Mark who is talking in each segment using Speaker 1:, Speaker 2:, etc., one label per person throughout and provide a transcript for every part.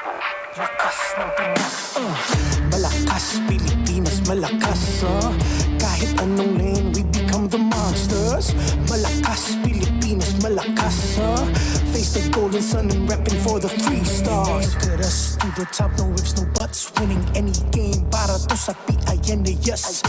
Speaker 1: Lakas ng Pinas, malakas Pilipinas, malakas kahit anong lane we become the monsters. Malakas Pilipinas, malakas face the golden sun and repping for the 3 stars. Look at us to the top, no ifs, no buts, winning any game para to sa PINAS.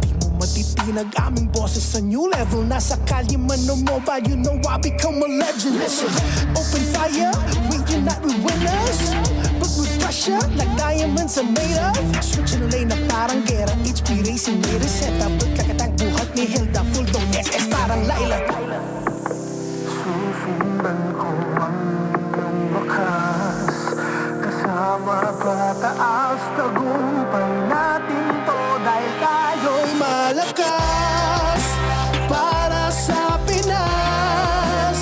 Speaker 1: Di mo matitinag aming boses sa new level. Nasa kalye man o mobile, you know I become a legend. Listen, open fire, we unite, we winners. But with pressure, like diamonds are made of. Switching the lane na parang gera, HP racing may reseta. Pagkakatang buhat ni Hilda, full dong SS parang Laila. Susundan ko ang iyong bakas, kasama pataas, tagumpay natin to dahil tayo'y malakas para sa Pinas.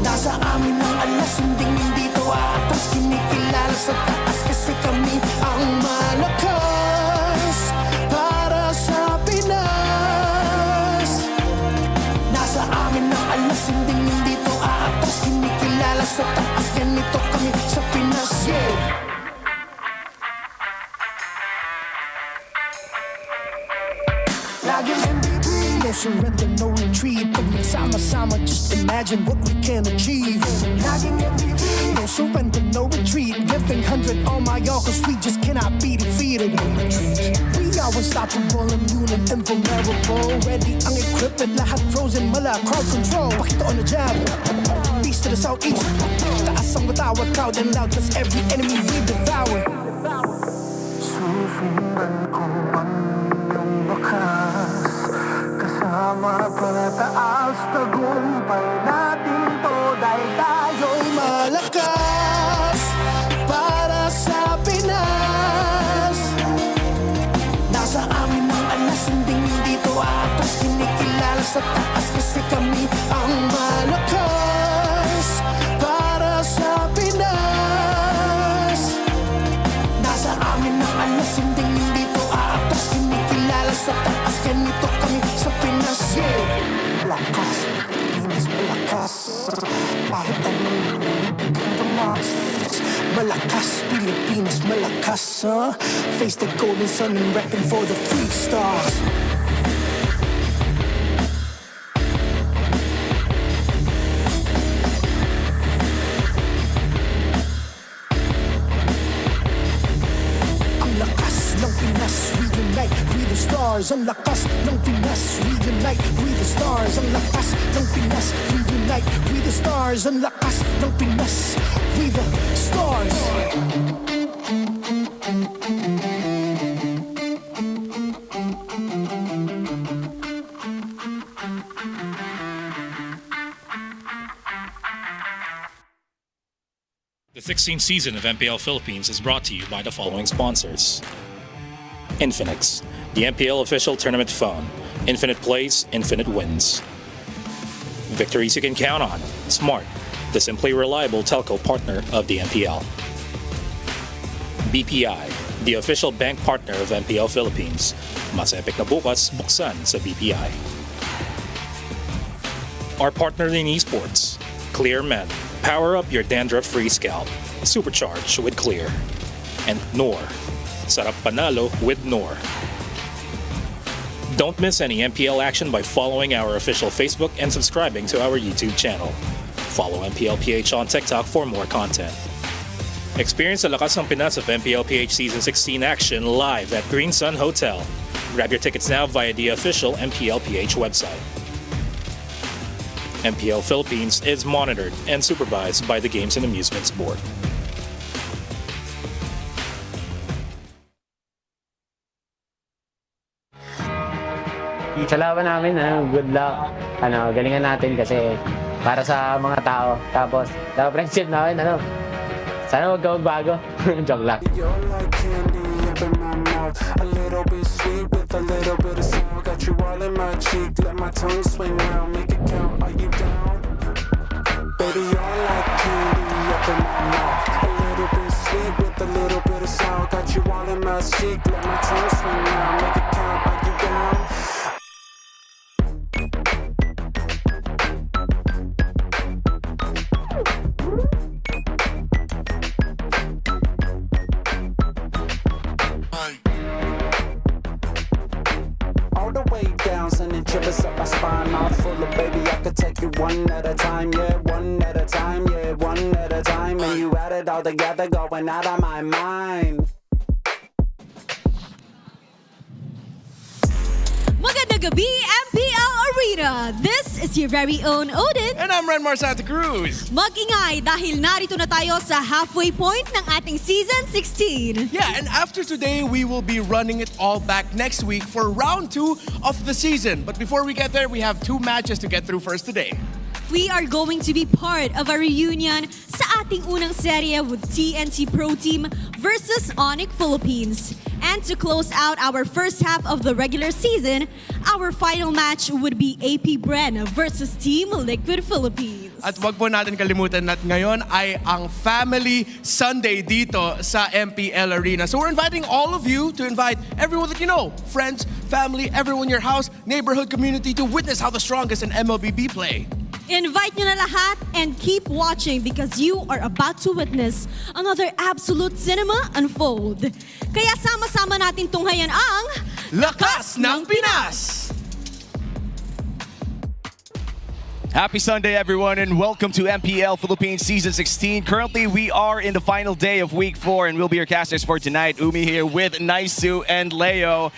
Speaker 1: Nasa amin ang alas, hindi to atas, kinikilala sa taas kasi kami ang malakas para sa Pinas. Nasa amin ang alas, hindi to atas, kinikilala sa taas, ganito kami sa Pinas. Laging MVP, no surrender, no retreat. Pag nagsama-sama, just imagine what we can achieve. Laging MVP, no surrender, no retreat. Giving 100 on my all, cause we just cannot be defeated. We are unstoppable, immune and invulnerable. Ready ang equipment, lahat frozen, mala, crowd control. Pakita on the jab, east to the southeast. Taas ang matawag, proud and loud, cause every enemy we devour. Susundan ko ang iyong bakas, kasama pataas, tagumpay natin to dahil tayo'y malakas para sa Pinas. Nasa amin ang alas, hindi to atas, kinikilala sa taas kasi kami ang malakas para sa Pinas. Nasa amin ang alas, hindi to atas, kinikilala sa taas, ganito kami sa Pinas. Malakas, Pilipinas, malakas kahit anong the monsters. Malakas, Pilipinas, malakas face the golden sun and repping for the 3 stars. Ang lakas ng Pinas, we unite, we the stars. Ang lakas ng Pinas, we unite, we the stars. Ang lakas ng Pinas, we the stars.
Speaker 2: The 16th season of MPL Philippines is brought to you by the following sponsors. Infinix, the MPL official tournament phone. Infinite plays, infinite wins. Victories you can count on. Smart, the simply reliable telco partner of the MPL. BPI, the official bank partner of MPL Philippines. Mas epic na bukas, buksan sa BPI. Our partner in esports, Clear Men. Power up your dandruff-free scalp. Supercharge with Clear. And Nor. Sarap panalo with Nor. Don't miss any MPL action by following our official Facebook and subscribing to our YouTube channel. Follow MPLPH on TikTok for more content. Experience the lakas ng Pinas of MPLPH Season 16 action live at Green Sun Hotel. Grab your tickets now via the official MPLPH website. MPL Philippines is monitored and supervised by the Games and Amusements Board.
Speaker 3: Sa laban namin, good luck. Galingan natin kasi para sa mga tao. Tapos, sa friendship namin, sana huwag ka magbago. Joke lang.
Speaker 4: You're like candy up in my mouth, a little bit sweet with a little bit of sour. Got you all in my cheek, let my tongue swing round, make it count. Are you down? Baby, you're like candy up in my mouth, a little bit sweet with a little bit of sour. Got you all in my cheek, let my tongue swing round, make it count. Are you down? one at a time, yeah, one at a time, yeah, one at a time. And you add it all together, going out of my mind.
Speaker 5: Magandang gabi, MPL Arena! This is your very own Odin.
Speaker 6: And I'm Renmar Santa Cruz.
Speaker 5: Mag-ingay dahil narito na tayo sa halfway point ng ating Season 16.
Speaker 6: Yeah, and after today, we will be running it all back next week for round 2 of the season. But before we get there, we have 2 matches to get through first today.
Speaker 5: We are going to be part of a reunion sa ating unang serye with TNC Pro Team versus ONIC Philippines. And to close out our first half of the regular season, our final match would be APBR versus Team Liquid Philippines.
Speaker 6: At wag po natin kalimutan na ngayon ay ang Family Sunday dito sa MPL Arena. So we're inviting all of you to invite everyone that you know, friends, family, everyone in your house, neighborhood, community to witness how the strongest in MLBB play.
Speaker 5: Invite nyo na lahat and keep watching because you are about to witness another absolute cinema unfold. Kaya sama-sama natin tunghayan ang
Speaker 6: Lakas ng Pinas!
Speaker 7: Happy Sunday, everyone, and welcome to MPL Philippines Season 16. Currently, we are in the final day of Week 4, and we'll be your casters for tonight. Umi here with Naisu and Leo.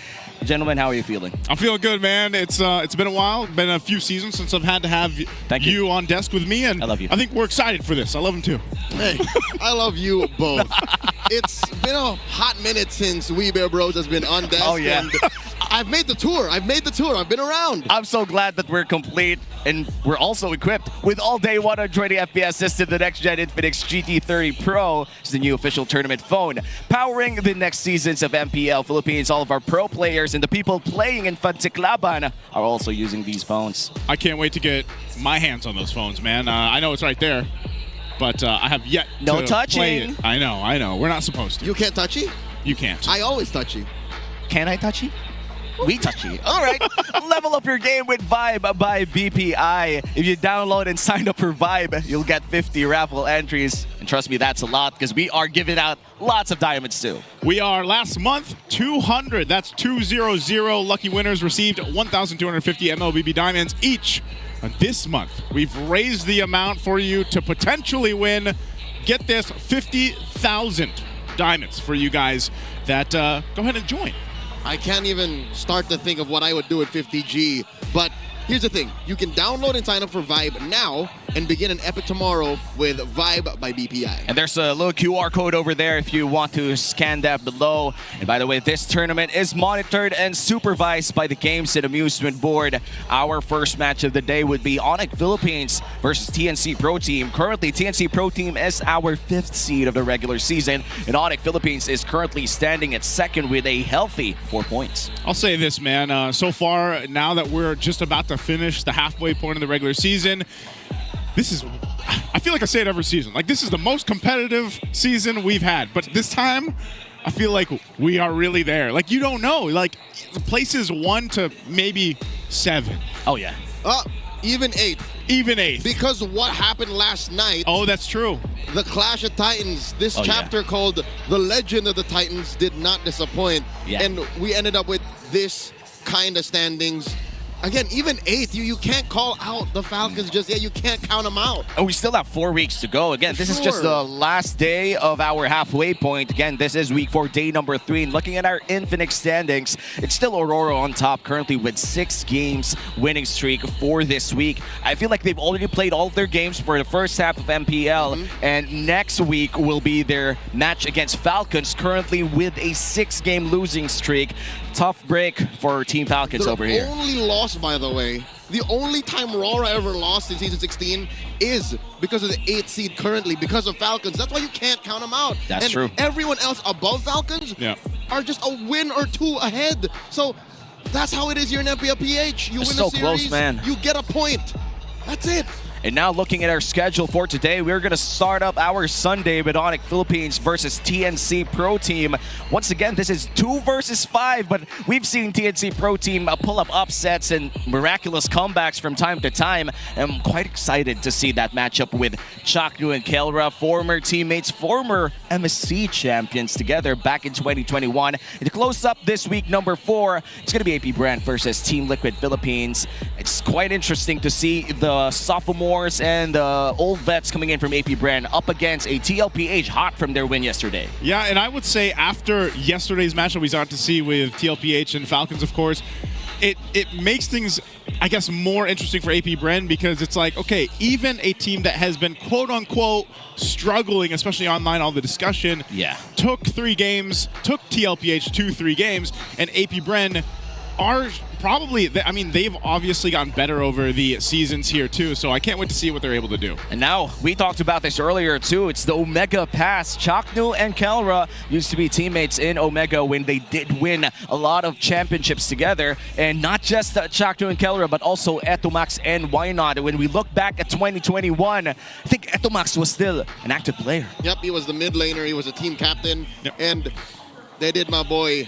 Speaker 7: Gentlemen, how are you feeling?
Speaker 8: I'm feeling good, man. It's been a while, been a few seasons since I've had to have you on desk with me, and
Speaker 7: I love you.
Speaker 8: I think we're excited for this. I love him too.
Speaker 9: Hey, I love you both. It's been a hot minute since We Bear Bros has been on desk.
Speaker 7: Oh, yeah.
Speaker 9: And I've made the tour. I've been around.
Speaker 7: I'm so glad that we're complete, and we're also equipped with all-day 120 FPS system, the next-gen Infinix GT30 Pro. It's the new official tournament phone, powering the next seasons of MPL Philippines. All of our pro players and the people playing in Fansiklaban are also using these phones.
Speaker 8: I can't wait to get my hands on those phones, man. I know it's right there, but I have yet
Speaker 7: No
Speaker 8: to
Speaker 7: touching.
Speaker 8: play it. I know. We're not supposed to.
Speaker 9: You can't touch it?
Speaker 8: You can't.
Speaker 9: I always touch you.
Speaker 7: Can I touch you? We touch you. All right. Level up your game with Vibe by BPI. If you download and sign up for Vibe, you'll get 50 raffle entries. And trust me, that's a lot because we are giving out lots of diamonds too.
Speaker 8: We are last month 200. That's 200 lucky winners received 1,250 MLBB diamonds each. And this month, we've raised the amount for you to potentially win. Get this, 50,000 diamonds for you guys that go ahead and join.
Speaker 9: I can't even start to think of what I would do at 50G, but here's the thing. You can download and sign up for Vibe now and begin an epic tomorrow with Vibe by BPI.
Speaker 7: And there's a little QR code over there if you want to scan that below. And by the way, this tournament is monitored and supervised by the Games and Amusement Board. Our first match of the day would be ONIC Philippines versus TNC Pro Team. Currently, TNC Pro Team is our 5th seed of the regular season, and ONIC Philippines is currently standing at 2nd with a healthy 4 points.
Speaker 8: I'll say this, man. So far, now that we're just about to finish the halfway point of the regular season, I feel like I say it every season. Like, this is the most competitive season we've had. But this time, I feel like we are really there. Like, you don't know. Like, the places 1 to maybe 7.
Speaker 7: Oh, yeah.
Speaker 9: Even 8.
Speaker 8: Even 8.
Speaker 9: Because what happened last night,
Speaker 8: Oh, that's true.
Speaker 9: the Clash of Titans, this
Speaker 7: Oh, yeah.
Speaker 9: chapter called The Legend of the Titans did not disappoint.
Speaker 7: Yeah.
Speaker 9: And we ended up with this kind of standings. Again, even 8th, you can't call out the Falcons just yet. You can't count them out.
Speaker 7: And we still have 4 weeks to go. Again, this is just
Speaker 9: Sure.
Speaker 7: the last day of our halfway point. Again, this is Week 4, day number 3. And looking at our Infinix standings, it's still Aurora on top currently with 6 games winning streak for this week. I feel like they've already played all of their games for the first half of MPL. And next week will be their match against Falcons, currently with a 6-game losing streak. Tough break for Team Falcons
Speaker 9: Their
Speaker 7: over here.
Speaker 9: only loss, by the way, the only time Aurora ever lost in Season 16 is because of the 8th seed currently, because of Falcons. That's why you can't count them out.
Speaker 7: That's true.
Speaker 9: Everyone else above Falcons are just a win or 2 ahead. So that's how it is here in MPLPH. You
Speaker 7: It's
Speaker 9: win
Speaker 7: so
Speaker 9: a series,
Speaker 7: close, man.
Speaker 9: you get a point. That's it.
Speaker 7: And now looking at our schedule for today, we're going to start up our Sunday with ONIC Philippines versus TNC Pro Team. Once again, this is 2 versus 5, but we've seen TNC Pro Team pull up upsets and miraculous comebacks from time to time. I'm quite excited to see that matchup with Chaknu and Kelra, former teammates, former MSC champions together back in 2021. And to close up this week, number 4, it's going to be APBR versus Team Liquid Philippines. It's quite interesting to see the sophomores and the old vets coming in from APBR up against a TLPH hot from their win yesterday.
Speaker 8: Yeah, and I would say after yesterday's matchup we started to see with TLPH and Falcons, of course, it makes things, I guess, more interesting for APBR because it's like, okay, even a team that has been quote-unquote struggling, especially online, all the discussion, took 3 games, took TLPH 2-3 games, and APBR are probably, I mean, they've obviously gotten better over the seasons here too, so I can't wait to see what they're able to do.
Speaker 7: And now, we talked about this earlier too, it's the Omega Pass. Chaknu and Kelra used to be teammates in Omega when they did win a lot of championships together, and not just Chaknu and Kelra, but also Etomax and Why Not. When we look back at 2021, I think Etomax was still an active player.
Speaker 9: Yep, he was the mid laner, he was a team captain, and they did my boy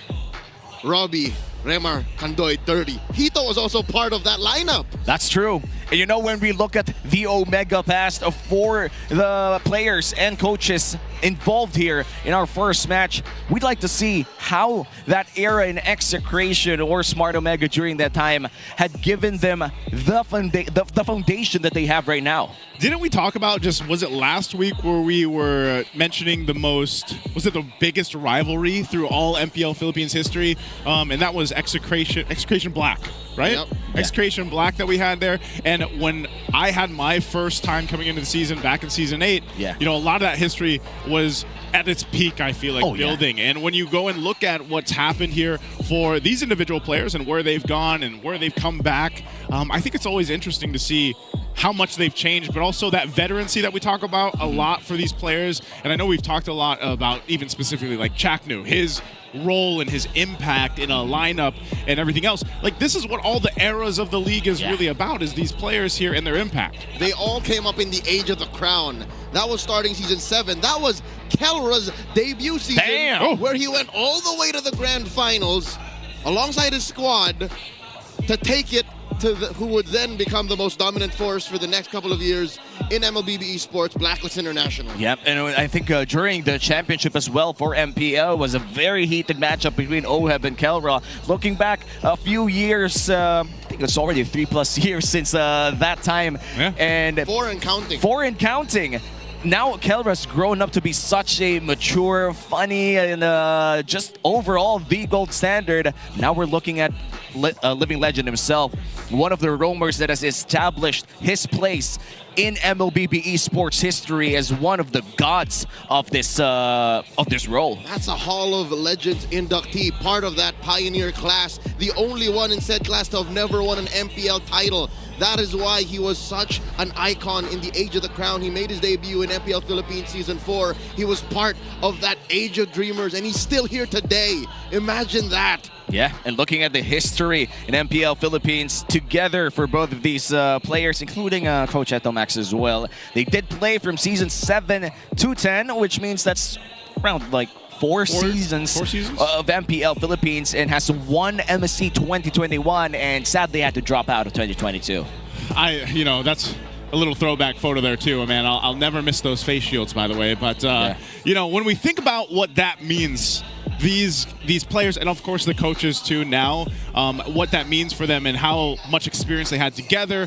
Speaker 9: Robbie Remar Kandoy dirty. Hito was also part of that lineup.
Speaker 7: That's true. And you know, when we look at the Omega Pass for the players and coaches involved here in our first match, we'd like to see how that era in Execration or Smart Omega during that time had given them the foundation that they have right now.
Speaker 8: Didn't we talk about was it last week where we were mentioning was it the biggest rivalry through all MPL Philippines history? And that was Execration Black, right?
Speaker 9: Yep.
Speaker 8: Execration Black that we had there. And when I had my first time coming into the season back in Season 8, you know, a lot of that history was at its peak, I feel like, building. And when you go and look at what's happened here for these individual players and where they've gone and where they've come back, I think it's always interesting to see how much they've changed, but also that veterancy that we talk about a lot for these players. And I know we've talked a lot about even specifically like Chaknu, his role and his impact in a lineup and everything else. Like, this is what all the eras of the league is really about, is these players here and their impact.
Speaker 9: They all came up in the Age of the Crown. That was starting Season 7. That was Kelra's debut season, where he went all the way to the Grand Finals alongside his squad to take it to who would then become the most dominant force for the next couple of years in MLBB Esports, Blacklist International.
Speaker 7: Yep, and I think during the championship as well for MPL was a very heated matchup between Oheb and Kelra. Looking back a few years, I think it's already 3+ years since that time. And
Speaker 9: 4 and counting.
Speaker 7: 4 and counting. Now Kelra's grown up to be such a mature, funny, and just overall the gold standard. Now we're looking at living legend himself, one of the roamers that has established his place in MLBB Esports history as one of the gods of this role.
Speaker 9: That's a Hall of Legends inductee, part of that pioneer class, the only one in said class to have never won an MPL title. That is why he was such an icon in the Age of the Crown. He made his debut in MPL Philippines Season 4. He was part of that Age of Dreamers, and he's still here today. Imagine that.
Speaker 7: Yeah, and looking at the history in MPL Philippines together for both of these players, including Coach Etomax as well. They did play from Season 7 to 10, which means that's around like four seasons of MPL Philippines, and has won MSC 2021 and sadly had to drop out of 2022.
Speaker 8: You know, that's a little throwback photo there too, man. I'll never miss those face shields, by the way. But you know, when we think about what that means, these players and of course the coaches too now, what that means for them and how much experience they had together,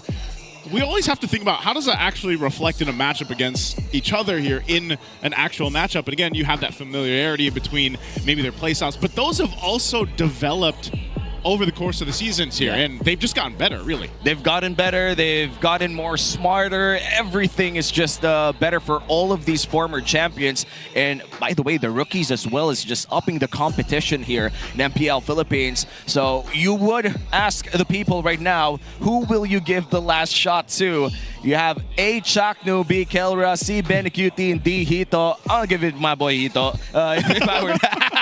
Speaker 8: we always have to think about how does that actually reflect in a matchup against each other here in an actual matchup. And again, you have that familiarity between maybe their playstyles, but those have also developed over the course of the seasons here, and they've just gotten better, really.
Speaker 7: They've gotten better, they've gotten more smarter, everything is just better for all of these former champions. And by the way, the rookies as well is just upping the competition here in MPL Philippines. So you would ask the people right now, who will you give the last shot to? You have A. Chaknu, B. Kelra, C. Benecuti, and D. Hito. I'll give it my boy Hito if I were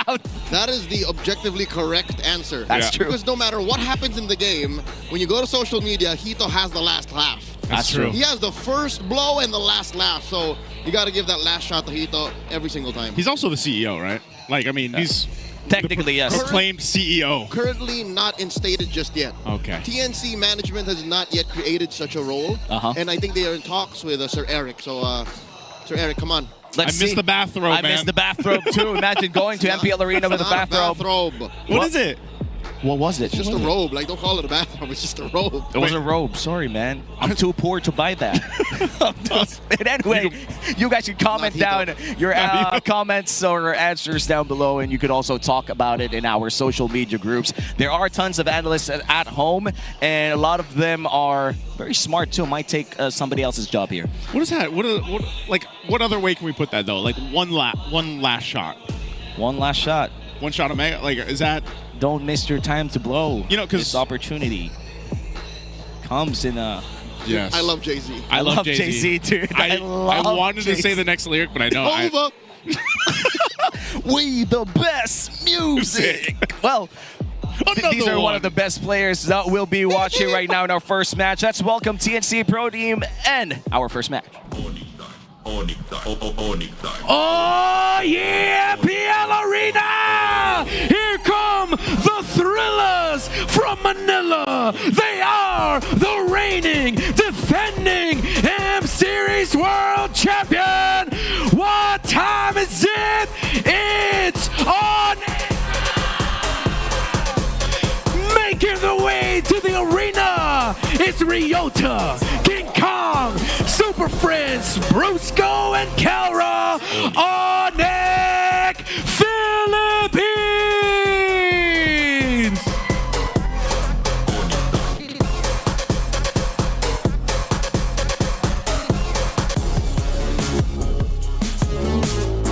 Speaker 7: out.
Speaker 9: That is the objectively correct answer.
Speaker 7: That's true.
Speaker 9: Because no matter what happens in the game, when you go to social media, Hito has the last laugh.
Speaker 7: That's true.
Speaker 9: He has the first blow and the last laugh, so you got to give that last shot to Hito every single time.
Speaker 8: He's also the CEO, right? Like, I mean, he's
Speaker 7: technically, yes.
Speaker 8: Proclaimed CEO.
Speaker 9: Currently not instated just yet.
Speaker 8: Okay.
Speaker 9: TNC management has not yet created such a role, and I think they are in talks with Sir Eric. So, Sir Eric, come on.
Speaker 7: Let's see.
Speaker 8: Missed the bathrobe, man.
Speaker 7: I missed the bathrobe, too. Imagine going to MPL Arena with a bathrobe.
Speaker 8: What is it?
Speaker 7: What was it?
Speaker 9: It's just a robe. Like, don't call it a bathrobe. It's just a robe.
Speaker 7: It was a robe. Sorry, man. I'm too poor to buy that. But anyway, you guys can comment down your comments or answers down below, and you could also talk about it in our social media groups. There are tons of analysts at home, and a lot of them are very smart, too. Might take somebody else's job here.
Speaker 8: What is that? What other way can we put that, though? Like, one last shot.
Speaker 7: One last shot.
Speaker 8: One shot of mega? Like, is that...
Speaker 7: Don't miss your time to blow.
Speaker 8: You know, because
Speaker 7: this opportunity comes in a...
Speaker 8: Yes.
Speaker 9: I love Jay-Z.
Speaker 7: I love Jay-Z, dude. I
Speaker 8: wanted to say the next lyric, but I know.
Speaker 9: Over.
Speaker 7: We the best music. Well, these are one of the best players that we'll be watching right now in our first match. Let's welcome TNC Pro Team and our first match.
Speaker 1: Oh yeah, MPL Arena! Here come the Thrillers from Manila. They are the reigning, defending M-Series World Champion. What time is it? It's on. Making the way to the arena, it's Ryota, King Kong, Super Friends, Brusco, and Kelra, ONIC, Philippines!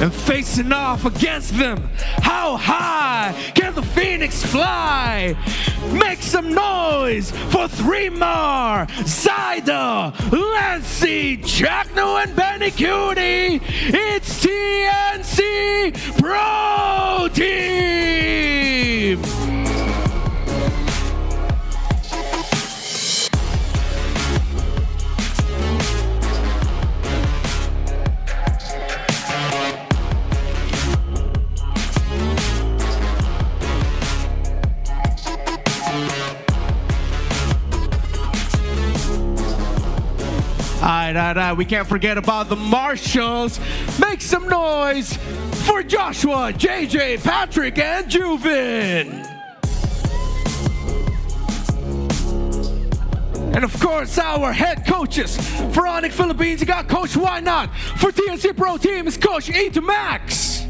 Speaker 1: And facing off against them, how high can the Phoenix fly? Make some noise for 3 more. Zaida, Lancy, Jackno, and Benny Cutie. It's TNC Pro Team. Alright, we can't forget about the Marshals. Make some noise for Joshua, JJ, Patrick, and Juvin. And of course, our head coaches for ONIC Philippines. You got Coach Why Not. For TNC Pro Team is Coach E to Max.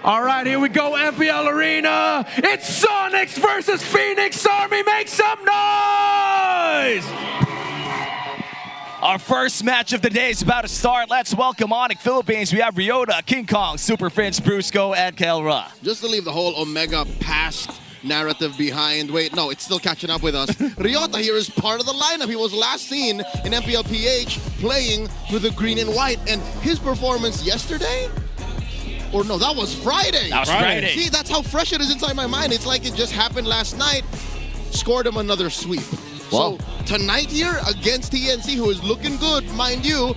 Speaker 1: All right, here we go, MPL Arena. It's Sonics versus Phoenix Army. Make some noise!
Speaker 7: Our first match of the day is about to start. Let's welcome ONIC Philippines. We have Ryota, King Kong, Super Finch, Brusco, and Kelra.
Speaker 9: Just to leave the whole Omega past narrative behind. Wait, no, it's still catching up with us. Ryota here is part of the lineup. He was last seen in MPLPH playing with the green and white. And his performance yesterday? Or no, that was Friday.
Speaker 7: That was Friday.
Speaker 9: See, that's how fresh it is inside my mind. It's like it just happened last night. Scored him another sweep.
Speaker 7: Well,
Speaker 9: so tonight here against TNC, who is looking good, mind you,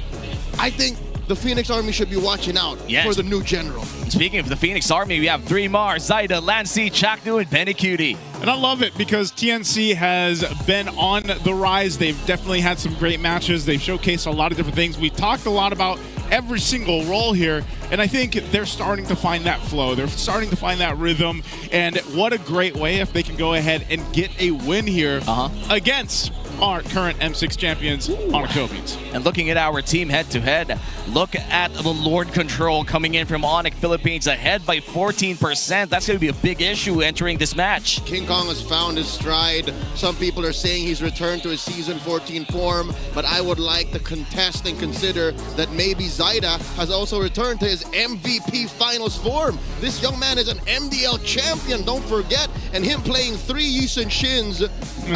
Speaker 9: I think the Phoenix Army should be watching out for the new general.
Speaker 7: Speaking of the Phoenix Army, we have 3 more. Zaida, Lancy, Chaknu, and Benny Cutie.
Speaker 8: And I love it because TNC has been on the rise. They've definitely had some great matches. They've showcased a lot of different things. We talked a lot about every single role here, and I think they're starting to find that flow. They're starting to find that rhythm, and what a great way if they can go ahead and get a win here against our current M6 champions, ONIC Philippines.
Speaker 7: And looking at our team head-to-head, look at the Lord Control coming in from ONIC Philippines ahead by 14%. That's going to be a big issue entering this match.
Speaker 9: King Kong has found his stride. Some people are saying he's returned to his season 14 form, but I would like to contest and consider that maybe Zaida has also returned to his MVP finals form. This young man is an MDL champion, don't forget, and him playing 3 Yisun Shins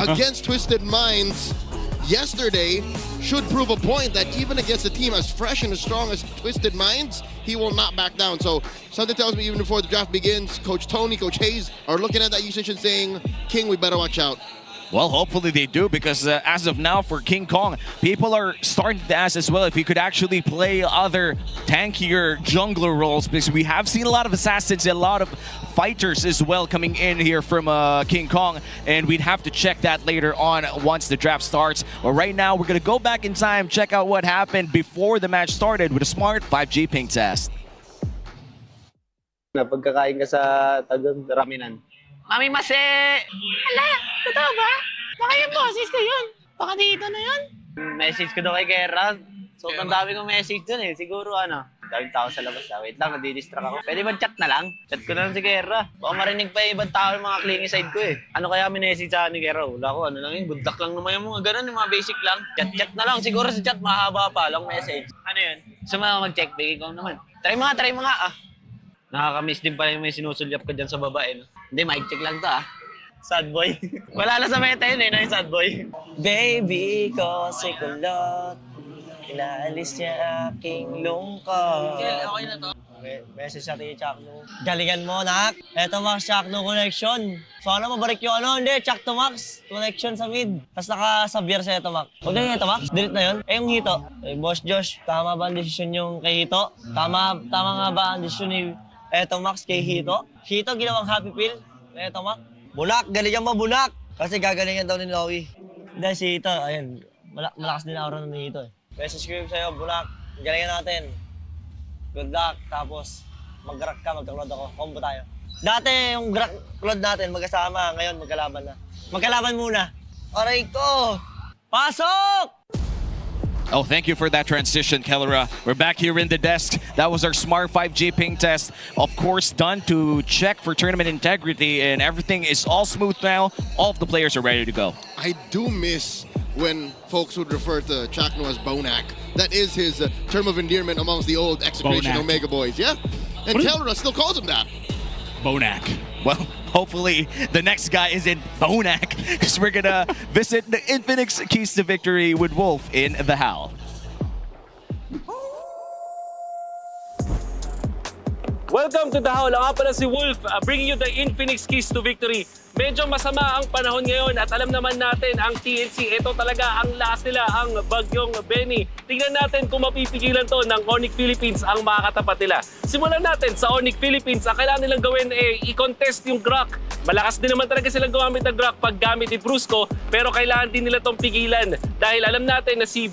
Speaker 9: against Twisted Minds. yesterday should prove a point that even against a team as fresh and as strong as Twisted Minds, he will not back down. So something tells me even before the draft begins, Coach Tony, Coach Hayes are looking at that usage and saying, King, we better watch out.
Speaker 7: Well, hopefully they do, because as of now for King Kong, people are starting to ask as well if he could actually play other tankier jungler roles, because we have seen a lot of assassins, a lot of fighters as well coming in here from King Kong, and we'd have to check that later on once the draft starts. But right now, we're going to go back in time, check out what happened before the match started with a smart 5G ping test.
Speaker 3: Pagkakain ka sa Raminan.
Speaker 10: Mami Mase! Hala, totoo ba? Baka yung boses ko yun. Baka dito na yun. Message ko daw kay Kera. Sobrang dami kong message dun eh. Siguro daming tao sa labas. Wait lang, nadidistract ako. Pwede ba chat na lang? Chat ko na lang si Kera. Baka marinig pa yung ibang tao yung mga clingy side ko eh. Ano kaya minessage sa ni Kera? Wala ko, lang yun. Good luck lang naman yung mga ganun, yung mga basic lang. Chat na lang. Siguro sa chat, mahaba pa lang message. Ano yun? Gusto mo mag-check, bigay ko naman. Try mo nga. Nakakamiss din pala yung may sinusulyap ka dyan sa babae. No? Hindi, mic check lang to Sad boy. Wala na sa meta yun yung sad boy. Baby ko si kulot, inaalis niya aking lungkot. Okay na to. Message sa tiyo, Chakno. Galingan mo, nak. Eto Max, Chakno connection. Sana mabalik yung hindi, Chakno Max. Connection sa mid. Tapos nakasabier sa Eto Max. Huwag na yung Eto Max, delete na yun. Yung Hito. Boss Josh, tama ba ang desisyon yung kay Hito? Tama nga ba ang desisyon ni Eto Max kay Hito? Hito ginawang happy pill. Eto Max. Bulak, galingan mo bulak. Kasi gagalingan daw ni Lowy. Dahil si Hito, ayun, malakas din aura ni Hito eh. Message ko sa'yo, bulak. Galingan natin. Good luck. Tapos, mag-rock ka, magka-cloud ako. Combo tayo. Dati, yung cloud natin, magkasama. Ngayon, magkalaban na. Magkalaban muna. Aray ko! Pasok!
Speaker 7: Oh, thank you for that transition, Kellera. We're back here in the desk. That was our smart 5G ping test. Of course, done to check for tournament integrity, and everything is all smooth now. All of the players are ready to go.
Speaker 9: I do miss when folks would refer to Chakno as Bonak. That is his term of endearment amongst the old Execration
Speaker 8: Bonak.
Speaker 9: Omega boys. Yeah, and Kellera still calls him that.
Speaker 8: Bonak.
Speaker 7: Well, hopefully the next guy isn't Bonak, because we're gonna visit the Infinix Keys to Victory with Wolf in the HAL.
Speaker 11: Welcome to the HAL. Ako pala si Wolf, bringing you the Infinix Keys to Victory. Medyo masama ang panahon ngayon at alam naman natin ang TNC, ito talaga ang last nila, ang bagyong Benny. Tingnan natin kung mapipigilan to ng ONIC Philippines ang makakatapat nila. Simulan natin sa ONIC Philippines. Ang kailangan nilang gawin i-contest yung Grok. Malakas din naman talaga silang gumamit ng Grok pag gamit ni Brusco, pero kailangan din nila tong pigilan dahil alam natin na si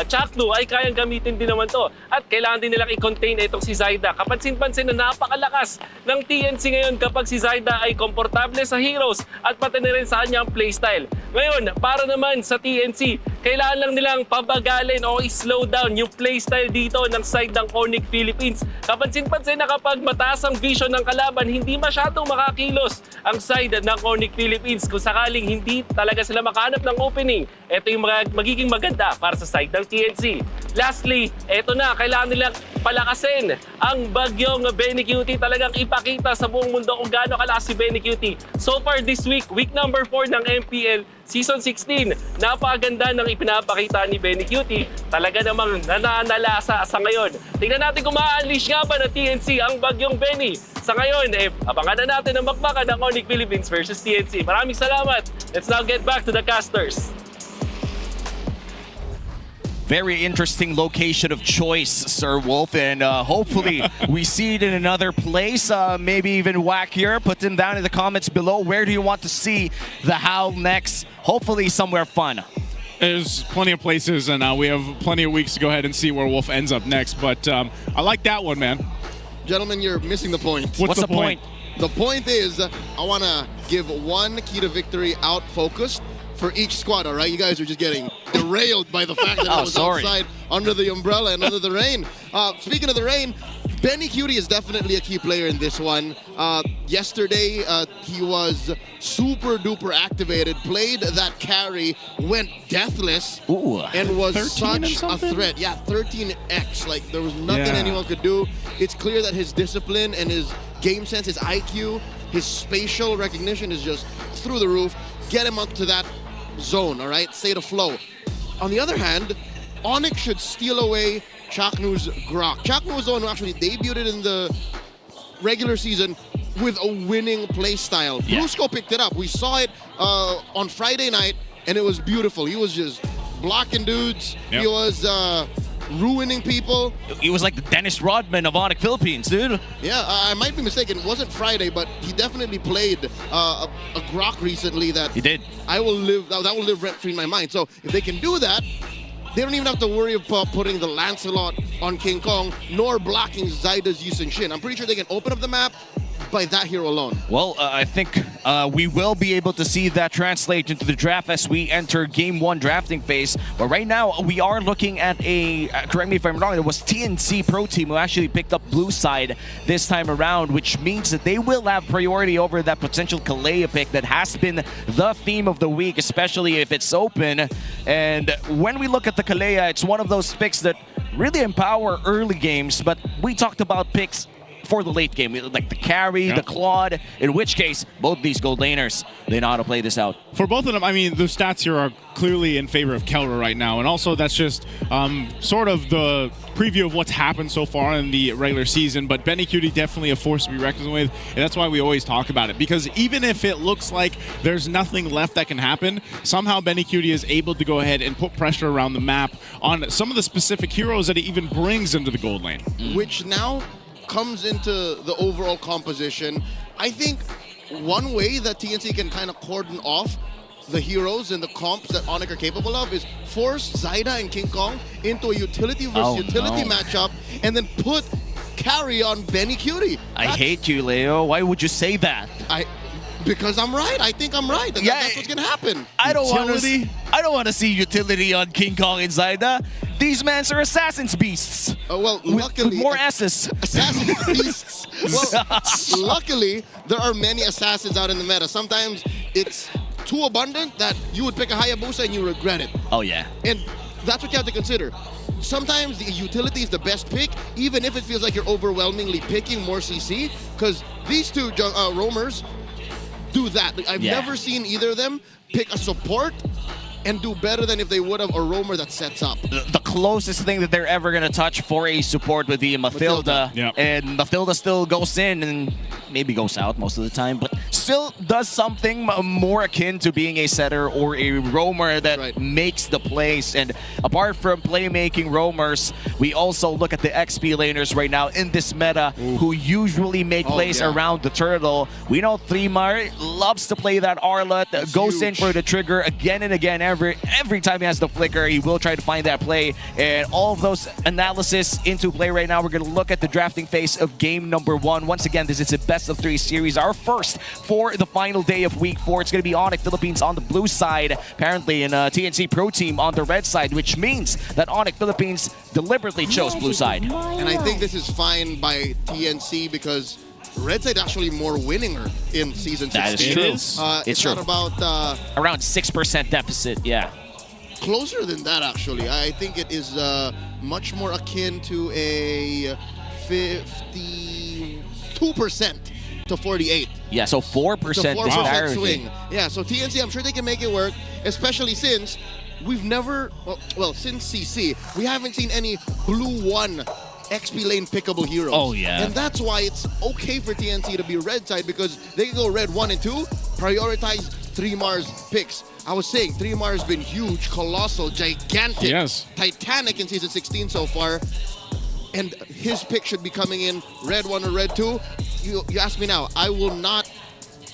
Speaker 11: Chakno ay kayang gamitin din naman to at kailangan din nilang i-contain itong si Zaida. Kapansin-pansin na napakalakas ng TNC ngayon kapag si Zaida ay komportable sa heroes at pati na rin sa kanyang playstyle. Ngayon, para naman sa TNC, kailangan lang nilang pabagalin o i-slow down yung playstyle dito ng side ng ONIC Philippines. Kapansin-pansin na kapag mataas ang vision ng kalaban, hindi masyadong makakilos ang side ng ONIC Philippines. Kung sakaling hindi talaga sila makahanap ng opening, ito yung magiging maganda para sa side ng TNC. Lastly, ito na, kailangan nilang palakasin ang bagyong Benny Cutie. Talagang ipakita sa buong mundo kung gaano kalakas si Benny Cutie. So far this week number 4 ng MPL, Season 16, napakaganda ng ipinapakita ni Benny Cutie. Talaga namang nananalasa sa ngayon. Tingnan natin kung ma-unleash nga ba ng TNC ang bagyong Benny. Sa ngayon, abangan na natin ang bakbakan ng ONIC Philippines versus TNC. Maraming salamat. Let's now get back to the casters.
Speaker 7: Very interesting location of choice, Sir Wolf, and hopefully we see it in another place, maybe even wackier. Put them down in the comments below. Where do you want to see the HAL next? Hopefully somewhere fun.
Speaker 8: There's plenty of places, and we have plenty of weeks to go ahead and see where Wolf ends up next, but I like that one, man.
Speaker 9: Gentlemen, you're missing the point.
Speaker 8: What's the point?
Speaker 9: The point is, I want to give one key to victory out focused for each squad, all right? You guys are just getting derailed by the fact that I was outside under the umbrella and under the rain. Speaking of the rain, Benny Cutie is definitely a key player in this one. Yesterday, he was super duper activated, played that carry, went deathless, and was such a threat. Yeah, 13x. Like, there was nothing anyone could do. It's clear that his discipline and his game sense, his IQ, his spatial recognition is just through the roof. Get him up to that zone, all right? Say the flow. on the other hand, ONIC should steal away Chaknu's Grok. Chaknu was the one who actually debuted in the regular season with a winning play style. Brusco picked it up. We saw it on Friday night, and it was beautiful. He was just blocking dudes. He was ruining people.
Speaker 7: He was like the Dennis Rodman of ONIC Philippines, dude.
Speaker 9: Yeah, I might be mistaken. It wasn't Friday, but he definitely played a Grok recently that
Speaker 7: he did.
Speaker 9: That will live rent free in my mind. So if they can do that, they don't even have to worry about putting the Lancelot on King Kong, nor blocking Zaida's Yu Shin. I'm pretty sure they can open up the map by that hero alone.
Speaker 7: Well, I think we will be able to see that translate into the draft as we enter Game 1 drafting phase. But right now, we are looking at a, correct me if I'm wrong, it was TNC Pro Team who actually picked up blue side this time around, which means that they will have priority over that potential Kalea pick that has been the theme of the week, especially if it's open. And when we look at the Kalea, it's one of those picks that really empower early games, but we talked about picks for the late game, like the carry, the Claude, in which case, both these gold laners, they know how to play this out.
Speaker 8: For both of them, I mean, the stats here are clearly in favor of Kelra right now, and also that's just sort of the preview of what's happened so far in the regular season, but Benny Cutie definitely a force to be reckoned with, and that's why we always talk about it, because even if it looks like there's nothing left that can happen, somehow Benny Cutie is able to go ahead and put pressure around the map on some of the specific heroes that he even brings into the gold lane.
Speaker 9: Which now comes into the overall composition. I think one way that TNC can kind of cordon off the heroes and the comps that ONIC are capable of is force Zaida and King Kong into a utility versus utility matchup and then put carry on Benny Cutie.
Speaker 7: I hate you, Leo. Why would you say that?
Speaker 9: Because I'm right. I think I'm right. That's what's gonna happen.
Speaker 7: I don't want to see utility on King Kong and Zaida. These men are assassin's beasts.
Speaker 9: Luckily,
Speaker 7: with more S's.
Speaker 9: Assassin's beasts. Well, luckily, there are many assassins out in the meta. Sometimes it's too abundant that you would pick a Hayabusa and you regret it.
Speaker 7: Oh yeah.
Speaker 9: And that's what you have to consider. Sometimes the utility is the best pick, even if it feels like you're overwhelmingly picking more CC, because these two roamers do that. I've never seen either of them pick a support and do better than if they would have a roamer that sets up.
Speaker 7: The closest thing that they're ever going to touch for a support would be Mathilda. And Mathilda still goes in and maybe goes out most of the time, but still does something more akin to being a setter or a roamer that makes the plays. And apart from playmaking roamers, we also look at the XP laners right now in this meta who usually make plays around the turtle. We know Thremar loves to play that Arlet, goes in for the trigger again and again. Every time he has the flicker, he will try to find that play. And all of those analysis into play right now. We're going to look at the drafting phase of game number 1. Once again, this is a best-of-3 series, our first for the final day of week 4. It's going to be ONIC Philippines on the blue side, apparently, and TNC Pro Team on the red side, which means that ONIC Philippines deliberately chose blue side.
Speaker 9: And I think this is fine by TNC because red side actually more winninger in season 16.
Speaker 7: That is true.
Speaker 9: It's not about
Speaker 7: around 6% deficit. Yeah.
Speaker 9: Closer than that, actually. I think it is much more akin to a 52% to 48.
Speaker 7: Yeah, so 4% disparity.
Speaker 9: Swing. Yeah, so TNC, I'm sure they can make it work, especially since we've never, well, since CC, we haven't seen any blue 1 XP lane pickable heroes.
Speaker 7: Oh, yeah.
Speaker 9: And that's why it's okay for TNC to be red side because they can go red 1 and 2, prioritize Thremar's picks. I was saying, Thremar has been huge, colossal, gigantic, titanic in season 16 so far. And his pick should be coming in red 1 or red 2. You ask me now, I will not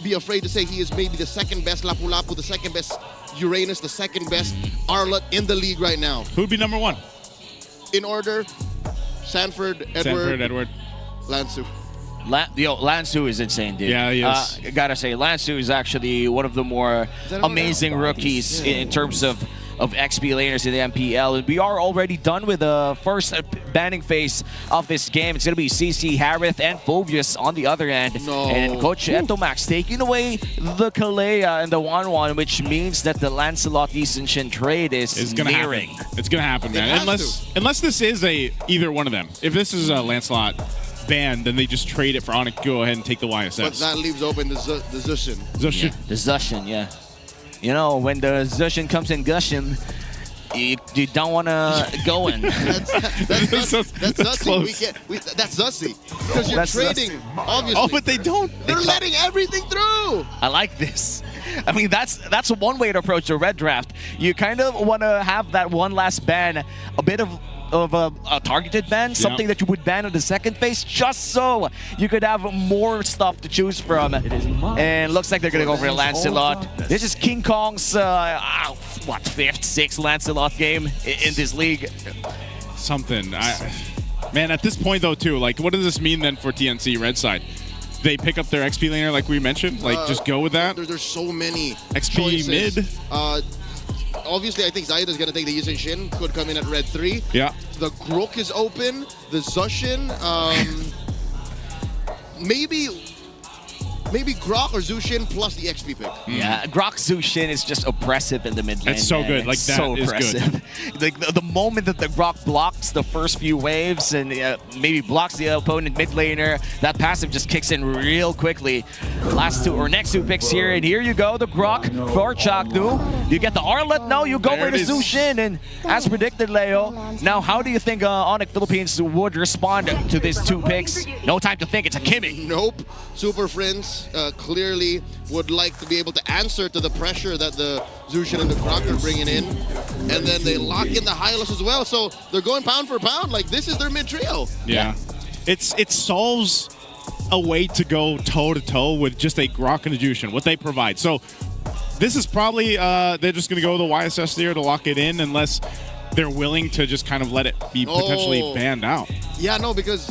Speaker 9: be afraid to say he is maybe the second best Lapu-Lapu, the second best Uranus, the second best Arlet in the league right now.
Speaker 8: Who'd be number 1?
Speaker 9: In order, Sanford, Edward, Lansu.
Speaker 7: Lansu is insane, dude.
Speaker 8: Yeah, he is.
Speaker 7: Gotta say, Lansu is actually one of the more amazing rookies in terms of XP laners in the MPL. And we are already done with the first banning phase of this game. It's going to be CC, Harith, and Phobius on the other end. And Coach Entomax taking away the Kalea and the 1-1, which means that the Lancelot Shin trade is nearing.
Speaker 8: It's going to happen, man. Unless this is either one of them. If this is a Lancelot ban, then they just trade it for ONIC. Go ahead and take the YSS.
Speaker 9: But that leaves open the Zushin.
Speaker 7: The Zushin, yeah. You know, when the Zushin comes in gushing, You don't want to go in.
Speaker 9: That's Zussy. That's Zussy. Because you're trading, obviously.
Speaker 8: Oh, but they don't.
Speaker 9: They're letting everything through.
Speaker 7: I like this. I mean, that's one way to approach the red draft. You kind of want to have that one last ban, a bit of a targeted ban, something that you would ban on the second phase, just so you could have more stuff to choose from. And looks like they're going to go for a Lancelot. This is King Kong's, fifth, sixth Lancelot game in this league.
Speaker 8: Something. Man, at this point, though, too, like, what does this mean then for TNC red side? They pick up their XP laner like we mentioned? Like, just go with that?
Speaker 9: There's so many
Speaker 8: XP
Speaker 9: choices.
Speaker 8: mid?
Speaker 9: Obviously, I think Zaida's going to take the Yushin Shin. Could come in at red 3.
Speaker 8: Yeah.
Speaker 9: The Grook is open. The Zushin. Maybe Grok or Zushin plus the XP pick.
Speaker 7: Yeah, Grok Zushin is just oppressive in the mid lane.
Speaker 8: It's so good. Like, that
Speaker 7: so
Speaker 8: is
Speaker 7: oppressive. Like the moment that the Grok blocks the first few waves and maybe blocks the opponent mid laner, that passive just kicks in real quickly. Next two picks here, and here you go, the Grok for Chaknu. You get the Arlet, no, you go for the Zushin, and as predicted, Leo. Now, how do you think ONIC Philippines would respond to these two picks? No time to think, it's a Kimmy.
Speaker 9: Nope. Super Friends clearly would like to be able to answer to the pressure that the Zushin and the Grok are bringing in. And then they lock in the Hylos as well. So they're going pound for pound. Like, this is their mid-trio.
Speaker 8: Yeah. It solves a way to go toe-to-toe with just a Grok and a Jushin, what they provide. So this is probably, they're just going to go the YSS there to lock it in unless they're willing to just kind of let it be potentially banned out.
Speaker 9: Yeah, no, because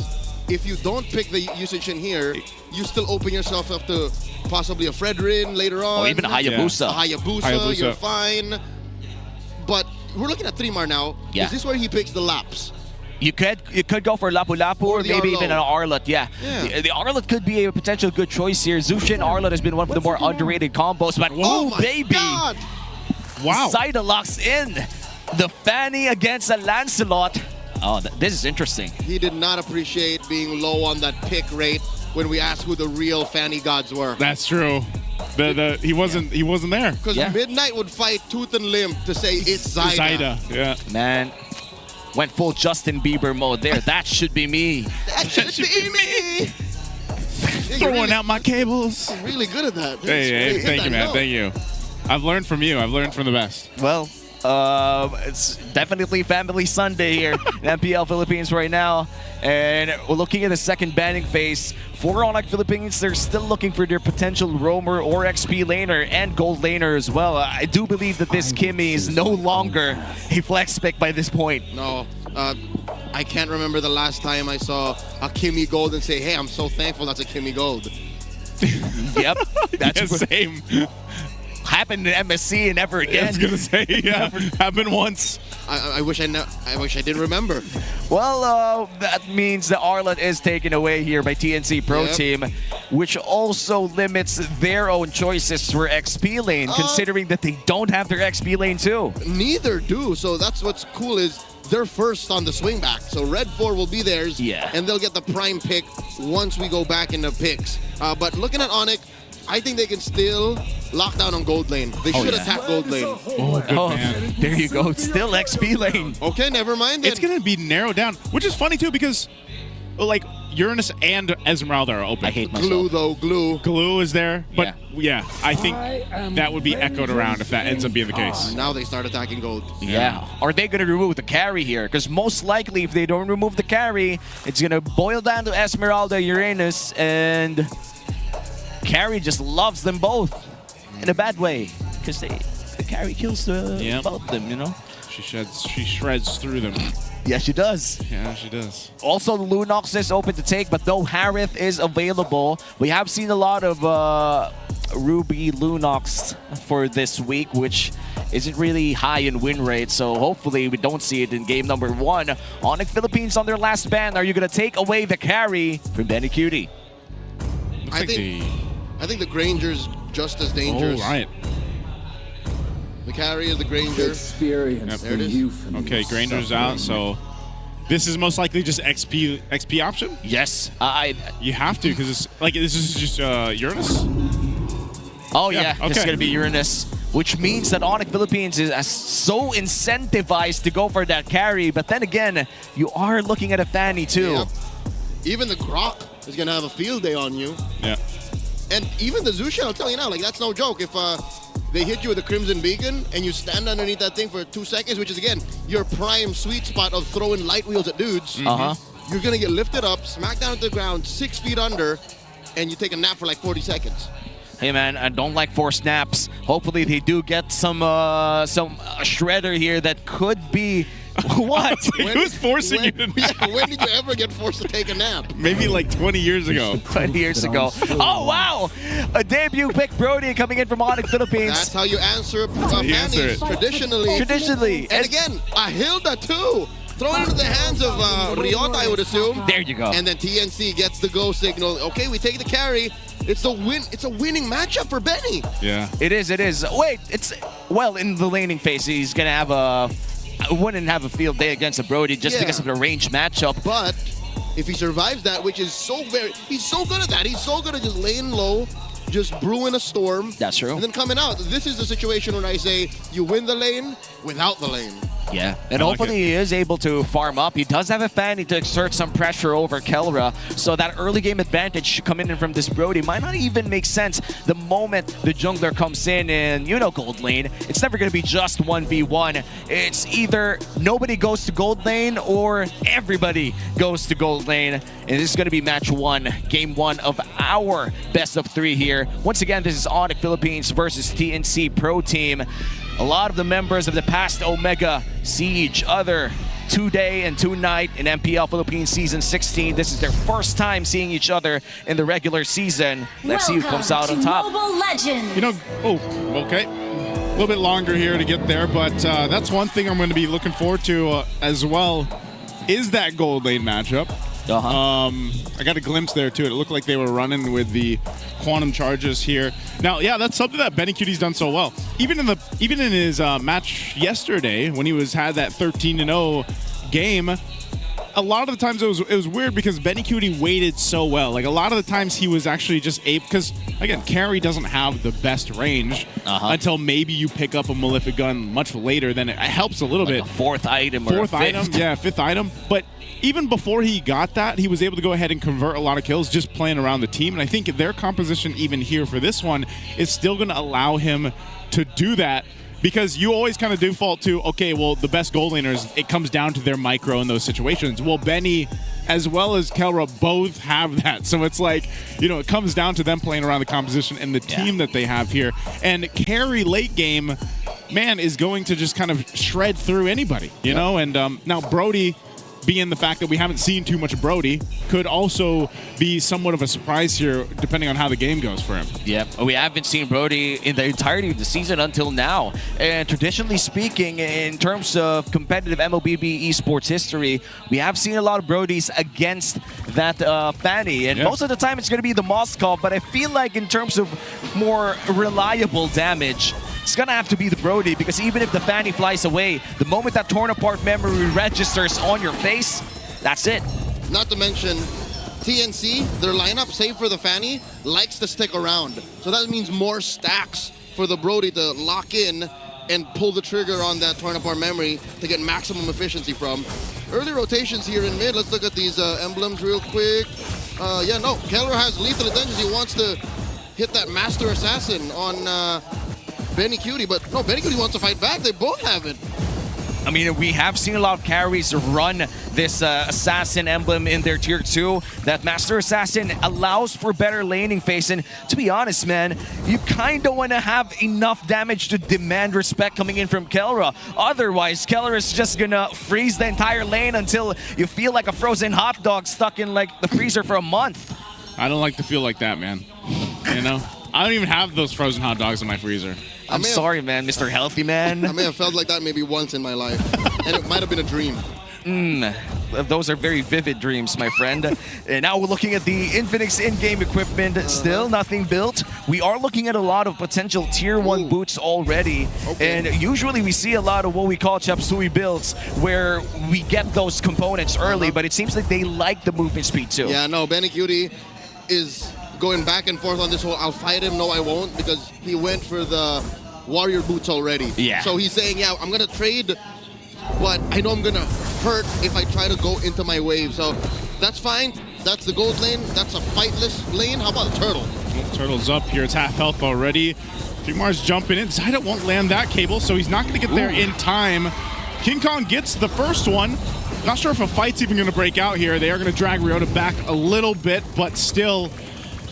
Speaker 9: if you don't pick the usage in here, you still open yourself up to possibly a Fredrin later on.
Speaker 7: Or even a Hayabusa.
Speaker 9: Hayabusa, you're fine. But we're looking at 3-Mar now.
Speaker 7: Yeah.
Speaker 9: Is this where he picks the laps?
Speaker 7: You could go for Lapu Lapu or maybe even an Arlet. Yeah. The Arlet could be a potential good choice here. Zushin Arlet has been one of the more underrated combos, but baby!
Speaker 9: God.
Speaker 8: Wow.
Speaker 7: Zaida locks in the Fanny against a Lancelot. Oh, this is interesting.
Speaker 9: He did not appreciate being low on that pick rate when we asked who the real Fanny gods were.
Speaker 8: That's true. He wasn't there.
Speaker 9: Because Midnight would fight tooth and limb to say it's Zaida.
Speaker 8: Yeah.
Speaker 7: Man, went full Justin Bieber mode there. That should be me.
Speaker 9: That should be me.
Speaker 8: Throwing out my cables.
Speaker 9: You're really good at that.
Speaker 8: Hey, thank you, man. Thank you. I've learned from you. I've learned from the best.
Speaker 7: Well, it's definitely Family Sunday here in MPL Philippines right now. And we're looking at the second banning phase. For ONIC Philippines, they're still looking for their potential roamer or XP laner and gold laner as well. I do believe that this Kimmy is no longer a flex pick by this point.
Speaker 9: No. I can't remember the last time I saw a Kimmy Gold and say, hey, I'm so thankful that's a Kimmy Gold.
Speaker 7: Yep. That's
Speaker 8: same.
Speaker 7: Happened in MSC and never again.
Speaker 8: I was gonna say, yeah, happened once.
Speaker 9: I wish I did remember.
Speaker 7: Well, that means the Arlet is taken away here by TNC Pro Team, which also limits their own choices for XP lane, considering that they don't have their XP lane too.
Speaker 9: Neither do. So that's what's cool is they're first on the swing back. So Red 4 will be theirs, and they'll get the prime pick once we go back into picks. But looking at ONIC, I think they can still lock down on gold lane. They should attack gold lane.
Speaker 8: Oh, good man.
Speaker 7: There you go. Still XP lane.
Speaker 9: Okay, never mind then.
Speaker 8: It's going to be narrowed down, which is funny too because, like, Uranus and Esmeralda are open.
Speaker 7: I hate myself.
Speaker 9: Glue, though.
Speaker 8: Glue is there. But, yeah, I think that would be echoed around if that ends up being the case.
Speaker 9: Now they start attacking gold.
Speaker 7: Yeah. Are they going to remove the carry here? Because most likely, if they don't remove the carry, it's going to boil down to Esmeralda, Uranus, and carry just loves them both in a bad way because the carry kills both of them, you know?
Speaker 8: She shreds through them.
Speaker 7: Yeah, she does.
Speaker 8: Yeah, she does.
Speaker 7: Also, the Lunox is open to take, but no Harith is available. We have seen a lot of Ruby Lunox for this week, which isn't really high in win rate, so hopefully we don't see it in game number 1. ONIC Philippines on their last ban. Are you going to take away the carry from Benny Cutie?
Speaker 9: I think the Granger's just as dangerous.
Speaker 8: Oh, right.
Speaker 9: The carry of the Granger.
Speaker 12: Experience
Speaker 9: there it is.
Speaker 8: Okay, Granger's out, so this is most likely just XP option?
Speaker 7: Yes.
Speaker 8: You have to, because it's like this is just Uranus?
Speaker 7: Oh, yeah. It's going to be Uranus. which means that ONIC Philippines is so incentivized to go for that carry. But then again, you are looking at a Fanny too.
Speaker 9: Yep. Even the Grok is going to have a field day on you.
Speaker 8: Yeah.
Speaker 9: And even the Zusha, I'll tell you now, like, that's no joke. If they hit you with a Crimson Beacon and you stand underneath that thing for 2 seconds, which is, again, your prime sweet spot of throwing light wheels at dudes, you're going to get lifted up, smacked down to the ground, 6 feet under, and you take a nap for like 40 seconds.
Speaker 7: Hey man, I don't like forced naps. Hopefully they do get some shredder here that could be what?
Speaker 8: Who's forcing you to nap?
Speaker 9: Yeah, when did you ever get forced to take a nap?
Speaker 8: Maybe like 20 years ago.
Speaker 7: 20 years ago. Oh wow! A debut pick, Brody, coming in from ONIC Philippines.
Speaker 9: That's how you answer
Speaker 8: you answer
Speaker 9: Fannies,
Speaker 8: it.
Speaker 9: traditionally. And again, a Hilda too. Throw it into the hands of Riota, I would assume.
Speaker 7: There you go.
Speaker 9: And then TNC gets the go signal. Okay, we take the carry. It's a win. It's a winning matchup for Benny.
Speaker 8: Yeah.
Speaker 7: It is. Wait, well, in the laning phase, he's gonna have wouldn't have a field day against a Brody just because of the range matchup.
Speaker 9: But if he survives that, which is he's so good at that. He's so good at just laying low, just brewing a storm.
Speaker 7: That's true.
Speaker 9: And then coming out. This is the situation when I say you win the lane without the lane.
Speaker 7: Yeah, and hopefully he is able to farm up. He does have a Fanny to exert some pressure over Kelra, so that early game advantage coming in from this Brody might not even make sense the moment the jungler comes in gold lane. It's never going to be just 1v1. It's either nobody goes to gold lane or everybody goes to gold lane. And this is going to be match 1, game 1 of our best of 3 here. Once again, this is ONIC Philippines versus TNC Pro Team. A lot of the members of the past Omega see each other today and tonight in MPL Philippines Season 16. This is their first time seeing each other in the regular season. Let's see who comes out on top.
Speaker 8: You know, okay. A little bit longer here to get there, but that's one thing I'm going to be looking forward to as well, is that gold lane matchup. I got a glimpse there too. It looked like they were running with the quantum charges here. Now, yeah, that's something that Benny Cutie's done so well. Even in his match yesterday, when he had that 13-0 game, a lot of the times it was weird because Benny Cutie waited so well. Like a lot of the times he was actually just because again, carry doesn't have the best range until maybe you pick up a Malefic gun much later. Then it helps a little bit.
Speaker 7: A fourth item.
Speaker 8: Yeah, fifth item. But even before he got that, he was able to go ahead and convert a lot of kills just playing around the team. And I think their composition even here for this one is still going to allow him to do that, because you always kind of default to, okay, well, the best gold laners, it comes down to their micro in those situations. Well, Benny as well as Kelra both have that. So it's like, it comes down to them playing around the composition and the team that they have here. And carry late game, man, is going to just kind of shred through anybody, you know? And now Brody, being the fact that we haven't seen too much of Brody, could also be somewhat of a surprise here, depending on how the game goes for him.
Speaker 7: Yeah, we haven't seen Brody in the entirety of the season until now. And traditionally speaking, in terms of competitive MLBB esports history, we have seen a lot of Brodies against that Fanny. And most of the time, it's going to be the Moskov. But I feel like in terms of more reliable damage, it's gonna have to be the Brody, because even if the Fanny flies away, the moment that torn apart memory registers on your face, that's it.
Speaker 9: Not to mention, TNC, their lineup, save for the Fanny, likes to stick around. So that means more stacks for the Brody to lock in and pull the trigger on that torn apart memory to get maximum efficiency from. Early rotations here in mid. Let's look at these emblems real quick. Keller has lethal intentions. He wants to hit that Master Assassin on Benny Cutie, but no, Benny Cutie wants to fight back. They both have it.
Speaker 7: I mean, we have seen a lot of carries run this Assassin emblem in their Tier 2. That Master Assassin allows for better laning phase. And to be honest, man, you kind of want to have enough damage to demand respect coming in from Kelra. Otherwise, Kelra is just going to freeze the entire lane until you feel like a frozen hot dog stuck in like the freezer for a month.
Speaker 8: I don't like to feel like that, man. You know? I don't even have those frozen hot dogs in my freezer.
Speaker 7: I'm sorry, man, Mr. Healthy Man.
Speaker 9: I may have felt like that maybe once in my life, and it might have been a dream.
Speaker 7: Those are very vivid dreams, my friend. And now we're looking at the Infinix in-game equipment. Still nothing built. We are looking at a lot of potential Tier 1 boots already. And usually we see a lot of what we call Chop Suey builds, where we get those components early, but it seems like they like the movement speed too.
Speaker 9: Yeah, no, Benny Cutie is going back and forth on this whole I'll fight him, no I won't, because he went for the warrior boots already.
Speaker 7: Yeah.
Speaker 9: So he's saying, yeah, I'm gonna trade, but I know I'm gonna hurt if I try to go into my wave. So that's fine. That's the gold lane. That's a fightless lane. How about the turtle?
Speaker 8: Turtle's up here. It's half health already. 3Mar's jumping in. Zaida won't land that cable, so he's not going to get there in time. King Kong gets the first one. Not sure if a fight's even going to break out here. They are going to drag Ryota back a little bit, but still,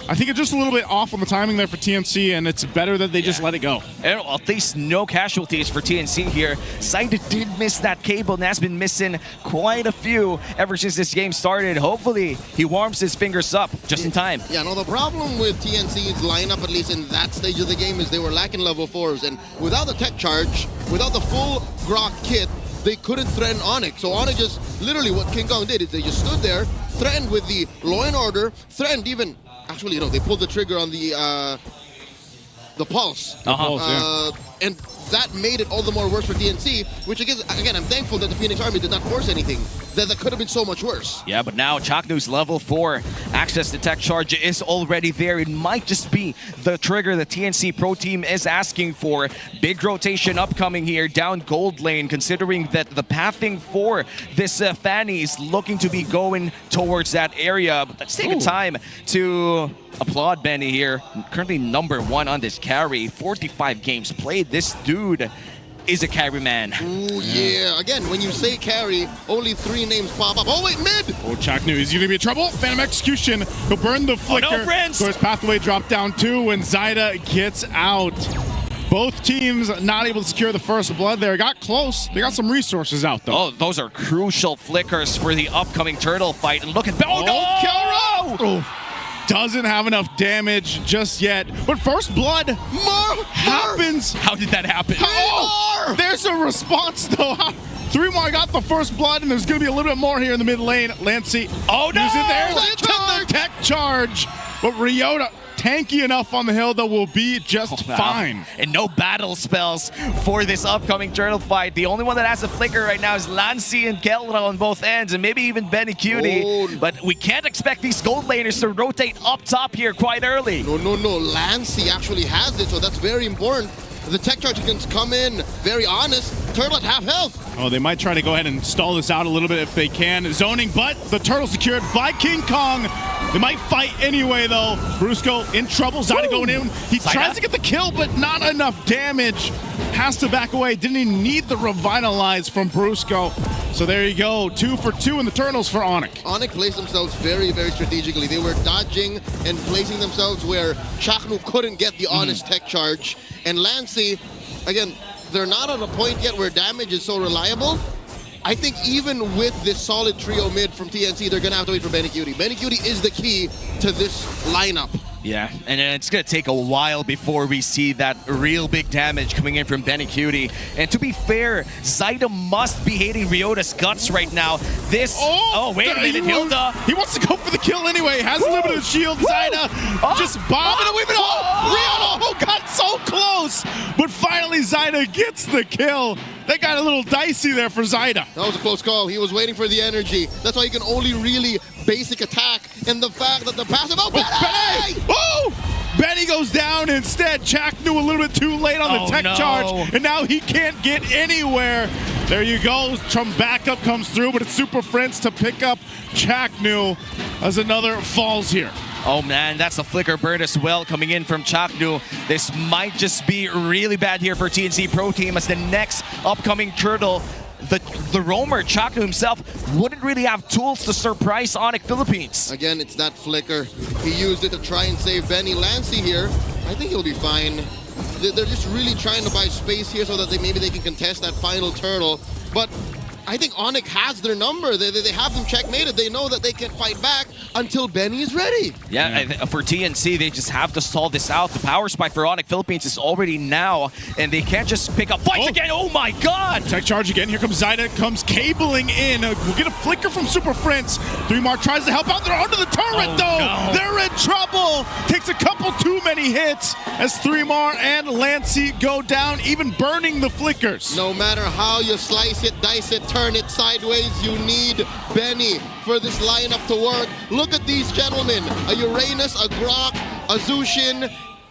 Speaker 8: I think it's just a little bit off on the timing there for TNC, and it's better that they just let it go.
Speaker 7: And at least no casualties for TNC here. Zaida did miss that cable and has been missing quite a few ever since this game started. Hopefully, he warms his fingers up just in time.
Speaker 9: Yeah, no, the problem with TNC's lineup, at least in that stage of the game, is they were lacking level 4s. And without the tech charge, without the full Grok kit, they couldn't threaten ONIC. So ONIC just, literally what King Kong did is they just stood there, threatened with the Law and Order, threatened even, actually, you know, they pulled the trigger on the pulse. And that made it all the more worse for TNC, which again, I'm thankful that the Phoenix Army did not force anything. That could have been so much worse.
Speaker 7: Yeah, but now Chaknu's level 4 access to tech charge is already there. It might just be the trigger the TNC Pro Team is asking for. Big rotation upcoming here down gold lane, considering that the pathing for this Fanny is looking to be going towards that area. But let's take a time to applaud Benny here. Currently number 1 on this carry. 45 games played. This dude is a carry man.
Speaker 9: Ooh, yeah. Again, when you say carry, only 3 names pop up. Oh, wait, mid!
Speaker 8: Oh, Chaknu is going to be in trouble. Phantom Execution. He'll burn the flicker.
Speaker 7: Oh, no, friends!
Speaker 8: So his pathway dropped down too, and Zaida gets out. Both teams not able to secure the first blood there. Got close. They got some resources out, though.
Speaker 7: Oh, those are crucial flickers for the upcoming turtle fight. And look at... Oh, no!
Speaker 8: Oh, doesn't have enough damage just yet. But first blood happens.
Speaker 7: How did that happen?
Speaker 8: Oh, there's a response, though. 3Mar got the first blood, and there's going to be a little bit more here in the mid lane. Lancey.
Speaker 7: Oh, no!
Speaker 8: Is it there? The tech charge. But Ryota, tanky enough on the hill that will be just fine.
Speaker 7: And no battle spells for this upcoming turtle fight. The only one that has a flicker right now is Lancey and Kelra on both ends, and maybe even Benny Cutie.
Speaker 9: Oh.
Speaker 7: But we can't expect these gold laners to rotate up top here quite early.
Speaker 9: No. Lancey actually has it, so that's very important. The tech charge can come in, very honest. Turtle at half health.
Speaker 8: Oh, they might try to go ahead and stall this out a little bit if they can. Zoning, but the turtle secured by King Kong. They might fight anyway, though. Brusco in trouble. Zaida going in. He tries to get the kill, but not enough damage. Has to back away. Didn't even need the revitalize from Brusco. So there you go. 2 for 2 in the turtles for ONIC.
Speaker 9: ONIC placed themselves very, very strategically. They were dodging and placing themselves where Chaknu couldn't get the honest tech charge. And Lancey, again, they're not at a point yet where damage is so reliable. I think even with this solid trio mid from TNC, they're going to have to wait for Benny Cutie. Benny Cutie is the key to this lineup.
Speaker 7: Yeah, and it's going to take a while before we see that real big damage coming in from Benny Cutie. And to be fair, Zaida must be hating Ryota's guts right now. This... Oh, wait a minute, Hilda.
Speaker 8: He wants to go for the kill anyway. Has a limited shield. Zaida just bombing away. Ryota got so close. But finally, Zaida gets the kill. That got a little dicey there for Zaida.
Speaker 9: That was a close call. He was waiting for the energy. That's why you can only really basic attack. And the fact that the passive... Oh, Benny!
Speaker 8: Oh! Benny goes down instead. Chaknu a little bit too late on the tech charge. And now he can't get anywhere. There you go. Some backup comes through, but it's Super Friends to pick up Chaknu as another falls here.
Speaker 7: Oh man, that's a flicker burn as well coming in from Chaknu. This might just be really bad here for TNC Pro Team as the next upcoming turtle, the roamer, Chaknu himself, wouldn't really have tools to surprise ONIC Philippines.
Speaker 9: Again, it's that flicker. He used it to try and save Benny. Lancey here, I think he'll be fine. They're just really trying to buy space here so that maybe they can contest that final turtle. But I think ONIC has their number. They have them checkmated. They know that they can fight back until Benny is ready.
Speaker 7: Yeah, for TNC, they just have to stall this out. The power spike for ONIC Philippines is already now, and they can't just pick up fights again. Oh my god!
Speaker 8: Tech charge again. Here comes Zaida. Comes cabling in. We'll get a flicker from Super Friends. 3Mar tries to help out. They're under the turret, though. No. They're in trouble. Takes a couple too many hits as 3Mar and Lancey go down, even burning the flickers.
Speaker 9: No matter how you slice it, dice it, turn it sideways, you need Benny for this lineup to work. Look at these gentlemen. A Uranus, a Grok, a Zushin,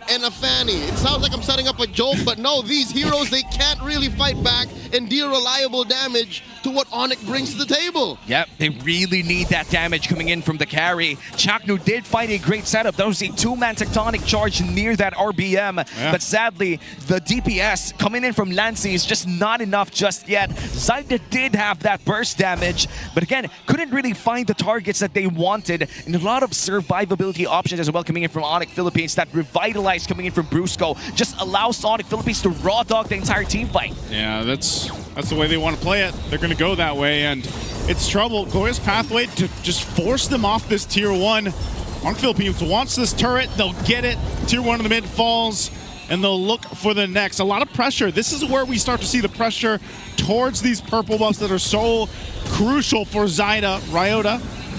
Speaker 9: and a Fanny. It sounds like I'm setting up a joke, but no, these heroes, they can't really fight back and deal reliable damage to what ONIC brings to the table.
Speaker 7: Yep, they really need that damage coming in from the carry. Chaknu did fight a great setup. That was a two-man tectonic charge near that RBM.
Speaker 8: Yeah.
Speaker 7: But sadly, the DPS coming in from Lancy is just not enough just yet. Zyda did have that burst damage, but again, couldn't really find the targets that they wanted. And a lot of survivability options as well coming in from ONIC Philippines. That Revitalize coming in from Brusco just allows ONIC Philippines to raw dog the entire team fight.
Speaker 8: Yeah, that's the way they want to play it. They're going to go that way, and it's trouble. Glorious Pathway to just force them off this tier 1. ONIC Philippines wants this turret. They'll get it. Tier 1 in the mid falls, and they'll look for the next. A lot of pressure. This is where we start to see the pressure towards these purple buffs that are so crucial for Zyda.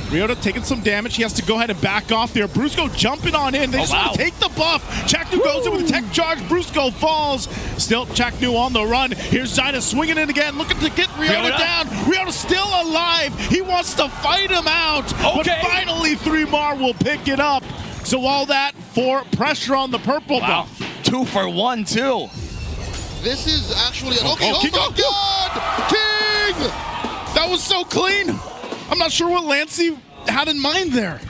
Speaker 8: Ryota taking some damage. He has to go ahead and back off there. Brusco jumping on in. They just want to take the buff. Chaknu goes in with a tech charge. Brusco falls. Still Chaknu on the run. Here's Zyda swinging in again, looking to get Ryota down. Ryota's still alive. He wants to fight him out. But finally, 3mar will pick it up. So all that for pressure on the purple buff.
Speaker 7: 2 for 1 too.
Speaker 9: This is actually an
Speaker 8: King! That was so clean. I'm not sure what Lancy had in mind there.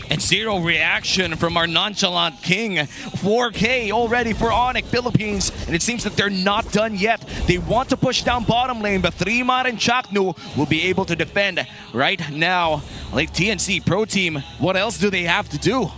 Speaker 7: And zero reaction from our nonchalant King. 4K already for ONIC Philippines. And it seems that they're not done yet. They want to push down bottom lane, but 3mar and Chaknu will be able to defend right now. Like TNC Pro Team, what else do they have to do?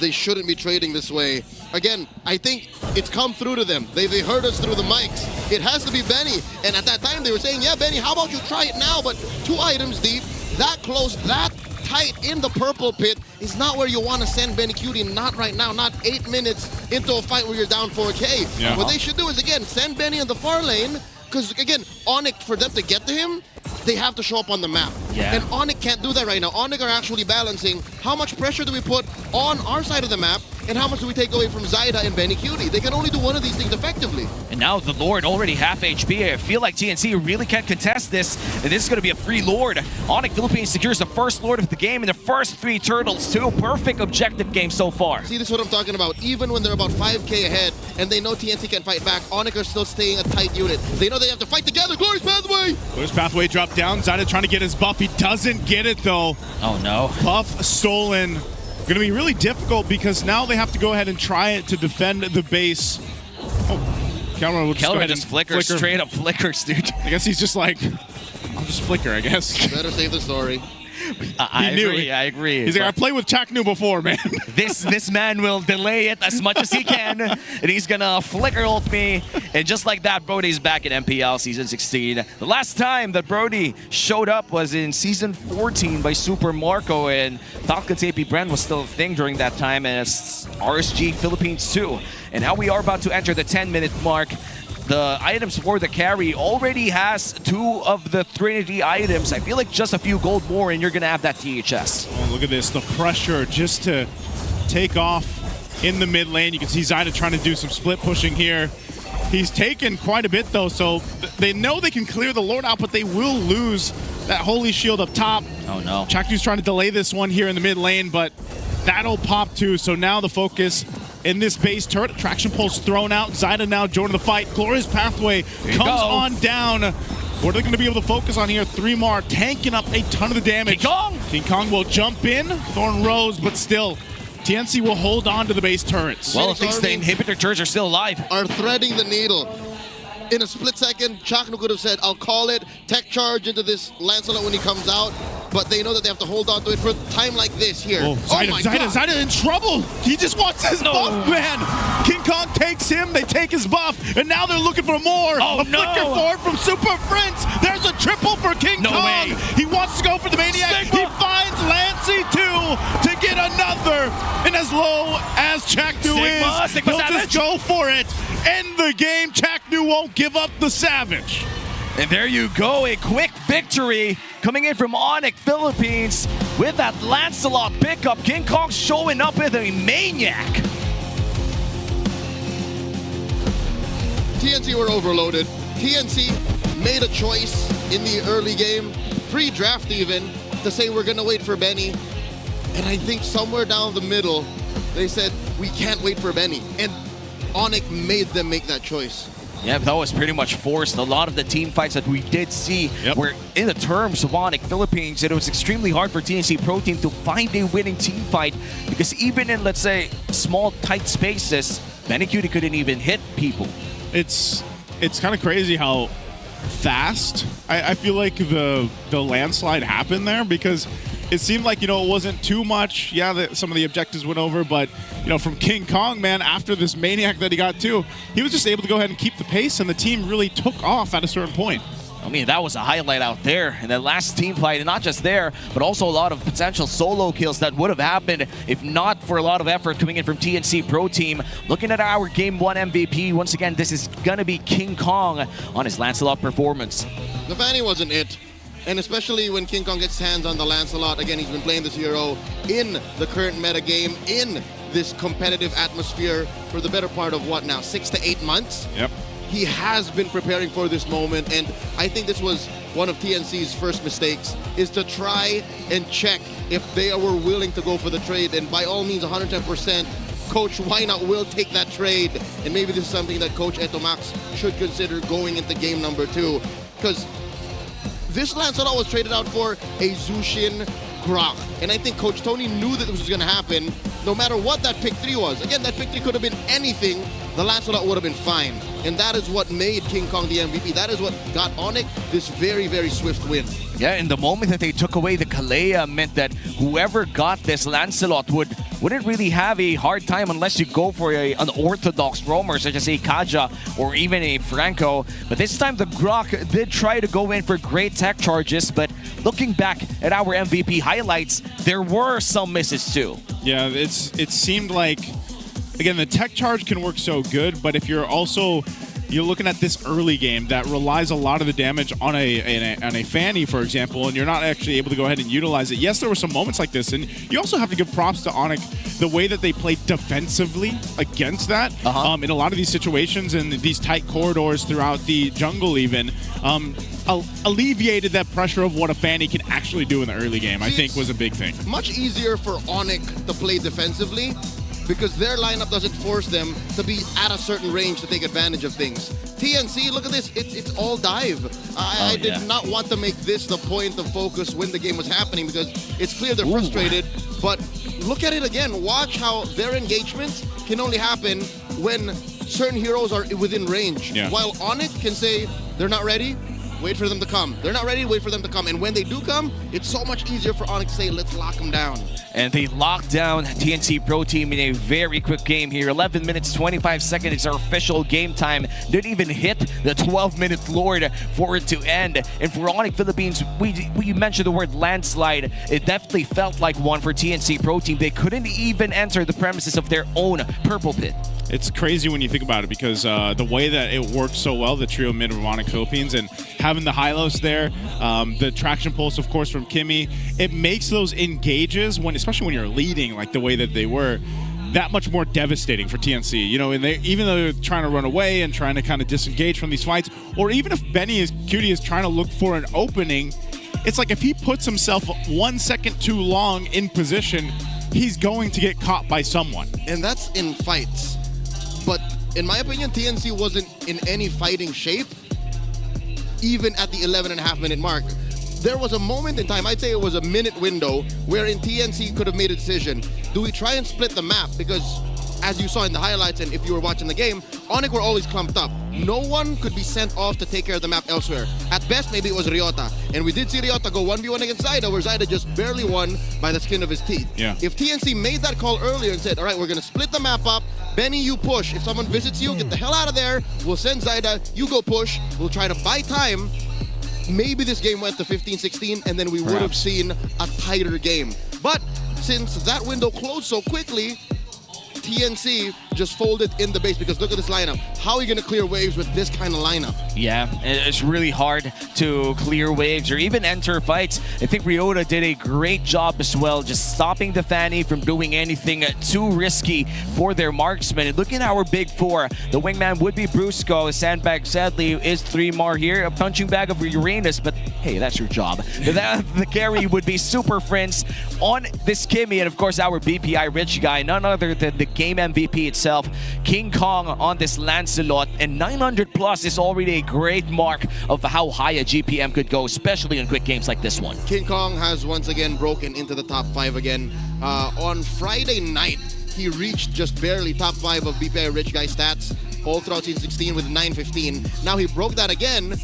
Speaker 9: They shouldn't be trading this way. Again, I think it's come through to them. They heard us through the mics. It has to be Benny. And at that time, they were saying, yeah, Benny, how about you try it now? But 2 items deep, that close, that tight in the purple pit is not where you want to send Benny Cutie. Not right now, not 8 minutes into a fight where you're down 4K.
Speaker 8: Yeah.
Speaker 9: What they should do is, again, send Benny in the far lane. Because, again, ONIC, for them to get to him, they have to show up on the map.
Speaker 7: Yeah.
Speaker 9: And ONIC can't do that right now. ONIC are actually balancing how much pressure do we put on our side of the map and how much do we take away from Zyda and Benny Cutie. They can only do one of these things effectively.
Speaker 7: And now the Lord already half HP. I feel like TNC really can't contest this. And this is going to be a free Lord. ONIC Philippines secures the first Lord of the game and the first 3 turtles too. Perfect objective game so far.
Speaker 9: See, this is what I'm talking about. Even when they're about 5K ahead and they know TNC can fight back, ONIC are still staying a tight unit. They know they have to fight together. Glorious Pathway!
Speaker 8: Glorious Pathway dropped down. Zyda trying to get his buff. He doesn't get it though.
Speaker 7: Oh no.
Speaker 8: Buff stolen. Going to be really difficult because now they have to go ahead and try it to defend the base. Oh, Kelmer will
Speaker 7: just flicker. Straight up flickers, dude.
Speaker 8: I guess he's just like, I'll just flicker, I guess.
Speaker 9: Better save the story.
Speaker 7: I agree.
Speaker 8: He's like, I played with Chaknu before, man.
Speaker 7: This man will delay it as much as he can, and he's gonna flicker ult me. And just like that, Brody's back in MPL Season 16. The last time that Brody showed up was in Season 14 by Super Marco, and Falcon's APBR was still a thing during that time, as RSG Philippines too. And now we are about to enter the 10-minute mark. The items for the carry already has 2 of the Trinity items. I feel like just a few gold more and you're going to have that THS.
Speaker 8: Oh, look at this. The pressure just to take off in the mid lane. You can see Zyda trying to do some split pushing here. He's taken quite a bit though, so they know they can clear the Lord out, but they will lose that Holy Shield up top.
Speaker 7: Oh no.
Speaker 8: Chaknu's trying to delay this one here in the mid lane, but that'll pop too. So now the focus in this base turret. Attraction pulse thrown out. Zyda now joining the fight. Glorious Pathway comes on down. What are they going to be able to focus on here? 3mar tanking up a ton of the damage. King Kong will jump in. Thorn Rose, but still, TNC will hold on to the base turrets.
Speaker 7: Well, at least the inhibitor turrets are still alive.
Speaker 9: Are threading the needle. In a split second, Chaknu could have said, I'll call it, tech charge into this Lancelot when he comes out, but they know that they have to hold on to it for a time like this here.
Speaker 8: Oh, Zyda in trouble. He just wants his buff, man. King Kong takes him, they take his buff, and now they're looking for more. A flicker forward from Super Prince. There's a triple for King Kong. He wants to go for the Maniac. He finds Lancy too to get another. And as low as Chaknu is, he'll just go for it. End the game. Chaknu won't give up the Savage.
Speaker 7: And there you go, a quick victory coming in from ONIC Philippines with that Lancelot pickup. King Kong showing up with a Maniac.
Speaker 9: TNC were overloaded. TNC made a choice in the early game, pre-draft even, to say we're gonna wait for Benny. And I think somewhere down the middle, they said, we can't wait for Benny. And ONIC made them make that choice.
Speaker 7: Yeah, that was pretty much forced. A lot of the team fights that we did see were in the terms of ONIC Philippines. It was extremely hard for TNC Pro Team to find a winning team fight because even in, let's say, small, tight spaces, Benny Cutie couldn't even hit people.
Speaker 8: It's kind of crazy how fast I feel like the landslide happened there, because it seemed like, it wasn't too much. Yeah, some of the objectives went over, but, from King Kong, man, after this maniac that he got to, he was just able to go ahead and keep the pace, and the team really took off at a certain point.
Speaker 7: I mean, that was a highlight out there in that last team fight, and not just there, but also a lot of potential solo kills that would have happened if not for a lot of effort coming in from TNC Pro Team. Looking at our Game 1 MVP, once again, this is gonna be King Kong on his Lancelot performance.
Speaker 9: The Fanny wasn't it. And especially when King Kong gets hands on the Lancelot, again, he's been playing this hero in the current meta game, in this competitive atmosphere for the better part of what now, 6 to 8 months?
Speaker 8: Yep.
Speaker 9: He has been preparing for this moment, and I think this was one of TNC's first mistakes, is to try and check if they were willing to go for the trade, and by all means, 110%, Coach Why Not will take that trade, and maybe this is something that Coach Etomax should consider going into game number 2, because this Lancelot was traded out for a Zushin Grok, and I think Coach Tony knew that this was going to happen, no matter what that pick 3 was. Again, that pick 3 could have been anything, the Lancelot would have been fine. And that is what made King Kong the MVP. That is what got ONIC this very, very swift win.
Speaker 7: Yeah, in the moment that they took away the Kalea meant that whoever got this Lancelot wouldn't really have a hard time unless you go for an orthodox roamer such as a Kaja or even a Franco. But this time the Grok did try to go in for great tech charges, but looking back at our MVP highlights, there were some misses too.
Speaker 8: Yeah, it seemed like, again, the tech charge can work so good, but if you're looking at this early game that relies a lot of the damage on a Fanny, for example, and you're not actually able to go ahead and utilize it. Yes, there were some moments like this, and you also have to give props to ONIC, the way that they played defensively against that in a lot of these situations and these tight corridors throughout the jungle even. Alleviated that pressure of what a Fanny can actually do in the early game, I think was a big thing.
Speaker 9: Much easier for ONIC to play defensively because their lineup doesn't force them to be at a certain range to take advantage of things. TNC, look at this, it's all dive. I did not want to make this the point of focus when the game was happening because it's clear they're frustrated, but look at it again. Watch how their engagements can only happen when certain heroes are within range.
Speaker 8: Yeah.
Speaker 9: While ONIC can say, they're not ready, wait for them to come. They're not ready, wait for them to come. And when they do come, it's so much easier for ONIC to say, let's lock them down.
Speaker 7: And they locked down TNC Pro Team in a very quick game here. 11 minutes, 25 seconds is our official game time. Didn't even hit the 12-minute Lord for it to end. And for ONIC Philippines, we mentioned the word landslide. It definitely felt like one for TNC Pro Team. They couldn't even enter the premises of their own purple pit.
Speaker 8: It's crazy when you think about it because the way that it worked so well, the trio mid of ONIC Philippines, and having the Hylos there, the traction pulse, of course, from Kimmy, it makes those engages, especially when you're leading like the way that they were, that much more devastating for TNC. You know, and even though they're trying to run away and trying to kind of disengage from these fights, or even if Cutie is trying to look for an opening, it's like if he puts himself 1 second too long in position, he's going to get caught by someone.
Speaker 9: And that's in fights. But in my opinion, TNC wasn't in any fighting shape, even at the 11.5-minute mark. There was a moment in time, I'd say it was a minute window, wherein TNC could have made a decision. Do we try and split the map? Because as you saw in the highlights and if you were watching the game, ONIC were always clumped up. No one could be sent off to take care of the map elsewhere. At best, maybe it was Ryota. And we did see Ryota go 1v1 against Zyda, where Zyda just barely won by the skin of his teeth.
Speaker 8: Yeah.
Speaker 9: If TNC made that call earlier and said, all right, we're going to split the map up, Benny, you push. If someone visits you, get the hell out of there. We'll send Zyda, you go push. We'll try to buy time. Maybe this game went to 15-16 and then we would have seen a tighter game. But since that window closed so quickly, TNC just folded in the base because look at this lineup. How are you going to clear waves with this kind of lineup?
Speaker 7: Yeah, it's really hard to clear waves or even enter fights. I think Ryota did a great job as well, just stopping the Fanny from doing anything too risky for their marksman. And looking at our big four, the wingman would be Brusco. Sandbag sadly is 3 more here. A punching bag of Uranus, but hey, that's your job. The carry would be Super Friends. on this Kimmy, and of course our BPI rich guy, none other than the game MVP itself, King Kong on this Lancelot, and 900 plus is already a great mark of how high a GPM could go, especially in quick games like this one.
Speaker 9: King Kong has once again broken into the top 5 again. On Friday night, he reached just barely top 5 of BPI Rich Guy stats all throughout season 16 with 915. Now he broke that again,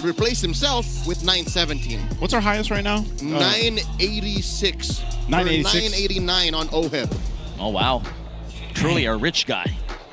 Speaker 9: replaced himself with 917.
Speaker 8: What's our highest right now?
Speaker 9: 986.
Speaker 8: 986.
Speaker 9: 989 on OHIP.
Speaker 7: Oh wow, truly a rich guy.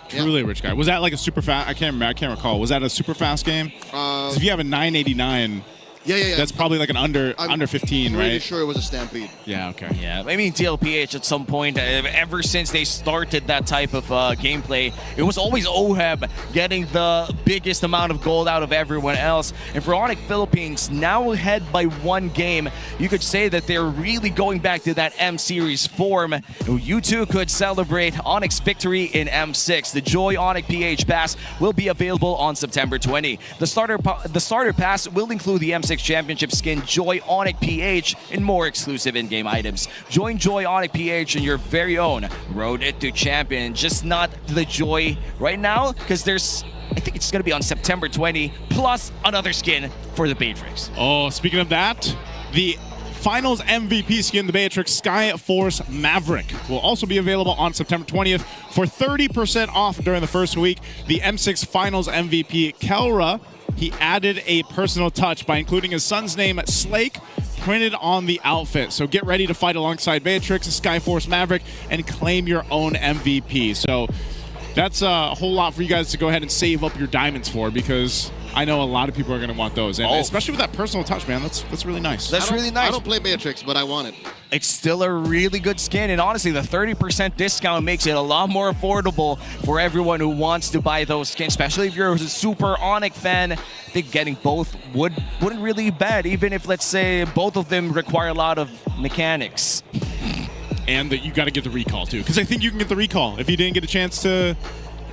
Speaker 8: Truly a rich guy. Was that like a super fast? I can't recall. Was that a super fast game? 'Cause if you have a 989,
Speaker 9: yeah.
Speaker 8: that's probably like an under 15,
Speaker 9: I'm
Speaker 8: right?
Speaker 9: pretty sure it was a Stampede.
Speaker 8: Yeah, okay.
Speaker 7: Yeah, I mean TLPH at some point, ever since they started that type of gameplay, it was always OHEB getting the biggest amount of gold out of everyone else. And for ONIC Philippines, now ahead by 1 game, you could say that they're really going back to that M Series form. You too could celebrate ONIC's victory in M6. The Joy ONIC PH Pass will be available on September 20. The starter pass will include the M6 Championship skin, Joy ONIC PH, and more exclusive in-game items. Join Joy ONIC PH in your very own Road to Champion. Just not the Joy right now, because I think it's going to be on September 20, plus another skin for the Beatrix.
Speaker 8: Oh, speaking of that, the Finals MVP skin, the Beatrix Sky Force Maverick, will also be available on September 20th for 30% off during the first week. The M6 Finals MVP, Kelra, he added a personal touch by including his son's name, Slake, printed on the outfit. So get ready to fight alongside Beatrix, Skyforce Maverick, and claim your own MVP. So that's a whole lot for you guys to go ahead and save up your diamonds for, because I know a lot of people are going to want those. And especially with that personal touch, man, that's really nice.
Speaker 7: That's really nice.
Speaker 9: I don't play Beatrix, but I want it.
Speaker 7: It's still a really good skin, and honestly, the 30% discount makes it a lot more affordable for everyone who wants to buy those skins, especially if you're a super ONIC fan. I think getting both wouldn't really be bad, even if, let's say, both of them require a lot of mechanics.
Speaker 8: And that you got to get the recall, too, because I think you can get the recall if you didn't get a chance to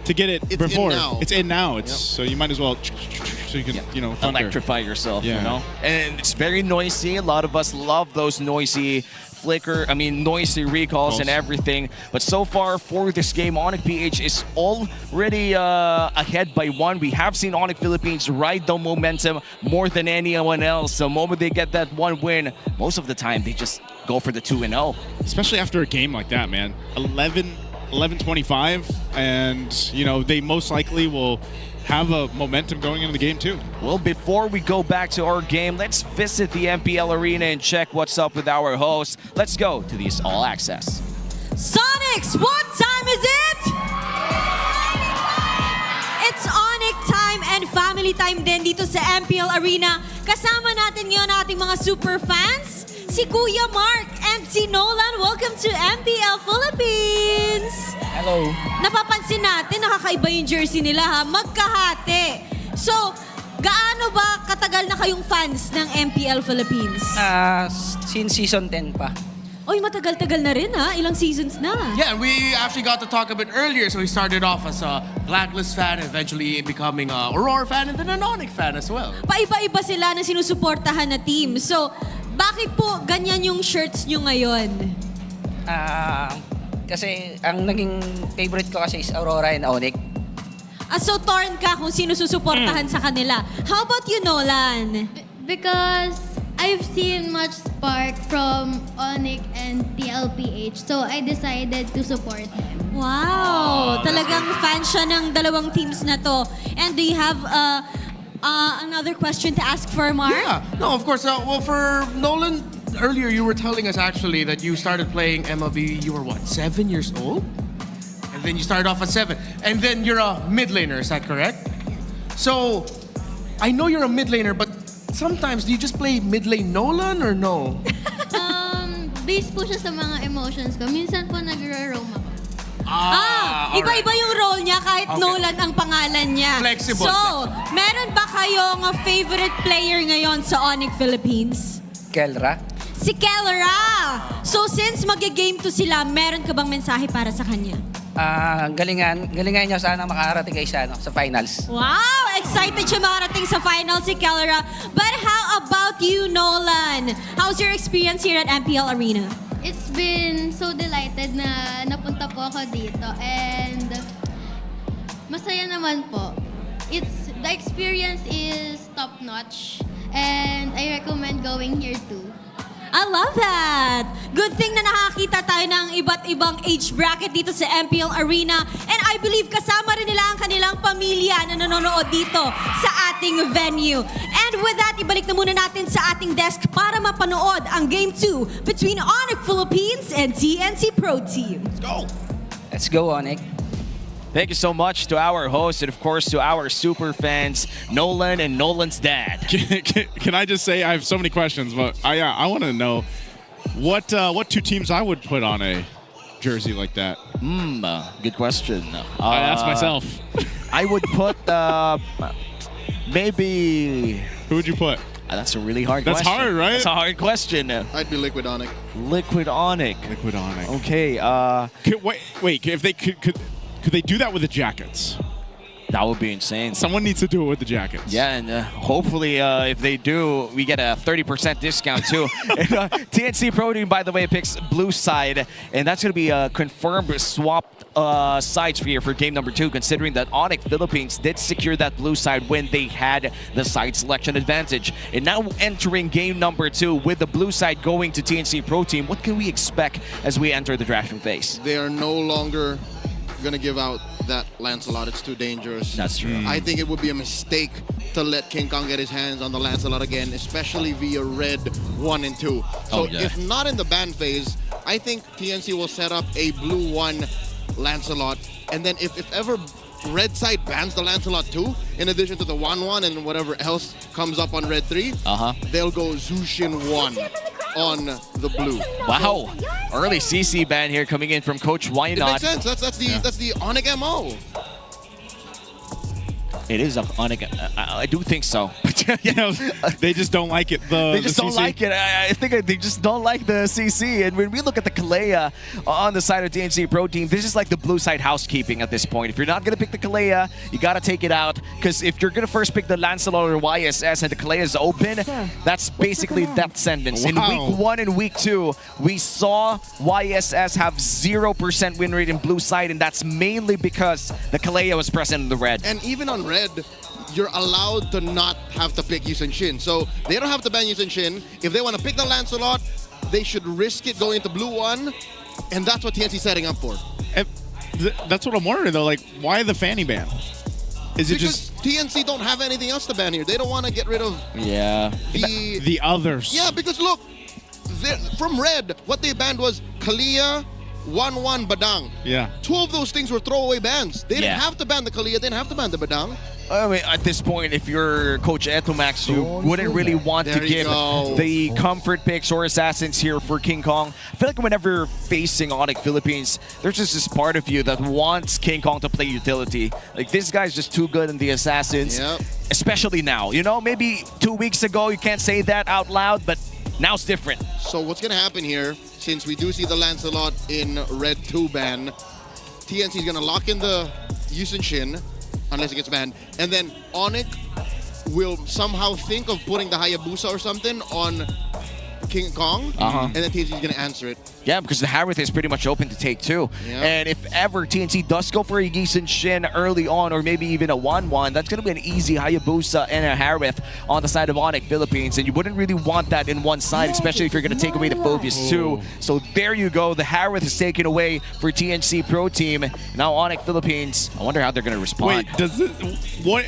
Speaker 8: get it before. It's in now. So you might as well, so you can, thunder.
Speaker 7: Electrify yourself, you know? And it's very noisy. A lot of us love those noisy noisy recalls and everything. But so far for this game, ONIC PH is already ahead by 1. We have seen ONIC Philippines ride the momentum more than anyone else. The moment they get that 1 win, most of the time they just go for the 2-0.
Speaker 8: Especially after a game like that, man. 11-25, and they most likely will have a momentum going into the game too.
Speaker 7: Well, before we go back to our game, let's visit the MPL arena and check what's up with our hosts. Let's go to these All Access.
Speaker 5: Sonics, what time is it? It's ONIC time and family time din dito sa MPL Arena. Kasama natin ngayon ating mga super fans, si Kuya Mark and si Nolan. Welcome to MPL Philippines!
Speaker 12: Hello.
Speaker 5: Napapansin natin, nakakaiba yung jersey nila ha, magkahati. So, gaano ba katagal na kayong fans ng MPL Philippines?
Speaker 12: Since season 10 pa.
Speaker 5: Oy, matagal-tagal na rin ha, ilang seasons na.
Speaker 6: Yeah, we actually got to talk a bit earlier. So he started off as a Blacklist fan, eventually becoming a Aurora fan, and then an ONIC fan as well.
Speaker 5: Paiba-iba sila na sinusuportahan na team. So, bakit po ganyan yung shirts nyo ngayon?
Speaker 12: Kasi ang naging favorite ko kasi is Aurora and ONIC.
Speaker 5: So torn ka kung sino susuportahan sa kanila. How about you, Nolan?
Speaker 13: Because I've seen much spark from ONIC and TLPH, so I decided to support them.
Speaker 5: Wow! Talagang fan siya ng dalawang teams na to. And do you have another question to ask for Mark?
Speaker 6: Yeah, no, of course. Well, for Nolan, earlier you were telling us actually that you started playing MLB, you were what, 7 years old? And then you started off at 7. And then you're a mid laner, is that correct? Yes. So, I know you're a mid laner, but sometimes do you just play mid lane Nolan or no?
Speaker 13: Based po siya sa mga emotions ko. Minsan po nagro-roam ako.
Speaker 5: Iba-iba yung role niya kahit Nolan ang pangalan niya.
Speaker 6: Flexible.
Speaker 5: So, meron ba kayong favorite player ngayon sa ONIC Philippines?
Speaker 12: Kelra.
Speaker 5: Si Kelra! So, since mag-game to sila, meron ka bang mensahe para sa kanya?
Speaker 12: Galingan niyo sana makarating kayo sa finals.
Speaker 5: Wow! Excited siya makarating sa finals si Kelra. But how about you, Nolan? How's your experience here at MPL Arena?
Speaker 13: it's been so delighted na napunta po ako dito and masaya naman po. The experience is top-notch and I recommend going here too.
Speaker 5: I love that! Good thing na nakakita tayo ng iba't ibang age bracket dito sa MPL Arena. And I believe kasama rin nila ang kanilang pamilya na nanonood dito sa ating venue. And with that, ibalik na muna natin sa ating desk para mapanood ang Game 2 between ONIC Philippines and TNC Pro Team.
Speaker 6: Let's go!
Speaker 12: Let's go, ONIC.
Speaker 7: Thank you so much to our host and, of course, to our super fans, Nolan and Nolan's dad.
Speaker 8: Can I just say I have so many questions, but I want to know what two teams I would put on a jersey like that.
Speaker 7: Good question.
Speaker 8: I asked myself.
Speaker 7: I would put maybe.
Speaker 8: Who would you put?
Speaker 7: That's a really hard
Speaker 8: question. That's hard, right?
Speaker 7: That's a hard question.
Speaker 9: I'd be Liquid ONIC.
Speaker 7: Liquid ONIC.
Speaker 8: Liquid ONIC.
Speaker 7: Okay.
Speaker 8: Wait. If they could they do that with the jackets?
Speaker 7: That would be insane.
Speaker 8: Someone needs to do it with the jackets.
Speaker 7: Yeah, and hopefully if they do, we get a 30% discount too. And, TNC Pro Team, by the way, picks blue side, and that's going to be a confirmed swapped sides for here for game number 2, considering that ONIC Philippines did secure that blue side when they had the side selection advantage. And now entering game number 2 with the blue side going to TNC Pro Team, what can we expect as we enter the drafting phase?
Speaker 9: They are no longer going to give out that Lancelot. It's too dangerous.
Speaker 7: That's true.
Speaker 9: I think it would be a mistake to let King Kong get his hands on the Lancelot again, especially via red 1 and 2. So if not in the ban phase, I think TNC will set up a blue 1 Lancelot, and then if ever red side bans the Lancelot 2, in addition to the 1-1 and whatever else comes up on red 3, they'll go Zushin 1 on the blue.
Speaker 7: Wow. Early CC ban here coming in from Coach Wynot.
Speaker 9: It makes sense. That's the ONIC MO.
Speaker 7: It is ONIC. I do think so.
Speaker 8: They just don't like it.
Speaker 7: They just don't like it. I think they just don't like the CC. And when we look at the Kalea on the side of TNC Pro Team, this is like the blue side housekeeping at this point. If you're not going to pick the Kalea, you got to take it out. Because if you're going to first pick the Lancelot or YSS and the Kalea is open, that's basically death sentence.
Speaker 8: Wow.
Speaker 7: In week 1 and week 2, we saw YSS have 0% win rate in blue side, and that's mainly because the Kalea was present in the red.
Speaker 9: And even on red, you're allowed to not have to pick Yusen Shin. So they don't have to ban Yusen Shin. If they want to pick the Lancelot, they should risk it going into blue 1, and that's what TNC's setting up for.
Speaker 8: That's what I'm wondering though. Like, why the fanny ban? Is it
Speaker 9: because
Speaker 8: just
Speaker 9: TNC don't have anything else to ban here? They don't want to get rid of
Speaker 7: the
Speaker 8: others.
Speaker 9: Yeah, because look, from red, what they banned was Kalia, 1-1 Badang.
Speaker 8: Yeah.
Speaker 9: 2 of those things were throwaway bans. They didn't have to ban the Kalia, they didn't have to ban the Badang.
Speaker 7: I mean, at this point, if you're Coach Etomax, you wouldn't really want to give the comfort picks or assassins here for King Kong. I feel like whenever facing ONIC Philippines, there's just this part of you that wants King Kong to play utility. Like, this guy's just too good in the assassins, especially now. You know, maybe 2 weeks ago, you can't say that out loud, but now it's different.
Speaker 9: So what's going to happen here, since we do see the Lancelot in red 2 ban, TNC is going to lock in the Yusen Shin, unless it gets banned. And then ONIC will somehow think of putting the Hayabusa or something on King Kong, and then TNC is going to answer it.
Speaker 7: Yeah, because the Harith is pretty much open to take 2.
Speaker 9: Yeah.
Speaker 7: And if ever TNC does go for a Yusen Shin early on, or maybe even a 1-1, that's going to be an easy Hayabusa and a Harith on the side of ONIC Philippines. And you wouldn't really want that in one side, especially if you're going to take away the Phobius too. So there you go. The Harith is taken away for TNC Pro Team. Now ONIC Philippines, I wonder how they're going to respond.
Speaker 8: Wait, does this, what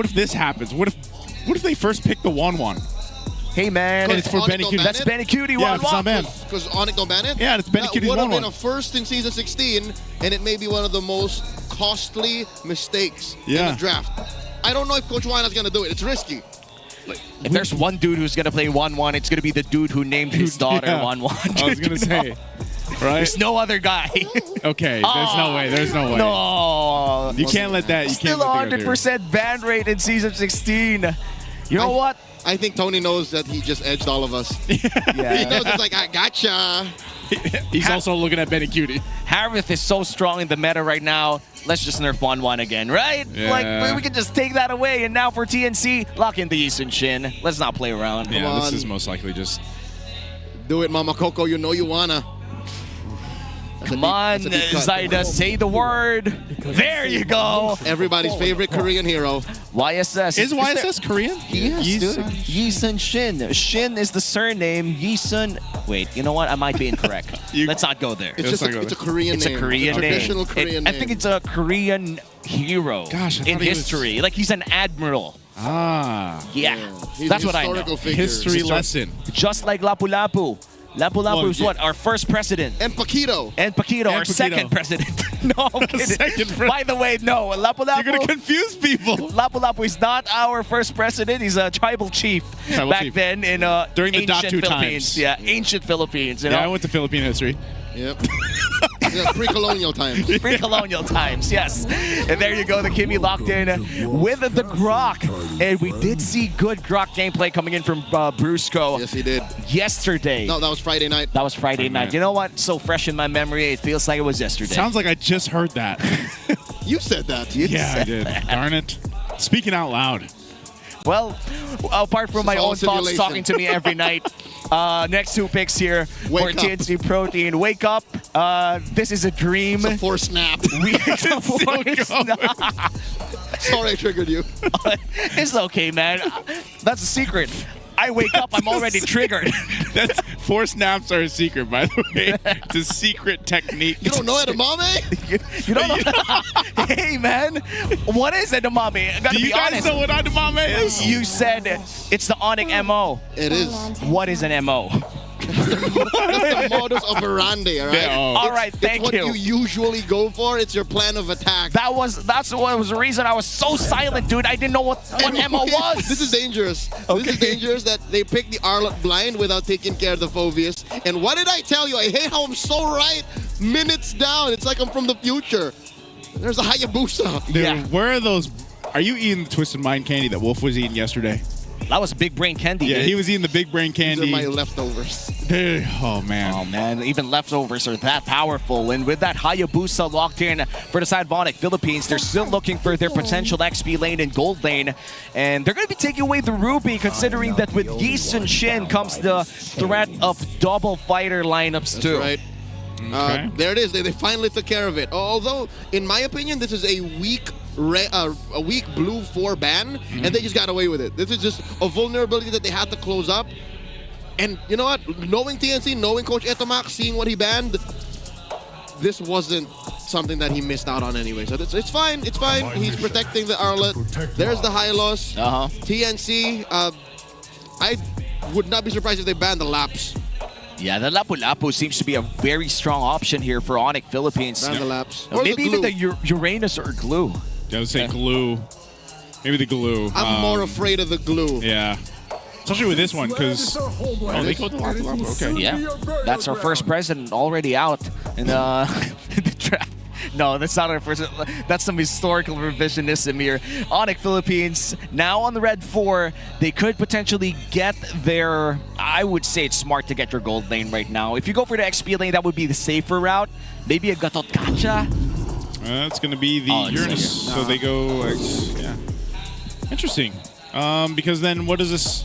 Speaker 8: if this happens? What if they first pick the 1-1?
Speaker 7: Hey man,
Speaker 8: it's for Benny Cutie.
Speaker 7: That's Benny Cutie.
Speaker 8: Yeah, it's not banned.
Speaker 9: Because ONIC don't ban it?
Speaker 8: Yeah, it's Benny Cutie's 1-1.
Speaker 9: That would have been a first in season 16, and it may be one of the most costly mistakes in the draft. I don't know if Coach Wynot's going to do it. It's risky.
Speaker 7: If there's one dude who's going to play 1-1, it's going to be the dude who named his daughter 1-1.
Speaker 8: I was going to say, right?
Speaker 7: There's no other guy.
Speaker 8: Okay, there's no way. There's no way.
Speaker 7: No.
Speaker 8: You can't let that. You
Speaker 7: Still
Speaker 8: can't let
Speaker 7: 100% ban rate in season 16. You know what?
Speaker 9: I think Tony knows that he just edged all of us. He knows it's like, I gotcha.
Speaker 8: He's also looking at Benny Cutie.
Speaker 7: Harith is so strong in the meta right now. Let's just nerf 1-1 again, right?
Speaker 8: Yeah.
Speaker 7: Like, we can just take that away. And now for TNC, lock in the Yusen Shin. Let's not play around.
Speaker 8: Yeah, this is most likely just...
Speaker 9: Do it, Mama Coco. You know you wanna.
Speaker 7: Come on, Zaida, say the word. There you go.
Speaker 9: Everybody's favorite Korean hero.
Speaker 7: YSS.
Speaker 8: Is YSS Korean?
Speaker 7: Yes, dude. Yisun Shin. Shin is the surname. Yisun. Wait, you know what? I might be incorrect. Let's not go there.
Speaker 9: It's just it's a Korean
Speaker 7: It's
Speaker 9: name.
Speaker 7: a Korean
Speaker 9: it's a traditional
Speaker 7: name.
Speaker 9: Korean
Speaker 7: I
Speaker 9: name.
Speaker 7: think it's a Korean hero in history. Like he's an admiral.
Speaker 8: Ah.
Speaker 7: Yeah.
Speaker 9: He's
Speaker 7: That's
Speaker 9: a
Speaker 7: what I know.
Speaker 9: historical figure.
Speaker 8: History lesson.
Speaker 7: Just like Lapu-Lapu. Lapu-Lapu is what? Our first president.
Speaker 9: And Paquito.
Speaker 7: And Paquito, our
Speaker 8: Paquito.
Speaker 7: second president. No, I'm kidding. By the way, no. Lapu-Lapu.
Speaker 8: You're going to confuse people.
Speaker 7: Lapu-Lapu is not our first president. He's a tribal chief back then in
Speaker 8: during the
Speaker 7: ancient
Speaker 8: Datu
Speaker 7: Philippines.
Speaker 8: times.
Speaker 7: Yeah, ancient Philippines. You know?
Speaker 8: Yeah, I went to Philippine history.
Speaker 9: Yep. Yeah, pre-colonial times.
Speaker 7: Pre-colonial times, yes. And there you go, the Kimmy locked in with the Grok. And we did see good Grok gameplay coming in from Brusco.
Speaker 9: Yes, he did.
Speaker 7: Yesterday.
Speaker 9: No, that was Friday night.
Speaker 7: That was Friday night. You know what? So fresh in my memory, it feels like it was yesterday.
Speaker 8: Sounds like I just heard that.
Speaker 9: You said that.
Speaker 8: Yeah, I did. Darn it. Speaking out loud.
Speaker 7: Well, apart from my
Speaker 9: all
Speaker 7: own thoughts
Speaker 9: simulation.
Speaker 7: talking to me every night, next 2 picks here
Speaker 9: Wake
Speaker 7: for
Speaker 9: up.
Speaker 7: TNC Protein. Wake up. This is a dream.
Speaker 9: It's a forced snap. Sorry I triggered you.
Speaker 7: It's okay, man. That's a secret. I wake up, I'm already triggered.
Speaker 8: That's 4 snaps are a secret, by the way. It's a secret technique.
Speaker 9: You don't know edamame?
Speaker 7: You don't know? Hey, man. What is edamame? I gotta
Speaker 8: Do you
Speaker 7: be
Speaker 8: guys
Speaker 7: honest.
Speaker 8: know what edamame is?
Speaker 7: You said it's the ONIC MO.
Speaker 9: It is.
Speaker 7: What is an MO?
Speaker 9: That's the modus operandi, all right?
Speaker 8: Yeah, oh.
Speaker 7: All right, thank
Speaker 9: it's
Speaker 7: you.
Speaker 9: what you usually go for. It's your plan of attack.
Speaker 7: That's what was the reason I was so silent, dude. I didn't know what MO was.
Speaker 9: This is dangerous.
Speaker 7: Okay.
Speaker 9: This is dangerous that they pick the Arlott blind without taking care of the Phobius. And what did I tell you? I hate how I'm so right. Minutes down. It's like I'm from the future. There's a Hayabusa.
Speaker 8: Dude,
Speaker 7: Yeah.
Speaker 8: where are those? Are you eating the Twisted Mind candy that Wolf was eating yesterday?
Speaker 7: That was big brain candy.
Speaker 8: Yeah,
Speaker 7: dude.
Speaker 8: he was eating the big brain
Speaker 9: These
Speaker 8: candy.
Speaker 9: are my leftovers.
Speaker 8: Dude, oh, man.
Speaker 7: Oh man, even leftovers are that powerful. And with that Hayabusa locked in for the side of ONIC Philippines, they're still looking for their potential XP lane and gold lane. And they're going to be taking away the Ruby, considering that with Yisun Shin comes the threat of double fighter lineups too.
Speaker 9: Right.
Speaker 8: Okay.
Speaker 9: There it is. They finally took care of it. Although, in my opinion, this is a weak blue 4 ban, and they just got away with it. This is just a vulnerability that they had to close up. And you know what? Knowing TNC, knowing Coach Etomac, seeing what he banned, this wasn't something that he missed out on anyway. So it's fine. It's fine. He's protecting the Arlott. There's the Hylos. TNC, I would not be surprised if they banned the Laps.
Speaker 7: Yeah, the Lapu-Lapu seems to be a very strong option here for ONIC Philippines.
Speaker 9: Ban the Laps.
Speaker 7: Maybe even the Uranus or Glue.
Speaker 8: I would say glue. Maybe the glue.
Speaker 9: I'm more afraid of the glue.
Speaker 8: Yeah. Especially with this one, because... Oh, they go with the Lapu-Lapu. Okay.
Speaker 7: Yeah, that's our first president already out in the draft. No, that's not our first. That's some historical revisionism here. ONIC Philippines now on the red 4. They could potentially get their. I would say it's smart to get your gold lane right now. If you go for the XP lane, that would be the safer route. Maybe a Gatot Kacha.
Speaker 8: That's going to be the Uranus. So they go X. Yeah. Interesting. Because then what is this?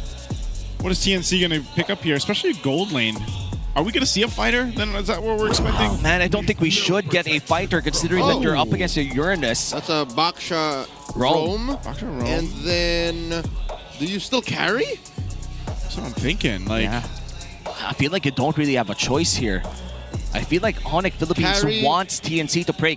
Speaker 8: What is TNC going to pick up here? Especially a gold lane. Are we going to see a fighter? Then is that what we're expecting?
Speaker 7: Oh, man, I don't think we should get a fighter considering that you're up against a Uranus.
Speaker 9: That's a Baksha Rome.
Speaker 8: Baksha Rome.
Speaker 9: And then, do you still carry?
Speaker 8: That's what I'm thinking. Like,
Speaker 7: Yeah. I feel like you don't really have a choice here. I feel like ONIC Philippines
Speaker 9: Carry-
Speaker 7: wants TNC to play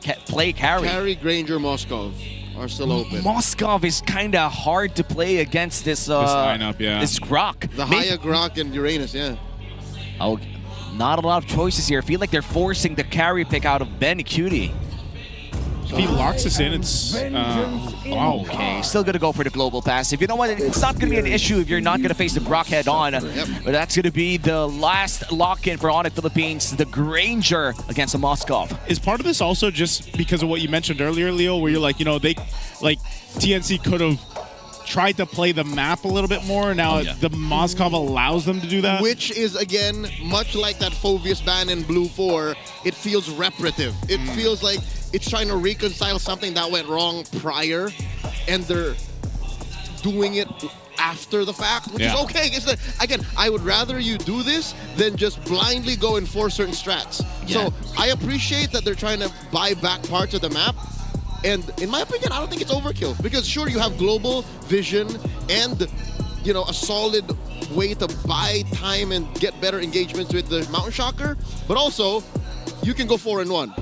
Speaker 7: carry.
Speaker 9: Carry, Granger, Moskov are still open.
Speaker 7: Moskov is kind of hard to play against this
Speaker 8: lineup, yeah.
Speaker 7: This Grok.
Speaker 9: The Haya, Grok, and Uranus, yeah.
Speaker 7: Oh, not a lot of choices here. I feel like they're forcing the carry pick out of Ben Cutie.
Speaker 8: if he locks us in, it's... wow.
Speaker 7: Okay, still going to go for the global passive. You know what? It's not going to be an issue if you're not going to face the Grok head on. But that's going to be the last lock-in for ONIC Philippines, the Granger against the Moskov.
Speaker 8: Is part of this also just because of what you mentioned earlier, Leo, where you're like, you know, they, like, TNC could have tried to play the map a little bit more. Now the Moskov allows them to do that.
Speaker 9: Which is, again, much like that Phobius ban in Blue 4, it feels reparative. It feels like it's trying to reconcile something that went wrong prior, and they're doing it after the fact, which
Speaker 8: Yeah.
Speaker 9: is okay. It's like, again, I would rather you do this than just blindly go and force certain strats. So I appreciate that they're trying to buy back parts of the map. And in my opinion, I don't think it's overkill. Because sure, you have global vision and, you know, a solid way to buy time and get better engagements with the Mountain Shocker. But also, you can go 4-1.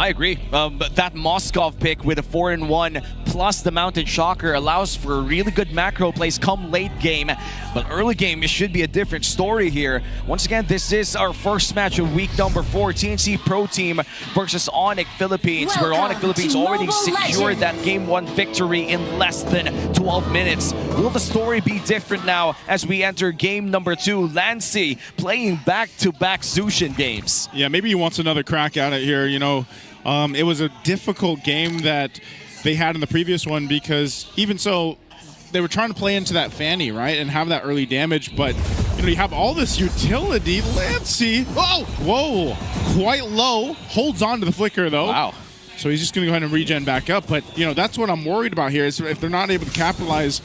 Speaker 7: I agree. But that Moskov pick with a 4-1 plus the Mountain Shocker allows for really good macro plays come late game. But early game, it should be a different story here. Once again, this is our first match of week number 4. TNC Pro Team versus ONIC Philippines, where ONIC Philippines already secured that Game 1 victory in less than 12 minutes. Will the story be different now as we enter game number 2? Lancy playing back-to-back Zushin games.
Speaker 8: Yeah, maybe he wants another crack at it here, you know. It was a difficult game that they had in the previous one because even so, they were trying to play into that Fanny, right, and have that early damage, but you know, you have all this utility. Lancy, whoa, quite low, holds on to the flicker though.
Speaker 7: Wow.
Speaker 8: So he's just going to go ahead and regen back up, but you know, that's what I'm worried about here is if they're not able to capitalize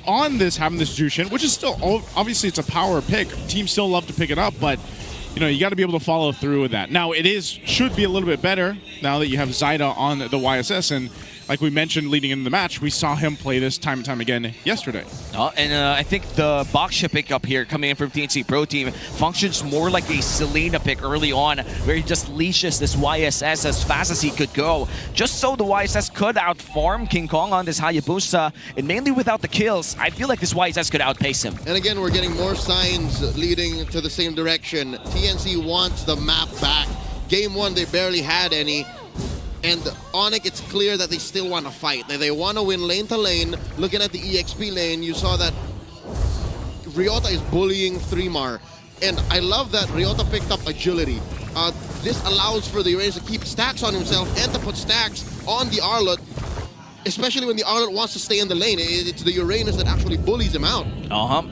Speaker 8: on this, having this Jushin, which is still, obviously it's a power pick. Teams still love to pick it up, but you know, you got to be able to follow through with that. Now, should be a little bit better now that you have Zyda on the YSS, and like we mentioned leading into the match, we saw him play this time and time again yesterday.
Speaker 7: I think the Baksha pickup here coming in from TNC Pro Team functions more like a Selena pick early on, where he just leashes this YSS as fast as he could go, just so the YSS could outfarm King Kong on this Hayabusa, and mainly without the kills, I feel like this YSS could outpace him.
Speaker 9: And again, we're getting more signs leading to the same direction. TNC wants the map back. Game 1, they barely had any. And ONIC, it's clear that they still want to fight. They want to win lane to lane. Looking at the EXP lane, you saw that Ryota is bullying 3mar. And I love that Ryota picked up agility. This allows for the Uranus to keep stacks on himself and to put stacks on the Arlot, especially when the Arlot wants to stay in the lane. It's the Uranus that actually bullies him out.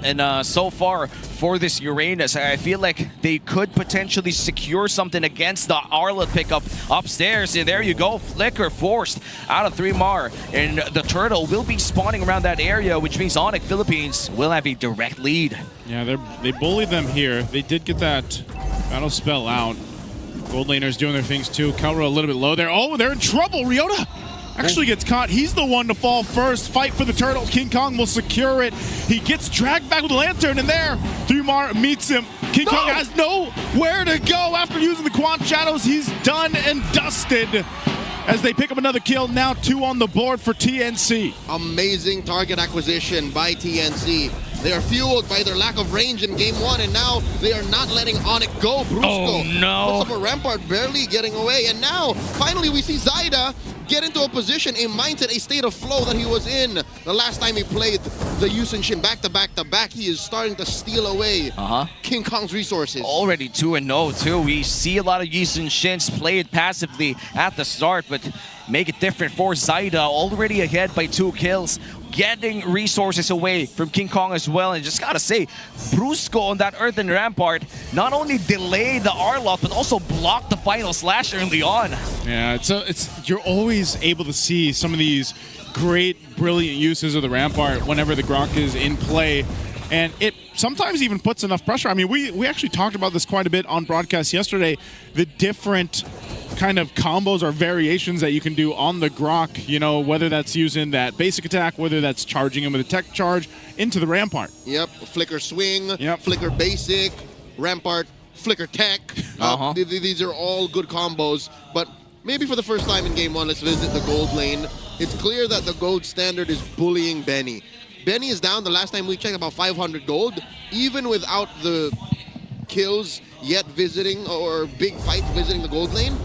Speaker 7: And so far for this Uranus, I feel like they could potentially secure something against the Arlot pickup upstairs. And there you go, Flicker forced out of 3mar. And the Turtle will be spawning around that area, which means ONIC Philippines will have a direct lead.
Speaker 8: Yeah, they bullied them here. They did get that battle spell out. Gold laners doing their things too. Kelra a little bit low there. Oh, they're in trouble. Ryota actually gets caught. He's the one to fall first. Fight for the turtle. King Kong will secure it. He gets dragged back with the lantern, and there, 3mar meets him. King Kong has nowhere to go after using the Quant Shadows. He's done and dusted as they pick up another kill. Now 2 on the board for TNC.
Speaker 9: Amazing target acquisition by TNC. They are fueled by their lack of range in Game 1, and now they are not letting ONIC go. Brusco
Speaker 7: Oh, no.
Speaker 9: puts up a Rampart, barely getting away, and now, finally, we see Zyda get into a position, a mindset, a state of flow that he was in the last time he played the Yusin Shin back-to-back-to-back. He is starting to steal away King Kong's resources.
Speaker 7: Already 2-0 too. We see a lot of Yusin Shins play it passively at the start, but make it different for Zyda, already ahead by 2 kills. Getting resources away from King Kong as well, and just gotta say, Brusco on that Earthen Rampart not only delayed the Arlot, but also blocked the final slash early on.
Speaker 8: Yeah, you're always able to see some of these great, brilliant uses of the Rampart whenever the Grok is in play, and it sometimes even puts enough pressure. I mean, we actually talked about this quite a bit on broadcast yesterday, the different kind of combos or variations that you can do on the Grok, you know, whether that's using that basic attack, whether that's charging him with a tech charge into the Rampart.
Speaker 9: Yep, Flicker Swing,
Speaker 8: Yep.
Speaker 9: Flicker Basic, Rampart, Flicker Tech. These are all good combos, but maybe for the first time in Game 1, let's visit the gold lane. It's clear that the gold standard is bullying Benny. Benny is down, the last time we checked, about 500 gold, even without the kills yet visiting, or big fight visiting the gold lane.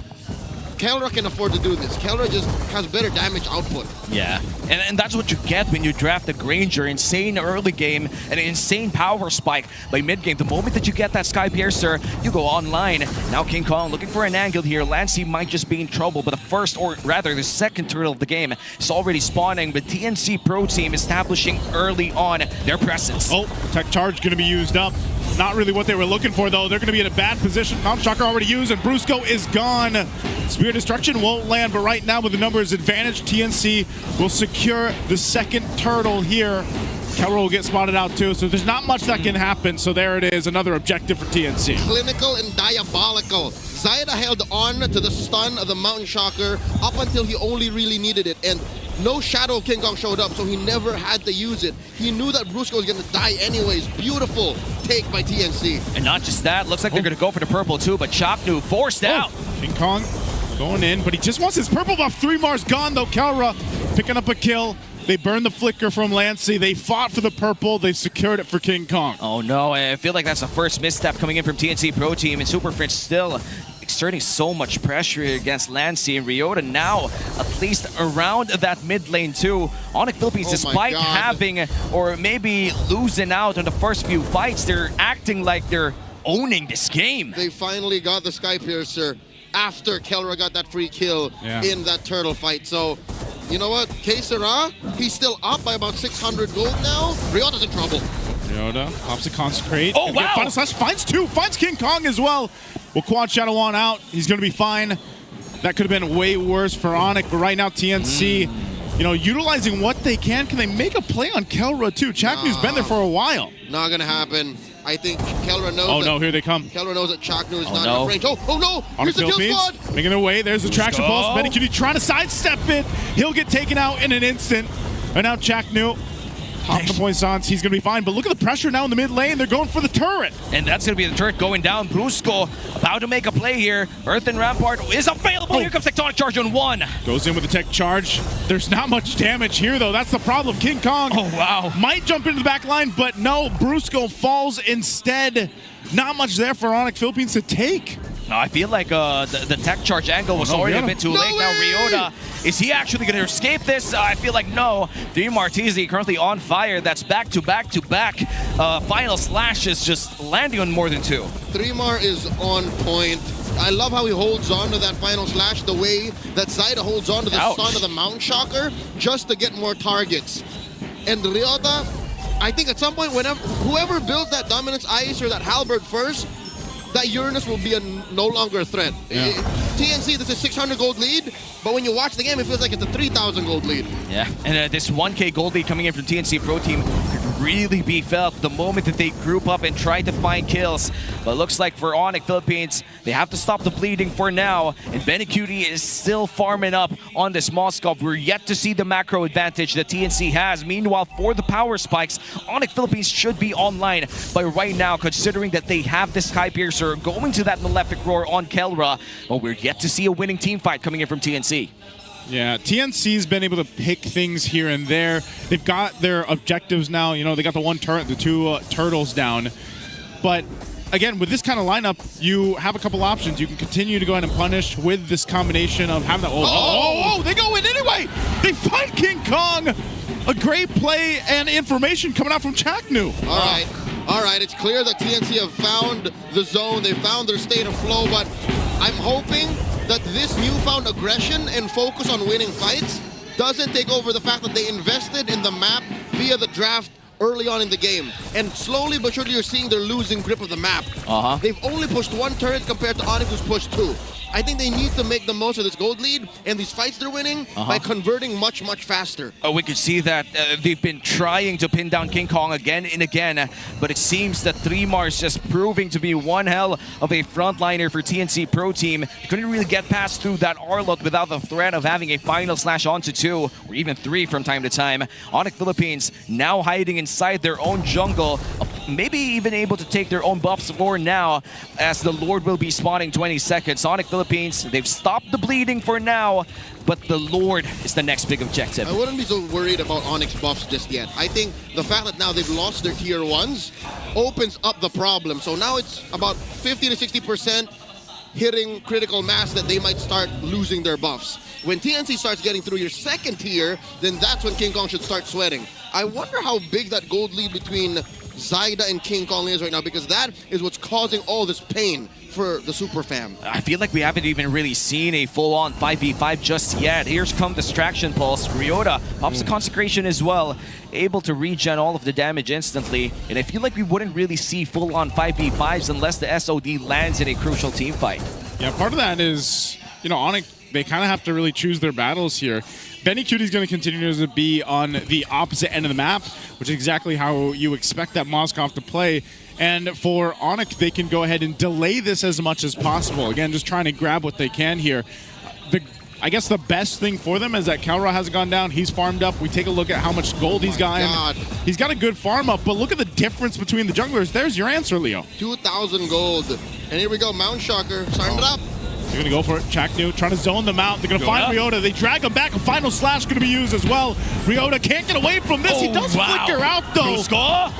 Speaker 9: Kelra can afford to do this. Kelra just has better damage output.
Speaker 7: Yeah, and that's what you get when you draft a Granger. Insane early game and an insane power spike by mid game. The moment that you get that Sky Piercer, you go online. Now King Kong looking for an angle here. Lancy might just be in trouble, but the first, or rather the second turtle of the game is already spawning, but TNC Pro Team establishing early on their presence.
Speaker 8: Oh, tech charge going to be used up. Not really what they were looking for, though. They're going to be in a bad position. Mountain Shocker already used, and Brusco is gone. Spear Destruction won't land, but right now with the numbers advantage, TNC will secure the second turtle here Kelra will get spotted out too, so there's not much that can happen. So there it is, another objective for TNC.
Speaker 9: Clinical and diabolical. Zaida held on to the stun of the Mountain Shocker up until he only really needed it, and no Shadow of King Kong showed up, so he never had to use it. He knew that Brusco was going to die anyways. Beautiful take by TNC.
Speaker 7: And not just that, looks like they're going to go for the purple too, but Chaknu forced out.
Speaker 8: King Kong going in, but he just wants his purple buff. 3Mar's gone though. Kelra picking up a kill. They burned the flicker from Lancey. They fought for the purple. They secured it for King Kong.
Speaker 7: Oh no, I feel like that's the first misstep coming in from TNC Pro Team, and Super French still exerting so much pressure against Lancey and Ryota now, at least around that mid lane too. ONIC Philippines, despite having or maybe losing out on the first few fights, they're acting like they're owning this game.
Speaker 9: They finally got the Skypiercer after Kelra got that free kill in that turtle fight. So, you know what? K-Sera, he's still up by about 600 gold now. Ryota's in trouble.
Speaker 8: Ryota pops a Consecrate.
Speaker 7: Oh, wow!
Speaker 8: Final Slash finds two, finds King Kong as well. Will Quad Shadow on out. He's going to be fine. That could have been way worse for ONIC, but right now TNC, you know, utilizing what they can. Can they make a play on Kelra too? Chaknu's been there for a while.
Speaker 9: Not going to happen. I think Kelra knows.
Speaker 8: Oh no, here they come.
Speaker 9: Kelra knows that Chaknu is not enough range. Oh no! Here's the kill squad!
Speaker 8: Making their way. There's the traction pulse. Benikuti trying to sidestep it. He'll get taken out in an instant. And now Chaknu off the poissons. He's going to be fine. But look at the pressure now in the mid lane. They're going for the turret.
Speaker 7: And that's going to be the turret going down. Brusco about to make a play here. Earthen Rampart is available. Here comes Tectonic Charge on one.
Speaker 8: Goes in with the tech charge. There's not much damage here, though. That's the problem. King Kong might jump into the back line, but no. Brusco falls instead. Not much there for ONIC Philippines to take.
Speaker 7: No, I feel like the tech charge angle was already a bit too late. Now Ryota, is he actually going to escape this? I feel like no. 3Mar TZ currently on fire. That's back-to-back-to-back. Final Slash is just landing on more than two.
Speaker 9: 3Mar is on point. I love how he holds on to that Final Slash the way that Zaida holds on to the stun of the Mountain Shocker just to get more targets. And Ryota, I think at some point, whoever builds that Dominance Ice or that Halberd first, that Uranus will be no longer a threat. TNC, this is 600 gold lead, but when you watch the game, it feels like it's a 3,000 gold lead.
Speaker 7: Yeah, and this 1K gold lead coming in from TNC Pro Team could really be felt the moment that they group up and try to find kills. But it looks like for ONIC Philippines, they have to stop the bleeding for now, and Benikuti is still farming up on this Moskov. We're yet to see the macro advantage that TNC has. Meanwhile, for the power spikes, ONIC Philippines should be online by right now, considering that they have this Skypiercer going to that Malefic Roar on Kelra. But we're yet to see a winning team fight coming in from TNC.
Speaker 8: Yeah, TNC's been able to pick things here and there. They've got their objectives now. You know, they got the one turret, the two turtles down. But again, with this kind of lineup, you have a couple options. You can continue to go ahead and punish with this combination of having that. They go in anyway. They find King Kong. A great play and information coming out from Chaknu.
Speaker 9: All right, it's clear that TNC have found the zone. They found their state of flow, but I'm hoping that this newfound aggression and focus on winning fights doesn't take over the fact that they invested in the map via the draft early on in the game. And slowly but surely you're seeing they're losing grip of the map. They've only pushed one turret compared to ONIC who's pushed two. I think they need to make the most of this gold lead and these fights they're winning by converting much, much faster.
Speaker 7: We could see that they've been trying to pin down King Kong again and again, but it seems that 3Mar is just proving to be one hell of a frontliner for TNC Pro Team. They couldn't really get past through that Arlot without the threat of having a Final Slash onto 2 or even 3 from time to time. ONIC Philippines now hiding inside their own jungle, maybe even able to take their own buffs for now, as the Lord will be spawning 20 seconds. ONIC Philippines, they've stopped the bleeding for now, but the Lord is the next big objective.
Speaker 9: I wouldn't be so worried about ONIC's buffs just yet. I think the fact that now they've lost their tier 1s opens up the problem. So now it's about 50 to 60% hitting critical mass that they might start losing their buffs. When TNC starts getting through your second tier, then that's when King Kong should start sweating. I wonder how big that gold lead between Zaida and King Kong is right now, because that is what's causing all this pain for the Super Fam.
Speaker 7: I feel like we haven't even really seen a full-on 5v5 just yet. Here's come Distraction Pulse. Ryota pops the Consecration as well, able to regen all of the damage instantly. And I feel like we wouldn't really see full-on 5v5s unless the SOD lands in a crucial team fight.
Speaker 8: Yeah, part of that is, you know, ONIC, they kind of have to really choose their battles here. Benny Cutie's going to continue to be on the opposite end of the map, which is exactly how you expect that Moskov to play. And for ONIC, they can go ahead and delay this as much as possible. Again, just trying to grab what they can here. I guess the best thing for them is that Kelra hasn't gone down. He's farmed up. We take a look at how much gold he's got. He's got a good farm up, but look at the difference between the junglers. There's your answer, Leo.
Speaker 9: 2,000 gold. And here we go, Mount Shocker, starting it up.
Speaker 8: They're going to go for it. Chaknu trying to zone them out. They're going to find Ryota. They drag him back. A final slash going to be used as well. Ryota can't get away from this. He does flicker out, though.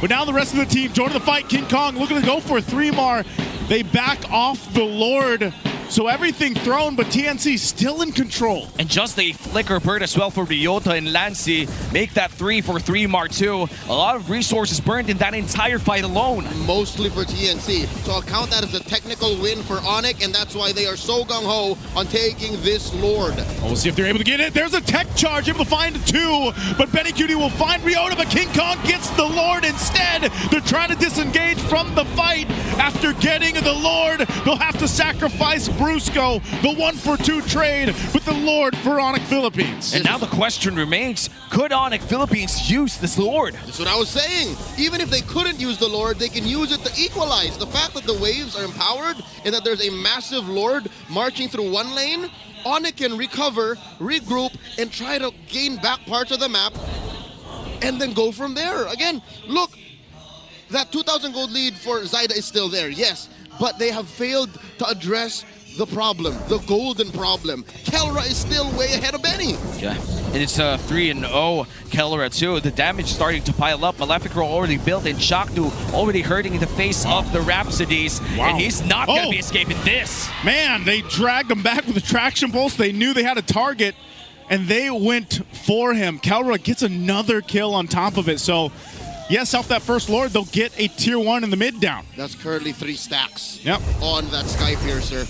Speaker 8: But now the rest of the team joining the fight. King Kong looking to go for a 3-mar. They back off the Lord. So everything thrown, but TNC still in control.
Speaker 7: And just a flicker bird as well for Ryota and Lancy. Make that 3 for 3-mar 2. A lot of resources burned in that entire fight alone.
Speaker 9: Mostly for TNC. So I'll count that as a technical win for ONIC, and that's why they are so gung-ho on taking this Lord.
Speaker 8: We'll see if they're able to get it. There's a tech charge, able to find 2, but Benny Cutie will find Ryota, but King Kong gets the Lord instead. They're trying to disengage from the fight. After getting the Lord, they'll have to sacrifice Brusco, the 1-for-2 trade with the Lord for ONIC Philippines.
Speaker 7: And now the question remains, could ONIC Philippines use this Lord?
Speaker 9: That's what I was saying. Even if they couldn't use the Lord, they can use it to equalize. The fact that the waves are empowered and that there's a massive Lord marching through one lane, ONIC can recover, regroup, and try to gain back parts of the map and then go from there. Again, look, that 2,000 gold lead for Zyda is still there, yes, but they have failed to address the problem, the golden problem. Kelra is still way ahead of Benny.
Speaker 7: Yeah, and it's 3-0 Kelra too. The damage starting to pile up. Maleficro already built, and Chaknu already hurting in the face of the Rhapsodies. And he's not going to be escaping this.
Speaker 8: Man, they dragged him back with a traction pulse. They knew they had a target, and they went for him. Kelra gets another kill on top of it. So, yes, off that first Lord, they'll get a tier 1 in the mid down.
Speaker 9: That's currently 3 stacks
Speaker 8: on
Speaker 9: that Sky Piercer.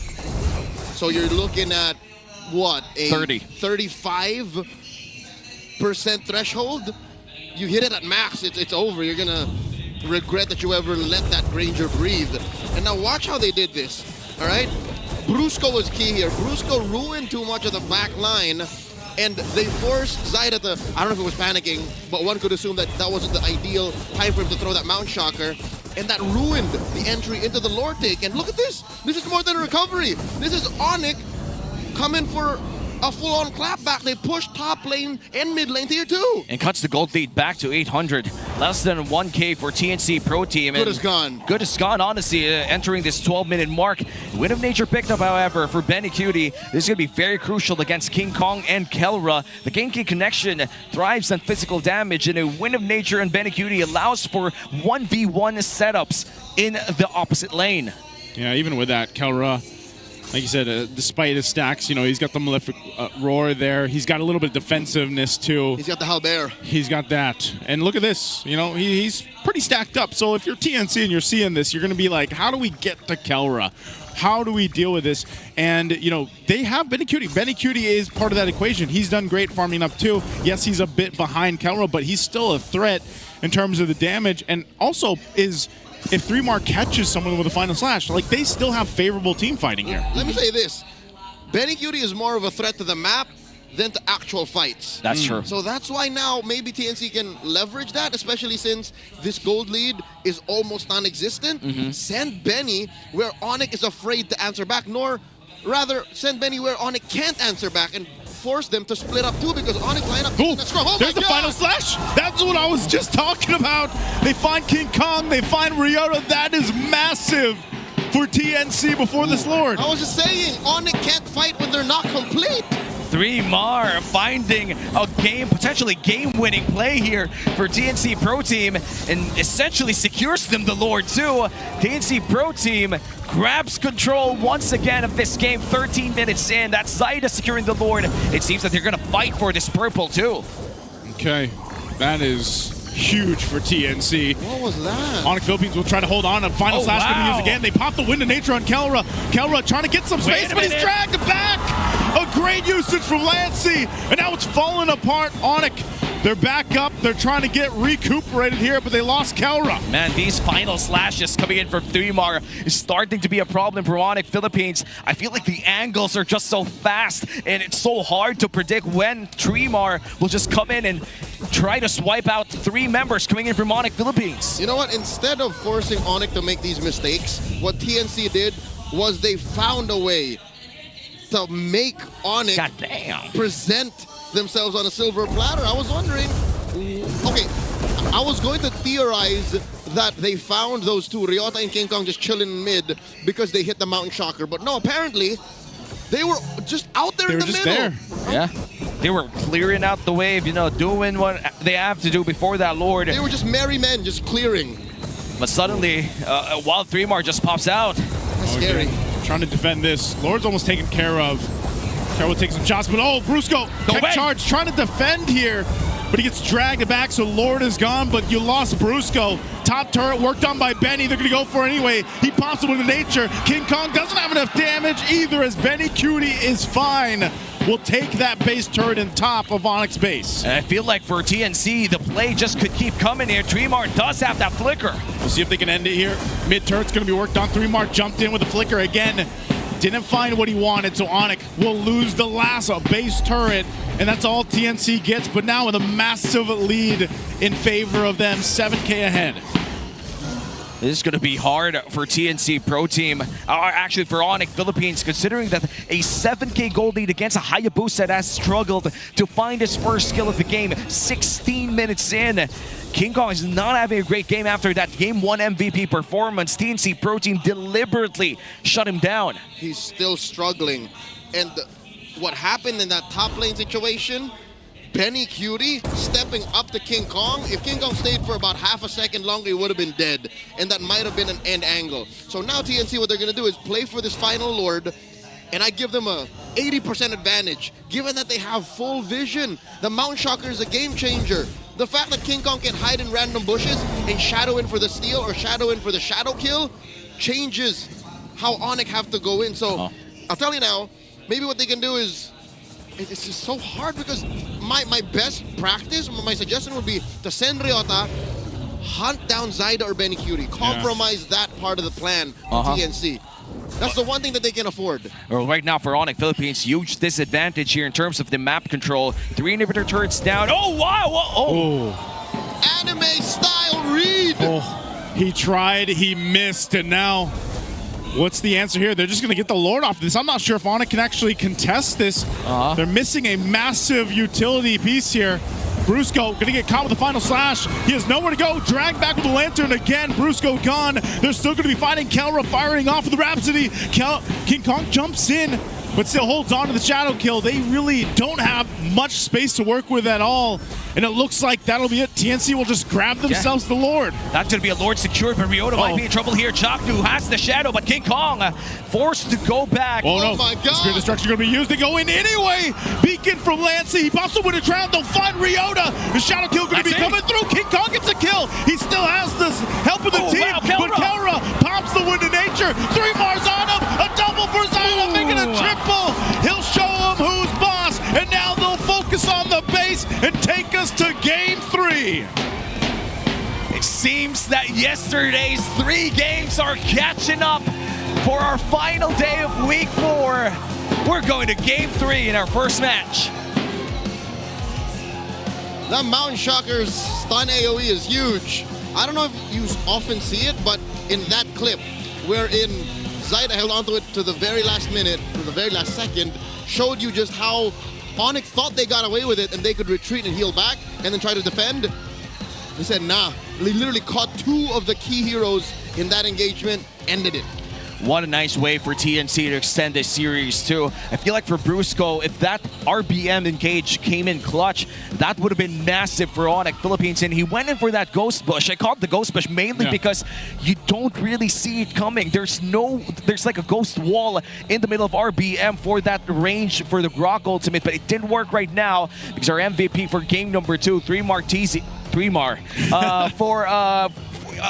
Speaker 9: So you're looking at, what, a 35% threshold? You hit it at max, it's over. You're gonna regret that you ever let that Granger breathe. And now watch how they did this, all right? Brusco was key here. Brusco ruined too much of the back line, and they forced Zyda to, I don't know if it was panicking, but one could assume that that wasn't the ideal time for him to throw that Mount Shocker, and that ruined the entry into the Lord take. And look at this. This is more than a recovery. This is ONIC coming for a full-on clapback. They push top lane and mid lane tier 2.
Speaker 7: And cuts the gold lead back to 800. Less than 1K for TNC Pro Team.
Speaker 9: Good as gone.
Speaker 7: Good as gone, honestly, entering this 12-minute mark. Win of Nature picked up, however, for Benny Cutie. This is going to be very crucial against King Kong and Kelra. The Genki connection thrives on physical damage, and a Win of Nature and Benny Cutie allows for 1v1 setups in the opposite lane.
Speaker 8: Yeah, even with that, Kelra, like you said, despite his stacks, you know, he's got the Malefic Roar there. He's got a little bit of defensiveness, too.
Speaker 9: He's got the Halberd.
Speaker 8: He's got that. And look at this. You know, he's pretty stacked up. So if you're TNC and you're seeing this, you're going to be like, how do we get to Kelra? How do we deal with this? And, you know, they have Benny Cutie. Benny Cutie is part of that equation. He's done great farming up, too. Yes, he's a bit behind Kelra, but he's still a threat in terms of the damage. And also is... if 3-mar catches someone with a final slash, like, they still have favorable team fighting here.
Speaker 9: Let me say this. Benny Cutie is more of a threat to the map than to actual fights.
Speaker 7: That's true.
Speaker 9: So that's why now maybe TNC can leverage that, especially since this gold lead is almost non-existent. Send Benny where ONIC is afraid to answer back, nor rather send Benny where ONIC can't answer back and force them to split up too, because ONIC lineup is strong. Oh,
Speaker 8: there's the final slash. That's what I was just talking about. They find King Kong, they find Ryota. That is massive for TNC before this Lord.
Speaker 9: I was just saying, ONIC can't fight when they're not complete.
Speaker 7: 3-mar finding a potentially game-winning play here for TNC Pro Team, and essentially secures them the Lord too. TNC Pro Team grabs control once again of this game, 13 minutes in. That's Zyda securing the Lord. It seems that they're going to fight for this purple too.
Speaker 8: Okay, that is huge for TNC.
Speaker 9: What was that?
Speaker 8: ONIC Philippines will try to hold on. A final slash going to use again. They pop the Wind of Nature on Kelra. Kelra trying to get some space, but he's dragged back. A great usage from Lancy, and now it's falling apart. ONIC They're back up. They're trying to get recuperated here, but they lost Kelra.
Speaker 7: Man, these final slashes coming in from 3mar is starting to be a problem for ONIC Philippines. I feel like the angles are just so fast, and it's so hard to predict when 3mar will just come in and try to swipe out 3 members coming in from ONIC Philippines.
Speaker 9: You know what? Instead of forcing ONIC to make these mistakes, what TNC did was they found a way to make ONIC present themselves on a silver platter. I was wondering, okay, I was going to theorize that they found those two, Ryota and King Kong, just chilling in mid because they hit the Mountain Shocker. But no, apparently, they were just out there in the middle.
Speaker 8: There.
Speaker 7: Yeah. They were clearing out the wave, you know, doing what they have to do before that Lord.
Speaker 9: They were just merry men, just clearing.
Speaker 7: But suddenly, Wild 3mar just pops out.
Speaker 9: That's scary.
Speaker 8: Trying to defend this. Lord's almost taken care of. Carroll takes some shots, but Brusco, tech charge, trying to defend here, but he gets dragged back, so Lord is gone, but you lost Brusco. Top turret worked on by Benny. They're going to go for it anyway. He pops it with the nature. King Kong doesn't have enough damage either, as Benny Cutie is fine. Will take that base turret in top of ONIC's base.
Speaker 7: And I feel like for TNC, the play just could keep coming here. 3mar does have that flicker.
Speaker 8: We'll see if they can end it here. Mid turret's going to be worked on. 3mar jumped in with a flicker again. Didn't find what he wanted, so ONIC will lose the last base turret, and that's all TNC gets, but now with a massive lead in favor of them, 7K ahead.
Speaker 7: This is going to be hard for TNC Pro Team, actually for ONIC Philippines, considering that a 7K gold lead against a Hayabusa that has struggled to find his first kill of the game 16 minutes in. King Kong is not having a great game after that Game 1 MVP performance. TNC Pro Team deliberately shut him down.
Speaker 9: He's still struggling. And what happened in that top lane situation, Benny Cutie stepping up to King Kong. If King Kong stayed for about half a second longer, he would have been dead. And that might have been an end angle. So now TNC, what they're going to do is play for this final Lord. And I give them a 80% advantage, given that they have full vision. The Mount Shocker is a game changer. The fact that King Kong can hide in random bushes and shadow in for the steal or shadow in for the shadow kill changes how ONIC have to go in. So I'll tell you now, maybe what they can do is, it's just so hard because my best practice, my suggestion would be to send Ryota, hunt down Zyda or Benny Cutie, compromise that part of the plan for TNC. That's the one thing that they can afford.
Speaker 7: Well, right now for ONIC Philippines, huge disadvantage here in terms of the map control. 3 inhibitor turrets down. Oh, wow! Oh.
Speaker 9: Anime style read!
Speaker 8: Oh, he tried, he missed, and now what's the answer here? They're just going to get the Lord off this. I'm not sure if ONIC can actually contest this. They're missing a massive utility piece here. Brusco gonna get caught with the final slash. He has nowhere to go. Dragged back with the lantern again. Brusco gone. They're still gonna be fighting. Kelra firing off of the Rhapsody. King Kong jumps in, but still holds on to the shadow kill. They really don't have much space to work with at all. And it looks like that'll be it. TNC will just grab themselves the Lord.
Speaker 7: That's going to be a Lord secured, but Ryota might be in trouble here. Chakdu has the shadow, but King Kong forced to go back.
Speaker 8: Oh
Speaker 9: my God.
Speaker 8: Spirit Destruction going to be used to go in anyway. Beacon from Lancey. He pops up with a drown. They'll find Ryota. The shadow kill going to be coming through. King Kong gets a kill. He still has this help of the team.
Speaker 7: Wow,
Speaker 8: but Kelra pops the wind of nature. 3mar's on him. A double for Zyda, making a triple. He'll show him who's boss. And now they'll focus on the base and take us to Game 3.
Speaker 7: It seems that yesterday's 3 games are catching up for our final day of Week 4. We're going to Game 3 in our first match.
Speaker 9: That Mountain Shocker's stun AoE is huge. I don't know if you often see it, but in that clip, wherein Zyda held onto it to the very last minute, to the very last second, showed you just how ONIC thought they got away with it and they could retreat and heal back and then try to defend. They said, nah. They literally caught 2 of the key heroes in that engagement, ended it.
Speaker 7: What a nice way for TNC to extend this series too. I feel like for Brusco, if that RBM engage came in clutch, that would have been massive for ONIC Philippines. And he went in for that Ghost Bush. I call it the Ghost Bush mainly because you don't really see it coming. There's like a ghost wall in the middle of RBM for that range for the Grok ultimate, but it didn't work right now because our MVP for game number 2, 3mar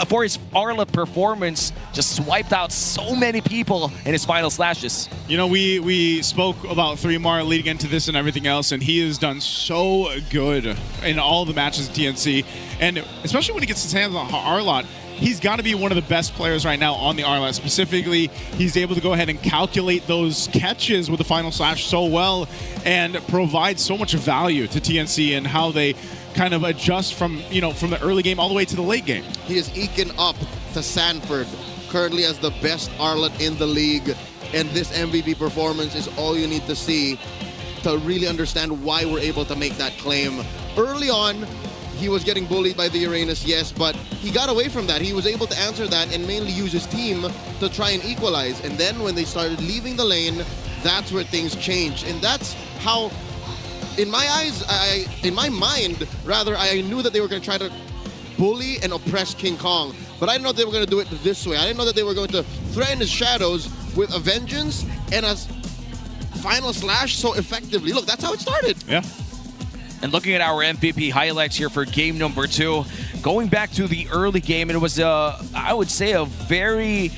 Speaker 7: for his Arlet performance, just swiped out so many people in his final slashes.
Speaker 8: You know, we spoke about 3mar leading into this and everything else, and he has done so good in all the matches at TNC, and especially when he gets his hands on Arlot, he's got to be one of the best players right now on the Arlot. Specifically, he's able to go ahead and calculate those catches with the final slash so well and provide so much value to TNC and how they kind of adjust from the early game all the way to the late game.
Speaker 9: He is eking up to Sanford, currently as the best Arlet in the league, and this MVP performance is all you need to see to really understand why we're able to make that claim. Early on, he was getting bullied by the Uranus, yes, but he got away from that. He was able to answer that and mainly use his team to try and equalize. And then when they started leaving the lane, that's where things changed. And that's how, in my eyes, in my mind, rather, I knew that they were going to try to bully and oppress King Kong. But I didn't know they were going to do it this way. I didn't know that they were going to threaten his shadows with a vengeance and a final slash so effectively. Look, that's how it started.
Speaker 8: Yeah.
Speaker 7: And looking at our MVP highlights here for game number 2, going back to the early game, it was, I would say, a very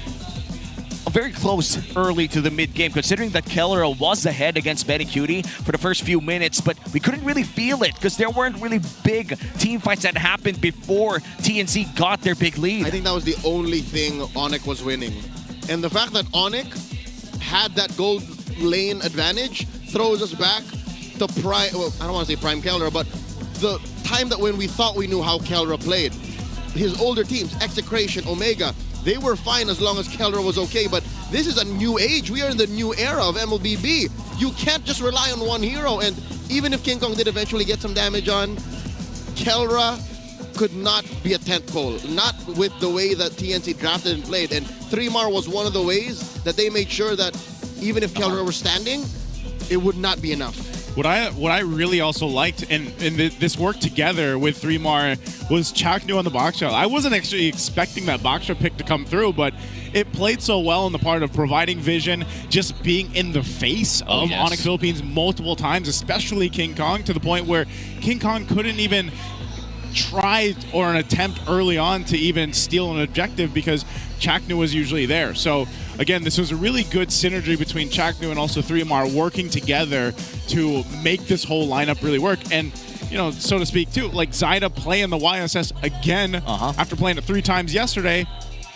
Speaker 7: close early to the mid-game, considering that Keller was ahead against Benny Cutie for the first few minutes, but we couldn't really feel it because there weren't really big team fights that happened before TNC got their big lead.
Speaker 9: I think that was the only thing ONIC was winning. And the fact that ONIC had that gold lane advantage throws us back to prime, well, I don't want to say prime Keller, but the time that when we thought we knew how Keller played. His older teams, Execration, Omega, they were fine as long as Keller was okay, but this is a new age. We are in the new era of MLBB. You can't just rely on one hero, and even if King Kong did eventually get some damage on, Keller could not be a tentpole, not with the way that TNC drafted and played, and 3mar was one of the ways that they made sure that even if Keller were standing, it would not be enough.
Speaker 8: What I really also liked, and this worked together with 3mar, was Chaknu on the box shot. I wasn't actually expecting that box shot pick to come through, but it played so well in the part of providing vision, just being in the face of ONIC Philippines multiple times, especially King Kong, to the point where King Kong couldn't even try or an attempt early on to even steal an objective because Chaknu was usually there. So again, this was a really good synergy between Chaknu and also 3mar working together to make this whole lineup really work. And so to speak too, like Zyda playing the YSS again after playing it 3 times yesterday.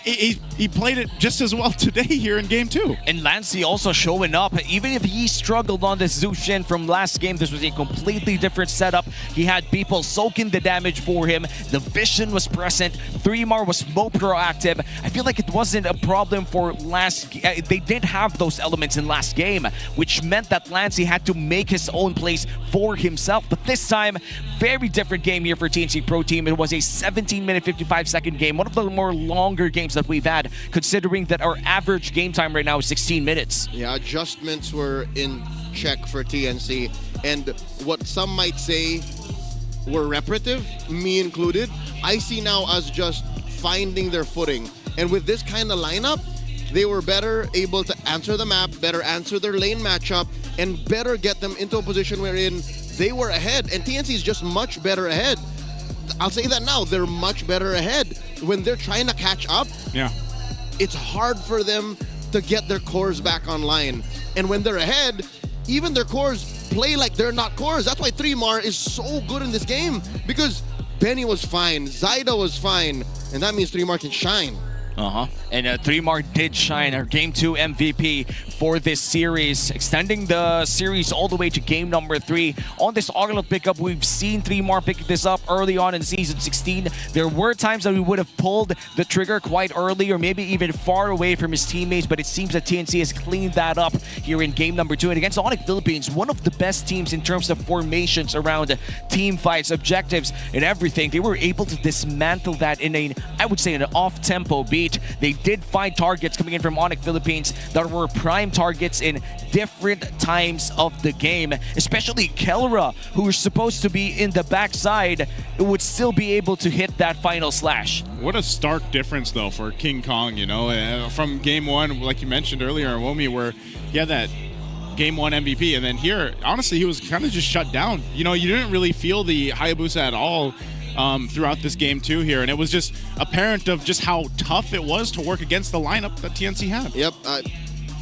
Speaker 8: He played it just as well today here in game 2.
Speaker 7: And Lancey also showing up. Even if he struggled on this Zushin from last game, this was a completely different setup. He had people soaking the damage for him. The vision was present. 3mar was more proactive. I feel like it wasn't a problem for they did have those elements in last game, which meant that Lancey had to make his own plays for himself. But this time, very different game here for TNC Pro Team. It was a 17-minute, 55-second game. One of the more longer games that we've had, considering that our average game time right now is 16 minutes.
Speaker 9: Yeah, adjustments were in check for TNC, and what some might say were repetitive, me included, I see now as just finding their footing. And with this kind of lineup, they were better able to answer the map, better answer their lane matchup, and better get them into a position wherein they were ahead. And TNC is just much better ahead. I'll say that now, they're much better ahead. When they're trying to catch up, it's hard for them to get their cores back online. And when they're ahead, even their cores play like they're not cores. That's why 3mar is so good in this game, because Benny was fine, Zyda was fine, and that means 3mar can shine.
Speaker 7: And 3mar did shine, our Game 2 MVP for this series, extending the series all the way to game number 3. On this Arlet pickup, we've seen 3mar pick this up early on in Season 16. There were times that we would have pulled the trigger quite early or maybe even far away from his teammates, but it seems that TNC has cleaned that up here in game number 2. And against ONIC Philippines, one of the best teams in terms of formations around team fights, objectives, and everything, they were able to dismantle that in I would say, an off-tempo beat. They did find targets coming in from ONIC Philippines that were prime targets in different times of the game, especially Kelra, who was supposed to be in the backside, would still be able to hit that final slash.
Speaker 8: What a stark difference, though, for King Kong, from game 1, like you mentioned earlier, Womi, where he had that game 1 MVP, and then here, honestly, he was kind of just shut down. You didn't really feel the Hayabusa at all throughout this game too here, and it was just apparent of just how tough it was to work against the lineup that TNC had.
Speaker 9: Yep.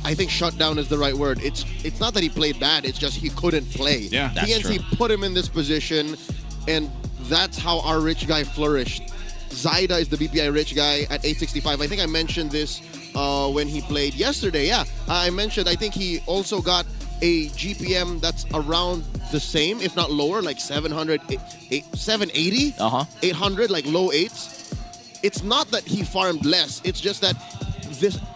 Speaker 9: I think shutdown is the right word. It's not that he played bad, it's just he couldn't play.
Speaker 8: Yeah, that's
Speaker 9: TNC
Speaker 8: true.
Speaker 9: put him in this position, and that's how our rich guy flourished. Zaida is the BPI rich guy at 865. I think I mentioned this when he played yesterday. Yeah, I mentioned I think he also got a GPM that's around the same, if not lower, like 700, 780, 800, like low 8s. It's not that he farmed less. It's just that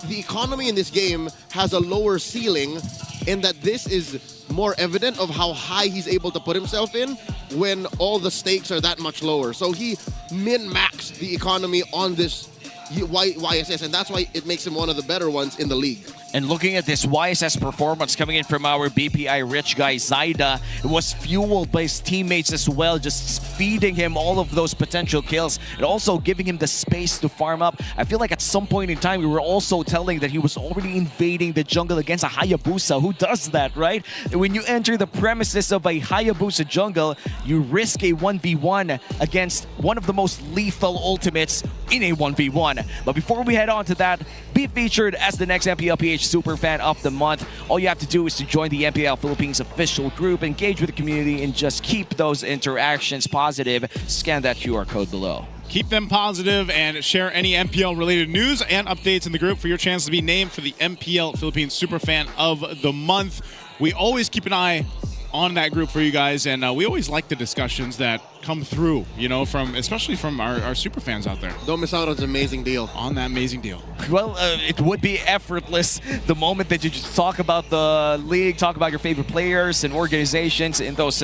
Speaker 9: the economy in this game has a lower ceiling, and that this is more evident of how high he's able to put himself in when all the stakes are that much lower. So he min-maxed the economy on this YSS, and that's why it makes him one of the better ones in the league.
Speaker 7: And looking at this YSS performance coming in from our BPI rich guy Zaida, it was fueled by his teammates as well, just feeding him all of those potential kills and also giving him the space to farm up. I feel like at some point in time we were also telling that he was already invading the jungle against a Hayabusa. Who does that, right? When you enter the premises of a Hayabusa jungle, you risk a 1v1 against one of the most lethal ultimates in a 1v1. But before we head on to that, be featured as the next MPLPH Superfan of the Month. All you have to do is to join the MPL Philippines official group, engage with the community, and just keep those interactions positive. Scan that QR code below.
Speaker 8: Keep them positive and share any MPL-related news and updates in the group for your chance to be named for the MPL Philippines Superfan of the Month. We always keep an eye on that group for you guys, and we always like the discussions that come through, you know, especially from our super fans out there.
Speaker 9: Don't miss out on this amazing deal.
Speaker 8: On that amazing deal.
Speaker 7: Well, it would be effortless the moment that you just talk about the league, talk about your favorite players and organizations in those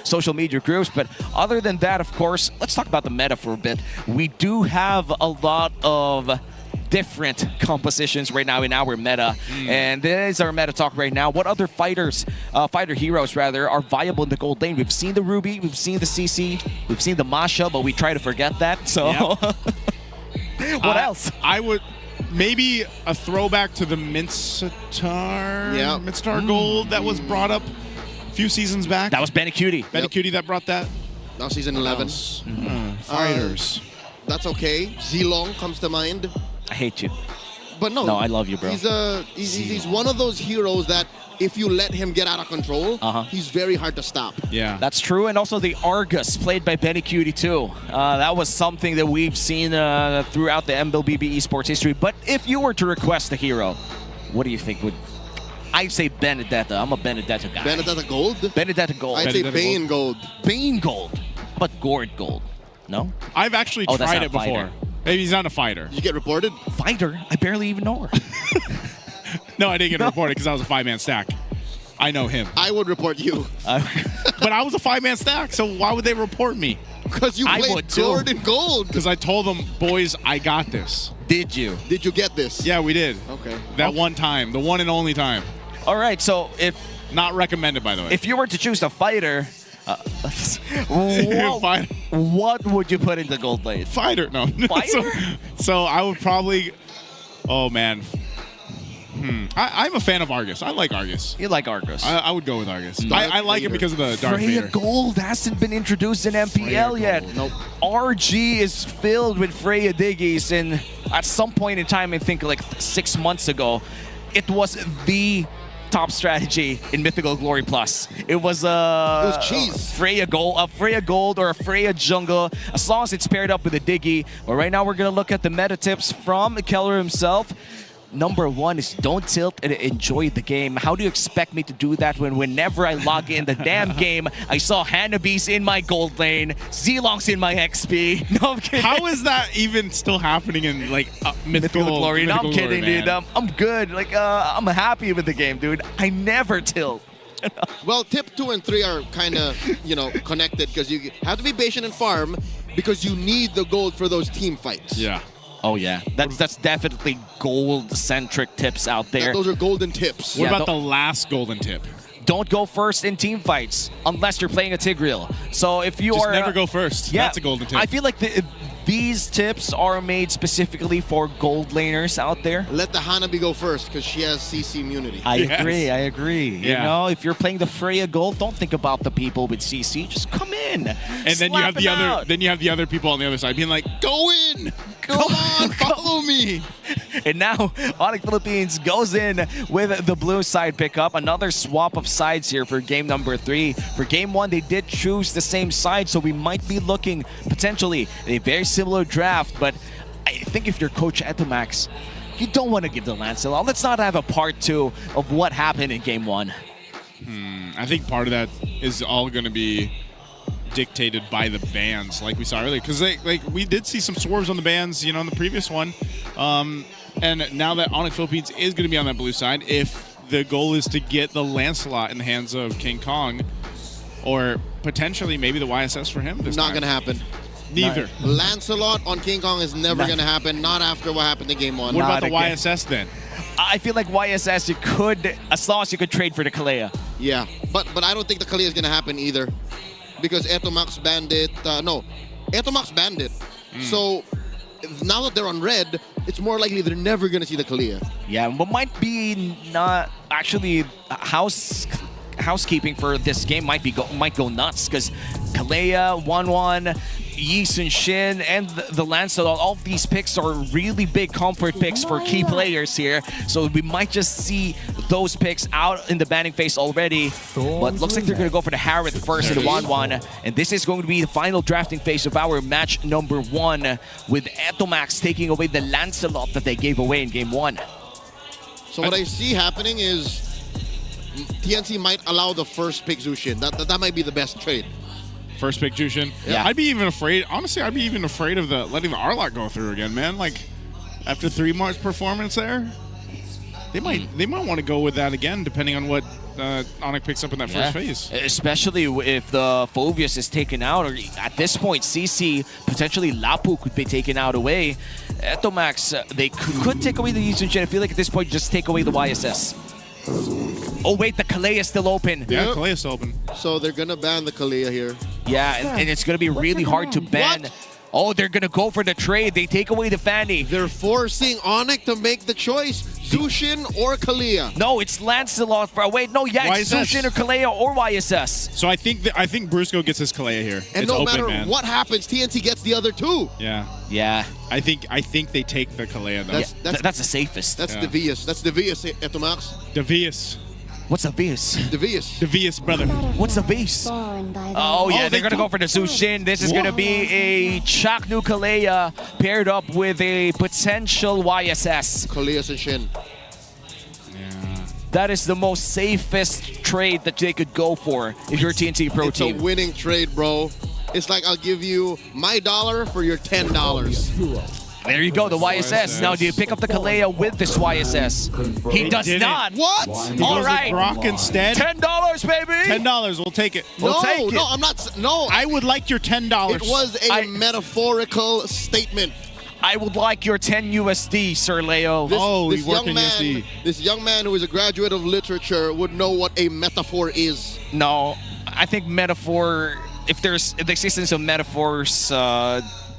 Speaker 7: social media groups. But other than that, of course, let's talk about the meta for a bit. We do have a lot of different compositions right now in our meta, and this is our meta talk right now. What other fighter heroes rather are viable in the gold lane? We've seen the Ruby, we've seen the CC, we've seen the Masha, but we try to forget that. So what else?
Speaker 8: I would maybe a throwback to the Minstar Gold that was brought up a few seasons back.
Speaker 7: That was Benecutie.
Speaker 8: Benecutie that brought that.
Speaker 9: Now season 11.
Speaker 8: Fighters.
Speaker 9: That's okay. Zilong comes to mind.
Speaker 7: I hate you.
Speaker 9: But no,
Speaker 7: I love you, bro.
Speaker 9: He's one of those heroes that if you let him get out of control, he's very hard to stop.
Speaker 8: Yeah,
Speaker 7: that's true. And also the Argus, played by Benecutie too. That was something that we've seen throughout the MLBB esports history. But if you were to request a hero, what do you think would? I'd say Benedetta. I'm a Benedetta guy.
Speaker 9: Benedetta Gold?
Speaker 7: Benedetta Gold.
Speaker 9: I'd say Bane Gold.
Speaker 7: Bane Gold. How about Gord Gold? No?
Speaker 8: I've actually tried it before. Maybe he's not a fighter.
Speaker 9: Did you get reported?
Speaker 7: Fighter? I barely even know her.
Speaker 8: No, I didn't get reported because I was a 5-man stack. I know him.
Speaker 9: I would report you.
Speaker 8: But I was a 5-man stack, so why would they report me?
Speaker 9: Because you played Gord and Gold.
Speaker 8: Because I told them, boys, I got this.
Speaker 7: Did you?
Speaker 9: Did you get this?
Speaker 8: Yeah, we did.
Speaker 9: Okay.
Speaker 8: That one time. The one and only time.
Speaker 7: All right, so if...
Speaker 8: Not recommended, by the way.
Speaker 7: If you were to choose a fighter... what would you put in the gold lane?
Speaker 8: Fighter, no.
Speaker 7: Fighter?
Speaker 8: So I would probably... Oh, man. I'm a fan of Argus. I like Argus.
Speaker 7: You like Argus?
Speaker 8: I would go with Argus. I like him because of the Darth
Speaker 7: Freya
Speaker 8: Vader.
Speaker 7: Gold hasn't been introduced in MPL yet.
Speaker 9: Nope.
Speaker 7: RG is filled with Freya Diggies, and at some point in time, I think like 6 months ago, it was the top strategy in Mythical Glory Plus. It was
Speaker 9: cheese.
Speaker 7: Freya Gold or a Freya Jungle, as long as it's paired up with a Diggy. But right now we're gonna look at the meta tips from Keller himself. Number one is don't tilt and enjoy the game. How do you expect me to do that when whenever I log in the damn game, I saw Hanabi's in my gold lane, Zilong's in my XP. No, I'm kidding.
Speaker 8: How is that even still happening in like Mythical
Speaker 7: Glory? No, I'm
Speaker 8: Mythical
Speaker 7: kidding,
Speaker 8: Glory,
Speaker 7: dude. I'm good. Like, I'm happy with the game, dude. I never tilt.
Speaker 9: Well, tip 2 and 3 are kind of, connected because you have to be patient and farm because you need the gold for those team fights.
Speaker 8: Yeah.
Speaker 7: Oh, yeah. That's definitely gold-centric tips out there.
Speaker 9: Yeah, those are golden tips.
Speaker 8: What about the last golden tip?
Speaker 7: Don't go first in team fights unless you're playing a Tigreal. So if you
Speaker 8: Just
Speaker 7: are...
Speaker 8: never go first.
Speaker 7: Yeah,
Speaker 8: that's a golden tip.
Speaker 7: I feel like these tips are made specifically for gold laners out there.
Speaker 9: Let the Hanabi go first because she has CC immunity.
Speaker 7: I agree.
Speaker 8: Yeah.
Speaker 7: You know, if you're playing the Freya Gold, don't think about the people with CC. Just come in. in.
Speaker 8: And then you have the other people on the other side being like, go in.
Speaker 7: Come on, follow me. And now ONIC Philippines goes in with the blue side pickup. Another swap of sides here for game number 3. For game 1, they did choose the same side, so we might be looking potentially at a very similar draft. But I think if you're Coach Etomax, you don't want to give the Lancelot. Let's not have a part 2 of what happened in game 1.
Speaker 8: I think part of that is all going to be dictated by the bans, like we saw earlier, because we did see some swerves on the bans, in the previous one, and now that ONIC Philippines is going to be on that blue side, if the goal is to get the Lancelot in the hands of King Kong, or potentially maybe the YSS for him,
Speaker 9: not going to happen.
Speaker 8: Neither.
Speaker 9: Lancelot on King Kong is never going to happen. Not after what happened in game 1.
Speaker 8: What about the YSS then?
Speaker 7: I feel like YSS, you could, as long as you could trade for the Kalea.
Speaker 9: Yeah, but I don't think the Kalea is going to happen either. Because Etomax banned it. Etomax banned it. So now that they're on red, it's more likely they're never going to see the Kalea.
Speaker 7: Yeah, but might be not actually housekeeping for this game might go nuts, because Kalea 1-1, Yi Sun Shin, and the Lancelot, all of these picks are really big comfort picks for key players here. So we might just see those picks out in the banning phase already. But looks like they're going to go for the Harith first in the 1-1. And this is going to be the final drafting phase of our match number 1, with Etomax taking away the Lancelot that they gave away in game 1.
Speaker 9: So what I see happening is TNC might allow the first pick Zushin. That might be the best trade.
Speaker 8: First pick Jushin.
Speaker 7: Yeah.
Speaker 8: I'd be even afraid. Honestly, I'd be even afraid of letting the Arlot go through again, man. Like after 3 months performance there, they might want to go with that again, depending on what ONIC picks up in that first phase.
Speaker 7: Especially if the Phoveus is taken out, or at this point, CC, potentially Lapu could be taken out away. Etomax, they could take away the Yi Sun Shin. I feel like at this point, just take away the YSS. Oh wait, the Kalea is still open.
Speaker 8: Yeah, Kalea is still open.
Speaker 9: So they're gonna ban the Kalea here.
Speaker 7: Yeah, and it's gonna be really hard to ban. Oh, they're gonna go for the trade. They take away the Fanny.
Speaker 9: They're forcing ONIC to make the choice: Zushin or Kalea.
Speaker 7: No, it's Lancelot. Wait, no, yeah, it's Zushin or Kalea or YSS.
Speaker 8: So I think Brusco gets his Kalea here.
Speaker 9: And
Speaker 8: it's
Speaker 9: no
Speaker 8: open,
Speaker 9: matter
Speaker 8: man.
Speaker 9: what happens, TNC gets the other 2.
Speaker 7: Yeah.
Speaker 8: I think they take the Kalea though.
Speaker 7: That's the safest.
Speaker 9: That's Devious. That's Devious, Etomax.
Speaker 8: Devious.
Speaker 7: What's a Vius?
Speaker 9: Devious.
Speaker 8: Devious, brother.
Speaker 7: What's a Vius? Oh, yeah, they're going to go for the Zushin. This is going to be a Chaknu Kalea paired up with a potential YSS.
Speaker 9: Kalea and Shin.
Speaker 8: Yeah.
Speaker 7: That is the most safest trade that they could go for if you're a TNT Pro team.
Speaker 9: It's a winning trade, bro. It's like I'll give you my $1 for your $10.
Speaker 7: There you go, the YSS. Now, do you pick up the Kalea with this YSS? He does not.
Speaker 9: What?
Speaker 7: All right.
Speaker 8: Brock instead.
Speaker 7: $10, baby.
Speaker 8: $10. We'll take it.
Speaker 9: No, I'm not. No.
Speaker 8: I would like your $10.
Speaker 9: It was a metaphorical statement.
Speaker 7: I would like your 10 USD, Sir Leo.
Speaker 9: This young man who is a graduate of literature would know what a metaphor is.
Speaker 7: No, I think metaphor, if there's the existence of metaphors,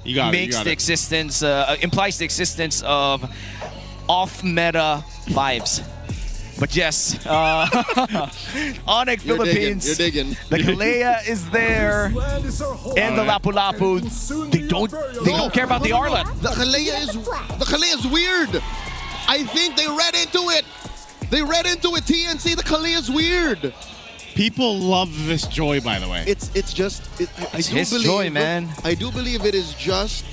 Speaker 7: implies the existence of off-meta vibes. But yes, ONIC Philippines.
Speaker 9: You're digging.
Speaker 7: The Kalea is there, and the Lapu-Lapu. They don't care about the Arlot.
Speaker 9: The Kalea is weird. I think they read into it. TNC. The Kalea is weird.
Speaker 8: People love this joy, by the way.
Speaker 9: It's his
Speaker 7: joy, man.
Speaker 9: I do believe it is just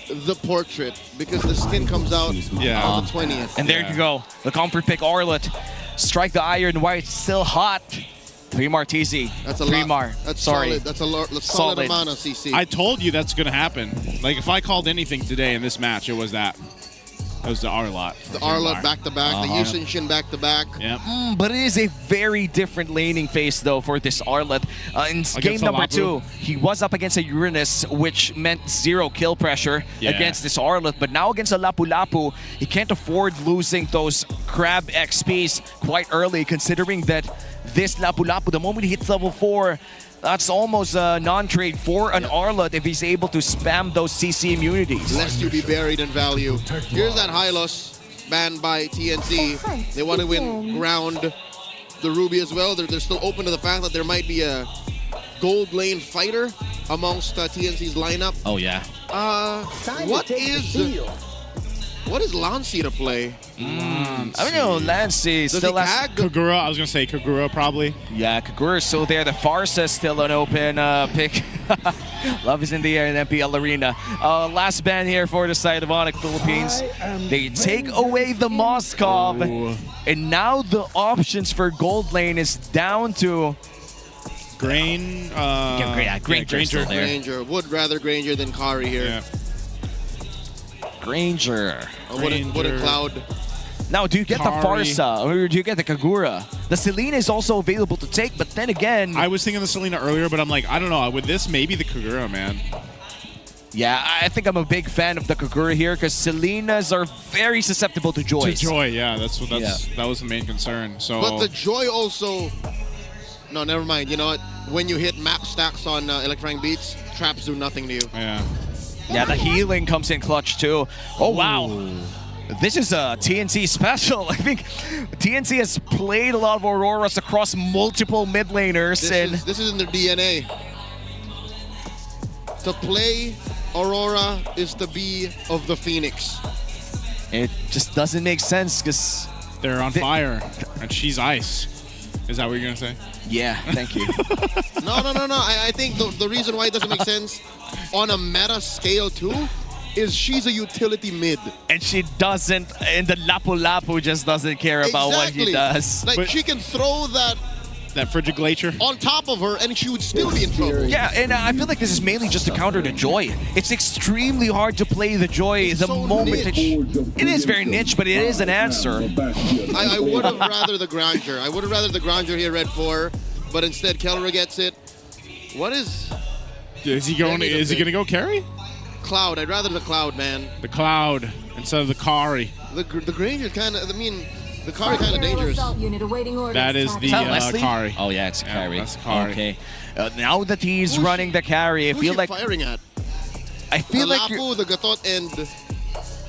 Speaker 9: the portrait, because the skin comes out on the 20th.
Speaker 7: And there you go. The comfort pick Arlot. Strike the iron while it's still hot. 3 Martisi.
Speaker 9: That's a
Speaker 7: 3
Speaker 9: lot.
Speaker 7: Mar.
Speaker 9: That's
Speaker 7: Sorry.
Speaker 9: solid. That's a solid amount of CC.
Speaker 8: I told you that's going to happen. Like, if I called anything today in this match, it was that. It was the Arlot.
Speaker 9: The Arlot back-to-back, the Yi Sun Shin back-to-back.
Speaker 8: Yep.
Speaker 7: But it is a very different laning phase, though, for this Arlot. In game number 2, he was up against a Uranus, which meant 0 kill pressure against this Arlot. But now against a Lapu-Lapu, he can't afford losing those crab XPs quite early, considering that this Lapu-Lapu, the moment he hits level 4, that's almost a non-trade for an Arlot if he's able to spam those CC immunities.
Speaker 9: Lest you be buried in value. Here's that Hylos banned by TNC. They want to win ground. The Ruby as well. They're still open to the fact that there might be a gold lane fighter amongst TNC's lineup.
Speaker 7: Oh, yeah.
Speaker 9: What is Lancy to play?
Speaker 7: I don't know, Lancy
Speaker 9: Does
Speaker 7: still
Speaker 9: he
Speaker 7: has...
Speaker 9: tag?
Speaker 8: Kagura, I was going to say Kagura probably.
Speaker 7: Yeah, Kagura is still there. The Farsa is still an open pick. Love is in the air in MPL Arena. Last ban here for the side of ONIC Philippines. They take away the Moskov. And now the options for gold lane is down to...
Speaker 8: Granger.
Speaker 9: Granger. Would rather Granger than Kari here.
Speaker 8: Yeah.
Speaker 7: Granger.
Speaker 9: Wouldn't Cloud.
Speaker 7: Now, do you get
Speaker 8: Kari.
Speaker 7: the Farsa or do you get the Kagura? The Selena is also available to take, but then again...
Speaker 8: I was thinking the Selena earlier, but I'm like, I don't know. With this, maybe the Kagura, man.
Speaker 7: Yeah, I think I'm a big fan of the Kagura here because Selenas are very susceptible to Joy.
Speaker 8: To Joy, yeah. That was the main concern. So,
Speaker 9: But the Joy also... No, never mind. You know what? When you hit max stacks on Electrifying Beats, traps do nothing to you.
Speaker 7: Yeah, the healing comes in clutch too. Oh, wow. This is a TNC special. I think TNC has played a lot of Auroras across multiple mid laners.
Speaker 9: This is in their DNA. To play Aurora is to be of the Phoenix.
Speaker 7: It just doesn't make sense because...
Speaker 8: They're on fire, and she's ice. Is that what you're going to say?
Speaker 7: Yeah, thank you.
Speaker 9: No. I think the reason why it doesn't make sense on a meta scale too is she's a utility mid.
Speaker 7: And she doesn't, and the Lapu-Lapu just doesn't care about what he does.
Speaker 9: Like, she can throw that
Speaker 8: frigid glacier
Speaker 9: on top of her and she would still be in trouble.
Speaker 7: Yeah, and I feel like this is mainly just to counter the Joy. It's extremely hard to play the Joy the moment that it is very niche, but it is an answer.
Speaker 9: I would have rather the Granger. I would have rather the Granger here, Red 4, but instead Kellra gets it. What is...
Speaker 8: Is he going to go carry?
Speaker 9: Cloud. I'd rather the Cloud, man.
Speaker 8: The Cloud instead of the Kari.
Speaker 9: The Granger kind of... I mean... The Kari kind of dangerous.
Speaker 8: That is the Kari.
Speaker 7: Oh yeah, it's a Kari.
Speaker 8: That's Kari.
Speaker 7: Okay. Now that he's running the Kari, I feel like
Speaker 9: firing at.
Speaker 7: I feel like
Speaker 9: Lapu, the Gatot, and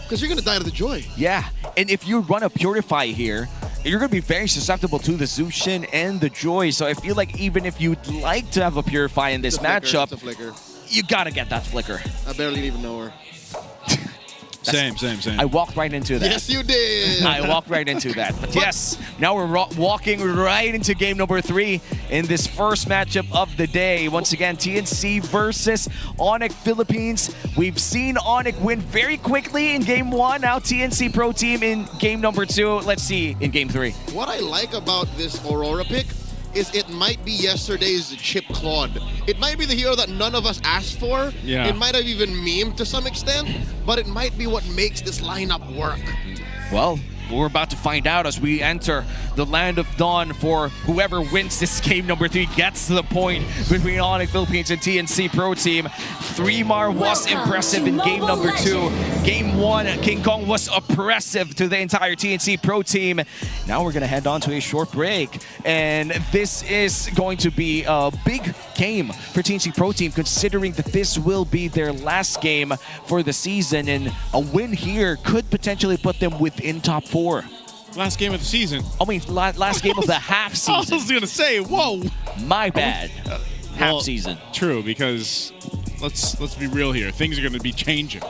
Speaker 9: because you're gonna die to the Joy.
Speaker 7: Yeah, and if you run a Purify here, you're gonna be very susceptible to the Zushin and the Joy. So I feel like even if you'd like to have a Purify in this matchup, you gotta get that flicker.
Speaker 9: I barely even know her.
Speaker 8: Same.
Speaker 7: I walked right into that.
Speaker 9: Yes, you did.
Speaker 7: I walked right into that. But yes, now we're walking right into game number 3 in this first matchup of the day. Once again, TNC versus ONIC Philippines. We've seen ONIC win very quickly in game 1. Now TNC Pro Team in game number 2. Let's see in game 3.
Speaker 9: What I like about this Aurora pick is it might be yesterday's Chip Claude. It might be the hero that none of us asked for.
Speaker 8: Yeah.
Speaker 9: It might have even memed to some extent, but it might be what makes this lineup work.
Speaker 7: Well, we're about to find out as we enter the Land of Dawn for whoever wins this game number 3 gets to the point between ONIC Philippines and TNC Pro Team. 3-Mar was impressive in game number 2. Game 1, King Kong was oppressive to the entire TNC Pro Team. Now we're going to head on to a short break. And this is going to be a big game for TNC Pro Team considering that this will be their last game for the season. And a win here could potentially put them within top 4.
Speaker 8: Last game of the season.
Speaker 7: I mean, last game of the half season.
Speaker 8: I was going to say, whoa.
Speaker 7: My bad. Half season.
Speaker 8: True, because let's be real here. Things are going to be changing.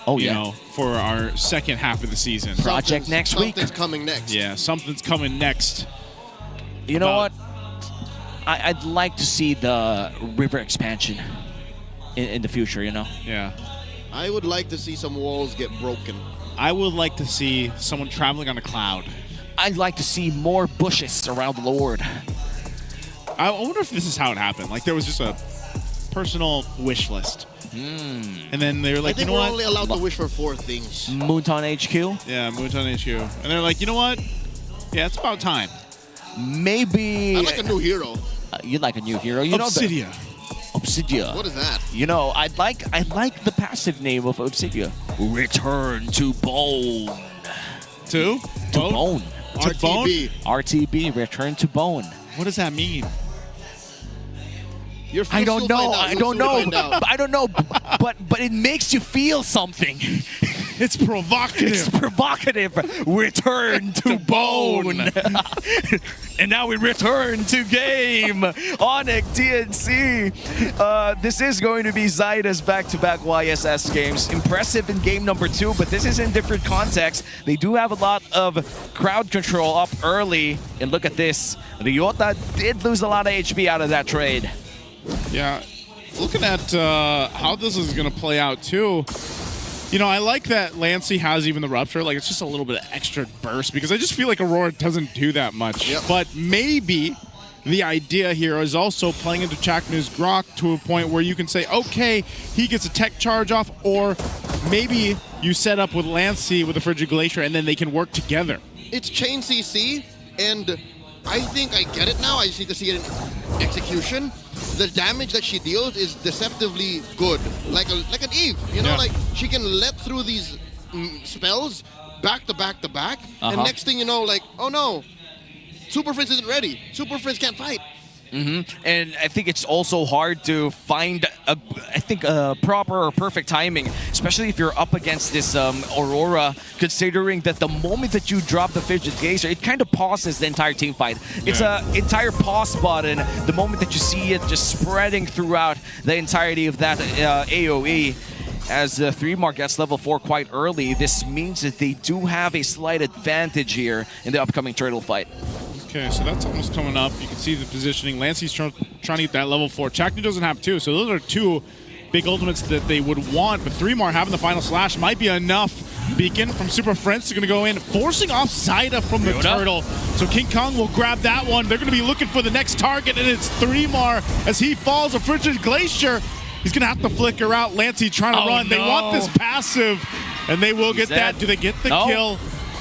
Speaker 7: Oh,
Speaker 8: you know, for our second half of the season.
Speaker 7: Project next week.
Speaker 9: Something's coming next.
Speaker 8: Yeah, something's coming next.
Speaker 7: You know what? I'd like to see the river expansion in the future, you know?
Speaker 8: Yeah.
Speaker 9: I would like to see some walls get broken.
Speaker 8: I would like to see someone traveling on a cloud.
Speaker 7: I'd like to see more bushes around the Lord.
Speaker 8: I wonder if this is how it happened. Like, there was just a personal wish list. And then they were like,
Speaker 9: I think
Speaker 8: you know
Speaker 9: we're
Speaker 8: what?
Speaker 9: only allowed to wish for 4 things.
Speaker 7: Moonton HQ?
Speaker 8: Yeah, Moonton HQ. And they're like, you know what? Yeah, it's about time.
Speaker 7: Maybe...
Speaker 9: I like a new hero.
Speaker 7: You'd like a new hero. You
Speaker 8: Obsidia.
Speaker 7: Know Obsidia.
Speaker 9: What is that?
Speaker 7: You know, I like the passive name of Obsidia. Return to Bone.
Speaker 8: To
Speaker 7: Bone.
Speaker 9: RTB.
Speaker 7: RTB. Return to Bone.
Speaker 8: What does that mean?
Speaker 7: I don't know. I don't know. But it makes you feel something.
Speaker 8: It's provocative.
Speaker 7: It's provocative. Return to bone. And now we return to game. ONIC, TNC. This is going to be Zyda's back-to-back YSS games. Impressive in game number 2, but this is in different context. They do have a lot of crowd control up early. And look at this. Ryota did lose a lot of HP out of that trade.
Speaker 8: Yeah. Looking at how this is going to play out, too. You know, I like that Lancey has even the Rupture. Like, it's just a little bit of extra burst because I just feel like Aurora doesn't do that much.
Speaker 9: Yep.
Speaker 8: But maybe the idea here is also playing into Chaknu's Grok to a point where you can say, okay, he gets a tech charge off, or maybe you set up with Lancey with the Frigid Glacier and then they can work together.
Speaker 9: It's chain CC, and I think I get it now. I just need to see it in execution. The damage that she deals is deceptively good, like an Eve. You know, like she can let through these spells back to back to back, and next thing you know, like, oh no, Super Prince isn't ready. Super Prince can't fight.
Speaker 7: And I think it's also hard to find a proper or perfect timing, especially if you're up against this Aurora, considering that the moment that you drop the Frigid Glacier, it kind of pauses the entire team fight. It's an entire pause button the moment that you see it just spreading throughout the entirety of that AoE. As the 3-mark gets level 4 quite early, this means that they do have a slight advantage here in the upcoming turtle fight.
Speaker 8: Okay, so that's almost coming up. You can see the positioning. Lancey's trying to get that level 4. Chaknu doesn't have 2, so those are 2 big ultimates that they would want. But 3-mar having the final slash might be enough. Beacon from Super Friends is going to go in, forcing off Zyda from the turtle. So King Kong will grab that one. They're going to be looking for the next target, and it's 3-mar as he falls. A Frigid Glacier. He's going to have to flicker out. Lancey trying to run.
Speaker 7: No.
Speaker 8: They want this passive, and they will get that. Do they get the kill?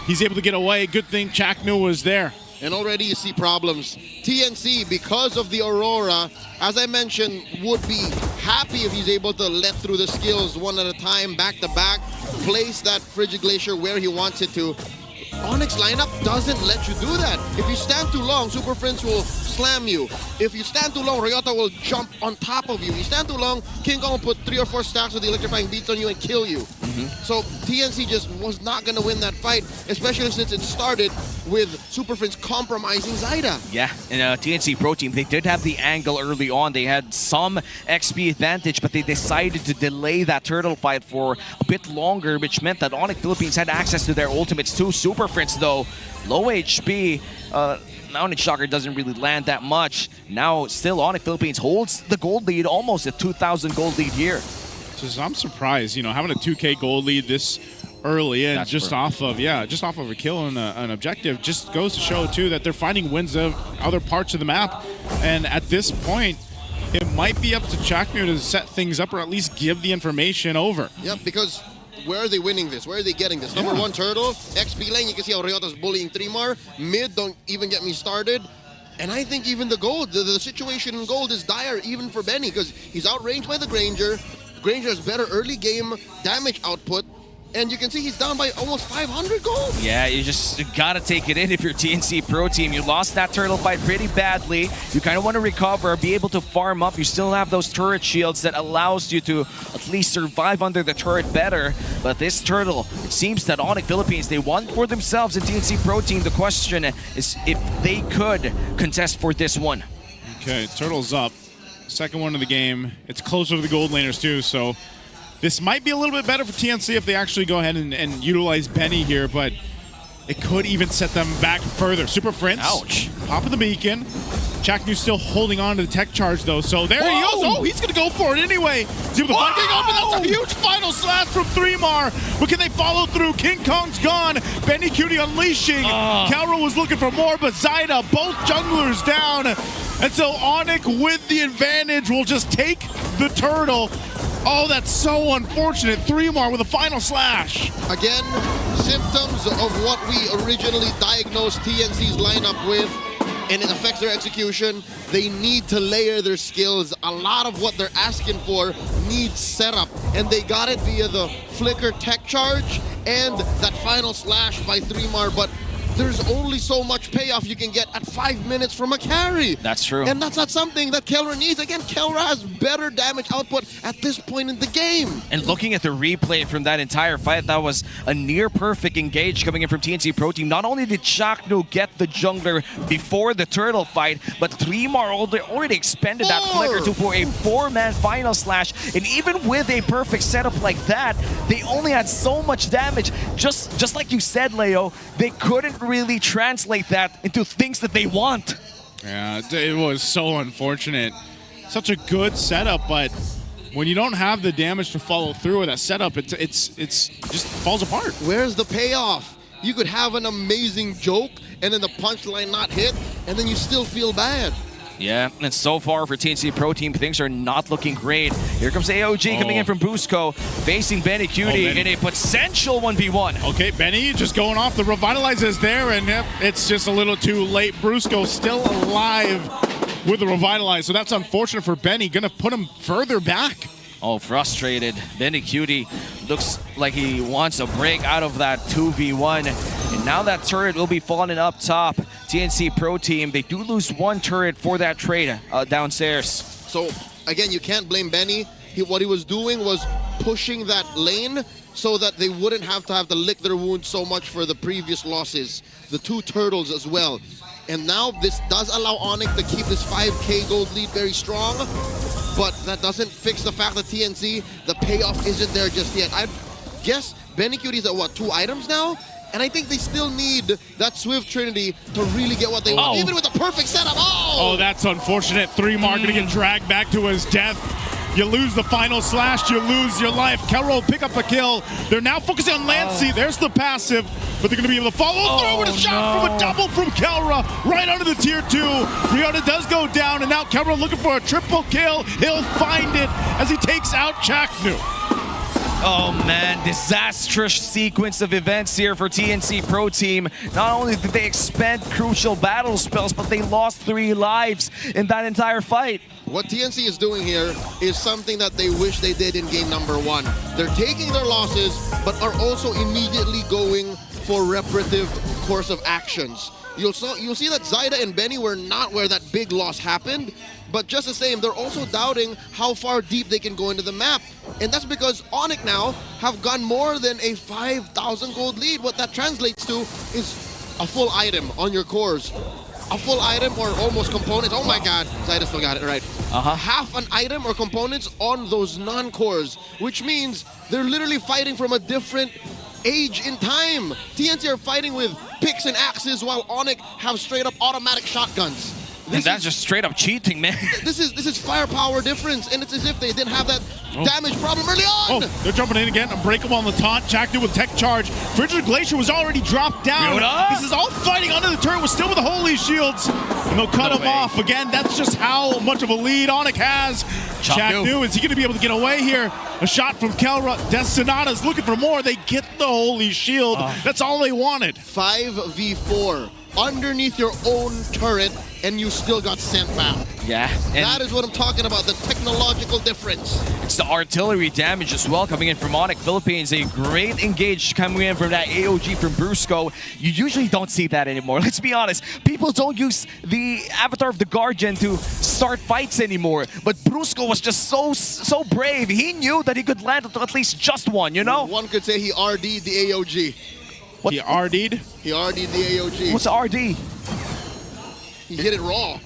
Speaker 8: He's able to get away. Good thing Chaknu was there.
Speaker 9: And already you see problems. TNC, because of the Aurora, as I mentioned, would be happy if he's able to let through the skills one at a time, back to back, place that Frigid Glacier where he wants it to. ONIC's lineup doesn't let you do that. If you stand too long, Super Prince will slam you. If you stand too long, Ryota will jump on top of you. If you stand too long, King Kong will put 3 or 4 stacks of the electrifying beats on you and kill you. So TNC just was not going to win that fight, especially since it started with Super Prince compromising Zyda.
Speaker 7: Yeah, and TNC Pro Team, they did have the angle early on. They had some XP advantage, but they decided to delay that turtle fight for a bit longer, which meant that ONIC Philippines had access to their ultimates too. Super Prince, though, low HP. Now ONIC Shocker doesn't really land that much. Now, still, ONIC Philippines holds the gold lead, almost a 2,000 gold lead here.
Speaker 8: So I'm surprised, you know, having a 2K gold lead this early in, just off of a kill and an objective, just goes to show too that they're finding wins of other parts of the map. And at this point, it might be up to Chaknu to set things up or at least give the information over.
Speaker 9: Yep, because where are they winning this? Where are they getting this? Number 1 turtle, XP lane, you can see how Ryota's bullying 3-mar. Mid, don't even get me started. And I think even the gold, the situation in gold is dire even for Benny because he's outranged by the Granger. Granger has better early game damage output. And you can see he's down by almost 500 gold.
Speaker 7: Yeah, you just gotta take it in if you're TNC Pro Team. You lost that turtle fight pretty badly. You kind of want to recover, be able to farm up. You still have those turret shields that allows you to at least survive under the turret better. But this turtle, it seems that ONIC Philippines, they want for themselves in TNC Pro Team. The question is if they could contest for this one.
Speaker 8: Okay, turtle's up. Second one of the game. It's closer to the gold laners too, so this might be a little bit better for TNC if they actually go ahead and utilize Benny here, but it could even set them back further. Super Prince.
Speaker 7: Ouch.
Speaker 8: Top of the beacon. Chaknu's still holding on to the tech charge though, so there he goes. Oh, he's gonna go for it anyway. He's able to find King Kong, but that's a huge final slash from 3-mar. But can they follow through? King Kong's gone. Benny Cutie unleashing. Calro was looking for more, but Zyda, both junglers down. And so ONIC with the advantage will just take the turtle. Oh, that's so unfortunate. 3-mar with a final slash.
Speaker 9: Again, symptoms of what we originally diagnosed TNC's lineup with, and it affects their execution. They need to layer their skills. A lot of what they're asking for needs setup, and they got it via the flicker tech charge and that final slash by 3-mar, but there's only so much payoff you can get at 5 minutes from a carry.
Speaker 7: That's true.
Speaker 9: And that's not something that Kelra needs. Again, Kelra has better damage output at this point in the game.
Speaker 7: And looking at the replay from that entire fight, that was a near perfect engage coming in from TNC Pro Team. Not only did Chakno get the jungler before the turtle fight, but 3 more already expended that flicker to for a 4-man final slash. And even with a perfect setup like that, they only had so much damage. Just like you said, Leo, they couldn't really translate that into things that they want.
Speaker 8: Yeah, it was so unfortunate. Such a good setup, but when you don't have the damage to follow through with that setup, it's just falls apart.
Speaker 9: Where's the payoff? You could have an amazing joke and then the punchline not hit, and then you still feel bad.
Speaker 7: Yeah, and so far for TNC Pro Team, things are not looking great. Here comes AOG coming in from Brusco, facing Benny Cutie in a potential 1v1.
Speaker 8: Okay, Benny just going off. The Revitalize is there, and it's just a little too late. Brusco still alive with the Revitalize, so that's unfortunate for Benny. Gonna put him further back.
Speaker 7: Oh, frustrated. Benny Cutie looks like he wants a break out of that 2v1. And now that turret will be falling up top. TNC Pro Team, they do lose 1 turret for that trade downstairs.
Speaker 9: So, again, you can't blame Benny. What he was doing was pushing that lane so that they wouldn't have to lick their wounds so much for the previous losses. The 2 turtles as well. And now this does allow ONIC to keep this 5k gold lead very strong. But that doesn't fix the fact that TNC, the payoff isn't there just yet. I guess Benny Cutie's at what, 2 items now? And I think they still need that Swift Trinity to really get what they want, even with a perfect setup. Oh,
Speaker 8: that's unfortunate. 3 Mark gonna get dragged back to his death. You lose the final slash, you lose your life. Kelra will pick up a kill. They're now focusing on Lancey. There's the passive, but they're going to be able to follow through with a shot from a double from Kelra right under the tier 2. Rihanna does go down, and now Kelra looking for a triple kill. He'll find it as he takes out Chaknu.
Speaker 7: Oh man, disastrous sequence of events here for TNC Pro Team. Not only did they expend crucial battle spells, but they lost 3 lives in that entire fight.
Speaker 9: What TNC is doing here is something that they wish they did in game number 1. They're taking their losses, but are also immediately going for reparative course of actions. You'll see that Zyda and Benny were not where that big loss happened, but just the same, they're also doubting how far deep they can go into the map. And that's because ONIC now have gone more than a 5,000 gold lead. What that translates to is a full item on your cores. A full item or almost components. Oh my god, Zyda still got it right. Half an item or components on those non-cores, which means they're literally fighting from a different age in time. TNC are fighting with picks and axes while ONIC have straight up automatic shotguns.
Speaker 7: And that's just straight up cheating, man.
Speaker 9: This is firepower difference, and it's as if they didn't have that damage problem early on.
Speaker 8: Oh, they're jumping in again. Unbreakable on the taunt. Chaknu with tech charge. Frigid Glacier was already dropped down. This is all fighting under the turret. We're still with the holy shields. And they'll cut him off. Again, that's just how much of a lead ONIC has. Chaknu, is he going to be able to get away here? A shot from Kelra. Destinata's looking for more. They get the holy shield. That's all they wanted.
Speaker 9: 5v4 underneath your own turret, and you still got sent back.
Speaker 7: Yeah.
Speaker 9: That is what I'm talking about, the technological difference.
Speaker 7: It's the artillery damage as well coming in from ONIC Philippines. A great engage coming in from that AOG from Brusco. You usually don't see that anymore. Let's be honest. People don't use the Avatar of the Guardian to start fights anymore. But Brusco was just so brave. He knew that he could land at least just one, you know?
Speaker 9: One could say he RD'd the AOG.
Speaker 8: What? He RD'd?
Speaker 9: He RD'd the AOG.
Speaker 7: What's the RD?
Speaker 9: He hit it raw.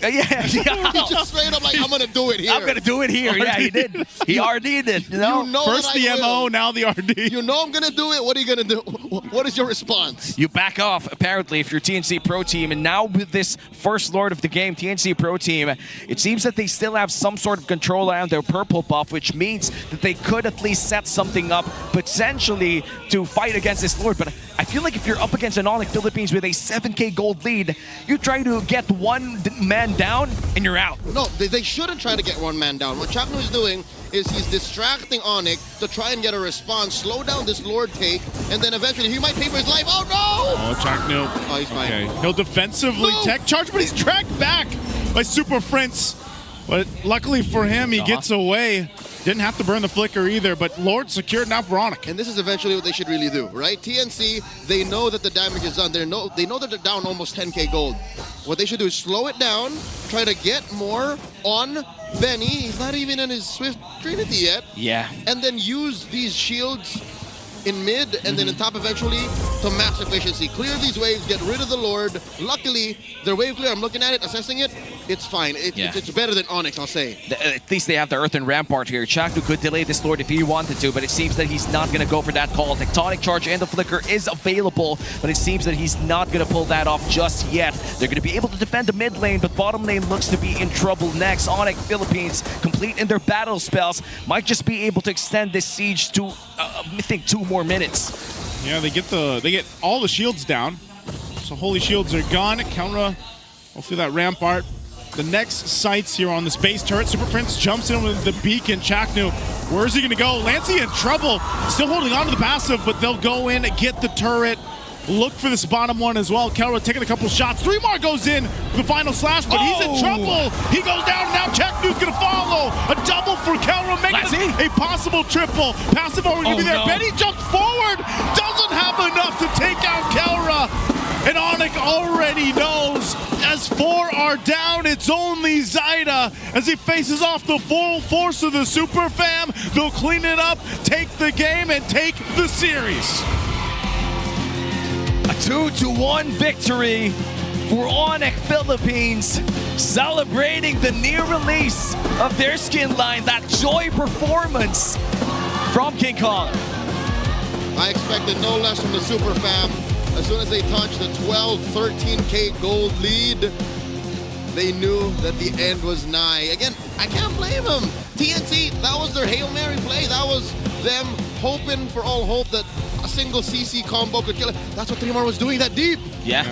Speaker 7: Yeah.
Speaker 9: He just straight up like, I'm gonna do it here.
Speaker 7: I'm gonna do it here. Yeah, he did. He RD'd it. You know?
Speaker 8: First the MO, now the RD.
Speaker 9: You know I'm gonna do it. What are you gonna do? What is your response?
Speaker 7: You back off, apparently, if you're TNC Pro Team. And now with this first lord of the game, TNC Pro Team, it seems that they still have some sort of control around their purple buff, which means that they could at least set something up potentially to fight against this lord. But I feel like if you're up against an ONIC Philippines with a 7k gold lead, you try to get one man down and you're out.
Speaker 9: No, they shouldn't try to get one man down. What Chaknu is doing is he's distracting ONIC to try and get a response, slow down this Lord take, and then eventually he might pay for his life. Oh no!
Speaker 8: Oh, Chaknu.
Speaker 9: Oh, he's fine.
Speaker 8: Okay. He'll defensively tech charge, but he's tracked back by Super Prince. But luckily for him, he gets away. Didn't have to burn the flicker either, but Lord secured now for ONIC.
Speaker 9: And this is eventually what they should really do, right? TNC, they know that the damage is done. They know that they're down almost 10k gold. What they should do is slow it down, try to get more on Benny. He's not even in his Swift Trinity yet.
Speaker 7: Yeah.
Speaker 9: And then use these shields in mid and then in top eventually to max efficiency. Clear these waves, get rid of the Lord. Luckily, their wave clear, I'm looking at it, assessing it, it's fine. It's better than ONIC, I'll say.
Speaker 7: At least they have the Earthen Rampart here. Chaknu could delay this Lord if he wanted to, but it seems that he's not going to go for that call. Tectonic Charge and the Flicker is available, but it seems that he's not going to pull that off just yet. They're going to be able to defend the mid lane, but bottom lane looks to be in trouble next. ONIC Philippines, complete in their battle spells, might just be able to extend this siege to, I think, 2 more minutes.
Speaker 8: Yeah, they get all the shields down. So holy shields are gone. Counter, hopefully that Rampart. The next sights here on this base turret. Super Prince jumps in with the beacon. Chaknu, where is he gonna go? Lancey in trouble. Still holding on to the passive, but they'll go in and get the turret. Look for this bottom one as well. Kelra taking a couple shots. 3 more goes in for the final slash, but he's in trouble. He goes down, and now Chaknu's gonna follow. A double for Kelra, making it a possible triple. Passive already gonna be there.
Speaker 7: No.
Speaker 8: Benny jumps forward, doesn't have enough to take out Kelra. And ONIC already knows, as 4 are down, it's only Zaida. As he faces off the full force of the Super Fam, they'll clean it up, take the game, and take the series.
Speaker 7: A 2-1 victory for ONIC Philippines, celebrating the near release of their skin line, that joy performance from King Kong.
Speaker 9: I expected no less from the Super Fam. As soon as they touched the 13k gold lead, they knew that the end was nigh. Again, I can't blame them. TNC, that was their Hail Mary play. That was them hoping for all hope that a single CC combo could kill it. That's what Trimar was doing that deep.
Speaker 7: Yeah,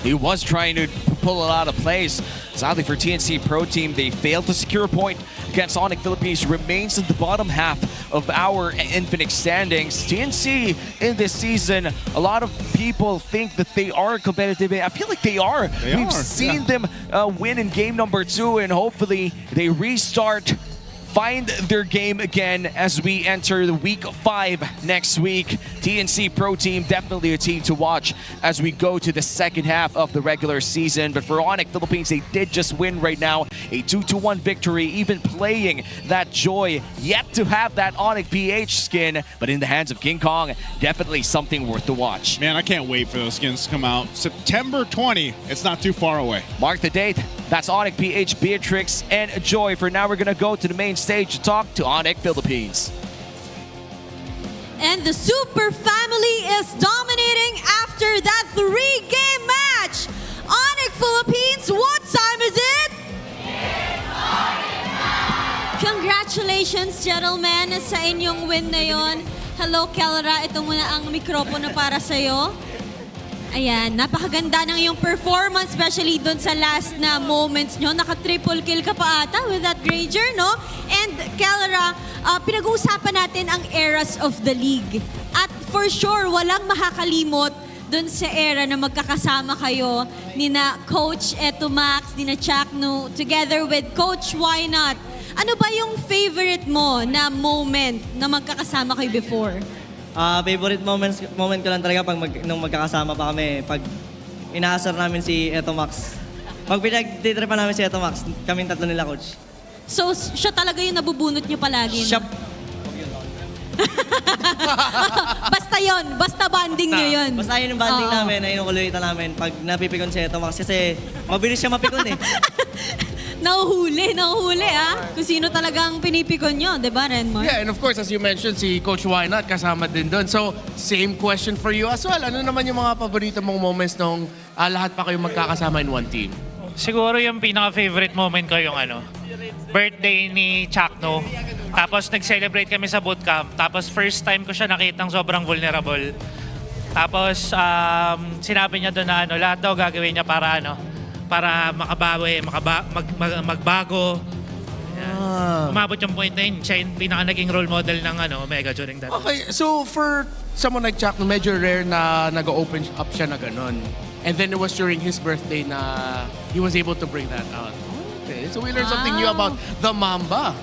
Speaker 7: he was trying to pull a lot of plays. Sadly for TNC Pro Team, they failed to secure a point against ONIC Philippines, remains in the bottom half of our Infinite standings. TNC in this season, a lot of people think that they are competitive. I feel like they are. We've seen them win in game number 2, and hopefully they restart, find their game again as we enter the week 5 next week. TNC Pro Team, definitely a team to watch as we go to the second half of the regular season. But for ONIC Philippines, they did just win right now. A 2-1 victory, even playing that joy. Yet to have that ONIC PH skin, but in the hands of King Kong, definitely something worth to watch.
Speaker 8: Man, I can't wait for those skins to come out. September 20, it's not too far away.
Speaker 7: Mark the date. That's ONIC PH, Beatrix, and Joy. For now, we're going to go to the main stage to talk to ONIC Philippines.
Speaker 5: And the Super Family is dominating after that 3-game match. ONIC Philippines, what time is it? Congratulations, gentlemen, sa inyong win na yon. Hello, Kelra. Ito muna ang mikropono para sa'yo. Ayan, napakaganda ng iyong performance, especially doon sa last na moments nyo. Naka-triple kill ka pa ata with that Ranger, no? And Kelra, pinag-uusapan natin ang eras of the league. At for sure, walang makakalimot doon sa era na magkakasama kayo ni na Coach Eto Max, ni na Chaknu, together with Coach Why Not. Ano ba yung favorite mo na moment na magkakasama kayo before?
Speaker 14: Favorite moment ko lang talaga nung magkakasama pa kami, pag inaasar namin si Eto Max. Pag pinag-titripan namin si Eto Max, kaming tatlo nila, Coach.
Speaker 5: So, siya talaga yung nabubunot nyo palagi?
Speaker 14: Siya.
Speaker 5: Basta yon, basta banding nyo yun.
Speaker 14: Basta yun yung banding namin, ayun yung kuluitan namin. Pag napipikon si Eto Max, kasi mabilis siya mapikon eh.
Speaker 5: Nahuhuli kung sino talagang pinipikon nyo, di ba, Renmar?
Speaker 6: Yeah, and of course, as you mentioned, si Coach Why Not kasama din doon. So, same question for you as well. Ano naman yung mga paborito mong moments nung lahat pa kayo magkakasama in one team?
Speaker 15: Siguro yung pinaka-favorite moment ko yung birthday ni Chakno. Tapos nag-celebrate kami sa bootcamp. Tapos first time ko siya nakitang sobrang vulnerable. Tapos sinabi niya doon na lahat daw gagawin niya para makabawi, magbago. Umabot yung point na yun. Siya yung pinaka-naging role model ng Omega during that.
Speaker 6: Okay, so for someone like Chakno, medyo rare na nag-open up siya na ganun. And then it was during his birthday na he was able to bring that out. Okay, so we learned something new about the Mamba.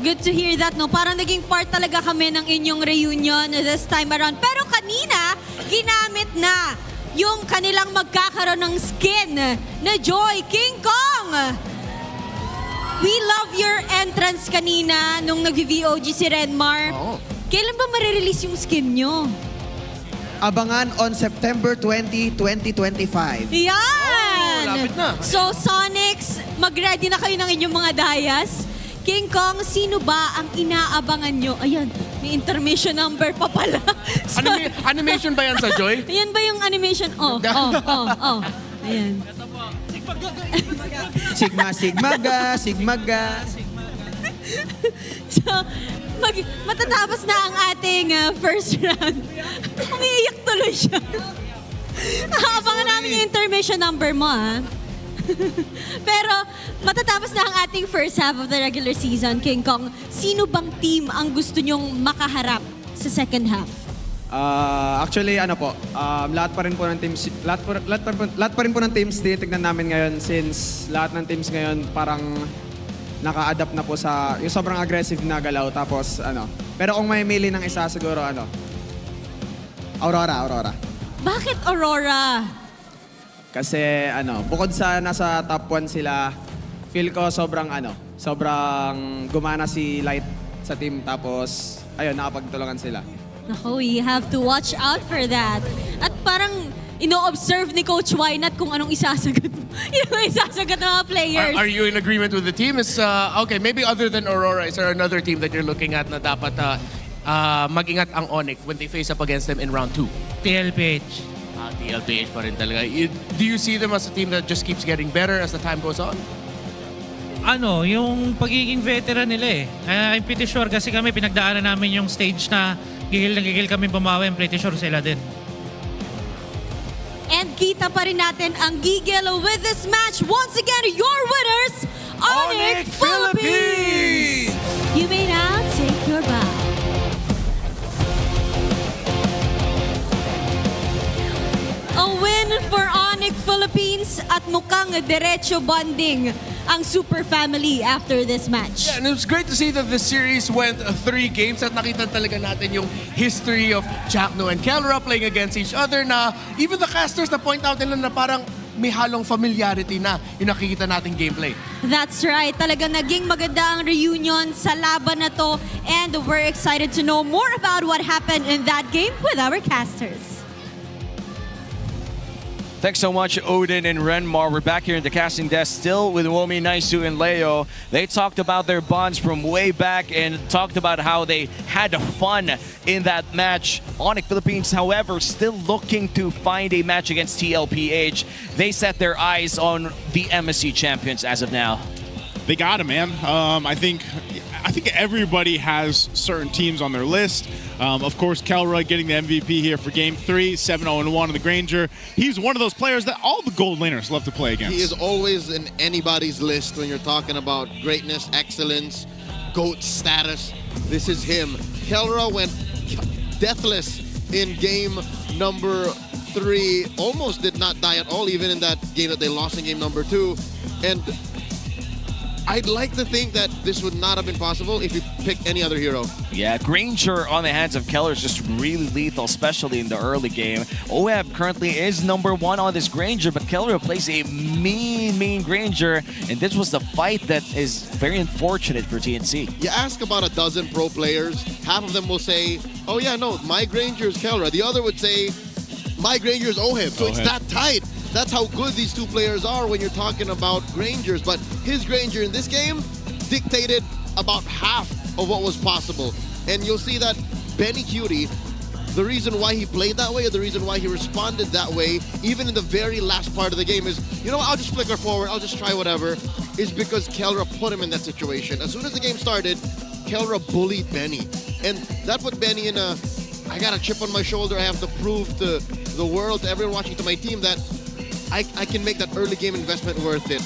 Speaker 5: Good to hear that, no? Parang naging part talaga kami ng inyong reunion this time around. Pero kanina, ginamit na yung kanilang magkakaroon ng skin na Joy King Kong. We love your entrance kanina nung nag-VOG si Renmar. Kailan ba marirelease yung skin nyo?
Speaker 16: Abangan on September 20, 2025.
Speaker 5: Yan!
Speaker 6: Lapit na.
Speaker 5: So, Sonics, mag-ready na kayo ng inyong mga dayas. King Kong, sino ba ang inaabangan nyo? Ayan, may intermission number pa pala.
Speaker 6: Animation ba yan sa Joy?
Speaker 5: Ayan ba yung animation? Ayan.
Speaker 16: Sigmaga.
Speaker 5: So, matatapos na ang ating first round. Umiiyak tuloy siya. Abangan namin yung intermission number mo, ha? Pero matatapos na ang ating first half of the regular season, King Kong. Sino bang team ang gusto nyong makaharap sa second half?
Speaker 16: Actually, lahat pa rin po ng teams, lahat pa rin po ng teams tinitignan namin ngayon since lahat ng teams ngayon parang naka-adapt na po sa yung sobrang aggressive na galaw. Tapos pero kung may mili ng isa siguro Aurora.
Speaker 5: Bakit Aurora?
Speaker 16: Kasi bukod sa nasa top 1 sila, feel ko sobrang gumana si Light sa team, tapos ayun, nakapagtulungan sila.
Speaker 5: Naku, we have to watch out for that. At parang ino-observe ni Coach Wynat kung anong isasagot ng mga players.
Speaker 6: Are you in agreement with the team? Okay, maybe other than Aurora, is there another team that you're looking at na dapat mag-ingat ang ONIC when they face up against them in round 2?
Speaker 15: TLPH.
Speaker 6: TLPH pa rin talaga. Do you see them as a team that just keeps getting better as the time goes on?
Speaker 15: Yung pagiging veteran nila eh. I'm pretty sure kasi kami pinagdaanan namin yung stage na gigil kami bumawi. I'm pretty sure sila din.
Speaker 5: And kita pa rin natin ang gigil with this match. Once again, your winners, ONIC Philippines! You may now take your bow. A win for ONIC Philippines at mukhang diretso bonding ang Super Family after this match.
Speaker 6: Yeah, and it was great to see that the series went 3 games at nakita talaga natin yung history of Jackno and Kelra playing against each other na even the casters na point out nila na parang may halong familiarity na yung nakikita nating gameplay.
Speaker 5: That's right. Talaga naging maganda ang reunion sa laban na to, and we're excited to know more about what happened in that game with our casters.
Speaker 7: Thanks so much, Odin and Renmar. We're back here in the casting desk still with Womi, Naisu, and Leo. They talked about their bonds from way back and talked about how they had fun in that match. ONIC Philippines, however, still looking to find a match against TLPH. They set their eyes on the MSC champions as of now.
Speaker 8: They got him, man. I think everybody has certain teams on their list. Of course, Kelroy getting the MVP here for Game 3, 7-0-1 on the Granger. He's one of those players that all the gold laners love to play against.
Speaker 9: He is always in anybody's list when you're talking about greatness, excellence, GOAT status. This is him. Kelra went deathless in game number 3. Almost did not die at all, even in that game that they lost in game number 2. And I'd like to think that this would not have been possible if you picked any other hero.
Speaker 7: Yeah, Granger on the hands of Keller is just really lethal, especially in the early game. OEB currently is number 1 on this Granger, but Keller plays a mean Granger, and this was the fight that is very unfortunate for TNC.
Speaker 9: You ask about a dozen pro players, half of them will say, oh yeah, no, my Granger is Keller. The other would say, my Granger is OHIB. So it's that tight. That's how good these two players are when you're talking about Grangers. But his Granger in this game dictated about half of what was possible. And you'll see that Benny Cutie, the reason why he played that way, or the reason why he responded that way, even in the very last part of the game is, you know, I'll just flicker forward, I'll just try whatever, is because Kelra put him in that situation. As soon as the game started, Kelra bullied Benny. And that put Benny in a, I got a chip on my shoulder, I have to prove to the world, to everyone watching, to my team that I can make that early game investment worth it.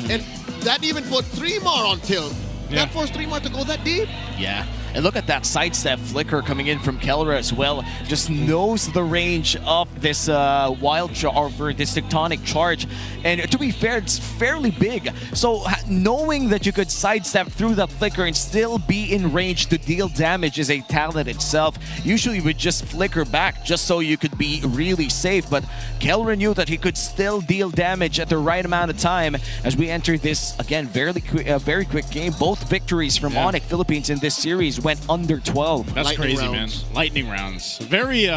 Speaker 9: And that even put 3 more on tilt.
Speaker 8: Yeah.
Speaker 9: That forced 3 more to go that deep.
Speaker 7: Yeah. And look at that sidestep flicker coming in from Kelra as well. Just knows the range of this wild charge, or this tectonic charge. And to be fair, it's fairly big. So knowing that you could sidestep through that flicker and still be in range to deal damage is a talent itself. Usually you would just flicker back just so you could be really safe. But Kelra knew that he could still deal damage at the right amount of time as we enter this, again, very quick game. Both victories from ONIC Philippines in this series went under 12.
Speaker 8: That's crazy, man. Lightning rounds. Very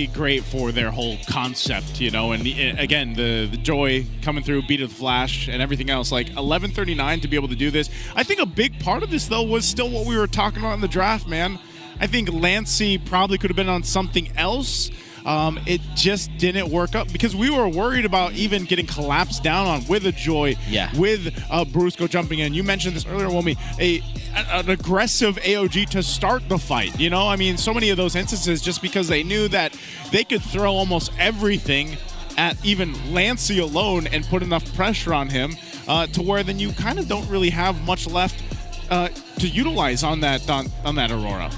Speaker 8: great for their whole concept, you know. And again, the joy coming through, beat of the flash, and everything else. Like 11:39 to be able to do this. I think a big part of this, though, was still what we were talking about in the draft, man. I think Lancey probably could have been on something else. It just didn't work up because we were worried about even getting collapsed down on with a Joy, with Brusco jumping in. You mentioned this earlier, Womi, an aggressive AOG to start the fight. You know, I mean, so many of those instances just because they knew that they could throw almost everything at even Lancey alone and put enough pressure on him to where then you kind of don't really have much left to utilize on that Aurora.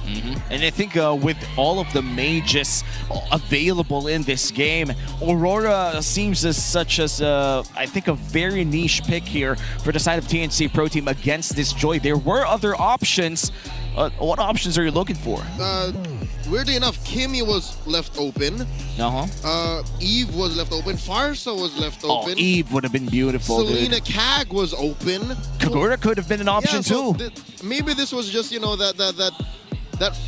Speaker 7: And I think with all of the mages available in this game, Aurora seems as such as I think a very niche pick here for the side of TNC Pro Team against this Joy. There were other options. What options are you looking for?
Speaker 9: Weirdly enough, Kimmy was left open. Eve was left open. Farsa was left open.
Speaker 7: Oh, Eve would have been beautiful.
Speaker 9: Selena Kag was open.
Speaker 7: Kagura could have been an option too.
Speaker 9: Maybe this was just, you know, that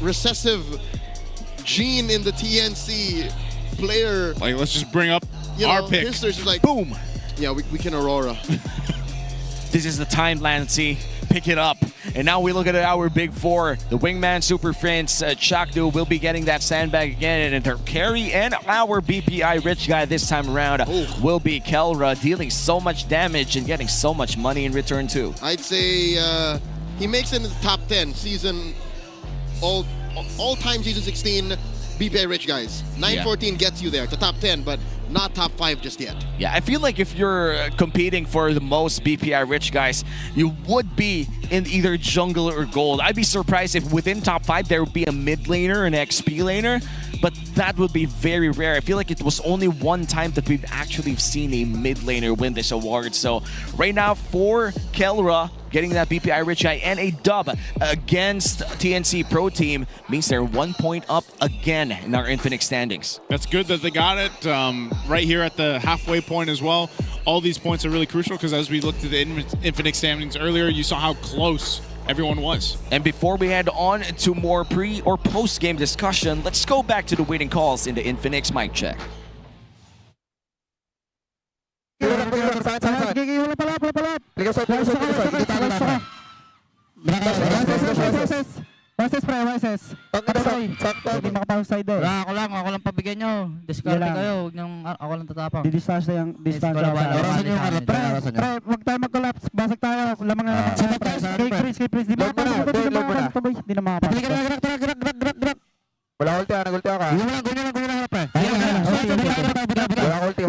Speaker 9: recessive gene in the TNC player.
Speaker 8: Like, let's just bring up our pick.
Speaker 9: Just like,
Speaker 7: boom.
Speaker 9: Yeah, we can Aurora.
Speaker 7: This is the time, Lancey. Pick it up. And now we look at our big four. The Wingman, Super Prince, Chakdu will be getting that sandbag again. And their carry and our BPI rich guy this time around will be Kelra, dealing so much damage and getting so much money in return too.
Speaker 9: I'd say he makes it in the top 10 season, all-time season 16 BPI rich guys. 914 gets you there to top 10, but not top 5 just yet.
Speaker 7: Yeah, I feel like if you're competing for the most BPI rich guys, you would be in either jungle or gold. I'd be surprised if within top 5 there would be a mid laner and an XP laner, but that would be very rare. I feel like it was only one time that we've actually seen a mid laner win this award. So right now for Kelra, getting that BPI rich guy and a dub against TNC Pro Team means they're 1 point up again in our Infinite standings.
Speaker 8: That's good that they got it right here at the halfway point as well. All these points are really crucial because as we looked at the Infinite standings earlier, you saw how close everyone was.
Speaker 7: And before we head on to more pre or post game discussion, let's go back to the winning calls in the Infinix mic check.
Speaker 17: Versus pre, versus. Sakto, hindi makapasok side eh. Ako lang pabigyan nyo. Discard kayo, ako lang tatapang. Di-distance yung distance. Orasan yung harap. Pre, wag tayo mag-collapse. Basag tayo. Lamang nga. Skip freeze. Di na makapasok. Gerak. Wala ulti ka, nag-ulti ka. Gulo lang pre. Wala ulti.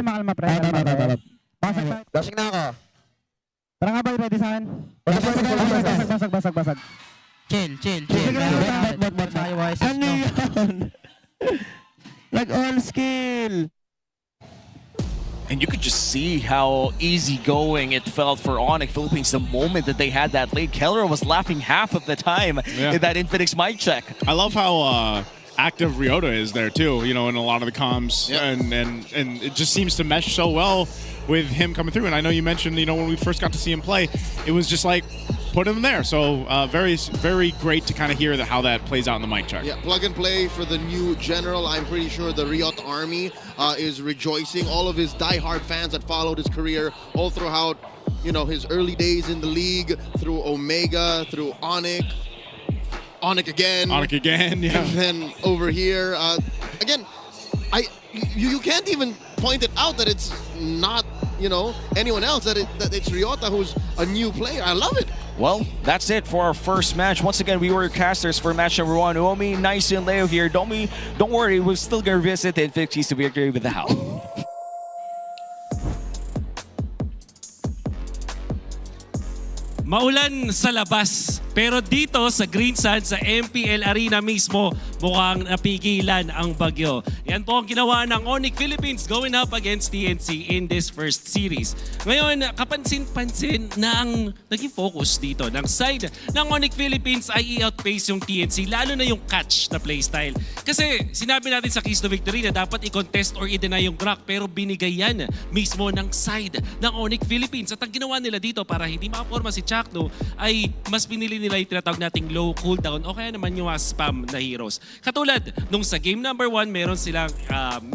Speaker 17: Kalma pre. Basag tayo. Dashing na ako. Tara nga ba, ready sa akin? Basag. Chill. Ano yun? Nag-all skill.
Speaker 7: And you could just see how easygoing it felt for ONIC Philippines the moment that they had that lead. Kelra was laughing half of the time in that Infinix mic check.
Speaker 8: I love how active Ryota is there too, you know, in a lot of the comms. And it just seems to mesh so well with him coming through. And I know you mentioned, you know, when we first got to see him play, it was just like, put him there. So very, very great to kind of hear how that plays out in the mic check.
Speaker 9: Yeah, plug and play for the new general. I'm pretty sure the Riot army is rejoicing. All of his diehard fans that followed his career all throughout, you know, his early days in the league, through Omega, through ONIC again.
Speaker 8: Yeah.
Speaker 9: And then over here, again, you can't even point it out that it's not, you know, anyone else, that it's Ryota who's a new player. I love it.
Speaker 7: Well, that's it for our first match. Once again, we were casters for match number 1. Uomi, Nice, and Leo here. Don't worry, we're still going to visit the Infinix Keys to Victory with the house.
Speaker 11: Maulan sa labas, pero dito sa Green Sand, sa MPL Arena mismo, mukhang napigilan ang bagyo. Yan po ang ginawa ng ONIC Philippines going up against TNC in this first series. Ngayon, kapansin-pansin na ang naging focus dito ng side ng ONIC Philippines ay i-outpace yung TNC, lalo na yung catch na playstyle. Kasi sinabi natin sa Keys to Victory na dapat i-contest or i-deny yung Grak, pero binigay yan mismo ng side ng ONIC Philippines. At ang ginawa nila dito para hindi makaporma si Chakno ay mas pinili nila yung tinatawag nating low cooldown o kaya naman yung spam na heroes. Katulad nung sa game number 1, meron silang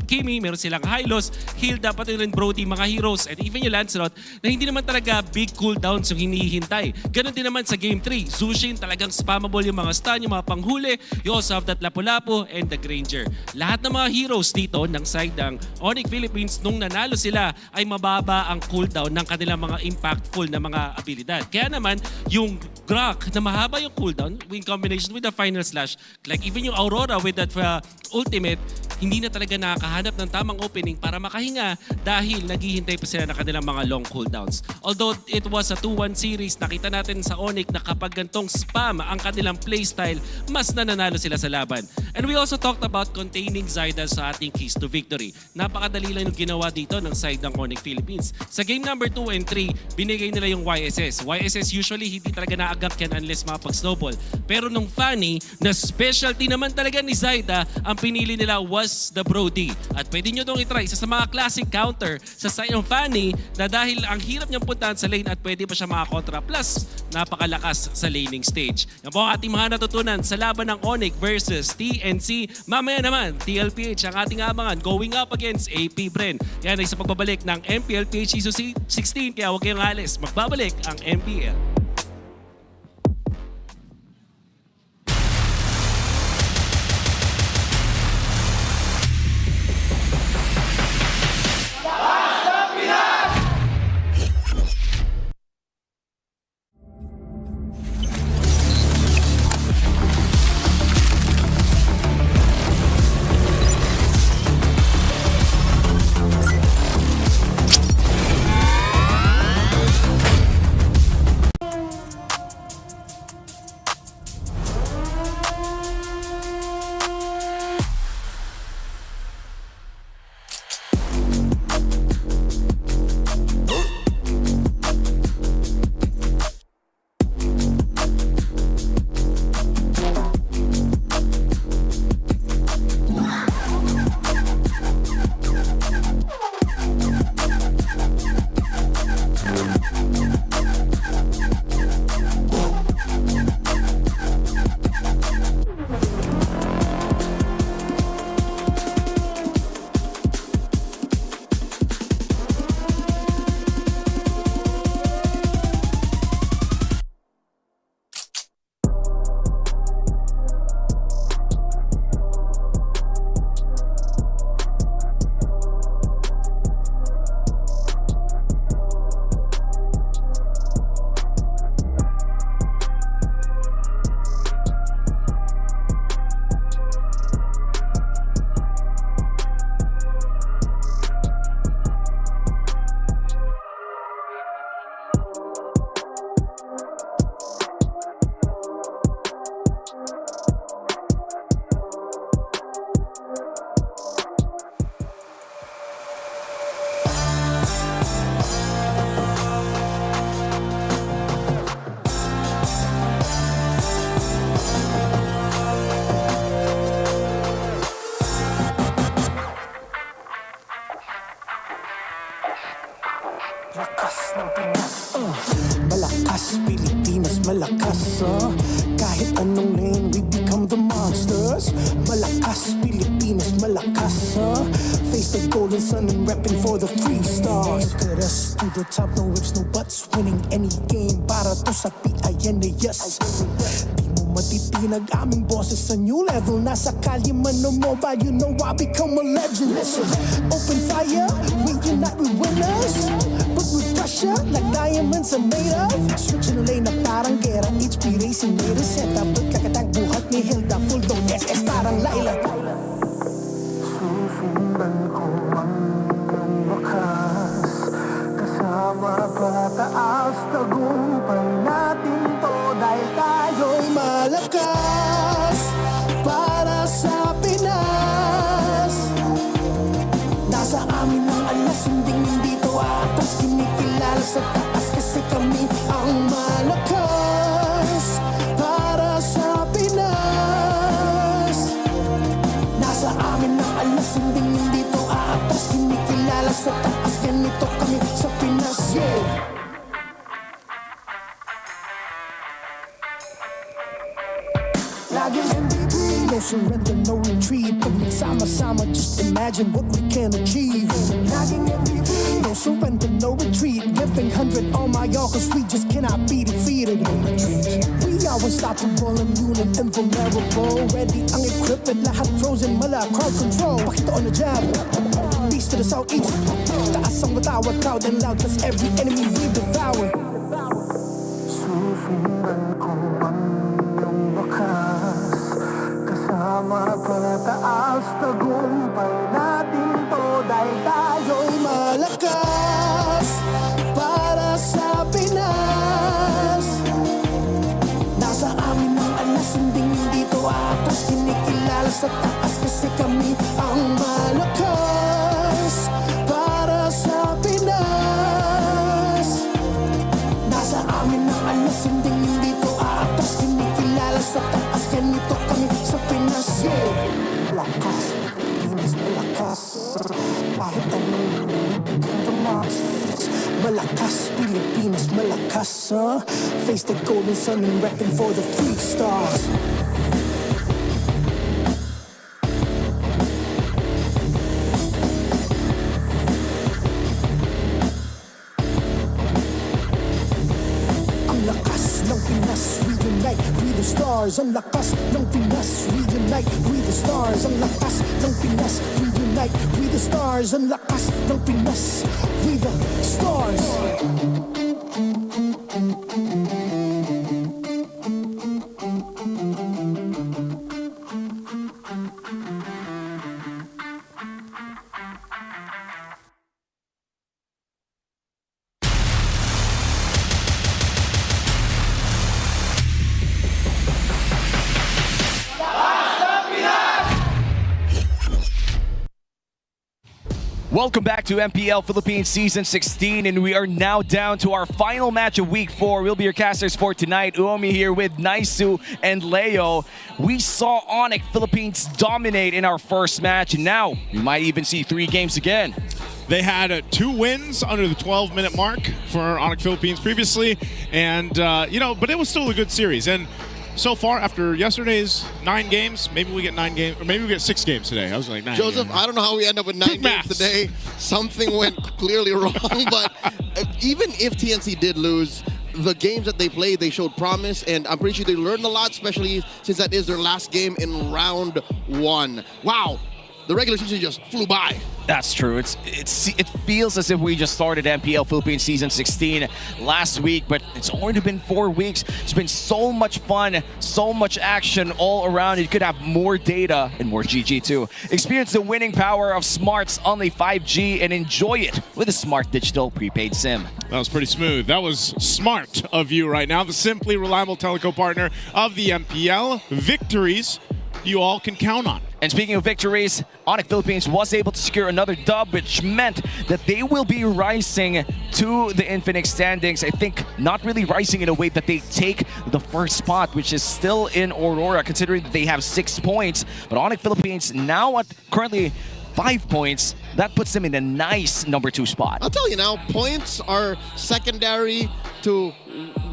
Speaker 11: Kimi, meron silang Hylos, Heal, dapat rin Brody, mga heroes, and even yung Lancelot na hindi naman talaga big cooldowns yung hinihintay. Ganon din naman sa game 3, Zushin, talagang spammable yung mga stun, yung mga panghuli. You also have that Lapu-Lapu and the Granger. Lahat ng mga heroes dito ng side ng ONIC Philippines nung nanalo sila ay mababa ang cooldown ng kanilang mga impactful na mga abilidad. Kaya naman, yung Grak na mahaba yung cooldown in combination with the final slash, like even yung Aurora with that ultimate, hindi na talaga nakakahanap ng tamang opening para makahinga dahil naghihintay pa sila na kanilang mga long cooldowns. Although it was a 2-1 series, nakita natin sa ONIC na kapag gantong spam ang kanilang playstyle, mas nananalo sila sa laban. And we also talked about containing Zyda sa ating Keys to Victory. Napakadali lang yung ginawa dito ng side ng ONIC Philippines. Sa game number 2 and 3, binigay nila yung YSS. YSS usually hindi talaga naagak yan unless makapag-snowball. Pero nung Fanny, na specialty naman talaga ni Zyda, ang pinili nila was the Brody. At pwede nyo itong itry. Isa sa mga classic counter sa side ng Fanny na dahil ang hirap niyang puntahan sa lane at pwede pa siya makakontra. Plus, napakalakas sa laning stage. Yan po ang ating mga natutunan sa laban ng ONIC versus TNC. Mamaya naman, TLPH ang ating abangan going up against APBR. Yan ay sa pagbabalik ng MPLPH Season 16. Kaya huwag kayong alis. Magbabalik ang MPL.
Speaker 1: Malakas, Pilipinas, malakas, kahit anong lane, we become the monsters. Malakas, Pilipinas, malakas, face the golden sun and repping for the 3 stars. Look at us, to the top, no ifs, no buts, winning any game, para to sa PIN na yes. Di mo matitinag aming boses sa new level, nasa kalye man o mobile, you know I become a legend. Listen, open fire, we unite, we winners. But with pressure, like diamonds are made of. Switching the lane na parang gera, HP racing made a setup. Pagkakatang buhat ni Hilda, full down SS parang Laila. Susundan ko ang wakas, kasama pataas, tagumpay na. amin ang alas, hindi to atas. Kinikilala sa taas kasi kami ang malakas. Para sa Pinas, nasa amin ang alas, hindi to atas. Kinikilala sa taas, ganito kami sa Pinas, yeah. Laging MVP, no surrender, no retreat. Pag nagsama-sama, just imagine what we can achieve. Laging MVP, no surrender, no retreat. Giving 100 on my all, cause we just cannot be defeated. We are unstoppable, immune and invulnerable. Ready ang equipment, lahat frozen, mala, crowd control. Pakita on the jab, east to the southeast. Taas ang matawa, proud and loud, cause every enemy we devour. Susundan ko ang iyong bakas, kasama pataas, tagumpay natin to dahil tayo'y malakas. Para sa Pinas, nasa amin ang alas, hindi to atas. Kinikilala sa taas kasi kami ang malakas. Para sa Pinas, nasa amin ang alas, hindi to atas. Kinikilala sa taas, ganito kami sa Pinas, yeah. Lakas, Pinas malakas. Kahit anong tumas, malakas, Pilipinas malakas, face the golden sun and repping for the 3 stars. Ang lakas ng Pinas, we unite, we the stars. Ang lakas ng Pinas, we unite, we the stars. Ang lakas ng Pinas, we unite, we the stars. Ang lakas ng Pinas, we the stars.
Speaker 7: Welcome back to MPL Philippines Season 16, and we are now down to our final match of Week 4. We'll be your casters for tonight. Uomi here with Naisu and Leo. We saw ONIC Philippines dominate in our first match, and now we might even see 3 games again.
Speaker 8: They had 2 wins under the 12-minute mark for ONIC Philippines previously, and but it was still a good series. And so far, after yesterday's 9 games, maybe we get 9 games, or maybe we get 6 games today. I was like 9.
Speaker 9: Joseph, I don't know how we end up with 9 games today. Something went clearly wrong, but even if TNC did lose, the games that they played, they showed promise, and I'm pretty sure they learned a lot, especially since that is their last game in round 1. Wow, the regular season just flew by.
Speaker 7: That's true. It feels as if we just started MPL Philippines Season 16 last week, but it's only been 4 weeks. It's been so much fun, so much action all around. You could have more data and more GG too. Experience the winning power of Smart's only 5G and enjoy it with a Smart Digital prepaid SIM.
Speaker 8: That was pretty smooth. That was smart of you right now. The simply reliable telco partner of the MPL. Victories you all can count on.
Speaker 7: And speaking of victories, ONIC Philippines was able to secure another dub, which meant that they will be rising to the Infinix standings. I think not really rising in a way that they take the first spot, which is still in Aurora, considering that they have 6 points. But ONIC Philippines now at currently 5 points. That puts them in a nice number 2 spot.
Speaker 9: I'll tell you now, points are secondary to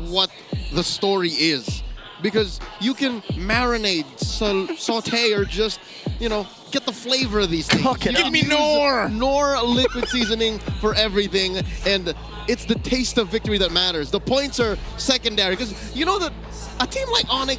Speaker 9: what the story is. Because you can marinate, saute, or just, get the flavor of these things.
Speaker 8: Give me Nor!
Speaker 9: Nor liquid seasoning for everything, and it's the taste of victory that matters. The points are secondary, because you know that a team like ONIC,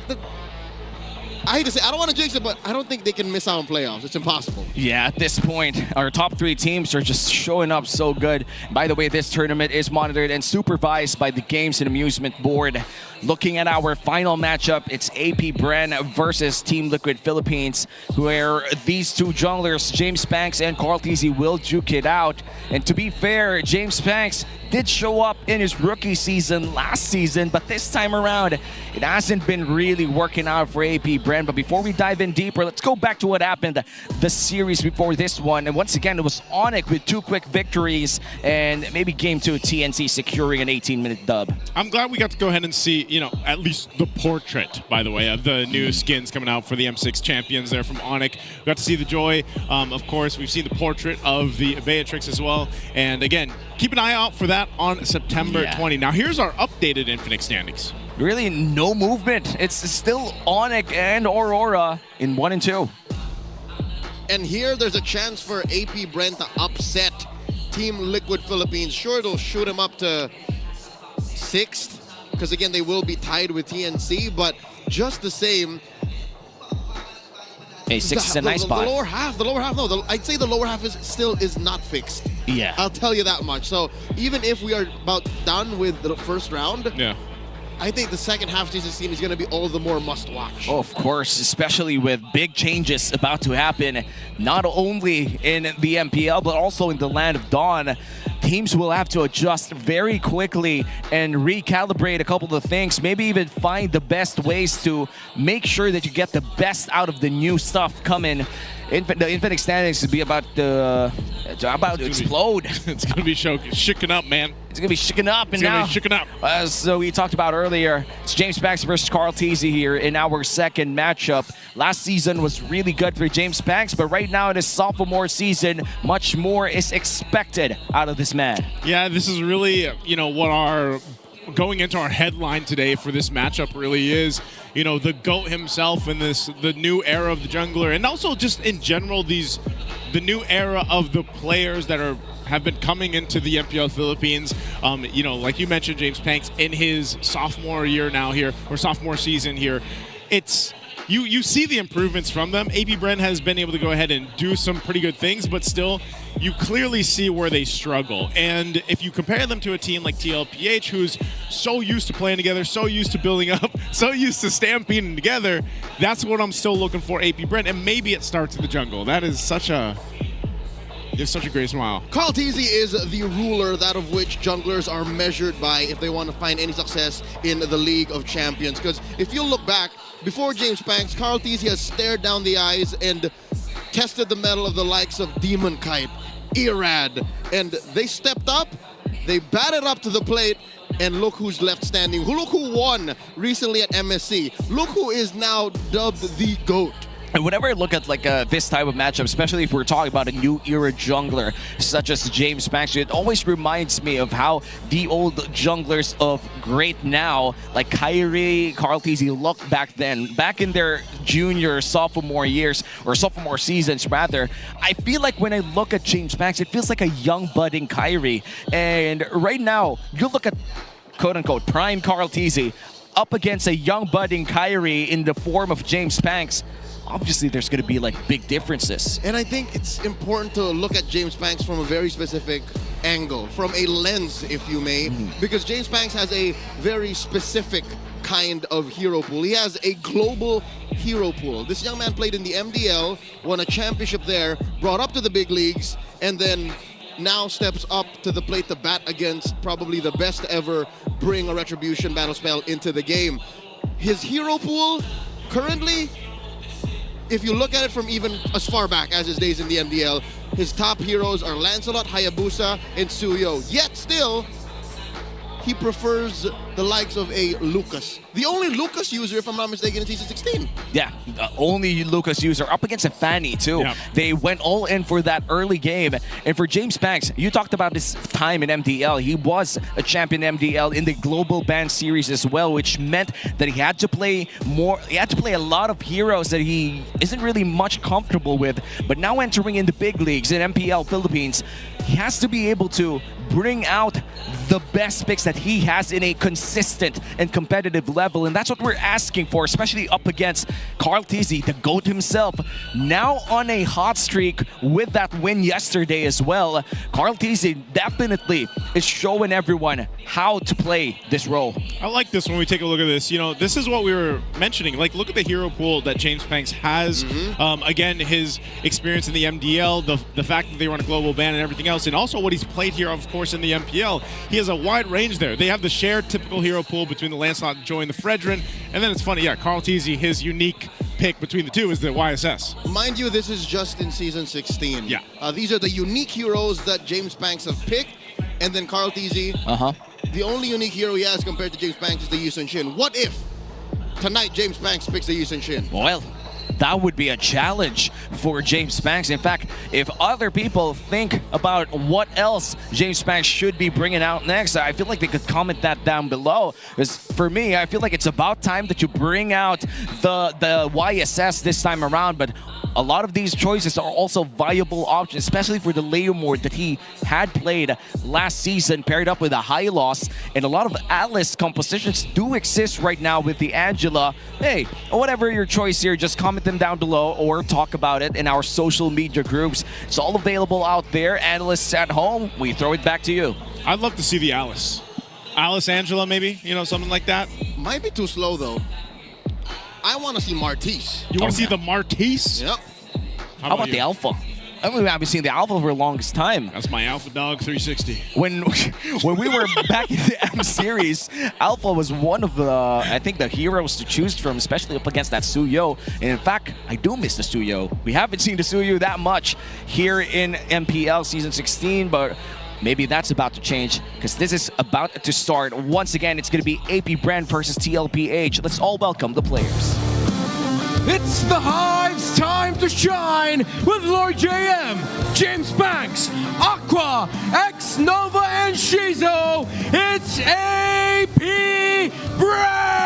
Speaker 9: I hate to say, I don't want to jinx it, but I don't think they can miss out on playoffs. It's impossible.
Speaker 7: Yeah, at this point, our top 3 teams are just showing up so good. By the way, this tournament is monitored and supervised by the Games and Amusement Board. Looking at our final matchup, it's APBR versus Team Liquid Philippines, where these 2 junglers, James Banks and Carl Tizzy, will duke it out. And to be fair, James Banks did show up in his rookie season last season, but this time around, it hasn't been really working out for APBR. friend. But before we dive in deeper, let's go back to what happened the series before this one. And once again, it was ONIC with 2 quick victories and maybe game 2, TNC securing an 18-minute dub.
Speaker 8: I'm glad we got to go ahead and see, at least the portrait, by the way, of the new skins coming out for the M6 champions there from ONIC. We got to see the Joy. Of course, we've seen the portrait of the Beatrix as well. And again, keep an eye out for that on September 20. Now, here's our updated Infinix standings.
Speaker 7: Really no movement. It's still ONIC and Aurora in 1 and 2.
Speaker 9: And here there's a chance for AP Brent to upset Team Liquid Philippines. Sure, it'll shoot him up to 6th, because again, they will be tied with TNC, but just the same,
Speaker 7: Hey, 6 is a nice spot.
Speaker 9: The lower half, no, I'd say the lower half is not fixed.
Speaker 7: Yeah.
Speaker 9: I'll tell you that much. So even if we are about done with the first round, I think the second half of T16 is going to be all the more must-watch.
Speaker 7: Oh, of course, especially with big changes about to happen, not only in the MPL, but also in the Land of Dawn. Teams will have to adjust very quickly and recalibrate a couple of things, maybe even find the best ways to make sure that you get the best out of the new stuff coming. The Infinix standings will be about to explode.
Speaker 8: It's going to be shaken up, man.
Speaker 7: It's going to be shaken up.
Speaker 8: It's going to be shaken up.
Speaker 7: So we talked about earlier, it's James Banks versus Carl Teasy here in our second matchup. Last season was really good for James Banks, but right now in his sophomore season, much more is expected out of this man.
Speaker 8: Yeah, this is really, what our going into our headline today for this matchup really is, the GOAT himself in the new era of the jungler, and also just in general the new era of the players that have been coming into the MPL Philippines. Like you mentioned, James Banks in his sophomore year now here, or sophomore season here. It's you see the improvements from them. AP Brent has been able to go ahead and do some pretty good things, but still, you clearly see where they struggle. And if you compare them to a team like TLPH, who's so used to playing together, so used to building up, so used to stampeding together, that's what I'm still looking for AP Brent. And maybe it starts in the jungle. That is such a great smile.
Speaker 9: Carl Teasy is the ruler, that of which junglers are measured by if they want to find any success in the League of Champions. Because if you look back, before James Banks, Carl Teasy has stared down the eyes and tested the mettle of the likes of Demon Kite, Irad, and they stepped up, they batted up to the plate, and look who's left standing. Look who won recently at MSC. Look who is now dubbed the GOAT.
Speaker 7: And whenever I look at this type of matchup, especially if we're talking about a new era jungler such as James Banks, it always reminds me of how the old junglers of great now, like Kyrie, Carl Teasy, looked back then, back in their junior, sophomore years, or sophomore seasons rather. I feel like when I look at James Banks, it feels like a young budding Kyrie. And right now, you look at quote-unquote prime Carl Teasy up against a young budding Kyrie in the form of James Banks. Obviously, there's going to be big differences.
Speaker 9: And I think it's important to look at James Banks from a very specific angle, from a lens, if you may, because James Banks has a very specific kind of hero pool. He has a global hero pool. This young man played in the MDL, won a championship there, brought up to the big leagues, and then now steps up to the plate to bat against probably the best ever bring a Retribution battle spell into the game. His hero pool currently, if you look at it from even as far back as his days in the MDL, his top heroes are Lancelot, Hayabusa, and Suyo. Yet still, he prefers the likes of a Lucas. The only Lucas user, if I'm not mistaken, in Season 16.
Speaker 7: Yeah, the only Lucas user up against a Fanny too.
Speaker 8: Yeah.
Speaker 7: They went all in for that early game. And for James Banks, you talked about his time in MDL. He was a champion MDL in the Global Band Series as well, which meant that he had to play more. He had to play a lot of heroes that he isn't really much comfortable with. But now entering in the big leagues in MPL Philippines, he has to be able to bring out the best picks that he has in a consistent and competitive level. And that's what we're asking for, especially up against Carl Teasy, the GOAT himself, now on a hot streak with that win yesterday as well. Carl Teasy definitely is showing everyone how to play this role.
Speaker 8: I like this when we take a look at this. This is what we were mentioning. Look at the hero pool that James Banks has. Again, his experience in the MDL, the fact that they run a global ban and everything else, and also what he's played here, of course, in the MPL. He has a wide range there. They have the shared typical hero pool between the Lancelot, Joy, and the Fredrin. And then it's funny, Carl Teasy, his unique pick between the two is the YSS.
Speaker 9: Mind you, this is just in Season 16.
Speaker 8: Yeah.
Speaker 9: These are the unique heroes that James Banks have picked. And then Carl TZ, the only unique hero he has compared to James Banks is the Yusun Shin. What if tonight James Banks picks the Yusun Shin?
Speaker 7: Well, that would be a challenge for James Banks. In fact, if other people think about what else James Banks should be bringing out next, I feel like they could comment that down below. Because for me, I feel like it's about time that you bring out the YSS this time around. But a lot of these choices are also viable options, especially for the Leo mode that he had played last season, paired up with a high loss. And a lot of Alice compositions do exist right now with the Angela. Hey, whatever your choice here, just comment them down below or talk about it in our social media groups. It's all available out there. Analysts at home, we throw it back to you.
Speaker 8: I'd love to see the Alice. Alice Angela, maybe? You know, something like that?
Speaker 9: Might be too slow, though. I want to see Martise.
Speaker 8: You want to see the Martise?
Speaker 9: Yep.
Speaker 7: How about the Alpha? I mean, we haven't seen the Alpha for the longest time.
Speaker 8: That's my Alpha Dog 360.
Speaker 7: When we were back in the M series, Alpha was one of the, I think, the heroes to choose from, especially up against that Suyo. And in fact, I do miss the Suyo. We haven't seen the Suyo that much here in MPL Season 16, but maybe that's about to change because this is about to start. Once again, it's going to be AP Brand versus TLPH. Let's all welcome the players.
Speaker 6: It's the Hive's time to shine with Lord JM, James Banks, Aqua, X Nova, and Shizo. It's AP Brand!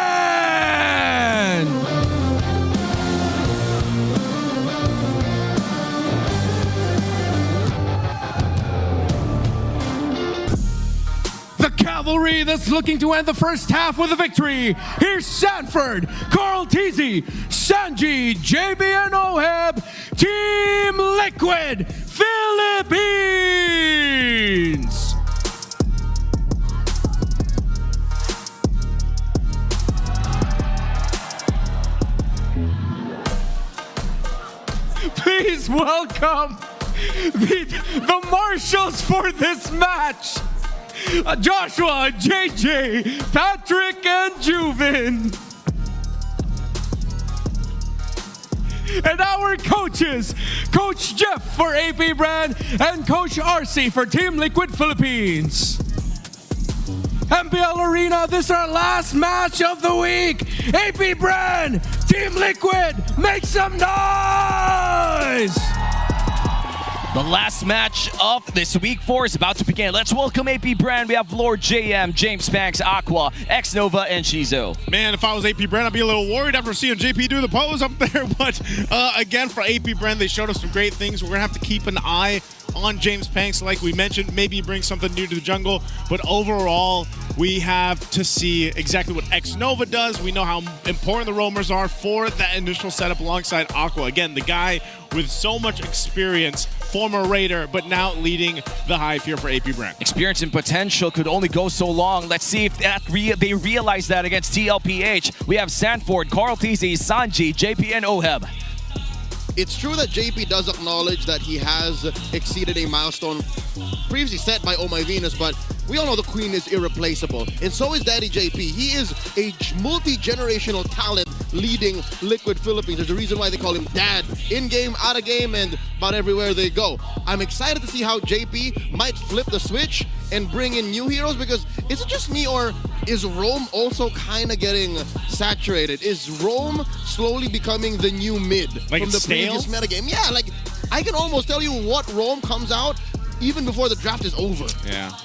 Speaker 6: The cavalry that's looking to end the first half with a victory. Here's Sanford, Carl TZ, Sanji, JB, and Oheb, Team Liquid Philippines. Please welcome the marshals for this match. Joshua, JJ, Patrick, and Juvin. And our coaches, Coach Jeff for AP Brand and Coach RC for Team Liquid Philippines. MPL Arena, this is our last match of the week. AP Brand, Team Liquid, make some noise!
Speaker 7: The last match of this week 4 is about to begin. Let's welcome AP Brand. We have Lord JM, James Banks, Aqua, X Nova, and Shizo.
Speaker 8: Man, if I was AP Brand, I'd be a little worried after seeing JP do the pose up there. But again, for AP Brand, they showed us some great things. We're going to have to keep an eye on James Banks, like we mentioned. Maybe bring something new to the jungle. But overall, we have to see exactly what X Nova does. We know how important the roamers are for that initial setup alongside Aqua. Again, the guy with so much experience, former Raider, but now leading the Hive here for AP Brand.
Speaker 7: Experience and potential could only go so long. Let's see if they realize that against TLPH. We have Sanford, Carl TZ, Sanji, JP, and Oheb.
Speaker 9: It's true that JP does acknowledge that he has exceeded a milestone previously set by Oh My Venus, but we all know the Queen is irreplaceable. And so is Daddy JP. He is a multi-generational talent leading Liquid Philippines. There's a reason why they call him Dad. In-game, out-of-game, and about everywhere they go. I'm excited to see how JP might flip the switch and bring in new heroes, because is it just me, or is Rome also kind of getting saturated? Is Rome slowly becoming the new mid
Speaker 8: like
Speaker 9: from the
Speaker 8: stale?
Speaker 9: previous metagame? Yeah, like I can almost tell you what Rome comes out even before the draft is over.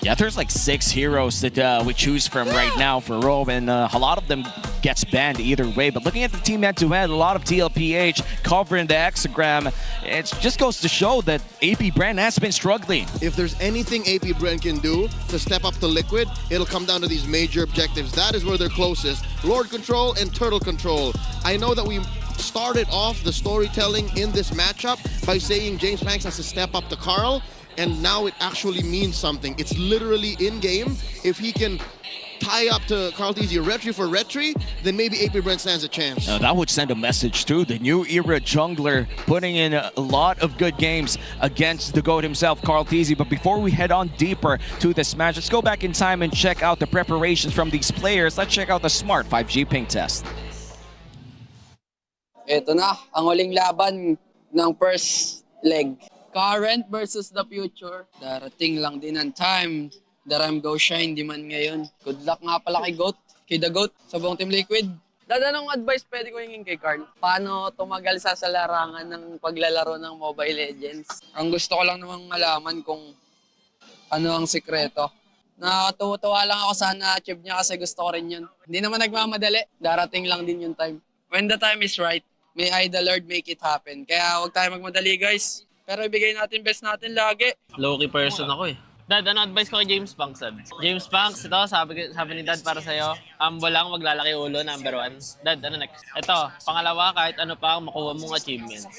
Speaker 7: Yeah, there's like 6 heroes that we choose from right now for Rome, and a lot of them gets banned either way. But looking at the team head-to-head, a lot of TLPH covering the hexagram, it just goes to show that AP Brand has been struggling.
Speaker 9: If there's anything AP Brand can do to step up to Liquid, it'll come down to these major objectives. That is where they're closest. Lord Control and Turtle Control. I know that we started off the storytelling in this matchup by saying James Banks has to step up to Carl, and now it actually means something. It's literally in-game. If he can tie up to Carl TZ Retri for Retri, then maybe AP Brand stands a chance.
Speaker 7: That would send a message too. The new era jungler putting in a lot of good games against the GOAT himself, Carl TZ. But before we head on deeper to this match, let's go back in time and check out the preparations from these players. Let's check out the Smart 5G ping test.
Speaker 12: Ito na, ang huling laban ng first leg. Current versus the future. Darating lang din ang time. The Ram Go Shine, di man ngayon. Good luck nga pala kay The Goat, sa buong Team Liquid. Dadanong advice pwede ko hingin kay Carl. Paano tumagal sa larangan ng paglalaro ng Mobile Legends? Ang gusto ko lang namang malaman kung ano ang sikreto. Nakatuwa lang ako sa na-achieve niya kasi gusto ko rin yun. Hindi naman nagmamadali. Darating lang din yung time. When the time is right, may I the Lord make it happen. Kaya huwag tayo magmadali, guys. Pero ibigay natin best natin lagi.
Speaker 10: Low-key person ako eh. Dad, ano advice ko kay James Banks, Dad? James Banks, ito, sabi ni Dad para sa'yo, humble lang, maglalaki ulo, number 1. Dad, ano next? Ito, pangalawa, kahit ano pa ang makuha mong achievements.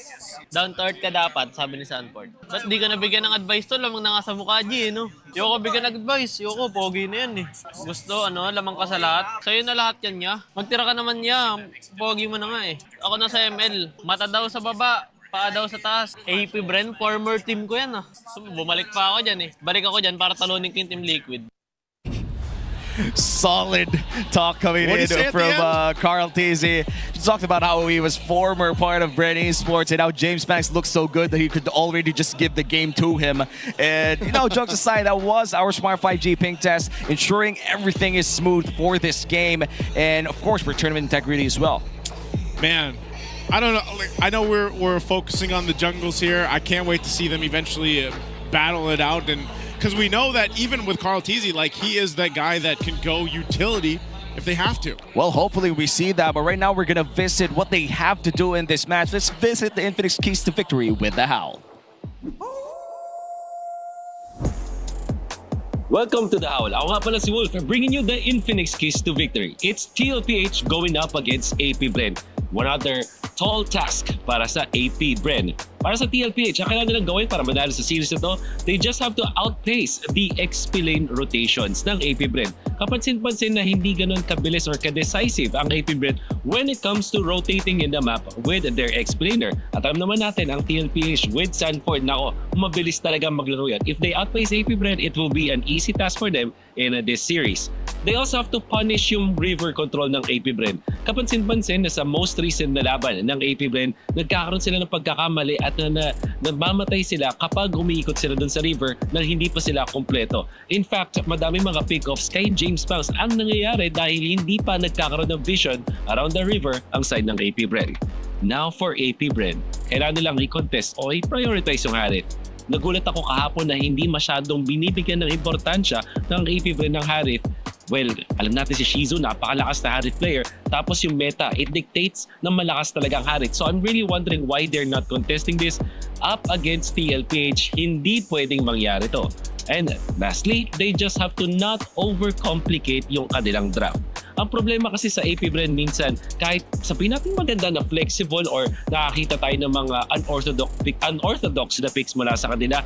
Speaker 10: Down to earth ka dapat, sabi ni Sanford. Ba't di ka nabigyan ng advice to? Lamang na nga sa mukha, G, no? Yoko bigyan ng advice. Yoko, pogi na yan, eh. Gusto, lamang ka sa lahat. Sa'yo na lahat yan niya. Magtira ka naman niya. Pogi mo na nga, eh. Ako na sa ML. Mata daw sa baba. Paa daw sa taas. AP Bren, former team ko yan So, bumalik pa ako dyan Balik ako dyan para talunin ko yung Team Liquid.
Speaker 7: Solid talk coming in from Carl Tizzy. He talked about how he was former part of Bren Esports and how James Banks looks so good that he could already just give the game to him. And, jokes aside, that was our Smart 5G ping test, ensuring everything is smooth for this game and, of course, for tournament integrity as well.
Speaker 8: Man. I don't know. I know we're focusing on the jungles here. I can't wait to see them eventually battle it out, and because we know that even with Carl Tizzy, he is that guy that can go utility if they have to.
Speaker 7: Well, hopefully we see that, but right now we're gonna visit what they have to do in this match. Let's visit the Infinix keys to victory with the Howl.
Speaker 11: Welcome to the Howl. Ako nga pala si Wolf, bringing you the Infinix keys to victory. It's TLPH going up against AP-Bren. One other tall task para sa AP-Bren. Para sa TLPH, ang kailangan nilang gawin para manalo sa series na to, they just have to outpace the XP lane rotations ng AP-Bren. Kapansin-pansin na hindi ganun kabilis or ka-decisive ang AP-Bren when it comes to rotating in the map with their XP laner. At alam naman natin, ang TLPH with Sanford, mabilis talaga maglaro yan. If they outpace AP-Bren, it will be an easy task for them in this series. They also have to punish yung river control ng AP-Bren. Kapansin-pansin na sa most recent na laban ng AP-Bren, nagkakaroon sila ng pagkakamali at namamatay sila kapag umiikot sila dun sa river na hindi pa sila kompleto. In fact, madami mga pick-offs kay James Banks ang nangyayari dahil hindi pa nagkakaroon ng vision around the river ang side ng AP-Bren. Now for AP-Bren, kailangan nilang i-contest o i-prioritize yung Harit. Nagulat ako kahapon na hindi masyadong binibigyan ng importansya ng AP-Bren ng Harit. Well, alam natin si Shizu, napakalakas na Harit player. Tapos yung meta, it dictates na malakas talaga ang Harit. So I'm really wondering why they're not contesting this up against TLPH. Hindi pwedeng mangyari to. And lastly, they just have to not overcomplicate yung kanilang draft. Ang problema kasi sa AP-Bren minsan, kahit sabihin natin maganda na flexible or nakakita tayo ng mga unorthodox na picks mula sa kanila,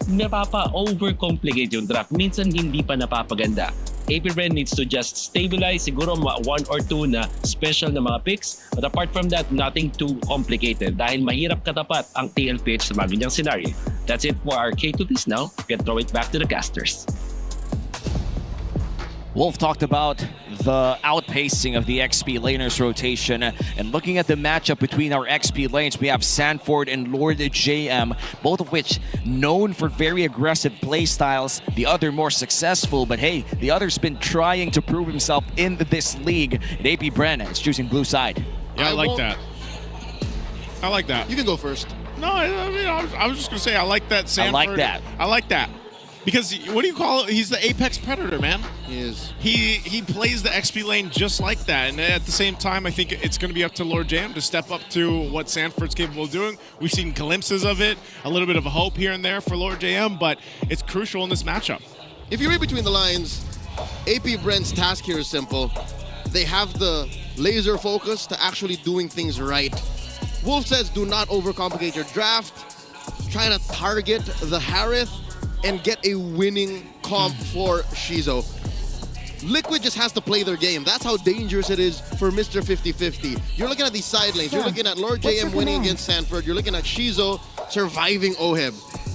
Speaker 11: napapa-overcomplicate yung draft. Minsan hindi pa napapaganda. AP-Bren needs to just stabilize, siguro 1 or 2 na special na mga picks. But apart from that, nothing too complicated dahil mahirap katapat ang TLPH sa mga ganyang scenario. That's it for our K2Ps now. We can throw it back to the casters.
Speaker 7: Wolf talked about the outpacing of the XP laners rotation, and looking at the matchup between our XP lanes, we have Sanford and Lord JM, both of which known for very aggressive play styles, the other more successful, but hey, the other's been trying to prove himself in this league, and AP-Bren is choosing blue side.
Speaker 8: Yeah, I like that. I like that.
Speaker 9: You can go first.
Speaker 8: No, I was just going to say, I like that Sanford.
Speaker 7: I like that.
Speaker 8: I like that. Because, what do you call it? He's the apex predator, man.
Speaker 9: He is.
Speaker 8: He plays the XP lane just like that. And at the same time, I think it's going to be up to Lord Jam to step up to what Sanford's capable of doing. We've seen glimpses of it, a little bit of a hope here and there for Lord JM, but it's crucial in this matchup.
Speaker 9: If you read between the lines, AP-Bren's task here is simple. They have the laser focus to actually doing things right. Wolf says do not overcomplicate your draft. Trying to target the Harith and get a winning comp for Shizo. Liquid just has to play their game. That's how dangerous it is for Mr. 50-50. You're looking at these side lanes. You're looking at Lord JM winning against Sanford. You're looking at Shizo surviving Oheb.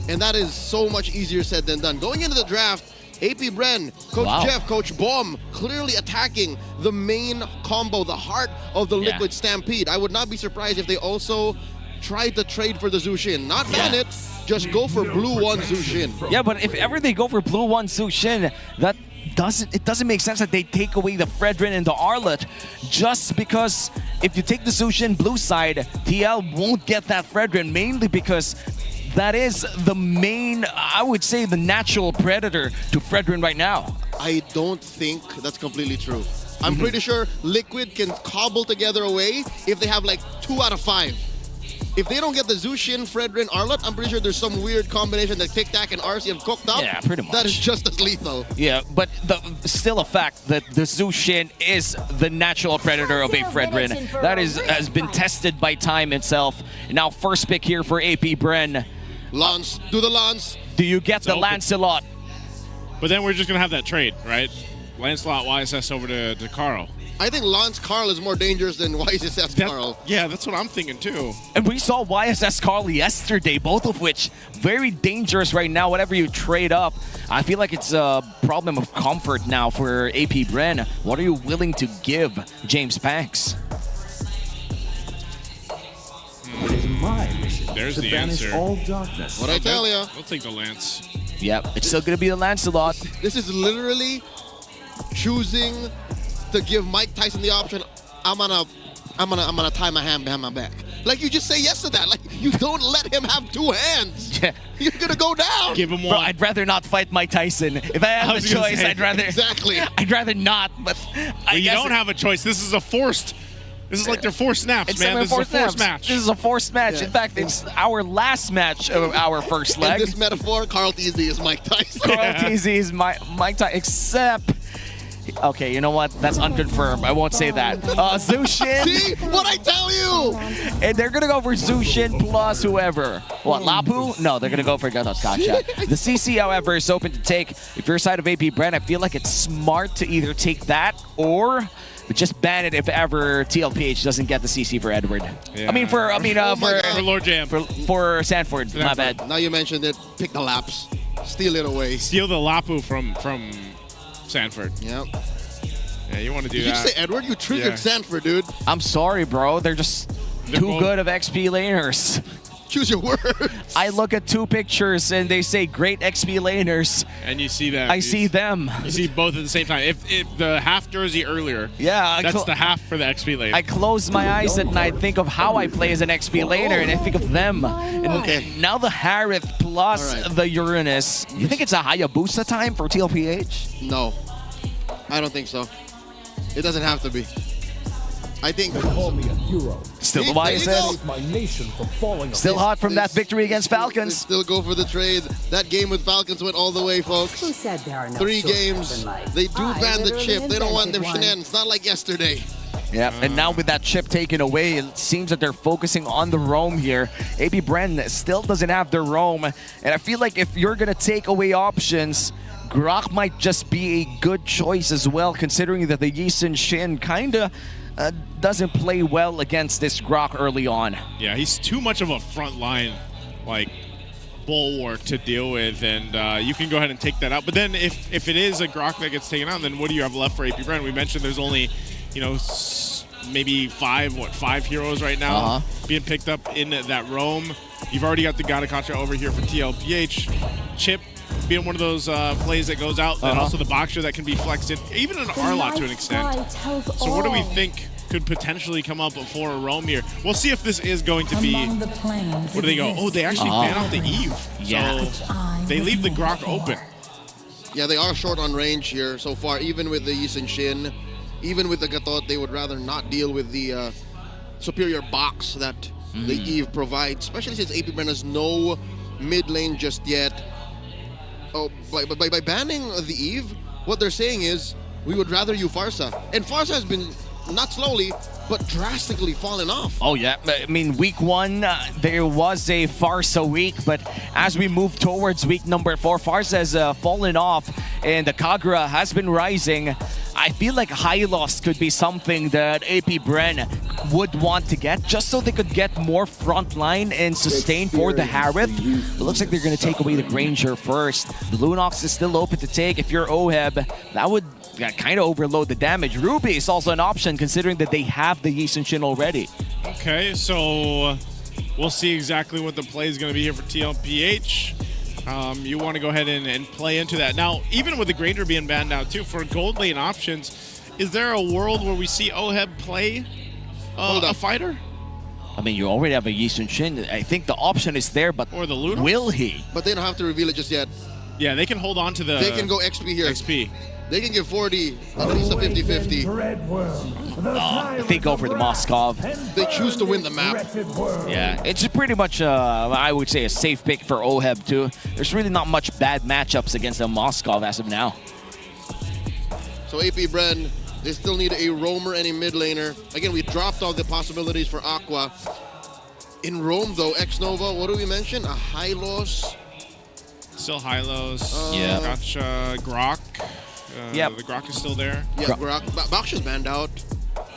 Speaker 9: And that is so much easier said than done. Going into the draft, AP Bren, Coach Jeff, Coach Baum, clearly attacking the main combo, the heart of the Liquid Stampede. I would not be surprised if they also tried to trade for the Zushin. Not ban it, just go for Blue 1 Zushin.
Speaker 7: Yeah, but if ever they go for Blue 1 Zushin, it doesn't make sense that they take away the Fredrin and the Arlet, just because if you take the Zushin blue side, TL won't get that Fredrin, mainly because that is the main, I would say, the natural predator to Fredrin right now.
Speaker 9: I don't think that's completely true. I'm pretty sure Liquid can cobble together a way if they have like 2 out of 5. If they don't get the Zushin, Fredrin, Arlet, I'm pretty sure there's some weird combination that Tic Tac and RC have cooked up.
Speaker 7: Yeah, pretty much.
Speaker 9: That is just as lethal.
Speaker 7: Yeah, but still a fact that the Zushin is the natural predator of a Fredrin. That has been tested by time itself. Now, first pick here for AP Bren.
Speaker 9: Lance, do the Lance.
Speaker 7: Do you get the Lancelot?
Speaker 8: But then we're just going to have that trade, right? Lancelot, YSS over to Carl.
Speaker 9: I think Lance Carl is more dangerous than YSS Carl.
Speaker 8: Yeah, that's what I'm thinking too.
Speaker 7: And we saw YSS Carl yesterday, both of which very dangerous right now. Whatever you trade up, I feel like it's a problem of comfort now for AP Bren. What are you willing to give James Banks?
Speaker 18: It is my mission
Speaker 8: There's
Speaker 18: to
Speaker 8: the
Speaker 18: banish
Speaker 8: answer.
Speaker 18: all darkness.
Speaker 9: What I tell ya?
Speaker 8: I'll take the Lance.
Speaker 7: Yep, it's still going to be the Lancelot.
Speaker 9: This is literally choosing to give Mike Tyson the option. I'm gonna tie my hand behind my back. Like, you just say yes to that. Like, you don't let him have 2 hands.
Speaker 7: Yeah.
Speaker 9: You're gonna go down.
Speaker 8: Give him one.
Speaker 7: Bro, I'd rather not fight Mike Tyson. If I had the choice, I'd rather I'd rather not. But
Speaker 8: well, you don't have a choice. This is a forced. This is like their forced snaps, man. This is a forced match.
Speaker 7: This is a forced match.
Speaker 9: Yeah.
Speaker 7: In fact, it's our last match of our first leg.
Speaker 9: In this metaphor, Carl TZ is Mike Tyson.
Speaker 7: Carl TZ is Mike Tyson, except... Okay, you know what? That's unconfirmed. I won't say that. Zushin.
Speaker 9: See what I tell you?
Speaker 7: And they're gonna go for Zushin plus whoever. What, Lapu? No, they're gonna go for Gotcha. The CC, however, is open to take. If you're side of AP Bren, I feel like it's smart to either take that or just ban it if ever TLPH doesn't get the CC for Edward.
Speaker 8: Yeah.
Speaker 7: For
Speaker 8: Lord Jam.
Speaker 7: For Sanford. My bad.
Speaker 9: Now you mentioned it. Pick the laps. Steal it away.
Speaker 8: Steal the Lapu from Sanford.
Speaker 9: Yep.
Speaker 8: Yeah, you want to do
Speaker 9: Did
Speaker 8: that.
Speaker 9: you say Edward? You triggered Sanford, dude.
Speaker 7: I'm sorry, bro. They're just too good of XP laners.
Speaker 9: Choose your words.
Speaker 7: I look at 2 pictures and they say great XP laners.
Speaker 8: And you see that.
Speaker 7: I see them.
Speaker 8: You see both at the same time. If the half jersey earlier,
Speaker 7: yeah,
Speaker 8: that's the half for the XP lane.
Speaker 7: I close my eyes at night, think of how I play as an XP laner, and I think of them. And now the Harith plus the Uranus. You think it's a Hayabusa time for TLPH?
Speaker 9: No, I don't think so. It doesn't have to be. I think
Speaker 18: They call me a hero.
Speaker 7: Still the
Speaker 9: there you
Speaker 7: YSS.
Speaker 9: go.
Speaker 18: Save my nation from falling
Speaker 7: Still
Speaker 18: apart.
Speaker 7: hot from that victory against Falcons.
Speaker 9: Still go for the trade. That game with Falcons went all the way, folks.
Speaker 19: Who said there are no
Speaker 9: 3
Speaker 19: shortcuts
Speaker 9: games.
Speaker 19: in life?
Speaker 9: They do
Speaker 19: I
Speaker 9: ban the
Speaker 19: literally
Speaker 9: chip. They don't want them
Speaker 19: invented one.
Speaker 9: shenanigans. Not like yesterday.
Speaker 7: Yeah, and now with that chip taken away, it seems that they're focusing on the roam here. AP Bren still doesn't have their roam, and I feel like if you're gonna take away options, Grok might just be a good choice as well, considering that the Yisun Shin kinda doesn't play well against this Grok early on.
Speaker 8: Yeah, he's too much of a front line, like, bulwark to deal with, and you can go ahead and take that out. But then if it is a Grok that gets taken out, then what do you have left for AP Bren? We mentioned there's only, you know, maybe 5 heroes right now being picked up in that roam. You've already got the Gadakacha over here for TLPH. Chip being one of those plays that goes out, and also the Boxer that can be flexed in, even an Arlot to an extent. So what do we think could potentially come up for a roam here? We'll see if this is going to be... Where do they go? Oh, they actually ban out the Eve.
Speaker 7: Yeah.
Speaker 8: So they leave the Grok open.
Speaker 9: Yeah, they are short on range here so far, even with the Yisun Shin. Even with the Gatot, they would rather not deal with the superior box that the Eve provides, especially since AP Bren has no mid lane just yet. Oh, by banning the Eve, what they're saying is, we would rather you Farsa. And Farsa has been, not slowly, but drastically fallen off.
Speaker 7: Oh yeah, I mean week 1 there was a Farsa week, but as we move towards week number 4, Farsa has fallen off and the Kagura has been rising. I feel like high loss could be something that APBR would want to get just so they could get more front line and sustain for the Harith. It looks like they're going to take away the Granger first. The Lunox is still open to take. If you're OHEB, that would kind of overload the damage. Ruby is also an option considering that they have the Yi Sun-shin already.
Speaker 8: Okay, so we'll see exactly what the play is going to be here for TLPH. You want to go ahead and play into that. Now, even with the Granger being banned now too, for gold lane options, is there a world where we see OHEB play a fighter?
Speaker 7: I mean, you already have a Yi Sun-shin. I think the option is there, but
Speaker 8: or the Lunox?
Speaker 7: Will he?
Speaker 9: But they don't have to reveal it just yet.
Speaker 8: Yeah, they can hold on to the...
Speaker 9: They can go XP here.
Speaker 8: XP.
Speaker 9: They can give 40 at least a 50-50.
Speaker 7: They go for the Moskov.
Speaker 9: They choose to win the map.
Speaker 7: Yeah, it's pretty much, I would say, a safe pick for OHEB too. There's really not much bad matchups against the Moskov as of now.
Speaker 9: So APBR, they still need a roamer and a mid laner. Again, we dropped all the possibilities for Aqua. In Rome though, X-Nova, what do we mention? A Hylos?
Speaker 8: Still Hylos.
Speaker 7: Yeah.
Speaker 8: Gotcha. Grok.
Speaker 7: Yep.
Speaker 8: The Grok is still there.
Speaker 9: Yeah, Grok. Baksha's banned out.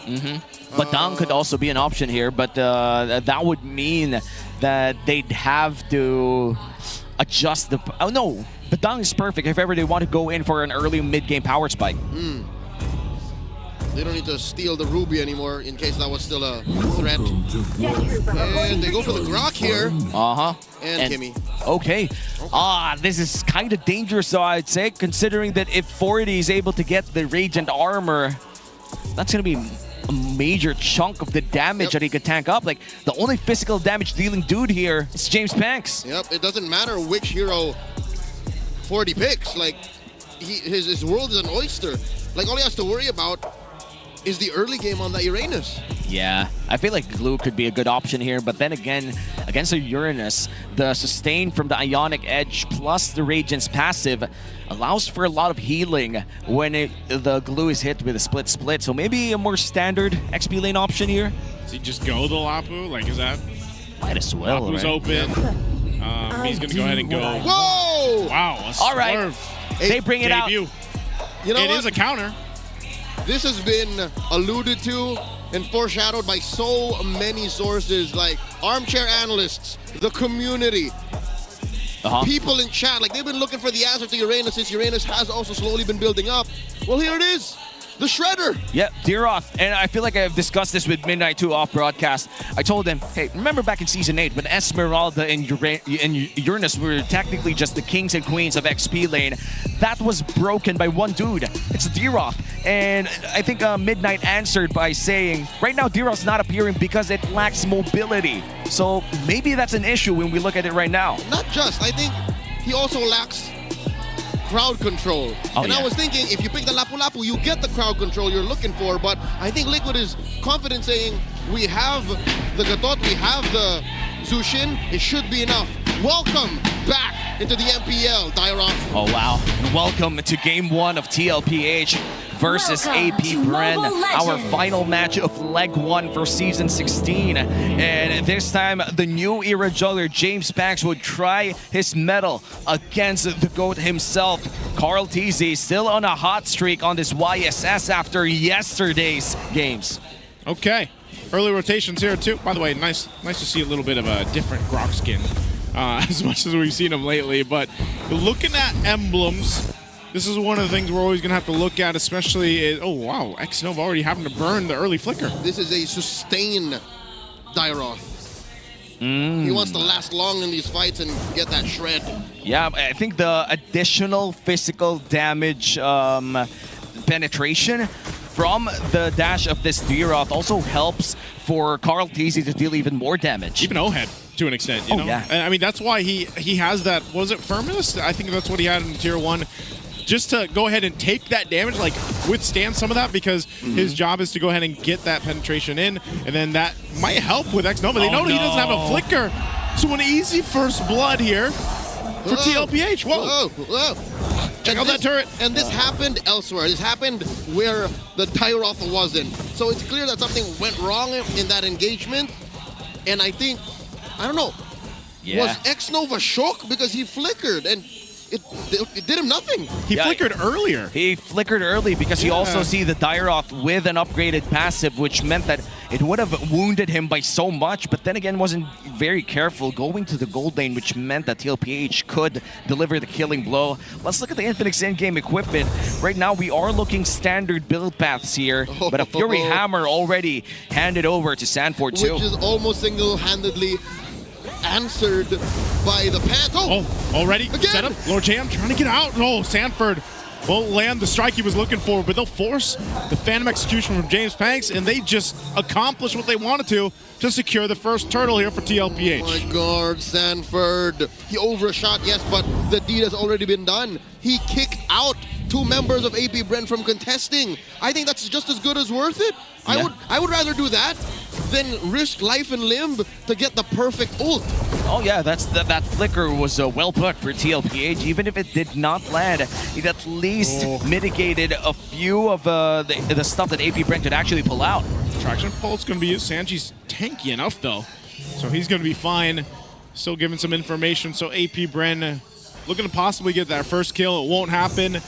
Speaker 7: Badang could also be an option here, but that would mean that they'd have to adjust the... Oh no, Badang is perfect if ever they want to go in for an early mid-game power spike.
Speaker 9: They don't need to steal the Ruby anymore in case that was still a threat. And they go for the Grok here. And Kimmy.
Speaker 7: Okay. This is kind of dangerous, so I'd say, considering that if 40 is able to get the Radiant Armor, that's going to be a major chunk of the damage that he could tank up. Like, the only physical damage dealing dude here is James Banks.
Speaker 9: Yep, it doesn't matter which hero 40 picks. Like, his world is an oyster. Like, all he has to worry about is the early game on the Uranus.
Speaker 7: Yeah, I feel like Glue could be a good option here, but then again, against the Uranus, the sustain from the Ionic Edge plus the Radiant's passive allows for a lot of healing when the Glue is hit with a split. So maybe a more standard XP lane option here.
Speaker 8: Does he just go the Lapu? Like, is that...
Speaker 7: Might as well,
Speaker 8: Lapu's
Speaker 7: right?
Speaker 8: open. He's going to go ahead and go...
Speaker 9: Whoa!
Speaker 8: Wow, a
Speaker 7: All right, they bring it out.
Speaker 9: You know
Speaker 8: It is a counter.
Speaker 9: This has been alluded to and foreshadowed by so many sources, like armchair analysts, the community, people in chat. Like, they've been looking for the answer to Uranus since Uranus has also slowly been building up. Well, here it is. The Shredder.
Speaker 7: Yep, Diroth. And I feel like I've discussed this with Midnight 2 off broadcast. I told him, hey, remember back in Season 8 when Esmeralda and Uranus were technically just the kings and queens of XP lane? That was broken by one dude. It's Diroth. And I think Midnight answered by saying, right now Diroth's not appearing because it lacks mobility. So maybe that's an issue when we look at it right now.
Speaker 9: Not just. I think he also lacks crowd control. I was thinking, if you pick the Lapu Lapu, you get the crowd control you're looking for, but I think Liquid is confident saying, we have the Gatot, we have the Zushin, it should be enough. Welcome back into the MPL, Dairoth.
Speaker 7: Oh wow, welcome to Game 1 of TLPH versus APBR, our final match of Leg 1 for Season 16. And this time, the new era juggler, James Banks, would try his mettle against the GOAT himself. Carl TZ still on a hot streak on this YSS after yesterday's games.
Speaker 8: Okay, early rotations here too. By the way, nice to see a little bit of a different Grok skin, as much as we've seen him lately. But looking at emblems, this is one of the things we're always going to have to look at, especially... oh, wow. X-Nova already having to burn the early flicker.
Speaker 9: This is a sustain Dairoth. He wants to last long in these fights and get that shred.
Speaker 7: Yeah, I think the additional physical damage penetration from the dash of this Diroth also helps for Carl TZ to deal even more damage.
Speaker 8: Even OHEB, to an extent, you know?
Speaker 7: Yeah.
Speaker 8: And I mean, that's why he has that... Was it Firmness? I think that's what he had in Tier 1. Just to go ahead and take that damage, like withstand some of that, because his job is to go ahead and get that penetration in, and then that might help with X-Nova. They know he doesn't have a flicker, so an easy first blood here for TLPH. Whoa. Check out that turret.
Speaker 9: And this happened elsewhere. This happened where the Dairoth wasn't. So it's clear that something went wrong in that engagement, and I think, I don't know, was X-Nova shook because he flickered? And it did him nothing.
Speaker 8: He flickered earlier.
Speaker 7: He flickered early because he also see the Dairoth with an upgraded passive, which meant that it would have wounded him by so much, but then again wasn't very careful going to the gold lane, which meant that TLPH could deliver the killing blow. Let's look at the Infinix endgame equipment. Right now, we are looking standard build paths here, but a Fury Hammer already handed over to Sanford too.
Speaker 9: Which is almost single-handedly answered by the Panther.
Speaker 8: Already set up. Lord JM trying to get out. Sanford won't land the strike he was looking for, but they'll force the Phantom Execution from James Panks, and they just accomplish what they wanted to secure the first turtle here for TLPH.
Speaker 9: Oh my God, Sanford. He overshot, yes, but the deed has already been done. He kicked out 2 members of AP Bren from contesting. I think that's just as good as worth it.
Speaker 7: Yeah.
Speaker 9: I would rather do that than risk life and limb to get the perfect ult.
Speaker 7: Oh yeah, that flicker was well put for TLPH. Even if it did not land, it at least mitigated a few of the stuff that AP Brent could actually pull out.
Speaker 8: Traction Pulse going to be used. Sanji's tanky enough though, so he's going to be fine. Still giving some information, so AP Bren looking to possibly get that first kill. It won't happen.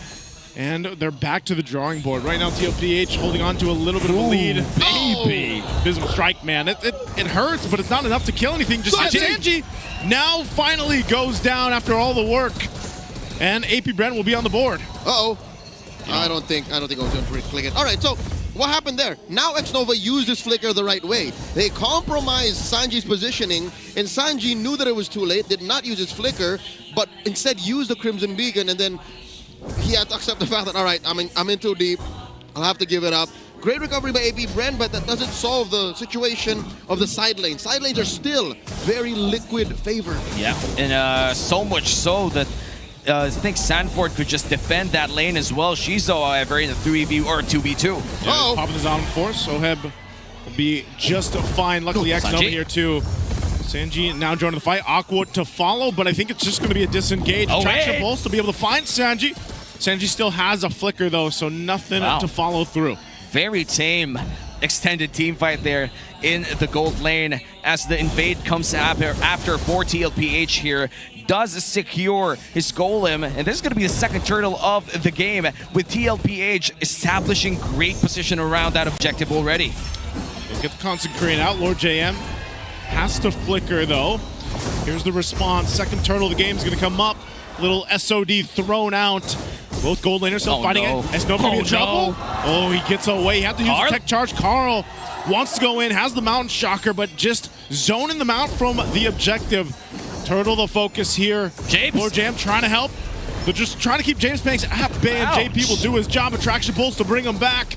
Speaker 8: And they're back to the drawing board. Right now, TLPH holding on to a little bit of a lead. Baby! Visible strike, man. It hurts, but it's not enough to kill anything. Just Sanji now finally goes down after all the work. And AP Brent will be on the board.
Speaker 9: Uh-oh. I don't think I was going to click it. All right, so what happened there? Now Xnova used his flicker the right way. They compromised Sanji's positioning, and Sanji knew that it was too late, did not use his flicker, but instead used the Crimson Beacon, and then he had to accept the fact that, all right, I'm in too deep. I'll have to give it up. Great recovery by AP Bren, but that doesn't solve the situation of the side lanes. Side lanes are still very liquid favored.
Speaker 7: Yeah, and so much so that I think Sanford could just defend that lane as well. Shizo, however, in a 3v or 2v2.
Speaker 8: Yeah, popping his on force. Oheb will be just fine. Luckily, Xnova here too. Sanji now joining the fight. Aqua to follow, but I think it's just going to be a disengage. Traction Pulse to be able to find Sanji. Sanji still has a flicker though, so nothing to follow through.
Speaker 7: Very tame extended team fight there in the gold lane as the invade comes after for TLPH here. Does secure his golem, and this is going to be the second turtle of the game with TLPH establishing great position around that objective already.
Speaker 8: Let's get the consecrating out. Lord JM has to flicker though. Here's the response. Second turtle of the game is going to come up. Little SOD thrown out. Both gold laners still fighting it. Xnova in trouble. Oh, he gets away. He had to use the tech charge. Carl wants to go in, has the Mountain Shocker, but just zoning them out from the objective. Turtle the focus here. Lord Jam trying to help. They're just trying to keep James Panks at bay, and JP will do his job. Attraction Pulse to bring him back.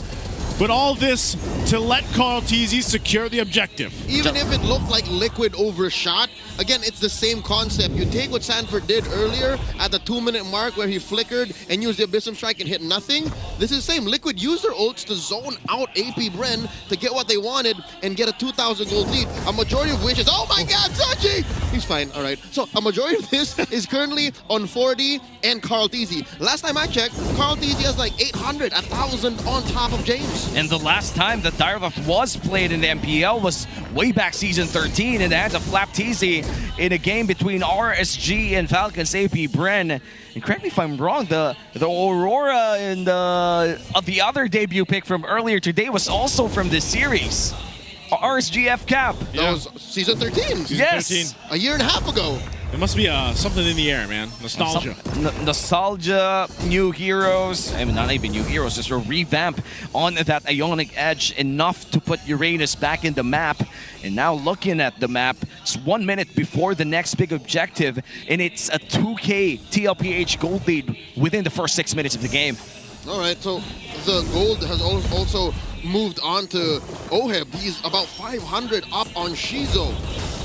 Speaker 8: But all this to let Carl TZ secure the objective.
Speaker 9: Even if it looked like Liquid overshot, again, it's the same concept. You take what Sanford did earlier at the 2-minute mark where he flickered and used the Abyssum Strike and hit nothing. This is the same. Liquid used their ults to zone out AP Bren to get what they wanted and get a 2,000 gold lead. A majority of which is, oh my God, Sanji! He's fine, all right. So a majority of this is currently on 4D and Carl TZ. Last time I checked, Carl TZ has like 800, 1,000 on top of James.
Speaker 7: And the last time that Dairoth was played in the MPL was way back season 13 in the hands of Flap TZ in a game between RSG and Falcons AP Bren. And correct me if I'm wrong, the Aurora and the other debut pick from earlier today was also from this series. RSG F-Cap.
Speaker 9: That was season 13.
Speaker 7: Yes.
Speaker 8: 13.
Speaker 9: A year and a half ago.
Speaker 8: There must be something in the air, man. Nostalgia.
Speaker 7: Nostalgia, new heroes. I mean, not even new heroes, just a revamp on that Ionic Edge, enough to put Uranus back in the map. And now looking at the map, it's 1 minute before the next big objective, and it's a 2K TLPH gold lead within the first 6 minutes of the game.
Speaker 9: All right, so the gold has also moved on to Oheb. He's about 500 up on Shizo.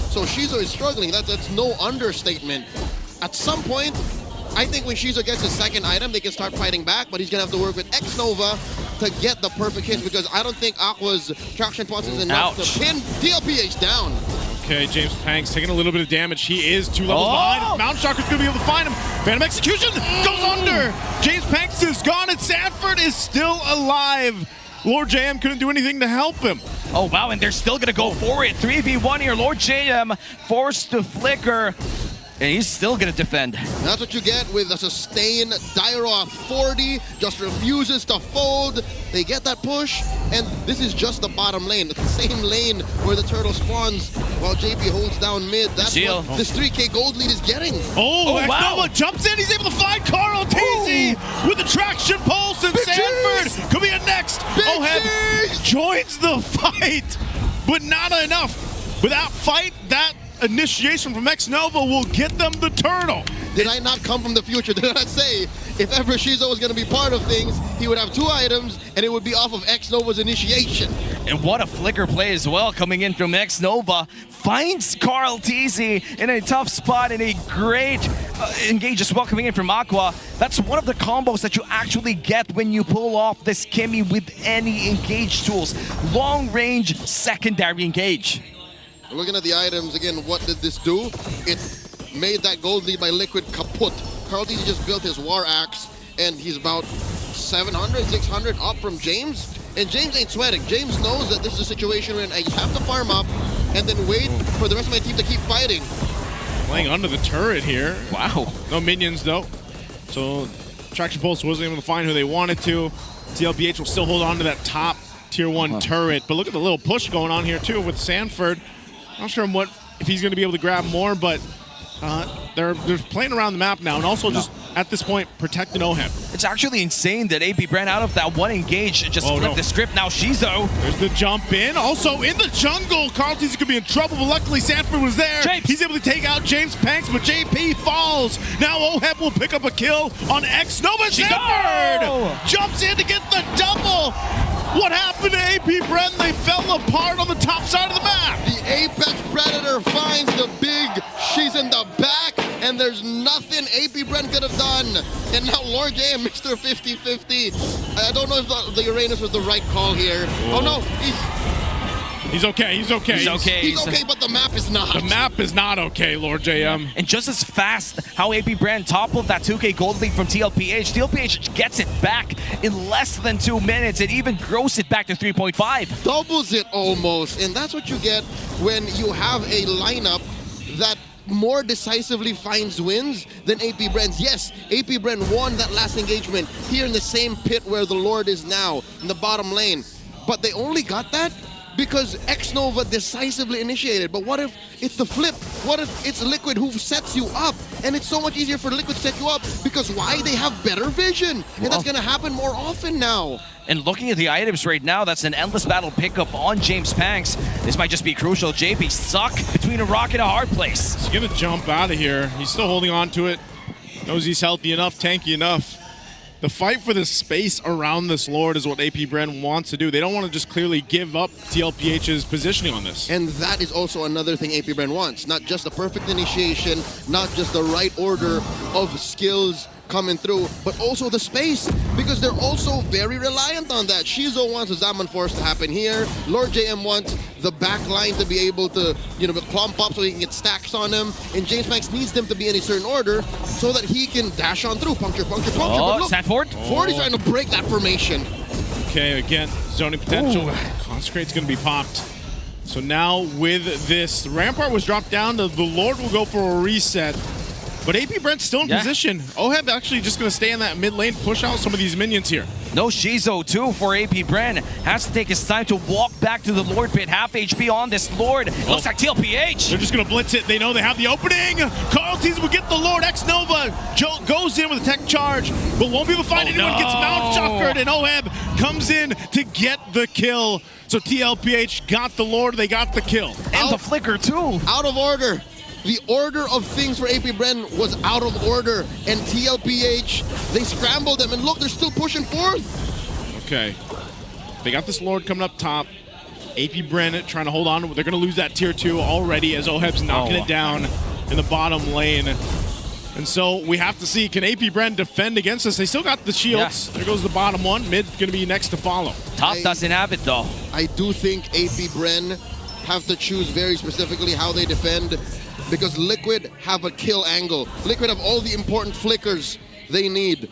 Speaker 9: So Shizo is struggling. That's no understatement. At some point, I think when Shizo gets his second item, they can start fighting back, but he's going to have to work with Xnova to get the perfect hit, because I don't think Aqua's Traction Pulse is enough to pin TLPH down.
Speaker 8: Okay, James Panks taking a little bit of damage. He is 2 levels behind. Mountain Shocker's going to be able to find him. Phantom Execution goes under. James Panks is gone, and Sanford is still alive. Lord JM couldn't do anything to help him.
Speaker 7: Oh, wow, and they're still going to go for it. 3v1 here. Lord JM forced to flicker. And he's still gonna defend.
Speaker 9: That's what you get with a sustained Dairoth 40, just refuses to fold. They get that push, and this is just the bottom lane, the same lane where the turtle spawns while JP holds down mid. That's what this 3K gold lead is getting.
Speaker 8: Oh, wow. Jumps in, he's able to find Carl TZ with the traction pulse, and Sanford could be a next. Oheb joins the fight, but not enough. Without fight, that initiation from X-Nova will get them the turtle.
Speaker 9: Did I not come from the future? Did I say if ever Shizo was going to be part of things, he would have 2 items and it would be off of X-Nova's initiation?
Speaker 7: And what a flicker play as well coming in from X-Nova. Finds Carl TZ in a tough spot and a great engage as well coming in from Aqua. That's one of the combos that you actually get when you pull off this Kimmy with any engage tools. Long range secondary engage.
Speaker 9: Looking at the items again, what did this do? It made that gold lead by Liquid kaput. Carl TZ just built his War Axe, and he's about 700, 600 up from James. And James ain't sweating. James knows that this is a situation where I just have to farm up and then wait for the rest of my team to keep fighting.
Speaker 8: Playing under the turret here.
Speaker 7: Wow.
Speaker 8: No minions though. So Traction Pulse wasn't able to find who they wanted to. TLPH will still hold on to that top tier 1 turret. But look at the little push going on here too with Sanford. Not sure if he's going to be able to grab more, but they're playing around the map now, and also just at this point protecting Oheb.
Speaker 7: It's actually insane that AP ran out of that one engage, just flipped the script. Now Shizo.
Speaker 8: There's the jump in. Also in the jungle, Carl TZ could be in trouble, but luckily Sanford was there. He's able to take out James Panks, but JP falls. Now Oheb will pick up a kill on X-Nova. Sanford jumps in to get the double. What happened to AP Bren? They fell apart on the top side of the map.
Speaker 9: The Apex Predator finds the big. She's in the back, and there's nothing AP Bren could have done. And now Lord J and Mr. 50-50. I don't know if the Uranus was the right call here. Oh no,
Speaker 8: He's okay. He's okay.
Speaker 9: He's okay, but the map is not.
Speaker 8: The map is not okay, Lord JM.
Speaker 7: And just as fast how AP Brand toppled that 2K gold lead from TLPH, TLPH gets it back in less than 2 minutes. It even grows it back to 3.5.
Speaker 9: Doubles it almost. And that's what you get when you have a lineup that more decisively finds wins than AP Brand's. Yes, AP Brand won that last engagement here in the same pit where the Lord is now, in the bottom lane. But they only got that because X-Nova decisively initiated. But what if it's the flip? What if it's Liquid who sets you up? And it's so much easier for Liquid to set you up because why? They have better vision. And that's going to happen more often now.
Speaker 7: And looking at the items right now, that's an endless battle pickup on James Panks. This might just be crucial. JP stuck between a rock and a hard place.
Speaker 8: He's going to jump out of here. He's still holding on to it. Knows he's healthy enough, tanky enough. The fight for the space around this Lord is what AP Bren wants to do. They don't want to just clearly give up TLPH's positioning on this.
Speaker 9: And that is also another thing AP Bren wants. Not just the perfect initiation, not just the right order of skills coming through, but also the space, because they're also very reliant on that. Shizo wants a Zaman Force to happen here. Lord JM wants the back line to be able to, clump up so he can get stacks on him. And James Max needs them to be in a certain order so that he can dash on through. Puncture.
Speaker 7: Oh, Sanford?
Speaker 9: Ford is trying to break that formation.
Speaker 8: Okay, again, zoning potential. Consecrate's going to be popped. So now with this, Rampart was dropped down. The Lord will go for a reset. But AP Brent's still in position. Oheb actually just going to stay in that mid lane, push out some of these minions here.
Speaker 7: No Shizo too for AP Brent. Has to take his time to walk back to the Lord pit. Half HP on this Lord. Looks like TLPH.
Speaker 8: They're just going to blitz it. They know they have the opening. Carl TZ will get the Lord. X-Nova goes in with a tech charge, but won't be able to find anyone. Gets Mount Chakred, and Oheb comes in to get the kill. So TLPH got the Lord. They got the kill.
Speaker 7: And the flicker too.
Speaker 9: Out of order. The order of things for AP Bren was out of order, and TLPH, they scrambled them, and look, they're still pushing forth.
Speaker 8: Okay. They got this Lord coming up top. AP Bren trying to hold on. They're going to lose that tier 2 already as Oheb's knocking it down in the bottom lane. And so we have to see, can AP Bren defend against us? They still got the shields. There goes the bottom one. Mid going to be next to follow.
Speaker 7: Top doesn't have it, though.
Speaker 9: I do think AP Bren have to choose very specifically how they defend, because Liquid have a kill angle. Liquid have all the important flickers they need.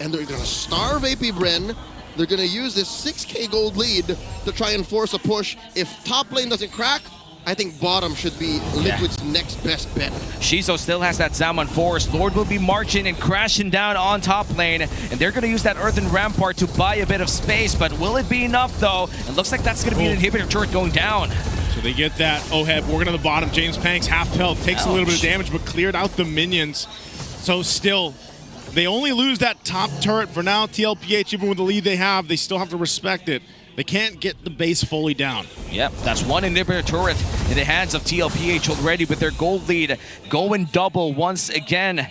Speaker 9: And they're going to starve AP Bren. They're going to use this 6K gold lead to try and force a push. If top lane doesn't crack, I think bottom should be Liquid's next best bet.
Speaker 7: Shizo still has that Zaman Force. Lord will be marching and crashing down on top lane, and they're going to use that Earthen Rampart to buy a bit of space, but will it be enough though? It looks like that's going to be an inhibitor turret going down.
Speaker 8: So they get that Oheb working on the bottom. James Panks, half health, takes a little bit of damage, but cleared out the minions. So still, they only lose that top turret for now. TLPH, even with the lead they have, they still have to respect it. They can't get the base fully down.
Speaker 7: Yep, that's one inhibitor turret in the hands of TLPH already with their gold lead going double once again.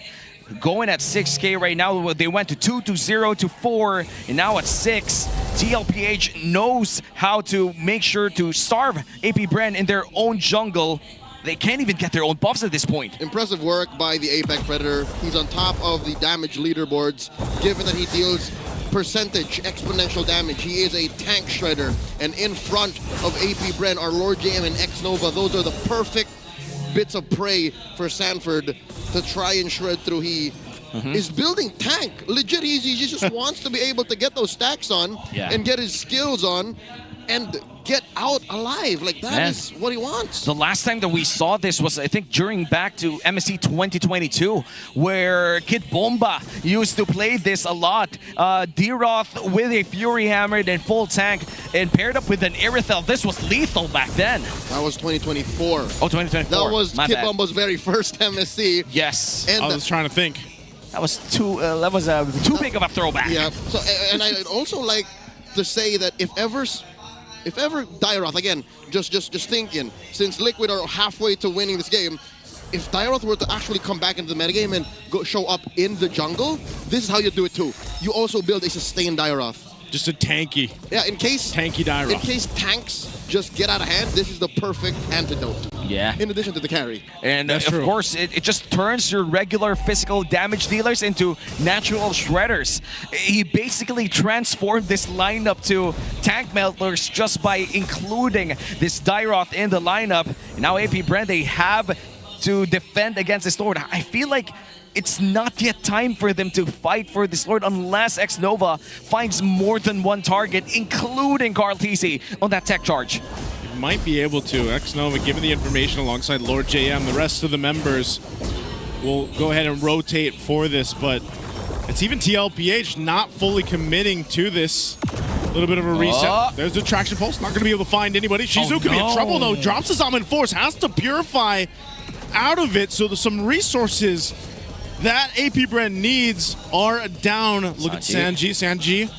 Speaker 7: Going at 6K right now. They went to 2 to 0 to 4 and now at 6. TLPH knows how to make sure to starve APBR in their own jungle. They can't even get their own buffs at this point.
Speaker 9: Impressive work by the Apex Predator. He's on top of the damage leaderboards, given that he deals percentage exponential damage. He is a tank shredder, and in front of APBR are Lord JM and X-Nova. Those are the perfect bits of prey for Sanford to try and shred through. He is building tank. Legit, he just wants to be able to get those stacks on and get his skills on and get out alive. Like, that is what he wants.
Speaker 7: The last time that we saw this was, I think, during back to MSC 2022, where Kid Bomba used to play this a lot. D-Roth with a Fury Hammer and full tank, and paired up with an Irithel. This was lethal back then.
Speaker 9: That was 2024.
Speaker 7: Oh, 2024.
Speaker 9: That was
Speaker 7: My
Speaker 9: Kid
Speaker 7: bad.
Speaker 9: Bomba's very first MSC.
Speaker 7: Yes.
Speaker 9: And
Speaker 8: I was trying to think.
Speaker 7: That was too big of a throwback.
Speaker 9: Yeah. So, and I also like to say that if ever Dairoth, again, just thinking, since Liquid are halfway to winning this game, if Dairoth were to actually come back into the metagame and show up in the jungle, this is how you do it too. You also build a sustained Dairoth.
Speaker 8: Just a tanky.
Speaker 9: Yeah, in case
Speaker 8: Dairoth.
Speaker 9: In case tanks just get out of hand, this is the perfect antidote.
Speaker 7: Yeah.
Speaker 9: In addition to the carry.
Speaker 7: And of course, it just turns your regular physical damage dealers into natural shredders. He basically transformed this lineup to tank melters just by including this Dairoth in the lineup. And now APBR, they have to defend against this Lord. I feel like it's not yet time for them to fight for this Lord unless X-Nova finds more than one target, including Carl TC on that tech charge.
Speaker 8: Might be able to. X-Nova given the information alongside Lord JM. The rest of the members will go ahead and rotate for this, but it's even TLPH not fully committing to this. A little bit of a reset. There's the traction pulse. Not going to be able to find anybody. Shizu could be in trouble though. Drops the Zaman Force. Has to purify out of it. So there's some resources that APBR needs are down. Look at Sanji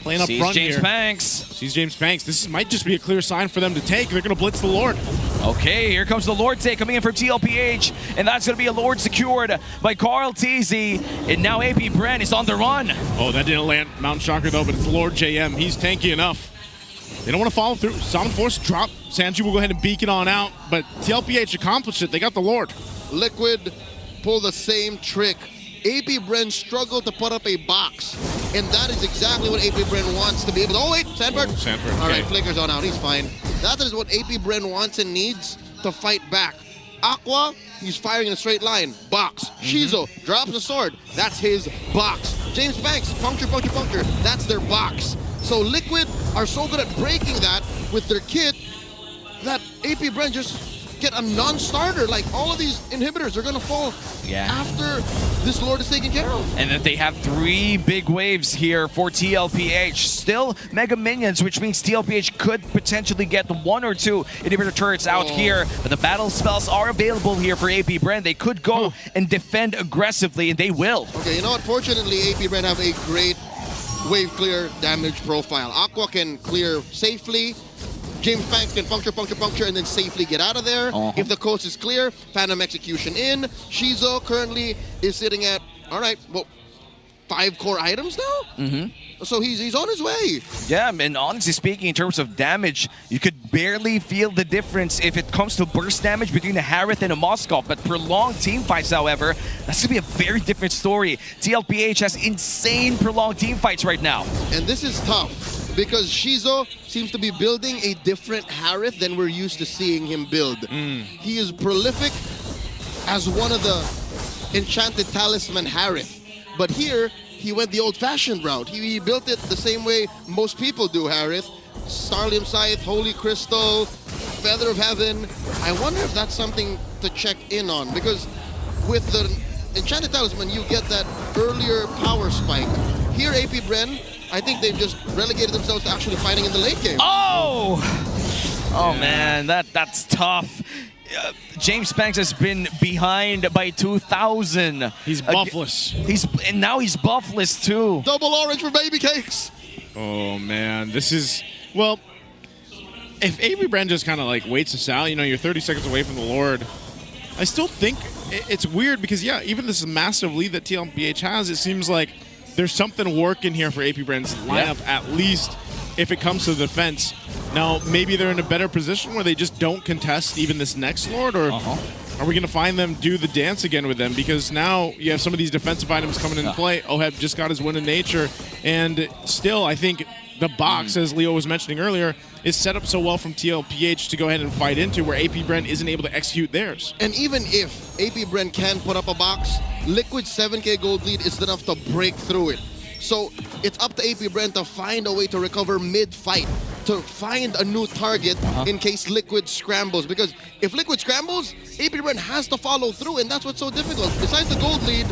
Speaker 8: playing up front here.
Speaker 7: James Panks.
Speaker 8: Sees James Panks. This might just be a clear sign for them to take. They're going to blitz the Lord.
Speaker 7: Okay, here comes the Lord take coming in from TLPH, and that's going to be a Lord secured by Carl TZ, and now APBR is on the run.
Speaker 8: Oh, that didn't land Mountain Shocker though, but it's Lord JM. He's tanky enough. They don't want to follow through. Zaman Force drop. Sanji will go ahead and beacon on out, but TLPH accomplished it. They got the Lord.
Speaker 9: Liquid pull the same trick. APBR struggled to put up a box, and that is exactly what APBR wants to be able to. Oh wait, Sanford.
Speaker 8: Sanford.
Speaker 9: All
Speaker 8: Okay.
Speaker 9: right, Flicker's on out. He's fine. That is what APBR wants and needs to fight back. Aqua, he's firing in a straight line. Box. Shizo drops the sword. That's his box. James Banks, puncture. That's their box. So Liquid are so good at breaking that with their kit that APBR just get a non-starter. Like, all of these inhibitors are going to fall after this Lord is taken care of.
Speaker 7: And then they have 3 big waves here for TLPH. Still Mega Minions, which means TLPH could potentially get 1 or 2 inhibitor turrets out here. But the battle spells are available here for APBR. They could go and defend aggressively, and they will.
Speaker 9: Okay, you know what? Fortunately, APBR have a great wave clear damage profile. Aqua can clear safely. James Banks can puncture, and then safely get out of there. If the coast is clear, Phantom Execution in. Shizo currently is sitting at, all right, well, 5 core items now? So he's on his way.
Speaker 7: Yeah, and honestly speaking, in terms of damage, you could barely feel the difference if it comes to burst damage between a Harith and a Moskov. But prolonged team fights, however, that's going to be a very different story. TLPH has insane prolonged team fights right now.
Speaker 9: And this is tough, because Shizo seems to be building a different Harith than we're used to seeing him build. He is prolific as one of the Enchanted Talisman Harith. But here, he went the old-fashioned route. He built it the same way most people do Harith. Starlium Scythe, Holy Crystal, Feather of Heaven. I wonder if that's something to check in on, because with the Enchanted Talisman, you get that earlier power spike. Here, AP Bren, I think they've just relegated themselves to actually fighting in the late game.
Speaker 7: Oh! Oh man, that's tough. James Banks has been behind by 2,000.
Speaker 8: He's buffless.
Speaker 7: And now he's buffless too.
Speaker 9: Double orange for Baby Cakes.
Speaker 8: Oh man, this is, well, if AP Bren just kind of like waits this out, you know, you're 30 seconds away from the Lord. I still think it's weird because, yeah, even this massive lead that TLPH has, it seems like there's something working here for AP Bren's lineup, at least if it comes to the defense. Now, maybe they're in a better position where they just don't contest even this next Lord, or are we going to find them do the dance again with them? Because now you have some of these defensive items coming into play. Oheb just got his win in nature, and still, I think the box, as Leo was mentioning earlier, is set up so well from TLPH to go ahead and fight into, where AP Bren isn't able to execute theirs.
Speaker 9: And even if AP Bren can put up a box, Liquid's 7K gold lead is enough to break through it. So it's up to AP Bren to find a way to recover mid-fight, to find a new target in case Liquid scrambles. Because if Liquid scrambles, AP Bren has to follow through, and that's what's so difficult. Besides the gold lead,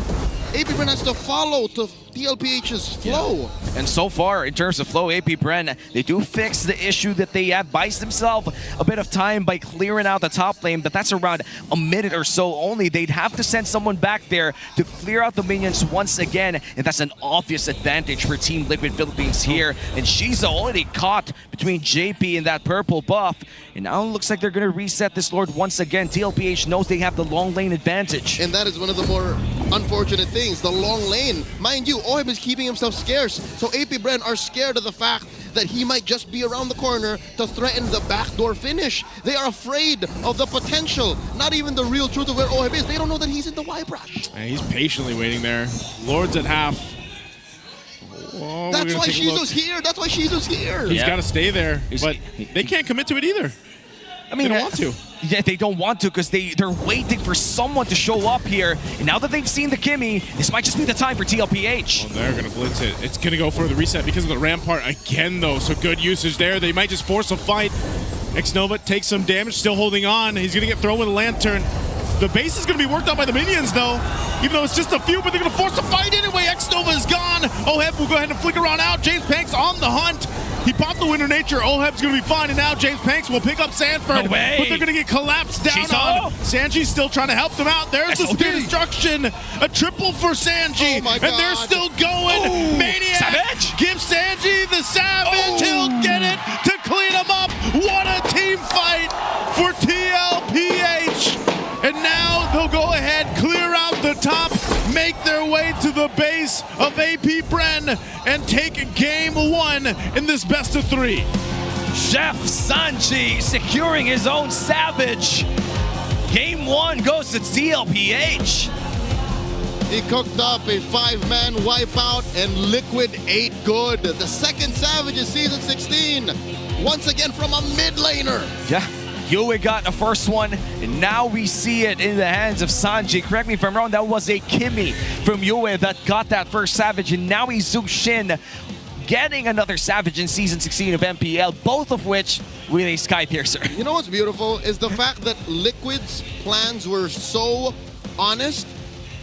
Speaker 9: AP Bren has to follow to TLPH's flow.
Speaker 7: And so far, in terms of flow, AP Bren, they do fix the issue that they have, buys themselves a bit of time by clearing out the top lane, but that's around a minute or so only. They'd have to send someone back there to clear out the minions once again, and that's an obvious advantage for Team Liquid Philippines here. And she's already caught between JP and that purple buff, and now it looks like they're going to reset this Lord once again. TLPH knows they have the long lane advantage.
Speaker 9: And that is one of the more unfortunate things, the long lane. Mind you, Oheb is keeping himself scarce, so AP Bren are scared of the fact that he might just be around the corner to threaten the backdoor finish. They are afraid of the potential, not even the real truth of where Oheb is. They don't know that he's in the Y brush.
Speaker 8: And he's patiently waiting there. Lord's at half. Oh,
Speaker 9: that's why Shizu's here. That's why Shizu's here.
Speaker 8: He's got to stay there, but they can't commit to it either.
Speaker 7: I mean,
Speaker 8: they don't want to.
Speaker 7: Yeah, they don't want to because they're waiting for someone to show up here. And now that they've seen the Kimmy, this might just be the time for TLPH.
Speaker 8: Well, they're going to blitz it. It's going to go for the reset because of the Rampart again, though. So good usage there. They might just force a fight. Xnova takes some damage, still holding on. He's going to get thrown with a lantern. The base is going to be worked on by the minions, though. Even though it's just a few, but they're going to force a fight anyway. Xnova is gone. Oheb will go ahead and flicker on out. James Panks on the hunt. He popped the Winter Nature. Oheb's going to be fine, and now James Panks will pick up Sanford.
Speaker 7: No way.
Speaker 8: But they're going to get collapsed down on. Sanji's still trying to help them out. There's the Spear Destruction. A triple for Sanji.
Speaker 9: Oh my God.
Speaker 8: And they're still going.
Speaker 7: Ooh.
Speaker 8: Maniac.
Speaker 7: Savage.
Speaker 8: Give Sanji the Savage. He'll get it to clean him up. What a team fight for TLPH. And now they'll go ahead, clear out the top, make their way to the base of AP Bren, and take game one in this best of three.
Speaker 7: Chef Sanji securing his own Savage. Game one goes to TLPH.
Speaker 9: He cooked up a 5-man wipeout, and Liquid ate good. The second Savage is season 16. Once again from a mid laner.
Speaker 7: Yeah. Yue got the first one, and now we see it in the hands of Sanji. Correct me if I'm wrong, that was a Kimmy from Yue that got that first Savage, and now he's Zhu Shin getting another Savage in Season 16 of MPL, both of which with a Sky Piercer.
Speaker 9: You know what's beautiful is the fact that Liquid's plans were so honest,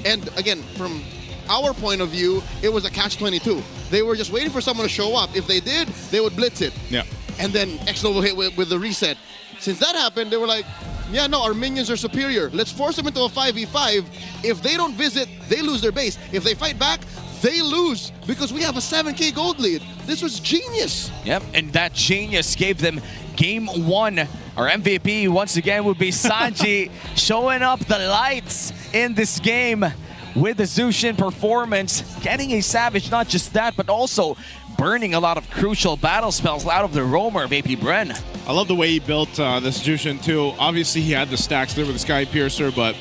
Speaker 9: and again, from our point of view, it was a catch-22. They were just waiting for someone to show up. If they did, they would blitz it.
Speaker 8: Yeah.
Speaker 9: And then Xnova will hit with the reset. Since that happened, they were like, yeah, no, our minions are superior. Let's force them into a 5v5. If they don't visit, they lose their base. If they fight back, they lose because we have a 7K gold lead. This was genius.
Speaker 7: Yep, and that genius gave them game one. Our MVP once again would be Sanji showing up the lights in this game with the Zushin performance, getting a Savage, not just that, but also burning a lot of crucial battle spells out of the roamer of AP Bren.
Speaker 8: I love the way he built this Jushin too. Obviously he had the stacks there with the Sky Piercer, but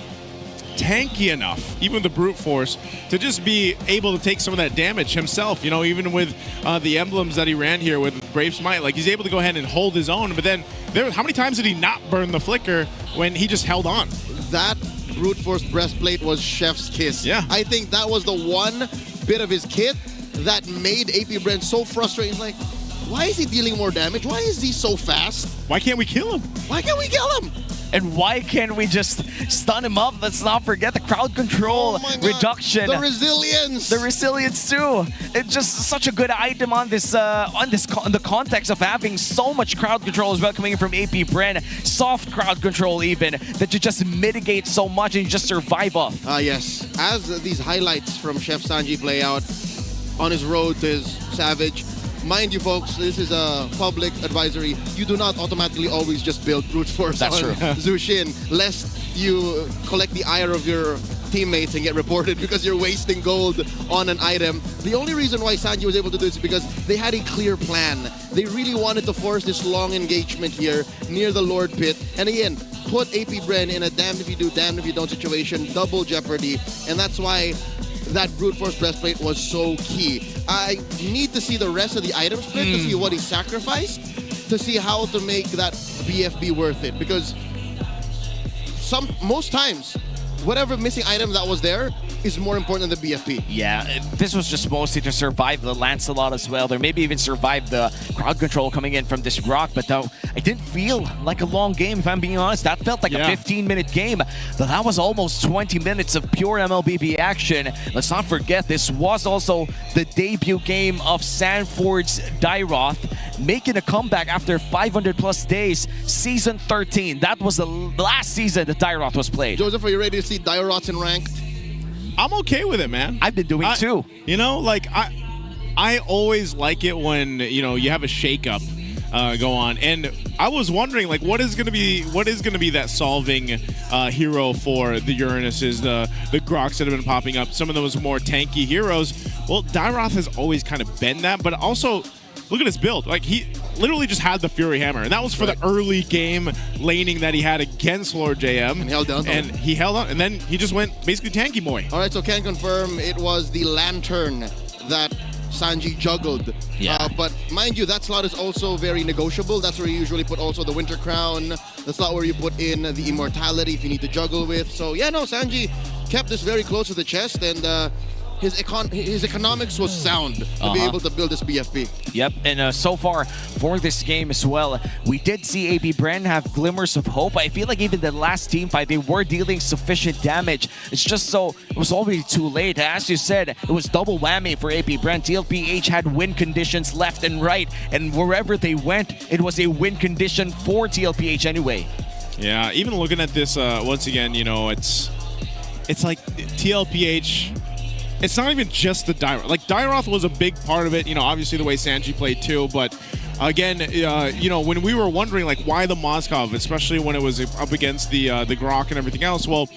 Speaker 8: tanky enough, even with the brute force, to just be able to take some of that damage himself. You know, even with the emblems that he ran here with Brave Smite, like he's able to go ahead and hold his own. But then, how many times did he not burn the flicker when he just held on?
Speaker 9: That brute force breastplate was Chef's kiss.
Speaker 8: Yeah.
Speaker 9: I think that was the one bit of his kit that made AP Bren so frustrated. He's like, why is he dealing more damage? Why is he so fast?
Speaker 8: Why can't we kill him?
Speaker 9: Why can't we kill him?
Speaker 7: And why can't we just stun him up? Let's not forget the crowd control reduction.
Speaker 9: The resilience.
Speaker 7: The resilience too. It's just such a good item on this in the context of having so much crowd control as well coming in from AP Bren. Soft crowd control even, that you just mitigate so much and you just survive off.
Speaker 9: Yes. As these highlights from Chef Sanji play out on his road to his Savage, mind you, folks, this is a public advisory. You do not automatically always just build brute force on Zushin, lest you collect the ire of your teammates and get reported because you're wasting gold on an item. The only reason why Sanji was able to do this is because they had a clear plan. They really wanted to force this long engagement here near the Lord Pit. And again, put AP Bren in a damned if you do, damned if you don't situation, double jeopardy. And that's why that brute force breastplate was so key. I need to see the rest of the item split to see what he sacrificed, to see how to make that BFB worth it. Because most times, whatever missing item that was there is more important than the BFP.
Speaker 7: Yeah, this was just mostly to survive the Lancelot as well. Or maybe even survive the crowd control coming in from this rock. But though, it didn't feel like a long game, if I'm being honest. That felt like a 15-minute game. But that was almost 20 minutes of pure MLBB action. Let's not forget, this was also the debut game of Sanford's Dairoth, making a comeback after 500+ days. Season 13. That was the last season that Dairoth was played.
Speaker 9: Joseph, are you ready to see Dairoths in ranked?
Speaker 8: I'm okay with it, man.
Speaker 7: I've been doing too.
Speaker 8: You know, like I always like it when, you know, you have a shakeup go on, and I was wondering, like, what is gonna be that solving hero for the Uranuses, the Groks that have been popping up, some of those more tanky heroes. Well, Dairoth has always kind of been that, but also look at his build. Like, he literally just had the Fury Hammer, and that was for the early game laning that he had against Lord JM. And he held on. And then he just went basically tanky boy.
Speaker 9: All right, so can confirm it was the Lantern that Sanji juggled.
Speaker 7: Yeah.
Speaker 9: But mind you, that slot is also very negotiable. That's where you usually put also the Winter Crown. The slot where you put in the Immortality if you need to juggle with. So yeah, no, Sanji kept this very close to the chest, and his economics was sound to be able to build this BFP.
Speaker 7: Yep, and so far for this game as well, we did see AP Bren have glimmers of hope. I feel like even the last team fight, they were dealing sufficient damage. It's just so, it was already too late. As you said, it was double whammy for AP Bren. TLPH had win conditions left and right, and wherever they went, it was a win condition for TLPH anyway.
Speaker 8: Yeah, even looking at this, once again, you know, it's like TLPH... It's not even just the Dairoth. Like, Dairoth was a big part of it, you know, obviously the way Sanji played too, but again, you know, when we were wondering, like, why the Moskov, especially when it was up against the Grok and everything else, well,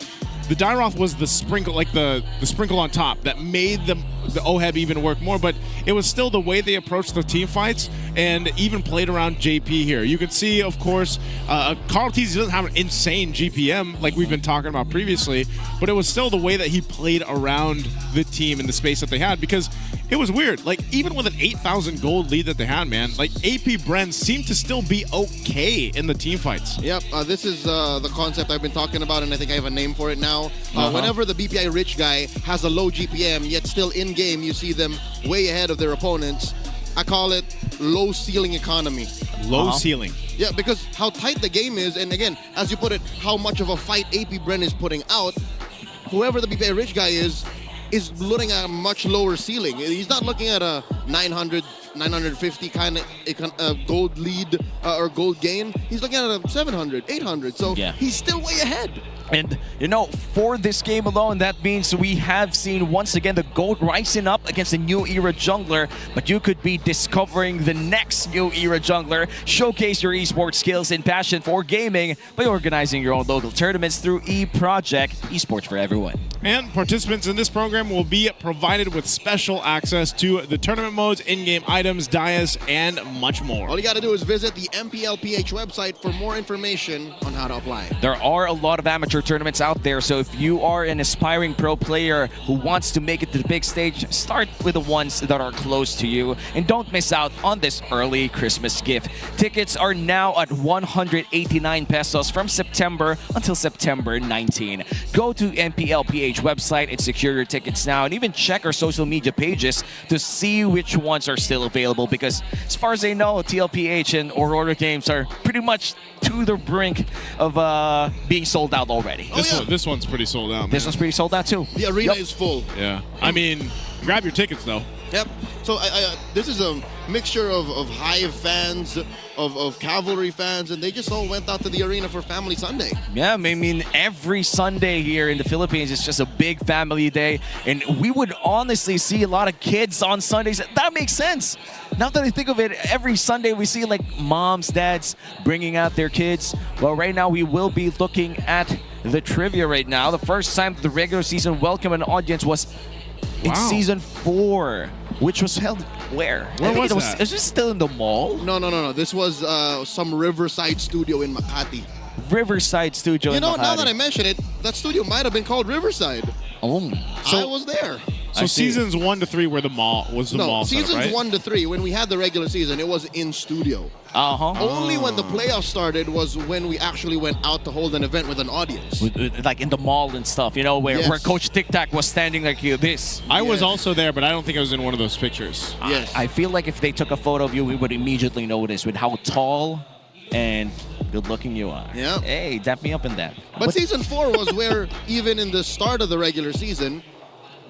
Speaker 8: the Dairoth was the sprinkle, like the sprinkle on top that made the OHEB even work more, but it was still the way they approached the team fights and even played around JP here. You can see, of course, Carl Teasy doesn't have an insane GPM like we've been talking about previously, but it was still the way that he played around the team in the space that they had, because it was weird. Like, even with an 8,000 gold lead that they had, man, like, AP Bren seemed to still be okay in the team fights.
Speaker 9: Yep, this is the concept I've been talking about, and I think I have a name for it now. Whenever the BPI rich guy has a low GPM, yet still in-game you see them way ahead of their opponents, I call it low ceiling economy.
Speaker 8: Low ceiling.
Speaker 9: Yeah, because how tight the game is, and again, as you put it, how much of a fight AP Bren is putting out, whoever the BPI rich guy is looking at a much lower ceiling. He's not looking at a 900, 950 kind of gold lead or gold gain. He's looking at a 700, 800. So he's still way ahead.
Speaker 7: And, you know, for this game alone, that means we have seen once again the GOAT rising up against a new era jungler, but you could be discovering the next new era jungler. Showcase your esports skills and passion for gaming by organizing your own local tournaments through eProject, esports for everyone.
Speaker 8: And participants in this program will be provided with special access to the tournament modes, in-game items, dias, and much more.
Speaker 9: All you got to do is visit the MPLPH website for more information on how to apply.
Speaker 7: There are a lot of amateur other tournaments out there. So if you are an aspiring pro player who wants to make it to the big stage, start with the ones that are close to you. And don't miss out on this early Christmas gift. Tickets are now at 189 pesos from September until September 19. Go to MPLPH website and secure your tickets now, and even check our social media pages to see which ones are still available, because as far as I know, TLPH and Aurora games are pretty much to the brink of being sold out already.
Speaker 8: This one's pretty sold out, man.
Speaker 7: This one's pretty sold out too.
Speaker 9: The arena is full.
Speaker 8: Yeah. I mean, grab your tickets though.
Speaker 9: Yep. So this is a mixture of Hive fans, of Cavalry fans, and they just all went out to the arena for Family Sunday.
Speaker 7: Yeah, I mean, every Sunday here in the Philippines is just a big family day, and we would honestly see a lot of kids on Sundays. That makes sense. Now that I think of it, every Sunday we see like moms, dads bringing out their kids. Well, right now we will be looking at the trivia right now. The first time the regular season welcome an audience was in season 4, which was held where?
Speaker 8: Where was that?
Speaker 7: Is this still in the mall?
Speaker 9: No. This was some Riverside studio in Makati.
Speaker 7: Riverside studio in Makati.
Speaker 9: Now that I mention it, that studio might have been called Riverside.
Speaker 7: Oh.
Speaker 9: I was there.
Speaker 8: So seasons 1 to 3 were the mall
Speaker 9: No,
Speaker 8: setup,
Speaker 9: seasons
Speaker 8: right?
Speaker 9: 1 to 3, when we had the regular season, it was in studio. Only when the playoffs started was when we actually went out to hold an event with an audience.
Speaker 7: Like in the mall and stuff, you know, where Coach Tic Tac was standing like this.
Speaker 8: I was also there, but I don't think I was in one of those pictures.
Speaker 9: Yes.
Speaker 7: I feel like if they took a photo of you, we would immediately notice with how tall and good looking you are.
Speaker 9: Yeah.
Speaker 7: Hey, dap me up in that.
Speaker 9: But season 4 was where, even in the start of the regular season,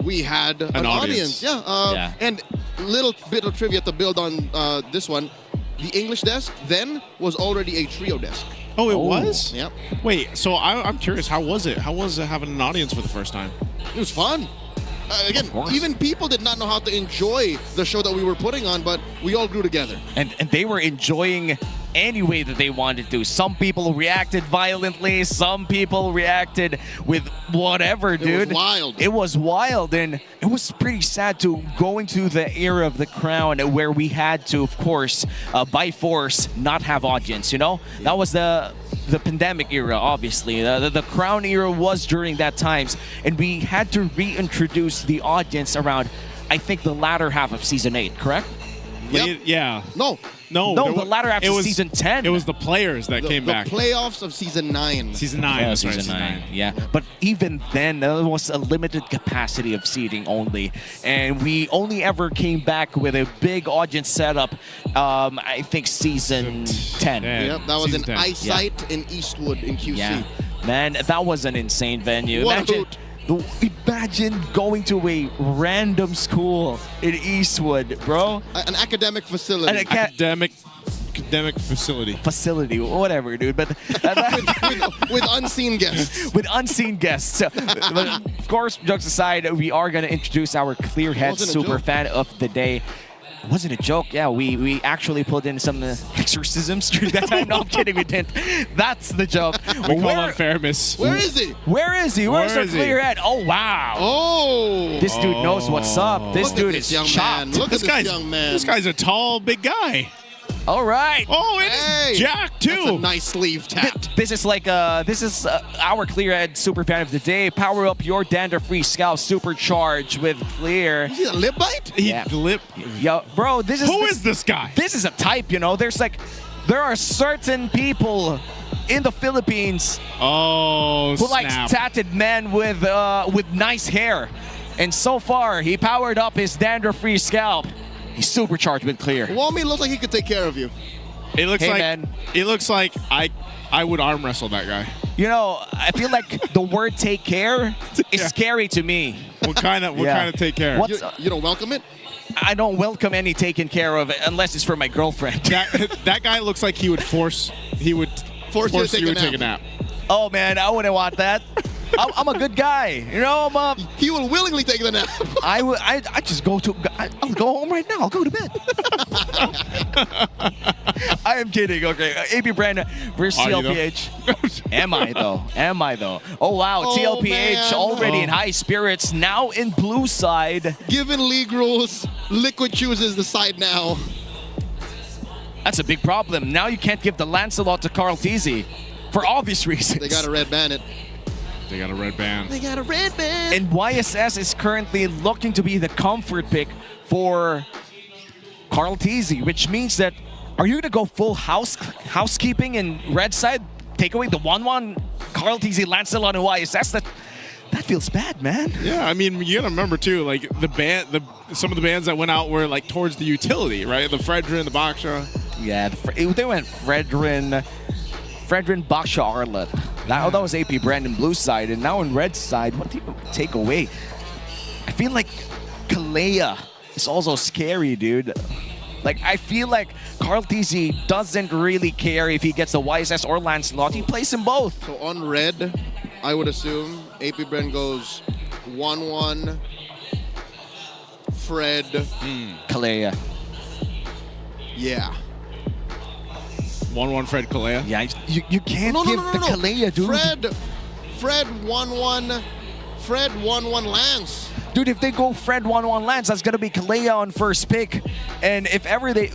Speaker 9: we had an audience. Yeah. And little bit of trivia to build on this one. The English desk then was already a trio desk.
Speaker 8: Oh, it was?
Speaker 9: Yep.
Speaker 8: Wait, so I'm curious, how was it? How was it having an audience for the first time?
Speaker 9: It was fun. Again, even people did not know how to enjoy the show that we were putting on, but we all grew together.
Speaker 7: And they were enjoying any way that they wanted to. Some people reacted violently. Some people reacted with whatever, dude.
Speaker 9: It was wild.
Speaker 7: It was wild, and it was pretty sad to go into the era of the Crown where we had to, of course, by force, not have audience, you know? That was the pandemic era, obviously. The Crown era was during that times, and we had to reintroduce the audience around, I think, the latter half of season 8, correct?
Speaker 9: Yep.
Speaker 8: Yeah.
Speaker 9: No,
Speaker 7: the latter half of season 10.
Speaker 8: It was the players that came back.
Speaker 9: The playoffs of season 9.
Speaker 8: Season 9, that's right,
Speaker 7: season 9. Yeah, but even then, there was a limited capacity of seating only. And we only ever came back with a big audience setup, I think season 10.
Speaker 9: Yep, that was
Speaker 7: Season
Speaker 9: in
Speaker 7: 10.
Speaker 9: Eyesight in Eastwood in QC.
Speaker 7: Yeah. Man, that was an insane venue.
Speaker 9: What a hoot.
Speaker 7: Imagine going to a random school in Eastwood, bro.
Speaker 9: An academic facility.
Speaker 7: An
Speaker 8: academic facility.
Speaker 7: Facility, whatever, dude. But
Speaker 9: with unseen guests.
Speaker 7: With unseen guests. So, but of course, jokes aside, we are going to introduce our Clearhead super fan of the day. It wasn't a joke. Yeah, we actually pulled in some exorcisms during that time. No, I'm kidding. We didn't. That's the joke.
Speaker 8: We call on Fairness.
Speaker 9: Where is he?
Speaker 7: Where is he? Where's our Clearhead? Oh, wow.
Speaker 9: Oh.
Speaker 7: This dude knows what's up. This dude is chopped.
Speaker 9: Look at this young man.
Speaker 8: This guy's a tall, big guy.
Speaker 7: All right.
Speaker 8: Oh, it is Jack too.
Speaker 9: That's a nice sleeve tap.
Speaker 7: This is like our Clearhead super fan of the day. Power up your dander-free scalp supercharge with Clear.
Speaker 9: Is he a lip bite?
Speaker 7: Yo, bro,
Speaker 8: Who is this guy?
Speaker 7: This is a type, you know. There are certain people in the Philippines
Speaker 8: who
Speaker 7: likes tatted men with nice hair. And so far, he powered up his dander-free scalp. He's supercharged with Clear.
Speaker 9: Wami looks like he could take care of you.
Speaker 8: It looks like I would arm wrestle that guy.
Speaker 7: You know, I feel like the word "take care" is scary to me.
Speaker 8: What kind of take care?
Speaker 9: You don't welcome it?
Speaker 7: I don't welcome any taken care of unless it's for my girlfriend.
Speaker 8: That guy looks like he would force you to take a nap.
Speaker 7: Oh man, I wouldn't want that. I'm a good guy, you know.
Speaker 9: He will willingly take the nap.
Speaker 7: I just I'll go home right now. I'll go to bed. I am kidding. Okay, APBR versus TLPH. Am I though? Oh wow, TLPH
Speaker 9: man.
Speaker 7: already in high spirits. Now in blue side.
Speaker 9: Given league rules, Liquid chooses the side now.
Speaker 7: That's a big problem. Now you can't give the Lancelot to Carl Teasy for obvious reasons.
Speaker 9: They got to red ban it.
Speaker 8: They got a red band.
Speaker 9: They got a red band.
Speaker 7: And YSS is currently looking to be the comfort pick for Carl Teasy, which means that, are you going to go full housekeeping in red side? Take away the 1-1 Carl Teasy, Lancelot, and YSS? That feels bad, man.
Speaker 8: Yeah, I mean, you gotta remember too, like some of the bands that went out were like towards the utility, right? The Fredrin, the Baksha.
Speaker 7: Yeah, they went Fredrin, Baksha, Arlet. That was AP Brandon blue side, and now in red side, what do you take away? I feel like Kalea is also scary, dude. Like, I feel like Carl Teasy doesn't really care if he gets the YSS or Lancelot. He plays them both.
Speaker 9: So on red, I would assume AP Brand goes 1-1, Fred.
Speaker 7: Kalea.
Speaker 9: Yeah.
Speaker 8: 1-1 Fred Kalea.
Speaker 7: Yeah, you can't give the Kalea, dude.
Speaker 9: Fred 1-1. Fred 1-1 Lance.
Speaker 7: Dude, if they go Fred 1-1 Lance, that's gonna be Kalea on first pick. And if ever they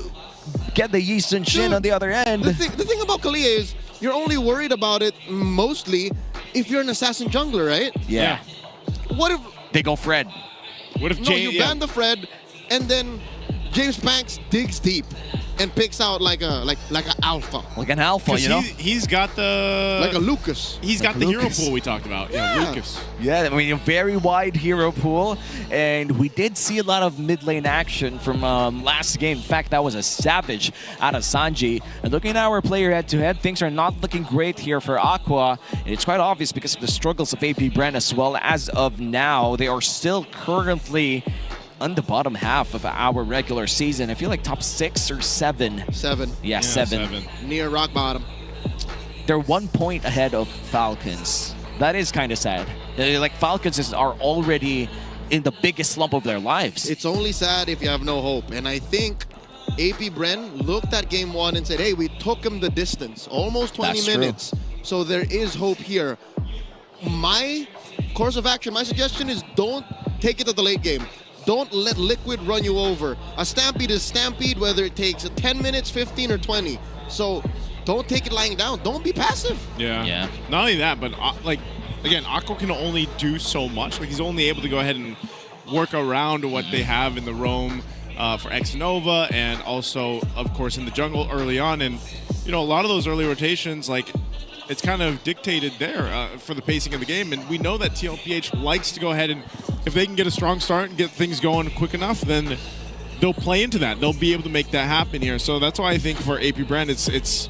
Speaker 7: get the Yi Sun Shin on the other end.
Speaker 9: The thing about Kalea is you're only worried about it mostly if you're an assassin jungler, right?
Speaker 7: Yeah.
Speaker 9: What if
Speaker 7: they go Fred?
Speaker 8: What if
Speaker 9: you ban the Fred and then James Banks digs deep and picks out like an alpha.
Speaker 7: Like an alpha, you know?
Speaker 8: He's got the...
Speaker 9: Like a Lucas.
Speaker 8: He's got
Speaker 7: Like
Speaker 8: the
Speaker 7: Lucas.
Speaker 8: hero pool we talked about. Yeah, Lucas.
Speaker 7: Yeah, I mean, a very wide hero pool. And we did see a lot of mid lane action from last game. In fact, that was a savage out of Sanji. And looking at our player head-to-head, things are not looking great here for Aqua. And it's quite obvious because of the struggles of AP Brand as well. As of now, they are still currently on the bottom half of our regular season. I feel like top 6 or 7.
Speaker 9: 7.
Speaker 7: Yeah, 7.
Speaker 9: Near rock bottom.
Speaker 7: They're 1 point ahead of Falcons. That is kind of sad. Like, Falcons are already in the biggest slump of their lives.
Speaker 9: It's only sad if you have no hope. And I think AP Bren looked at game 1 and said, hey, we took him the distance, almost 20
Speaker 7: That's
Speaker 9: minutes.
Speaker 7: true.
Speaker 9: So there is hope here. My course of action, my suggestion is don't take it to the late game. Don't let Liquid run you over. A Stampede is Stampede, whether it takes 10 minutes, 15, or 20. So don't take it lying down. Don't be passive.
Speaker 8: Yeah. Not only that, but like, again, Aqua can only do so much. Like, he's only able to go ahead and work around what they have in the roam for X-Nova, and also, of course, in the jungle early on. And, you know, a lot of those early rotations, like, it's kind of dictated there for the pacing of the game. And we know that TLPH likes to go ahead and, if they can get a strong start and get things going quick enough, then they'll play into that. They'll be able to make that happen here. So that's why I think for AP Brand, it's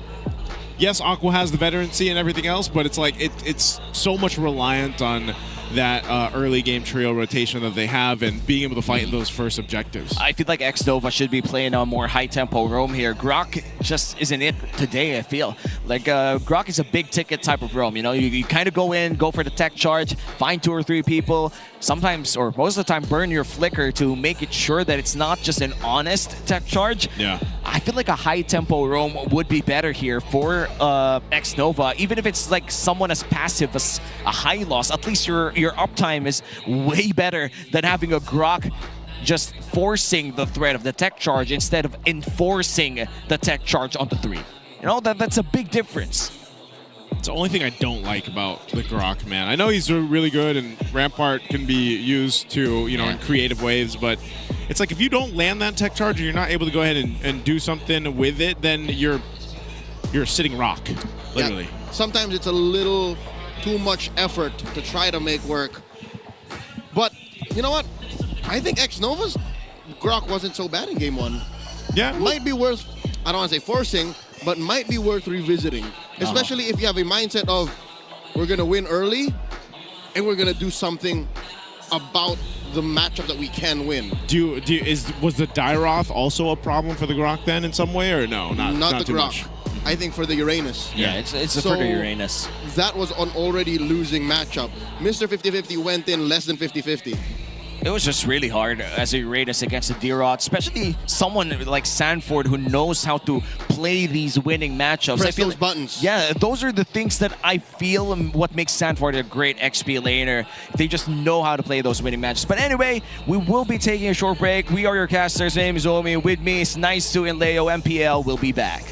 Speaker 8: yes, Aqua has the veterancy and everything else, but it's like it's so much reliant on that early game trio rotation that they have and being able to fight in those first objectives.
Speaker 7: I feel like X-Nova should be playing a more high-tempo roam here. Grok just isn't it today, I feel. Like, Grok is a big-ticket type of roam, you know? You kind of go in, go for the tech charge, find 2 or 3 people, sometimes, or most of the time, burn your flicker to make it sure that it's not just an honest tech charge.
Speaker 8: Yeah.
Speaker 7: I feel like a high-tempo roam would be better here for X-Nova, even if it's like someone as passive as a high loss. At least your uptime is way better than having a Grok just forcing the threat of the tech charge instead of enforcing the tech charge on the 3. You know, that's a big difference.
Speaker 8: It's the only thing I don't like about the Grok, man. I know he's really good, and Rampart can be used to, you know, in creative ways, but it's like if you don't land that tech charge and you're not able to go ahead and do something with it, then you're a sitting rock, literally.
Speaker 9: Yeah. Sometimes it's a little too much effort to try to make work. But you know what? I think X-Nova's Grok wasn't so bad in game 1.
Speaker 8: Yeah.
Speaker 9: Might be worth, I don't want to say forcing, but might be worth revisiting. Especially if you have a mindset of, we're going to win early, and we're going to do something about the matchup that we can win.
Speaker 8: Was the Dyroth also a problem for the Grok then in some way, or no? Not
Speaker 9: the
Speaker 8: too
Speaker 9: Grok.
Speaker 8: much.
Speaker 9: I think for the Uranus.
Speaker 7: Yeah, it's for the Uranus.
Speaker 9: That was an already losing matchup. Mr. 50-50 went in less than 50-50.
Speaker 7: It was just really hard as a Uranus against a D-Rod, especially someone like Sanford who knows how to play these winning matchups.
Speaker 9: Press those buttons.
Speaker 7: Yeah, those are the things that I feel what makes Sanford a great XP laner. They just know how to play those winning matches. But anyway, we will be taking a short break. We are your casters. My name is Omi. With me is Nice Sue and Leo. MPL will be back.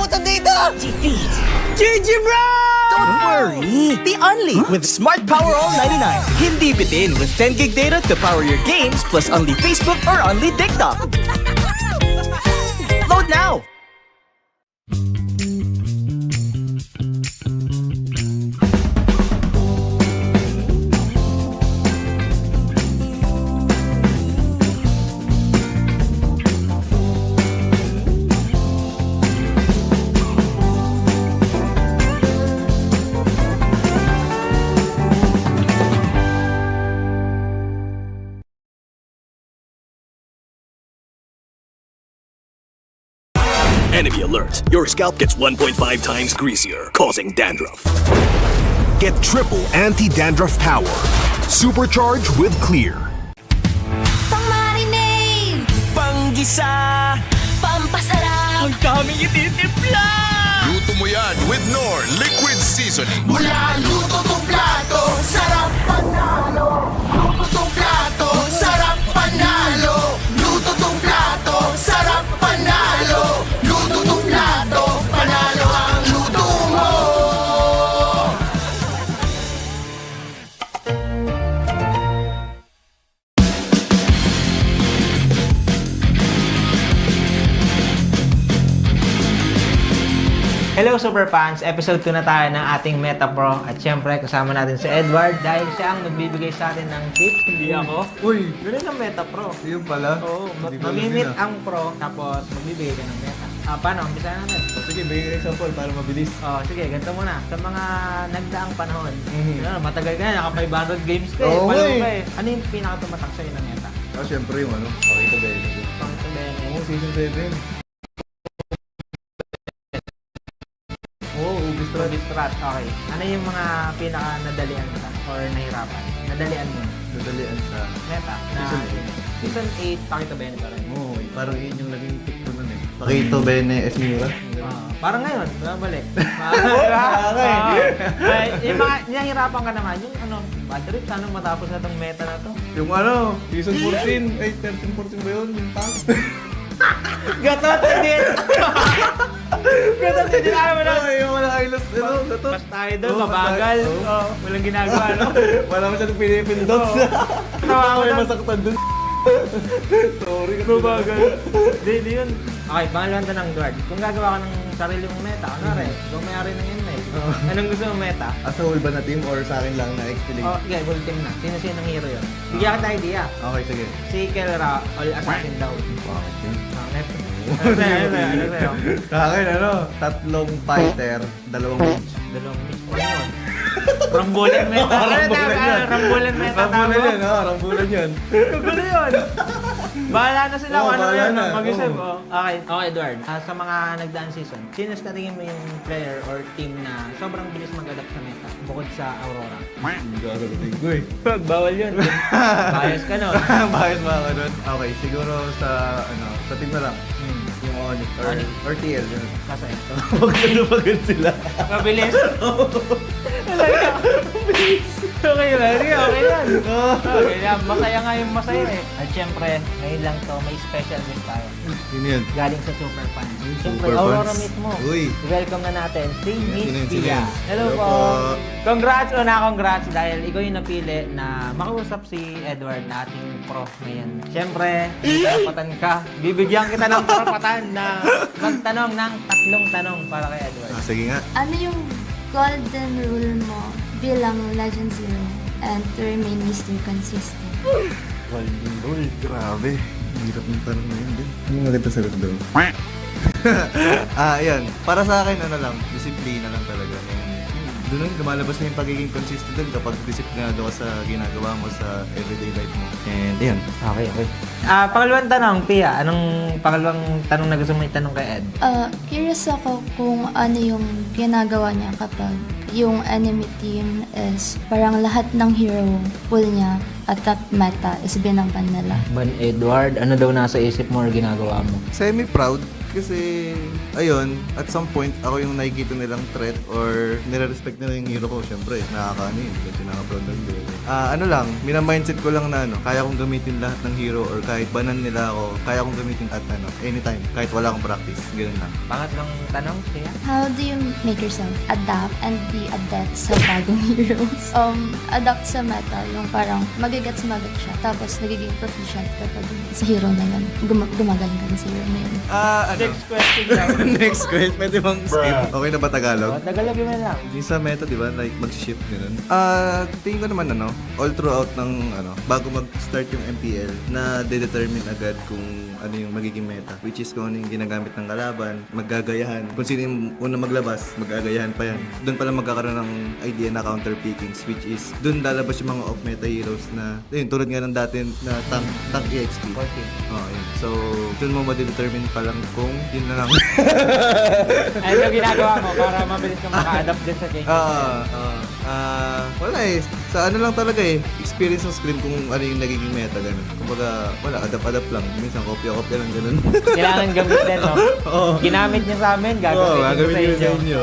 Speaker 19: to dito! Defeat! GG bro! Don't worry! The Only with Smart Power All 99. Hindi bitin with 10 gig data to power your games plus Only Facebook or Only TikTok. Load now!
Speaker 20: Enemy alert. Your scalp gets 1.5 times greasier, causing dandruff. Get triple anti-dandruff power. Supercharged with Clear.
Speaker 19: Pang-marinade! Pang-gisa! Pampasarap! Ang daming ititimpla!
Speaker 21: Luto mo yan with Knorr Liquid Seasoning.
Speaker 19: Mula luto tong plato, sarap panalo! Luto tong plato, sarap panalo! Luto tong plato, sarap panalo! Luto tong plato, panalo ang luto mo!
Speaker 22: Hello Super Fans! Episode 2 na tayo ng ating Meta Pro at syempre kasama natin si Edward dahil siya ang magbibigay sa atin ng tips, hindi ako. Uy! Ganun ang Meta Pro. Yun pala. Oo, mamimit ang Pro tapos magbibigay ka ng Meta. Paano? Umpisa natin.
Speaker 23: Sige, bigay example para mabilis.
Speaker 22: Sige, ganito muna. Sa mga nagdaang panahon, matagal ka na, naka 500 games ka
Speaker 23: Oo,
Speaker 22: Palo
Speaker 23: eh.
Speaker 22: ka Ano yung pinakatumatak sa'yo ng Meta?
Speaker 23: Siyempre yung pakita Bene.
Speaker 22: Pakita Bene.
Speaker 23: Oo, season 7.
Speaker 22: Ubistrat. Okay. Ano yung mga pinaka-nadalian ka or nahirapan? Nadalian mo?
Speaker 23: Nadalian sa
Speaker 22: Meta. Season 8, Pakita Bene pa rin.
Speaker 23: Oo, parang yun yung naging tip ko nun eh. Pakita Bene, Esmura.
Speaker 22: Parang ngayon, bumalik. Yung mga nahihirapan ka naman, yung bad trip, sana matapos na itong meta na to.
Speaker 23: Yung season 14, 13-14 ba yun? Yung tank.
Speaker 22: Gatot din! Gatot din! Ayaw mo na!
Speaker 23: Yung wala ayos, gatot.
Speaker 22: Mas tayo doon, mabagal. Walang ginagawa,
Speaker 23: Wala masyadong pinipindot.
Speaker 22: Tawa ko
Speaker 23: May
Speaker 22: lang.
Speaker 23: masaktan dun. Sorry.
Speaker 22: Mabagal. Hindi yun. Okay, pangalawang tanong, Edward. Kung gagawa ka ng sarili mong meta, kung may-ari ng inmate, anong gusto mong meta?
Speaker 23: As a whole ba na team or sa akin lang na explanation?
Speaker 22: Okay, full team na. Sino-sino ang hero yun? Bigyan ka tayo idea.
Speaker 23: Okay, sige.
Speaker 22: Si Kelra, all assassin daw.
Speaker 23: Ano sa'yo? Sa akin, 3 fighter, 2 mage.
Speaker 22: 2 mage. Ano yun? Rambulan meta. Rambulan meta.
Speaker 23: Rambulan yun.
Speaker 22: Kagulo yun. Bahala na sila kung ano yun.
Speaker 23: na.
Speaker 22: Mag-isip. Okay, Edward. Sa mga nagdaan season, sino sa tingin mo yung player or team na sobrang bilis mag-adapt sa meta bukod sa Aurora?
Speaker 23: Gagawin ko eh.
Speaker 22: Bawal yun. Bias ka nun.
Speaker 23: Bias ba ako nun? Okay, siguro sa team na lang. Yung ONIC or TL.
Speaker 22: Kasi?
Speaker 23: Pagod sila.
Speaker 22: Mabilis? Okay lang. Okay lang. Masaya nga yung masaya eh. At syempre, ngayon lang to, may special guest tayo.
Speaker 23: Yun yun.
Speaker 22: Galing sa Super Fans. Syempre,
Speaker 23: Super
Speaker 22: Aurora
Speaker 23: Fans.
Speaker 22: mismo.
Speaker 23: Uy.
Speaker 22: Welcome na natin si Miss
Speaker 23: Sino
Speaker 22: Pia.
Speaker 23: yun?
Speaker 22: Hello
Speaker 23: Hello
Speaker 22: po.
Speaker 23: po.
Speaker 22: Congrats dahil ikaw yung napili na makausap si Edward na ating pro ngayon. Syempre, may karapatan ka. Bibigyan kita ng karapatan na magtanong ng 3 tanong para kay Edward.
Speaker 23: Sige nga.
Speaker 24: Ano yung golden rule mo bilang Legend Zero and to remain Mr. Consistent?
Speaker 23: Golden rule. Grabe. Hirap ng tanong na yun din. Ano maganda sagot daw? Yan. Para sa akin, disiplina lang talaga. Doon lumalabas na yung pagiging consistent doon kapag disiplinado ka sa ginagawa mo sa everyday life mo. And yan.
Speaker 22: Okay. Pangalawang tanong, Pia. Anong pangalawang tanong na gusto mo itanong kay Ed?
Speaker 24: Curious ako kung ano yung ginagawa niya kapag yung enemy team is parang lahat ng hero pool niya at that meta is binangkan nila.
Speaker 22: Ban Edward, ano daw nasa isip mo or ginagawa mo?
Speaker 23: Semi-proud Kasi, ayun, at some point, ako yung nakikita nilang threat or nire-respect nila yung hero ko. Siyempre, nakakaano yun. Kasi nakabrown lang din. Ano lang, mina-mindset ko lang na kaya kong gamitin lahat ng hero or kahit banan nila ako, kaya kong gamitin at anytime. Kahit wala akong practice. Ganun lang.
Speaker 22: Pangatlong tanong, Tia?
Speaker 24: How do you make yourself adapt and be adept sa bagong heroes? Adapt sa meta, yung parang magigets siya, tapos nagiging proficient kapag sa hero na yun. Gumagaling ka sa hero na yun.
Speaker 22: Next question daw.
Speaker 23: Next question, pwede bang skip? Okay na ba Tagalog?
Speaker 22: Tagalog yun lang.
Speaker 23: Yung sa meta, di ba? Like, mag-shift ganun. Tingin ko naman, all throughout ng, bago mag-start yung MPL, na de-determine agad kung ano yung magiging meta. Which is kung ano yung ginagamit ng kalaban, maggagayahan. Kung sino yung una maglabas, maggagayahan pa yan. Doon pala magkakaroon ng idea na counter pickings, which is doon lalabas yung mga off-meta heroes na, yun, tulad nga ng dati na tank EXP. Oh, yun. So, doon mo ma-determine pa lang kung yun na lang.
Speaker 22: Ano yung ginagawa mo para mabilis ka maka-adapt din sa game?
Speaker 23: Wala eh. Sa ano lang talaga eh. Experience ng screen kung ano yung nagiging meta, ganun. Kumbaga, wala, adapt lang. Minsan, kopya-kopya lang, ganun.
Speaker 22: Kailangan gamit din, no?
Speaker 23: Oo.
Speaker 22: Ginamit niyo sa amin, gagamitin ko sa inyo.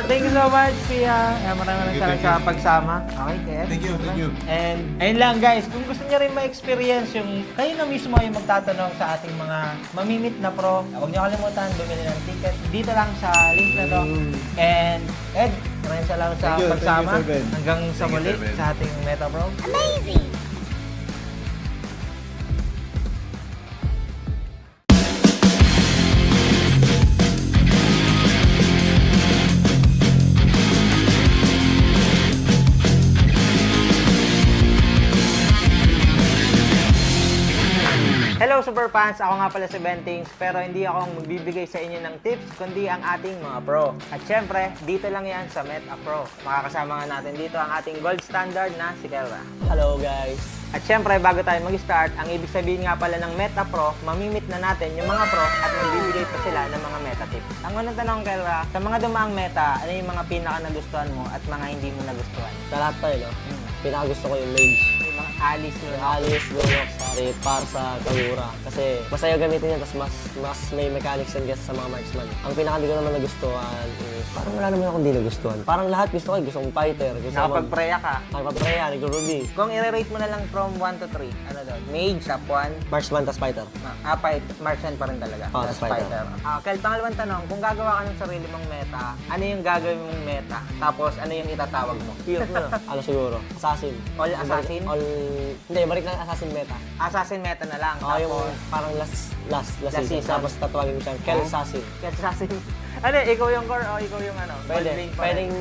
Speaker 22: Thank you so much, Pia. Maraming salamat sa pagsama. Okay, Ted?
Speaker 23: Thank you.
Speaker 22: And ayun lang, guys. Kung gusto niyo rin ma-experience yung kayo na mismo yung magtatanong sa ating mga mamimit na pro, huwag niyo kalimutan, bumili ng ticket. Dito lang sa link na to. And, Ed, maraming salamat sa pagsama. Hanggang sa muli sa ating Meta Pro.
Speaker 19: Amazing!
Speaker 22: Hello Super Fans! Ako nga pala si Bentings, pero hindi ako magbibigay sa inyo ng tips, kundi ang ating mga pro. At syempre, dito lang yan sa Meta Pro. Makakasama nga natin dito ang ating gold standard na si Kelra.
Speaker 10: Hello guys!
Speaker 22: At syempre, bago tayo mag-start, ang ibig sabihin nga pala ng Meta Pro, mamimit na natin yung mga pro at magbibigay pa sila ng mga meta tips. Ang unang tanong, Kelra, sa mga dumaang meta, ano yung mga pinaka nagustuhan mo at mga hindi mo nagustuhan?
Speaker 10: Sa lahat tayo, no? Pinakagusto ko yung mage.
Speaker 22: Yung mga Alice,
Speaker 10: Alice, Lunok, Sari, Parsa, Kagura. Kasi masaya gamitin yan, tapos mas may mechanics yan kesa sa mga marksman. Ang pinaka hindi ko naman nagustuhan is parang wala naman akong hindi nagustuhan. Parang lahat gusto ko. Gusto kong fighter.
Speaker 22: Nakapag-preya ka?
Speaker 10: Nakapag-preya, nag-ruby.
Speaker 22: Kung i-rate mo na lang from 1 to 3, ano doon? Mage, top 1.
Speaker 10: Marksman, tas fighter.
Speaker 22: Marksman pa rin talaga.
Speaker 10: Oo, tas fighter.
Speaker 22: Kel, pangalawang tanong, kung gagawa ka ng sarili mong meta, ano yung gagawin mong meta? Tapos, ano yung itatawag mo?
Speaker 10: Ano siguro? Assassin.
Speaker 22: All assassin?
Speaker 10: Hindi, balik lang assassin meta.
Speaker 22: Assassin meta na lang.
Speaker 10: Oo, yung parang last season. Tapos tatawagin mo siya, Kel Assassin.
Speaker 22: Kel Assassin. Ano, ikaw yung core o ikaw yung ano?
Speaker 10: Pwedeng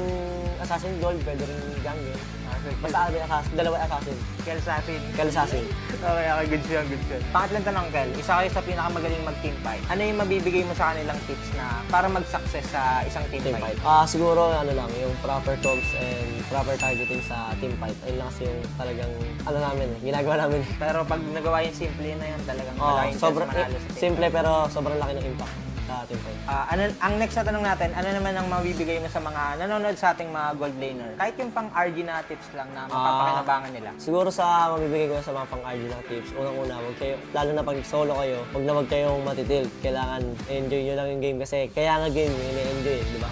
Speaker 10: assassin gold, pwede rin ganggel. Basta dalawa assassin.
Speaker 22: Kel Assassin.
Speaker 10: Kel Assassin.
Speaker 22: Okay, good yun. Pangatlong tanong, Kel. Isa kayo sa pinakamagaling mag-team fight. Ano yung mabibigay mo sa kanilang tips na para mag-success sa isang team fight?
Speaker 10: Siguro ano lang, yung proper comms and proper targeting sa team fight. Ayun lang kasi yung talagang ginagawa namin.
Speaker 22: Pero pag nagawa yung simple na yun, talagang malaking chance manalo sa team
Speaker 10: simple pero sobrang laki ng impact sa team fight.
Speaker 22: Ang next na tanong natin, ano naman ang mabibigay mo sa mga nanonood sa ating mga gold laner? Kahit yung pang RG na tips lang na mapapakinabangan nila.
Speaker 10: Siguro sa mabibigay ko sa mga pang RG na tips, unang-una, wag kayo, lalo na pag solo kayo, wag kayong matitilt. Kailangan enjoy nyo lang yung game kasi kaya nga game, ina-enjoy, di ba?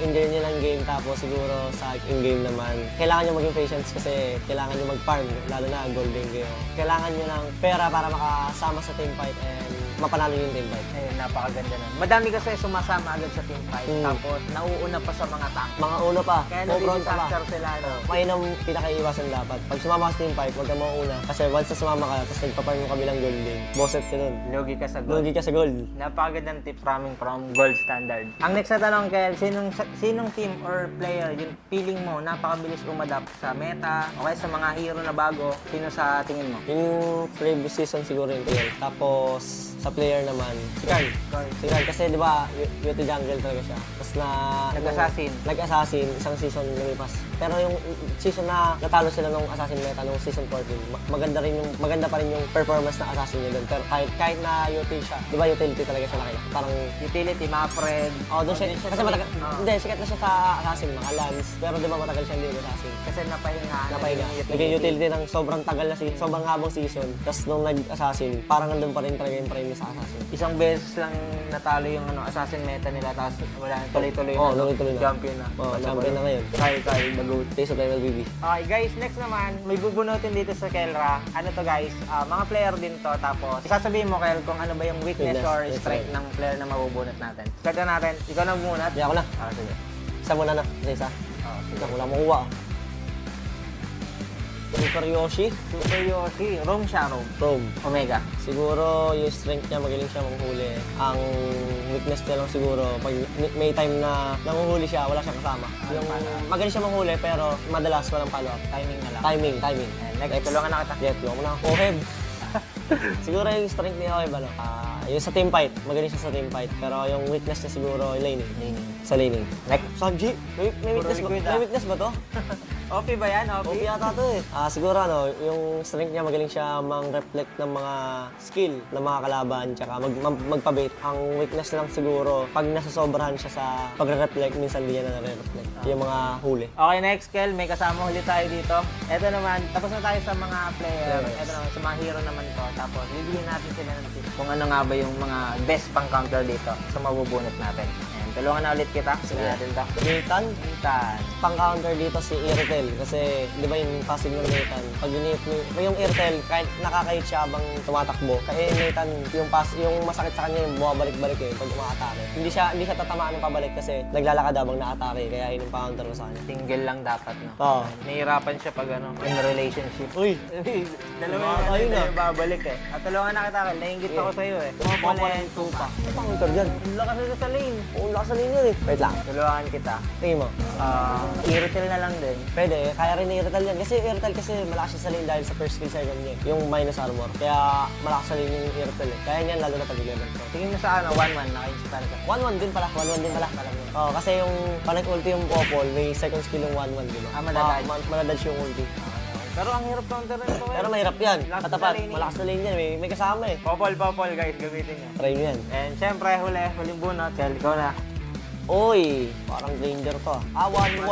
Speaker 10: Enjoy nyo lang game, tapos siguro sa in-game naman, kailangan nyo maging patience kasi kailangan nyo mag-farm, lalo na golden kayo. Kailangan nyo ng pera para makasama sa team fight and mapanalo yung team fight.
Speaker 22: Ayun, napakaganda nun. Madami kasi sumasama agad sa team fight, tapos nauuna pa sa mga tank.
Speaker 10: Mga uno pa,
Speaker 22: kaya nadi-disaster sila, no?
Speaker 10: Kaya nang pinakaiwasan dapat. Pag sumama ka sa team fight, huwag ka mauna. Kasi once na sumama ka, tapos nagpaparm yung kabilang golden, bosset ka nun.
Speaker 22: Lugi ka sa gold.
Speaker 10: Lugi ka sa gold.
Speaker 22: Napakagandang tip from gold standard. Ang next na tanong, Kel, sinong team or player yung feeling mo napakabilis umadapt sa meta o kaya sa mga hero na bago? Sino sa tingin mo?
Speaker 10: Yung previous season siguro yung TL. Tapos sa player naman, si Carl. Kasi di ba, UT jungle talaga siya. Tapos nag-assassin, isang season lumipas. Pero yung season na natalo sila nung assassin meta nung season 14, maganda pa rin yung performance na assassin niya doon. Pero kahit na UT siya, di ba utility talaga siya nakita? Parang
Speaker 22: utility, mga friend.
Speaker 10: Doon siya. Kasi matagal, hindi, sikat na siya sa assassin, mga Lance. Pero di ba matagal siya hindi assassin?
Speaker 22: Kasi napahinga.
Speaker 10: Naging utility ng sobrang tagal na sobrang habang season. Tapos nung nag-assassin, parang nandun pa rin talaga yung premise
Speaker 22: sa Assassin. Isang beses lang natalo yung Assassin meta nila, tapos wala na tuloy-tuloy na.
Speaker 2: tuloy-tuloy na.
Speaker 22: Champion na.
Speaker 2: Champion na ngayon. Kaya mag-go taste of MLBB.
Speaker 22: Okay guys, next naman, may bubunutin dito sa Kelra. Ano to guys, mga player din to. Tapos, sasabihin mo Kel kung ano ba yung weakness or strength ng player na mabubunot natin. Start na natin. Ikaw na bumunot.
Speaker 2: Ako na.
Speaker 22: Sige.
Speaker 2: Isa muna na. Isa. Wala makuha. Super Yoshi.
Speaker 22: Rome siya,
Speaker 2: Rome.
Speaker 22: Omega.
Speaker 2: Siguro yung strength niya, magaling siya manghuli. Ang weakness niya lang siguro, pag may time na nanguhuli siya, wala siyang kasama. Yung magaling siya manghuli, pero madalas walang follow-up.
Speaker 22: Timing na lang.
Speaker 2: Timing.
Speaker 22: Next, tulungan na kita.
Speaker 2: Tulungan mo na. Oheb. Siguro yung strength niya, Oheb, yung sa team fight, magaling siya sa team fight. Pero yung weakness niya siguro, laning. Sa laning.
Speaker 22: Next.
Speaker 2: Sanji, may weakness ba to?
Speaker 22: OP ba yan? OP
Speaker 2: yata to eh. Siguro yung strength niya magaling siya mang-reflect ng mga skill ng mga kalaban tsaka magpa-bait. Ang weakness lang siguro pag nasasobrahan siya sa pagre-reflect, minsan di niya na nare-reflect. Yung mga huli.
Speaker 22: Okay, next Kel, may kasama ulit tayo dito. Ito naman, tapos na tayo sa mga player. Ito naman, sa mga hero naman to. Tapos bibigyan natin sila ng tips kung ano nga ba yung mga best pang-counter dito sa mabubunot natin. Tulungan na ulit kita. Sige natin ito.
Speaker 2: Nathan. Pang-counter dito si Irtel. Kasi, di ba yung passive ng Nathan? Pag yung Irtel, kahit nakakahit siya habang tumatakbo, kaya Nathan, yung masakit sa kanya yung bumabalik-balik pag umaatake. Hindi siya tatamaan ng pabalik kasi naglalakad habang naatake. Kaya yun yung counter ko sa kanya.
Speaker 22: Single lang dapat, no?
Speaker 2: Oo.
Speaker 22: Nahihirapan siya pag in relationship.
Speaker 2: Uy!
Speaker 22: Dalawa yung babalik eh. At tulungan na kita, nainggit ako sa'yo eh. Popole and Tupa.
Speaker 2: Ano counter dyan?
Speaker 22: Lakas na sa lane.
Speaker 2: Sa linya eh. Wait lang.
Speaker 22: Tulungan kita.
Speaker 2: Tingin mo?
Speaker 22: Irritel na lang din.
Speaker 2: Pwede. Kaya rin ni Irritel yan. Kasi Irritel malakas siya sa lane dahil sa first skill second niya. Yung minus armor. Kaya malakas sa lane yung Irritel eh. Kaya niyan lalo na pag-level. So,
Speaker 22: tingin mo sa 1-1 naka-install ka.
Speaker 2: 1-1 din pala. 1-1 din pala. Kasi yung panag-ulti yung Popol, may second skill yung 1-1 di ba? Madadodge yung ulti.
Speaker 22: Pero ang hirap counter rin ito eh.
Speaker 2: Pero mahirap yan. Katapat. Malakas na lane yan. May kasama eh.
Speaker 22: Popol guys. Gamitin niya.
Speaker 2: Try nyo yan.
Speaker 22: And syempre, huling bunot. Kel, ikaw na.
Speaker 2: Uy, parang danger to. 1-1.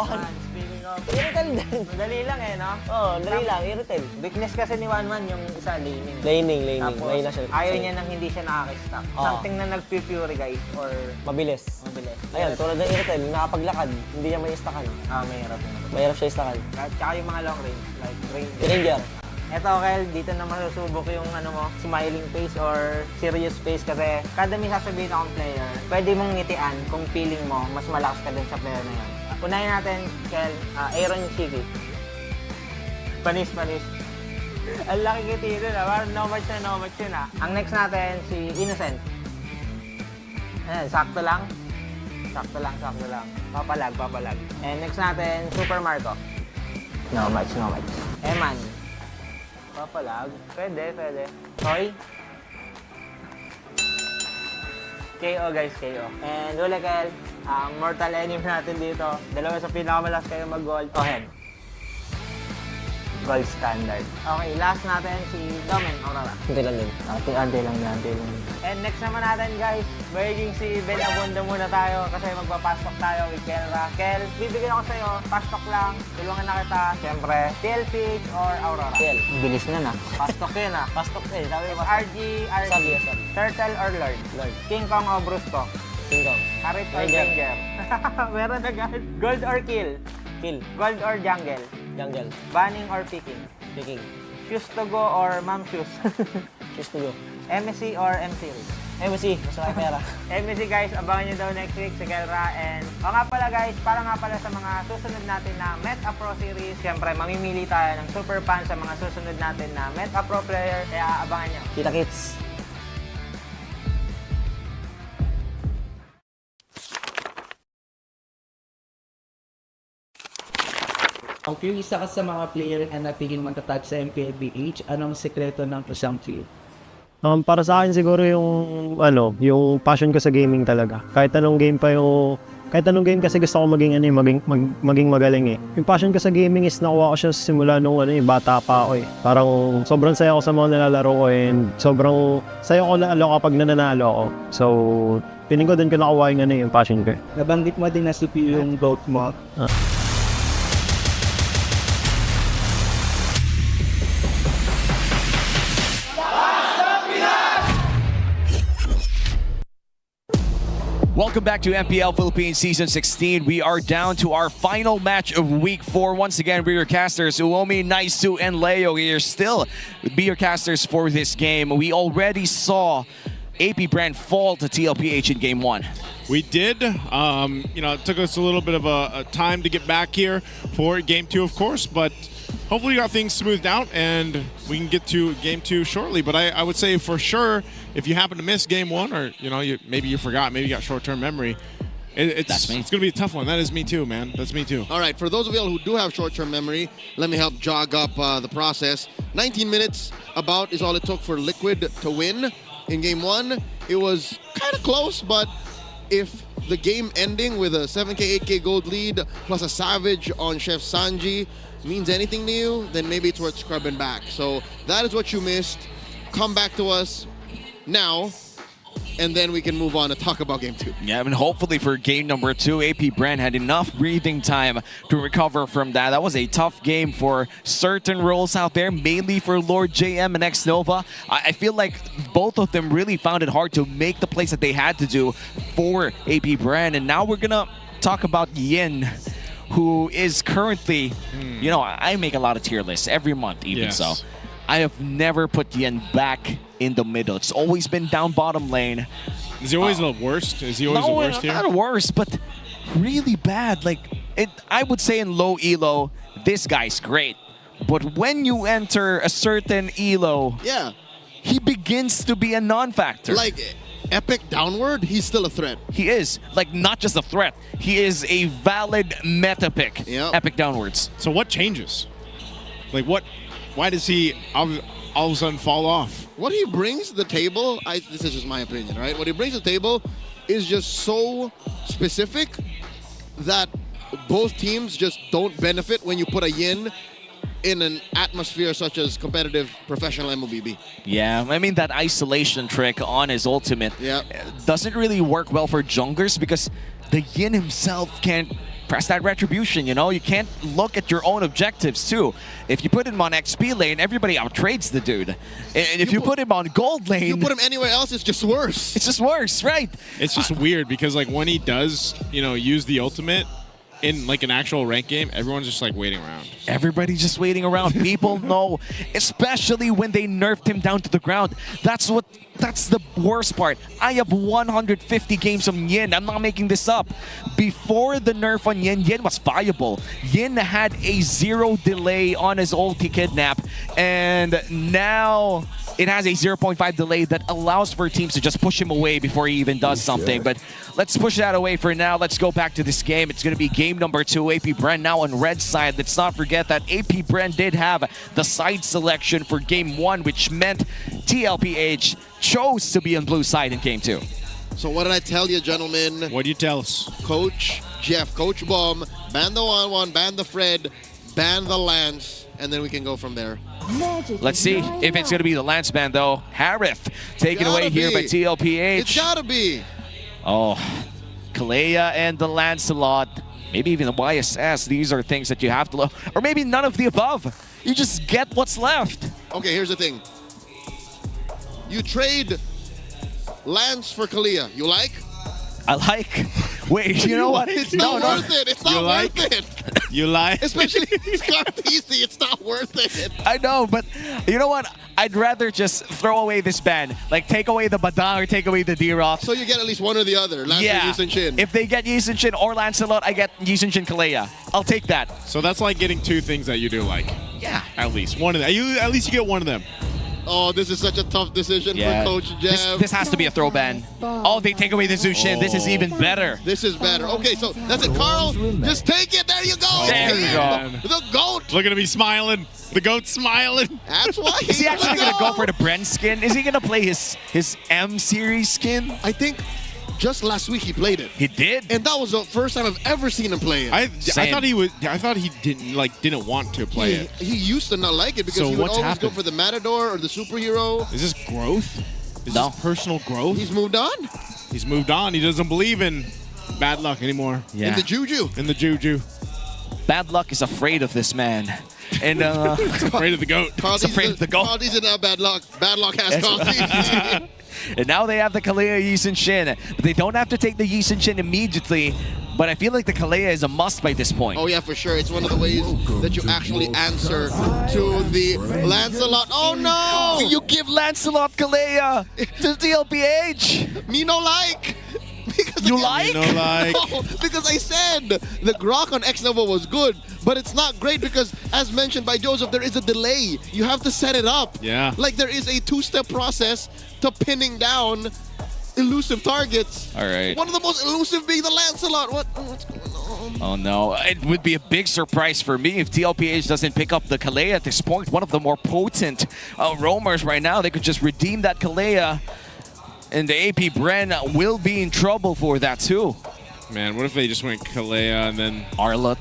Speaker 22: Speaking of,
Speaker 2: Irritel din.
Speaker 22: Madali lang eh, no?
Speaker 2: Oo, dali lang. Irritel.
Speaker 22: Weakness kasi ni 1-1 yung isa, laning.
Speaker 2: Laning.
Speaker 22: Tapos, ayaw niya nang hindi siya nakaka-stack. Something na nag-pure guys, or...
Speaker 2: Mabilis. Ayan, tulad ng Irritel, nakapaglakad, hindi niya may istakan.
Speaker 22: Mahirap.
Speaker 2: Mahirap siya istakan.
Speaker 22: Tsaka yung mga long range, like
Speaker 2: Ranger.
Speaker 22: Eto, Kel, dito na masusubok yung smiling face or serious face kasi kada may sasabihin akong player, pwede mong ngitian kung feeling mo mas malakas ka dun sa player na yun. Unahin natin, Kel, Aaron Shiki. Panis. Ang laki ngiti dun, parang no match yun Ang next natin, si Innocent. Ayan, sakto lang. Papalag. And next natin, Super Marco. No match. Eman. Papalag. Pwede. Toy. KO guys, KO. And huli Kel, mortal enemy natin dito. Dalawa sa pinakamalakas kayo mag-gold. Ohen. Gold standard. Okay, last natin si Domen Aurora.
Speaker 2: Hindi lang din.
Speaker 22: Ante lang. And next naman natin guys, magiging si Ben Abunda muna tayo kasi magpapastok tayo with Kelra. Kel, bibigyan ako sa'yo, pastok lang, tulungan na kita. Siyempre, TLPH or Aurora?
Speaker 2: TL.
Speaker 22: Bilis na Pastok yun
Speaker 2: Pastok eh. Sabi mo.
Speaker 22: RG.
Speaker 2: Sabi.
Speaker 22: Turtle or Lord? King Kong o Brusco?
Speaker 2: King Kong.
Speaker 22: Harit or Ranger? Meron agad. Gold or kill?
Speaker 2: Kill.
Speaker 22: Gold or jungle?
Speaker 2: Jungle.
Speaker 22: Banning or picking?
Speaker 2: Picking.
Speaker 22: Shoes to go or mom shoes?
Speaker 2: Shoes to go.
Speaker 22: MSC or M-Series?
Speaker 2: MSC, mas malaki pera.
Speaker 22: MSC guys, abangan nyo daw next week si Kelra. And nga pala guys, para nga pala sa mga susunod natin na Meta Pro Series, siyempre mamimili tayo ng super fan sa mga susunod natin na Meta Pro player. Kaya abangan nyo.
Speaker 2: Kita kits.
Speaker 17: Kung yung isa ka sa mga player na napigil magtatag sa MPLBH, anong sekreto ng isang field?
Speaker 3: Para sa akin siguro yung passion ko sa gaming talaga. Kahit anong game kasi gusto ko maging magaling eh. Yung passion ko sa gaming is nakuha ko siya simula nung bata pa ako eh. Parang sobrang saya ko sa mga nilalaro ko and sobrang saya ko kapag nananalo ako. So, piling ko din ko nakuha yung passion ko.
Speaker 17: Nabanggit mo din na CPU yung vote mo.
Speaker 7: Welcome back to MPL Philippines Season 16. We are down to our final match of Week 4. Once again, we're your casters, Uomi, Naisu, and Leo. We are still be your casters for this game. We already saw APBR fall to TLPH in Game 1.
Speaker 8: We did. It took us a little bit of a time to get back here for Game 2, of course, but hopefully we got things smoothed out and we can get to Game 2 shortly. But I would say for sure, if you happen to miss Game 1 or, maybe you forgot, maybe you got short-term memory, it's going to be a tough one. That is me too, man. That's me too.
Speaker 9: All right, for those of y'all who do have short-term memory, let me help jog up the process. 19 minutes about is all it took for Liquid to win in Game 1. It was kind of close, but if the game ending with a 7K, 8K gold lead plus a Savage on Chef Sanji means anything to you, then maybe it's worth scrubbing back. So that is what you missed. Come back to us now, and then we can move on and talk about Game 2.
Speaker 7: Yeah, and hopefully for Game number 2, APBR had enough breathing time to recover from that. That was a tough game for certain roles out there, mainly for Lord JM and X-Nova. I feel like both of them really found it hard to make the plays that they had to do for APBR. And now we're going to talk about Yin, who is currently, I make a lot of tier lists every month, even so. I have never put Yin back in the middle. It's always been down bottom lane.
Speaker 8: Is he always the worst? Is he always the worst here?
Speaker 7: Not worst, but really bad. I would say in low elo, this guy's great. But when you enter a certain elo, he begins to be a non-factor.
Speaker 9: Like epic downward, he's still a threat.
Speaker 7: He is. Not just a threat. He is a valid meta pick. Epic downwards.
Speaker 8: So what changes? Why does he all of a sudden fall off?
Speaker 9: What he brings to the table, this is just my opinion, right? What he brings to the table is just so specific that both teams just don't benefit when you put a Yin in an atmosphere such as competitive professional MLBB.
Speaker 7: Yeah, I mean that isolation trick on his ultimate doesn't really work well for junglers because the Yin himself can't press that retribution, You can't look at your own objectives, too. If you put him on XP lane, everybody outtrades the dude. And if you put him on gold lane...
Speaker 9: You put him anywhere else, it's just worse.
Speaker 7: It's just worse, right?
Speaker 8: It's just weird because, when he does, use the ultimate in, an actual rank game, everyone's just, waiting around.
Speaker 7: Everybody's just waiting around. People know, especially when they nerfed him down to the ground. That's the worst part. I have 150 games on Yin. I'm not making this up. Before the nerf on Yin, Yin was viable. Yin had a 0 delay on his ulti kidnap, and now it has a 0.5 delay that allows for teams to just push him away before he even does something. But let's push that away for now. Let's go back to this game. It's going to be game number 2. APBR now on red side. Let's not forget that APBR did have the side selection for game 1, which meant TLPH chose to be on blue side in game 2.
Speaker 9: So what did I tell you, gentlemen?
Speaker 8: What do you tell us?
Speaker 9: Coach Jeff, Coach Bomb, ban the 1-1, ban the Fred, ban the Lance, and then we can go from there.
Speaker 7: Let's see if it's going to be the Lance ban, though. Harith taken away here by TLPH.
Speaker 9: It's gotta be.
Speaker 7: Oh, Kalea and the Lancelot. Maybe even the YSS. These are things that you have to look. Or maybe none of the above. You just get what's left.
Speaker 9: Okay, here's the thing. You trade Lance for Kalea. You like?
Speaker 7: I like. Wait, you know what?
Speaker 9: It's not worth it. It's not worth it.
Speaker 8: You like?
Speaker 9: Especially Scar PC, it's not worth it.
Speaker 7: I know, but you know what? I'd rather just throw away this ban. Take away the Badang or take away the D-Rock.
Speaker 9: So you get at least one or the other. Lance or Yisun Shin.
Speaker 7: If they get Yisun Shin or Lancelot, I get Yisun Shin Kalea. I'll take that.
Speaker 8: So that's like getting 2 things that you do like.
Speaker 7: Yeah.
Speaker 8: At least. One of them. At least you get one of them.
Speaker 9: Oh, this is such a tough decision for Coach Jeff.
Speaker 7: This has to be a throw ban. Oh, they take away the Zushin. This is even better.
Speaker 9: This is better. Okay, so that's it. Carl, just take it. There you go.
Speaker 7: There you go.
Speaker 9: The GOAT.
Speaker 8: Look at him, he's smiling. The GOAT's smiling.
Speaker 9: That's why.
Speaker 7: Is he actually going to go for the Bren skin? Is he going to play his M series skin?
Speaker 9: I think just last week he played it.
Speaker 7: He did?
Speaker 9: And that was the first time I've ever seen him play it.
Speaker 8: I thought he was. I thought he didn't want to play it.
Speaker 9: He used to not like it because he would always go for the Matador or the superhero.
Speaker 8: Is this growth? Is this personal growth?
Speaker 9: He's moved on.
Speaker 8: He's moved on. He doesn't believe in bad luck anymore.
Speaker 7: Yeah.
Speaker 9: In the juju.
Speaker 8: In the juju.
Speaker 7: Bad luck is afraid of this man. And
Speaker 8: it's afraid of the GOAT.
Speaker 7: It's afraid of the GOAT.
Speaker 9: Carly's in bad luck. Bad luck has Carly.
Speaker 7: And now they have the Kalea Yisun Shin. They don't have to take the Yisun Shin immediately, but I feel like the Kalea is a must by this point.
Speaker 9: Oh yeah, for sure. It's one of the ways that you actually answer to the Lancelot. Oh no!
Speaker 7: You give Lancelot Kalea to TLPH!
Speaker 9: Me no like! Because
Speaker 7: you like?
Speaker 8: No like.
Speaker 9: No, because I said the Grok on X Nova was good, but it's not great because, as mentioned by Joseph, there is a delay. You have to set it up.
Speaker 8: Yeah.
Speaker 9: Like there is a two-step process to pinning down elusive targets.
Speaker 7: All right.
Speaker 9: One of the most elusive being the Lancelot. What's going on?
Speaker 7: Oh no, it would be a big surprise for me if TLPH doesn't pick up the Kalea at this point. One of the more potent roamers right now. They could just redeem that Kalea, and the AP Bren will be in trouble for that too.
Speaker 8: Man, what if they just went Kalea and then
Speaker 7: Arlott?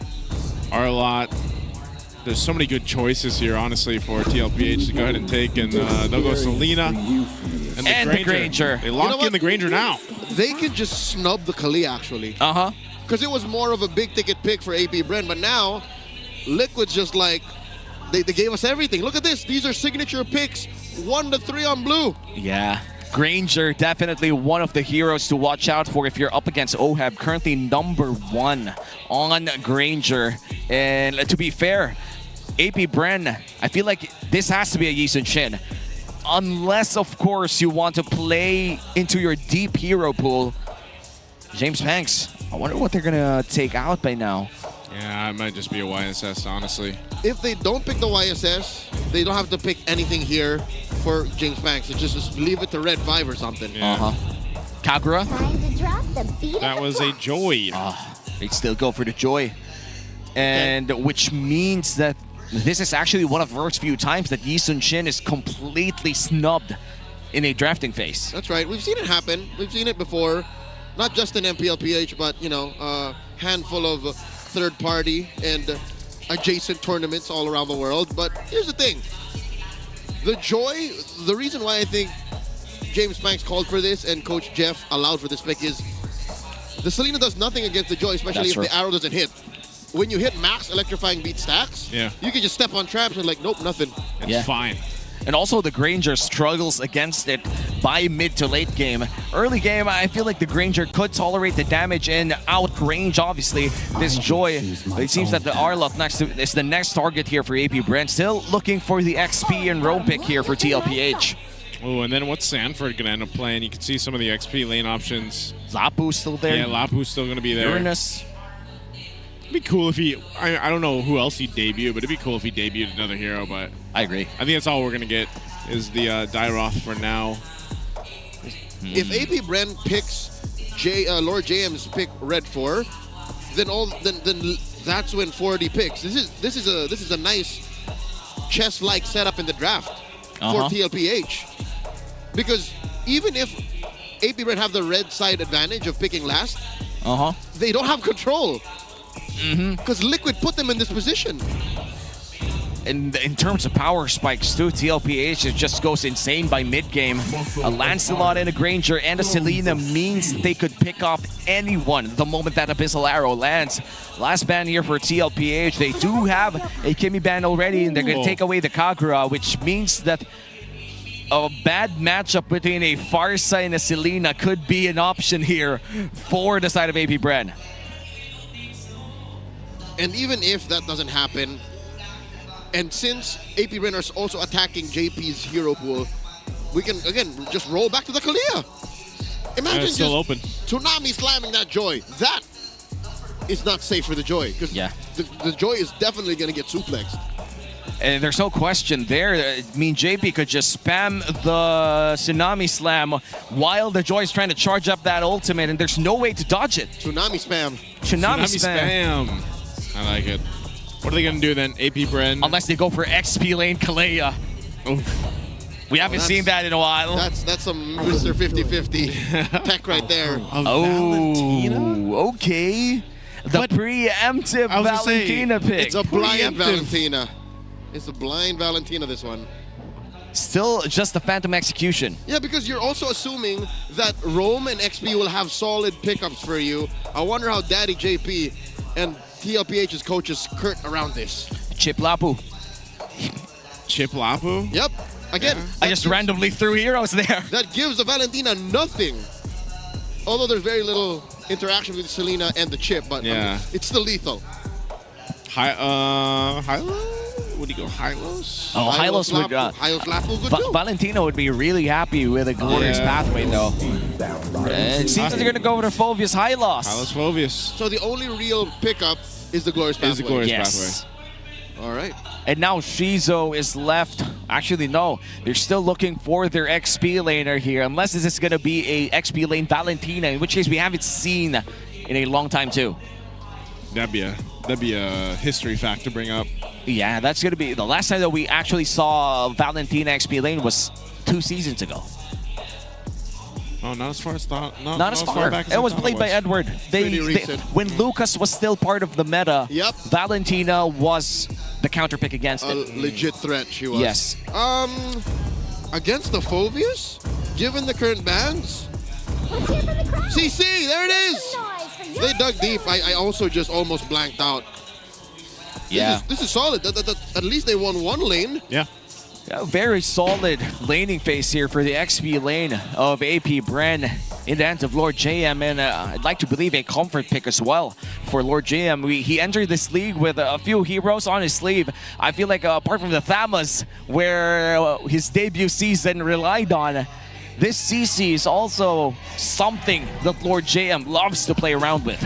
Speaker 8: There's so many good choices here, honestly, for TLPH to go ahead and take, and they'll go Selena and the Granger. They lock in the Granger now.
Speaker 9: They can just snub the Kalea, actually.
Speaker 7: Uh-huh.
Speaker 9: Because it was more of a big-ticket pick for AP Bren, but now Liquid's just like, they gave us everything. Look at this. These are signature picks. 1 to 3 on blue.
Speaker 7: Yeah. Granger, definitely one of the heroes to watch out for if you're up against OHAB. Currently #1 on Granger. And to be fair, AP Bren, I feel like this has to be a Yisun Shin. Unless, of course, you want to play into your deep hero pool. James Banks, I wonder what they're going to take out by now.
Speaker 8: Yeah, it might just be a YSS, honestly.
Speaker 9: If they don't pick the YSS, they don't have to pick anything here for James Banks. It's just leave it to Red 5 or something.
Speaker 8: Yeah.
Speaker 7: Kagura?
Speaker 8: That was a Joy.
Speaker 7: They still go for the Joy. And which means that this is actually one of the first few times that Yisun Shin is completely snubbed in a drafting phase.
Speaker 9: That's right. We've seen it happen. We've seen it before. Not just in MPLPH, but, you know, a handful of third-party and adjacent tournaments all around the world. But here's the thing. The Joy, the reason why I think James Banks called for this and Coach Jeff allowed for this pick is the Selena does nothing against the Joy, especially if the arrow doesn't hit. When you hit max electrifying beat stacks, you can just step on traps and like, nope, nothing.
Speaker 8: It's fine.
Speaker 7: And also the Granger struggles against it by mid to late game. Early game, I feel like the Granger could tolerate the damage and outrange, obviously, this Joy. It seems that the Arlott is the next target here for AP Bren. Still looking for the XP and roam pick here for TLPH.
Speaker 8: Oh, and then what's Sanford going to end up playing? You can see some of the XP lane options.
Speaker 7: Lapu's still there.
Speaker 8: Yeah, Lapu's still going to be there.
Speaker 7: Uranus.
Speaker 8: It'd be cool if he, I don't know who else he'd debut, but it'd be cool if he debuted another hero, but
Speaker 7: I agree.
Speaker 8: I think that's all we're going to get is the Dyroth for now.
Speaker 9: If AP Bren picks Lord JM's pick Red 4, then that's when 4D picks. This is a nice chess-like setup in the draft for TLPH. Because even if AP Bren have the red side advantage of picking last, they don't have control. Because Liquid put them in this position.
Speaker 7: And in terms of power spikes too, TLPH just goes insane by mid-game. A Lancelot and a Granger and a Selena means they could pick off anyone the moment that Abyssal Arrow lands. Last ban here for TLPH. They do have a Kimi ban already, and they're going to take away the Kagura, which means that a bad matchup between a Farsa and a Selena could be an option here for the side of AP Bren.
Speaker 9: And even if that doesn't happen, and since AP Bren is also attacking JP's hero pool, we can, again, just roll back to the Kalea. Imagine
Speaker 8: it's still open.
Speaker 9: Tsunami slamming that Joy. That is not safe for the Joy, because the Joy is definitely going to get suplexed.
Speaker 7: And there's no question there. I mean, JP could just spam the Tsunami Slam while the Joy's trying to charge up that ultimate, and there's no way to dodge it.
Speaker 9: Tsunami spam.
Speaker 7: Tsunami spam.
Speaker 8: I like it. What are they going to do then, AP Bren?
Speaker 7: Unless they go for XP lane Kalea. We haven't seen that in a while.
Speaker 9: That's some Mr. 50-50 tech right there.
Speaker 7: Oh, okay. The preemptive Valentina pick.
Speaker 9: It's a blind Valentina. It's a blind Valentina, this one.
Speaker 7: Still just a phantom execution.
Speaker 9: Yeah, because you're also assuming that Rome and XP will have solid pickups for you. I wonder how Daddy JP and TLPH's coaches skirt around this.
Speaker 7: Chip Lapu.
Speaker 8: Chip Lapu?
Speaker 9: Yep. Again,
Speaker 7: I just randomly threw heroes there.
Speaker 9: That gives the Valentina nothing. Although there's very little interaction with Selena and the chip, but it's still lethal.
Speaker 8: Would he go Hylos?
Speaker 7: Oh, Hylos would. Valentina would be really happy with a glorious pathway, though. It seems that they're gonna go with a Phoveus Hylos.
Speaker 8: Hylos Phoveus.
Speaker 9: So the only real pickup is the glorious pathway.
Speaker 7: Yes.
Speaker 9: All right.
Speaker 7: And now Shizo is left. Actually, no. They're still looking for their XP laner here, unless this is gonna be a XP lane Valentina, in which case we haven't seen in a long time too.
Speaker 8: That'd be a history fact to bring up.
Speaker 7: Yeah, that's gonna be the last time that we actually saw Valentina XP lane was 2 seasons ago.
Speaker 8: Oh, not as far as thought.
Speaker 7: Not as far back as it was played by Edward. When Lucas was still part of the meta, Valentina was the counter pick against it.
Speaker 9: A legit threat she was.
Speaker 7: Yes.
Speaker 9: Against the Phoveus, given the current bans. CC, there it is. They dug deep. I also just almost blanked out.
Speaker 7: Yeah.
Speaker 9: This is solid. At least they won one lane.
Speaker 8: Yeah.
Speaker 7: Very solid laning phase here for the XP lane of APBR in the hands of Lord JM, and I'd like to believe a comfort pick as well for Lord JM. He entered this league with a few heroes on his sleeve. I feel like apart from the Thamas, where his debut season relied on, this CC is also something that Lord JM loves to play around with.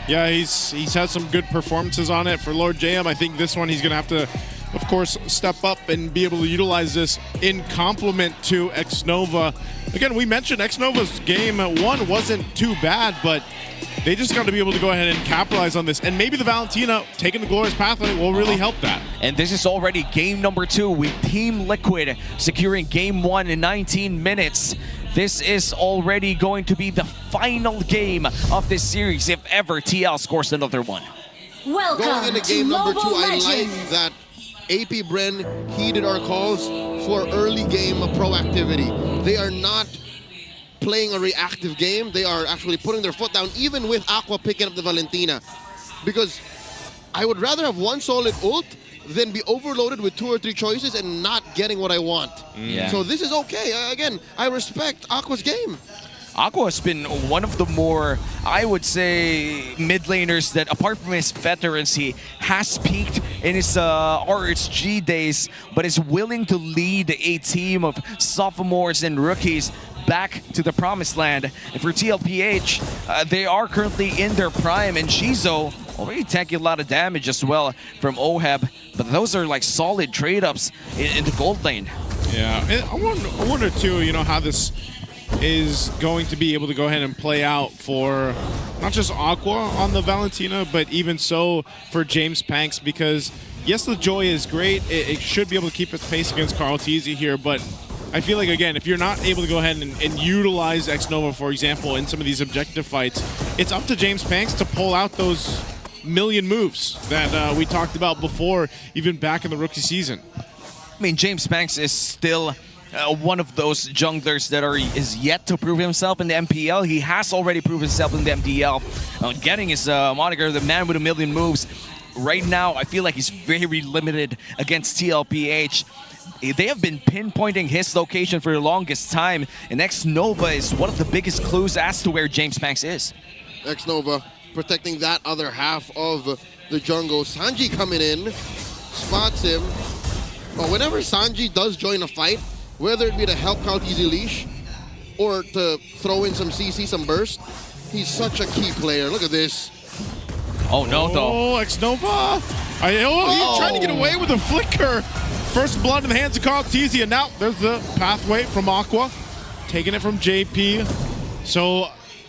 Speaker 8: Yeah, he's had some good performances on it for Lord JM. I think this one he's going to have to, of course, step up and be able to utilize this in complement to Xnova. Again, we mentioned Xnova's game 1 wasn't too bad, but they just got to be able to go ahead and capitalize on this. And maybe the Valentina taking the glorious pathway will really help that.
Speaker 7: And this is already game number 2 with Team Liquid securing game 1 in 19 minutes. This is already going to be the final game of this series if ever TL scores another one.
Speaker 5: Welcome
Speaker 9: Going into game number 2, I
Speaker 5: Legends.
Speaker 9: like that APBR heeded our calls for early game proactivity. They are not playing a reactive game. They are actually putting their foot down, even with Aqua picking up the Valentina. Because I would rather have one solid ult than be overloaded with 2 or 3 choices and not getting what I want.
Speaker 7: Yeah.
Speaker 9: So this is okay. Again, I respect Aqua's game.
Speaker 7: Aqua has been one of the more, I would say, mid laners that, apart from his veterancy, has peaked in his RHG days, but is willing to lead a team of sophomores and rookies back to the promised land. And for TLPH, they are currently in their prime, and Shizo already taking a lot of damage as well from Oheb, but those are like solid trade-ups in the gold lane.
Speaker 8: Yeah, I wonder too, you know, how this is going to be able to go ahead and play out for not just Aqua on the Valentina, but even so for James Panks, because yes, the Joy is great. It should be able to keep its pace against Carl Teasy here, but I feel like, again, if you're not able to go ahead and utilize Xnova, for example, in some of these objective fights, it's up to James Panks to pull out those million moves that we talked about before, even back in the rookie season.
Speaker 7: I mean, James Panks is still one of those junglers that is yet to prove himself in the MPL. He has already proved himself in the MPL, getting his moniker, the man with a million moves. Right now, I feel like he's very limited against TLPH. They have been pinpointing his location for the longest time, and Xnova is one of the biggest clues as to where James Panks is.
Speaker 9: Xnova protecting that other half of the jungle. Sanji coming in, spots him. But whenever Sanji does join a fight, whether it be to help Carl Teasy leash or to throw in some CC, some burst, he's such a key player. Look at this.
Speaker 7: Oh no, though.
Speaker 8: Oh, Xnova! He's trying to get away with a flicker. First blood in the hands of Carl Teasy, and now there's the pathway from Aqua, taking it from JP. So,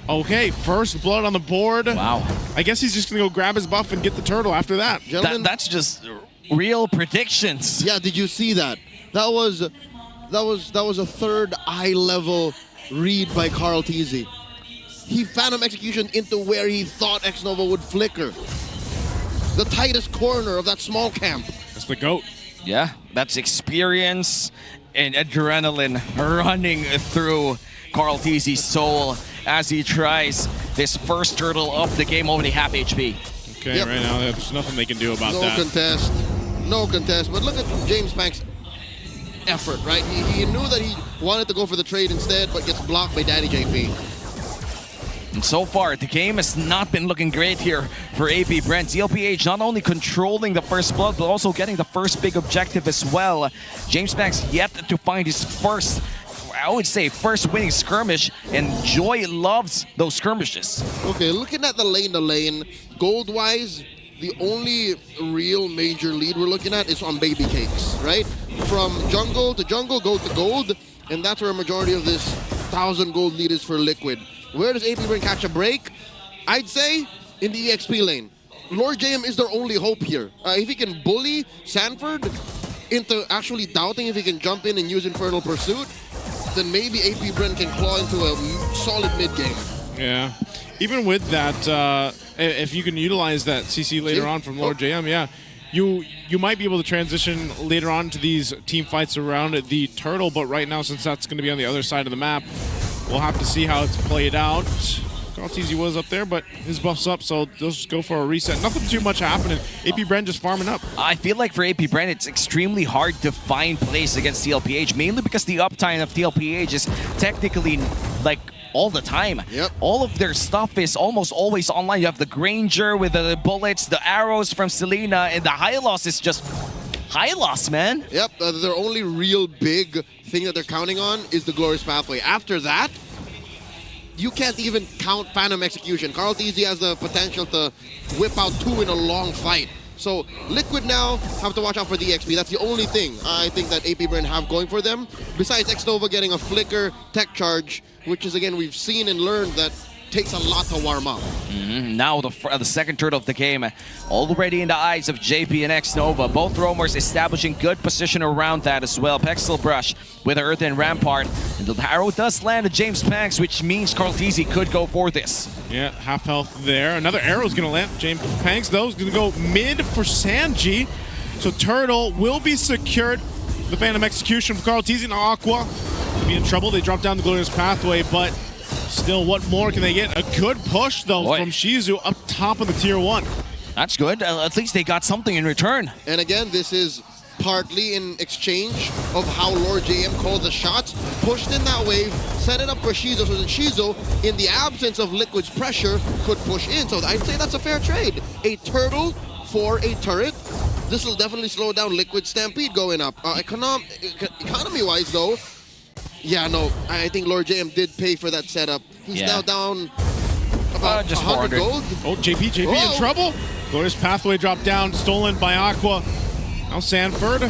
Speaker 8: okay, first blood on the board.
Speaker 7: Wow.
Speaker 8: I guess he's just gonna go grab his buff and get the turtle after that.
Speaker 7: That's just real predictions.
Speaker 9: Yeah, did you see that? That was a third eye level read by Carl Teasy. He phantom execution into where he thought Xnova would flicker. The tightest corner of that small camp.
Speaker 8: That's the GOAT.
Speaker 7: Yeah, that's experience and adrenaline running through Carl Teasy's soul as he tries this first turtle of the game, already half HP.
Speaker 8: Okay, right now there's nothing they can do about that.
Speaker 9: No contest. But look at James Panks. effort, right? He knew that he wanted to go for the trade instead, but gets blocked by Daddy JP.
Speaker 7: And so far, the game has not been looking great here for AP Brent. TLPH not only controlling the first blood, but also getting the first big objective as well. James Banks yet to find his first, I would say, first winning skirmish, and Joy loves those skirmishes.
Speaker 9: Okay, looking at the lane, gold-wise, the only real major lead we're looking at is on baby cakes, right? From jungle to jungle, gold to gold, and that's where a majority of this 1,000 gold lead is for Liquid. Where does AP Brent catch a break? I'd say in the EXP lane. Lord JM is their only hope here. If he can bully Sanford into actually doubting if he can jump in and use Infernal Pursuit, then maybe AP Brent can claw into a solid mid-game.
Speaker 8: Yeah. Even with that, if you can utilize that CC later on from Lord JM, yeah, you might be able to transition later on to these team fights around the turtle, but right now, since that's going to be on the other side of the map, we'll have to see how it's played out. Galtizi was up there, but his buff's up, so they'll just go for a reset. Nothing too much happening. AP Brent just farming up.
Speaker 7: I feel like for AP Brent, it's extremely hard to find plays against TLPH, mainly because the uptime of TLPH is technically like all the time.
Speaker 9: Yep.
Speaker 7: All of their stuff is almost always online. You have the Granger with the bullets, the arrows from Selena, and the Hylos is just Hylos, man.
Speaker 9: Yep, their only real big thing that they're counting on is the Glorious Pathway. After that, you can't even count Phantom Execution. Carl Teasy has the potential to whip out 2 in a long fight. So Liquid now have to watch out for the EXP. That's the only thing I think that AP Brent have going for them. Besides X-Nova getting a flicker tech charge, which is, again, we've seen and learned that takes a lot to warm up.
Speaker 7: Now the second turtle of the game already in the eyes of JP and X-Nova. Both roamers establishing good position around that as well. Pexel Brush with Earth and Rampart. And the arrow does land at James Banks, which means Carl Teasy could go for this.
Speaker 8: Yeah, half health there. Another arrow's going to land. James Banks, though, is going to go mid for Sanji. So Turtle will be secured. The Phantom Execution for Carl Teasy and Aqua will be in trouble. They drop down the Glorious Pathway, but still, what more can they get? A good push, though, from Shizu up top of the Tier 1.
Speaker 7: That's good. At least they got something in return.
Speaker 9: And again, this is partly in exchange of how Lord JM called the shots, pushed in that wave, set it up for Shizu, so that Shizu, in the absence of Liquid's pressure, could push in. So I'd say that's a fair trade. A turtle for a turret. This will definitely slow down Liquid Stampede going up. Economy-wise, though, yeah, no, I think Lord JM did pay for that setup. He's now down about
Speaker 7: just
Speaker 9: 100 gold.
Speaker 8: Oh, JP in trouble. Glorious Pathway dropped down, stolen by Aqua. Now Sanford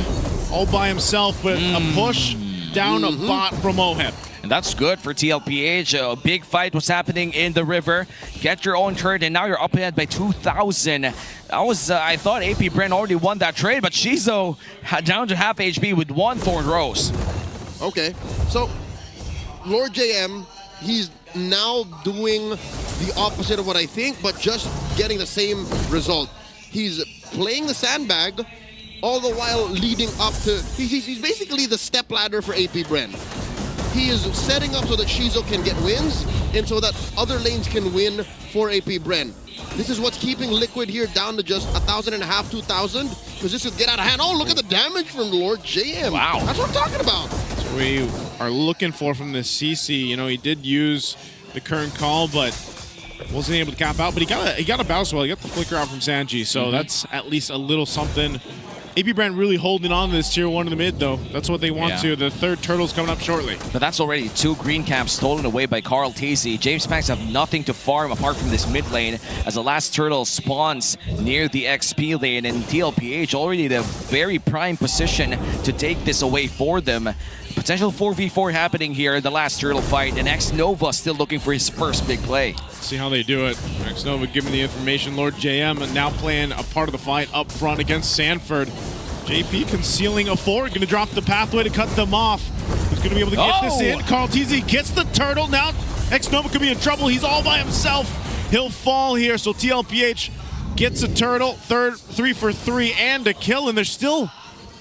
Speaker 8: all by himself, but a push down a bot from Oheb.
Speaker 7: And that's good for TLPH. A big fight was happening in the river. Get your own turret, and now you're up ahead by 2,000. I thought AP Brent already won that trade, but Shizu down to half HP with 1 Thorn Rose.
Speaker 9: Okay, so Lord JM, he's now doing the opposite of what I think, but just getting the same result. He's playing the sandbag, all the while leading up to, he's basically the step ladder for AP Brent. He is setting up so that Shizu can get wins, and so that other lanes can win for AP Brent. This is what's keeping Liquid here down to just 1,500, 2,000, because this could get out of hand. Oh, look at the damage from Lord JM.
Speaker 7: Wow.
Speaker 9: That's what I'm talking about.
Speaker 8: That's what we are looking for from this CC. You know, he did use the current call, but wasn't able to cap out. But he got a bounce well. He got the flicker out from Sanji, so that's at least a little something. AP Brent really holding on to this Tier 1 in the mid, though. That's what they want to. The third turtle's coming up shortly.
Speaker 7: But that's already 2 green camps stolen away by Carl Teasy. James Banks have nothing to farm apart from this mid lane as the last turtle spawns near the XP lane, and TLPH already in a very prime position to take this away for them. Potential 4v4 happening here in the last turtle fight, and X-Nova still looking for his first big play.
Speaker 8: Let's see how they do it. X-Nova giving the information. Lord JM now playing a part of the fight up front against Sanford. JP concealing a 4, going to drop the pathway to cut them off. Who's going to be able to get this in? Carl Teasy gets the turtle. Now X-Nova could be in trouble. He's all by himself. He'll fall here, so TLPH gets a turtle, 3 for 3 and a kill, and they're still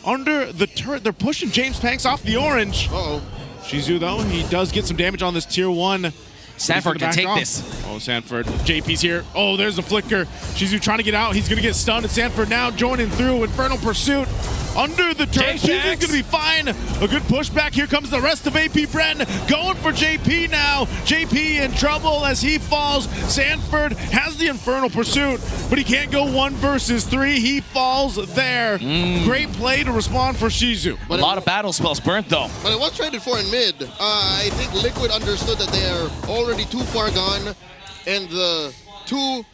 Speaker 8: under the turret. They're pushing James Banks off the orange. Shizu, though, he does get some damage on this Tier 1.
Speaker 7: Sanford can take this.
Speaker 8: Oh, Sanford. JP's here. Oh, there's the flicker. Shizu trying to get out. He's going to get stunned. And Sanford now joining through. Infernal Pursuit under the turret. Shizu's going to be fine. A good pushback. Here comes the rest of AP Bren going for JP now. JP in trouble as he falls. Sanford has the Infernal Pursuit, but he can't go 1 versus 3. He falls there. Great play to respond for Shizu.
Speaker 7: A lot of battle spells burnt though.
Speaker 9: But it was traded for in mid. I think Liquid understood that they are already too far gone, and the 2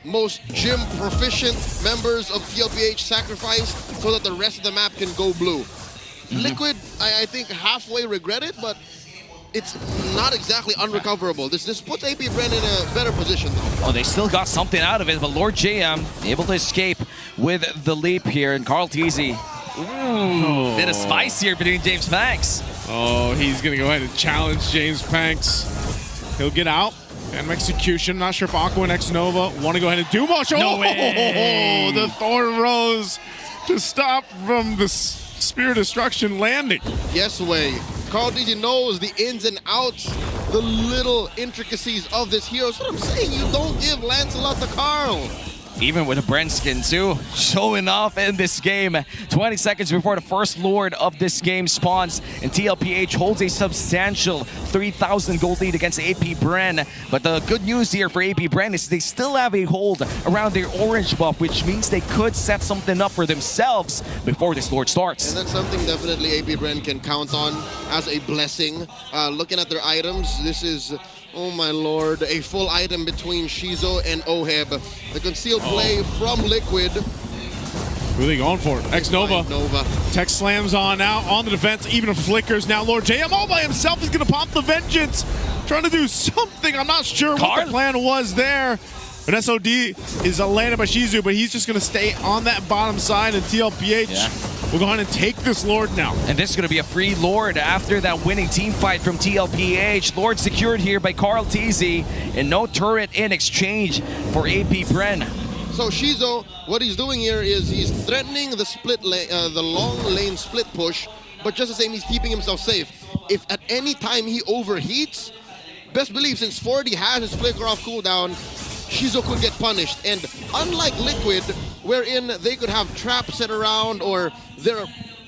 Speaker 9: most gym proficient members of TLPH sacrificed so that the rest of the map can go blue. Liquid, I think halfway regret it, but it's not exactly unrecoverable. This puts AP Bren in a better position though.
Speaker 7: Oh, they still got something out of it, but Lord JM able to escape with the leap here, and Carl Teasy. Ooh, bit of spice here between James Panks.
Speaker 8: Oh, he's going to go ahead and challenge James Panks. He'll get out. And execution. Not sure if Aqua and X-Nova want to go ahead and do much.
Speaker 7: No way.
Speaker 8: The Thorn Rose to stop from the Spear Destruction landing.
Speaker 9: Yes way. Carl Dizzy knows the ins and outs, the little intricacies of this hero. That's what I'm saying. You don't give Lancelot to Carl.
Speaker 7: Even with a Brent skin too, showing off in this game. 20 seconds before the first Lord of this game spawns, and TLPH holds a substantial 3,000 gold lead against AP Bren. But the good news here for AP Bren is they still have a hold around their orange buff, which means they could set something up for themselves before this Lord starts.
Speaker 9: And that's something definitely AP Bren can count on as a blessing. Looking at their items, this is, oh my lord, a full item between Shizo and Oheb. The concealed play from Liquid.
Speaker 8: Who are they going for? X-Nova.
Speaker 9: Nova.
Speaker 8: Tech slams on now, on the defense, even flickers. Now Lord JM all by himself is going to pop the Vengeance. Trying to do something. I'm not sure what the plan was there. An SOD is landed by Shizu, but he's just going to stay on that bottom side, and TLPH will go ahead and take this Lord now.
Speaker 7: And this is going to be a free Lord after that winning team fight from TLPH. Lord secured here by Carl Teasy, and no turret in exchange for AP Bren.
Speaker 9: So Shizo, what he's doing here is he's threatening the split lane, the long lane split push, but just the same, he's keeping himself safe. If at any time he overheats, best believe since 40 has his flicker off cooldown, Shizo could get punished. And unlike Liquid, wherein they could have traps set around or their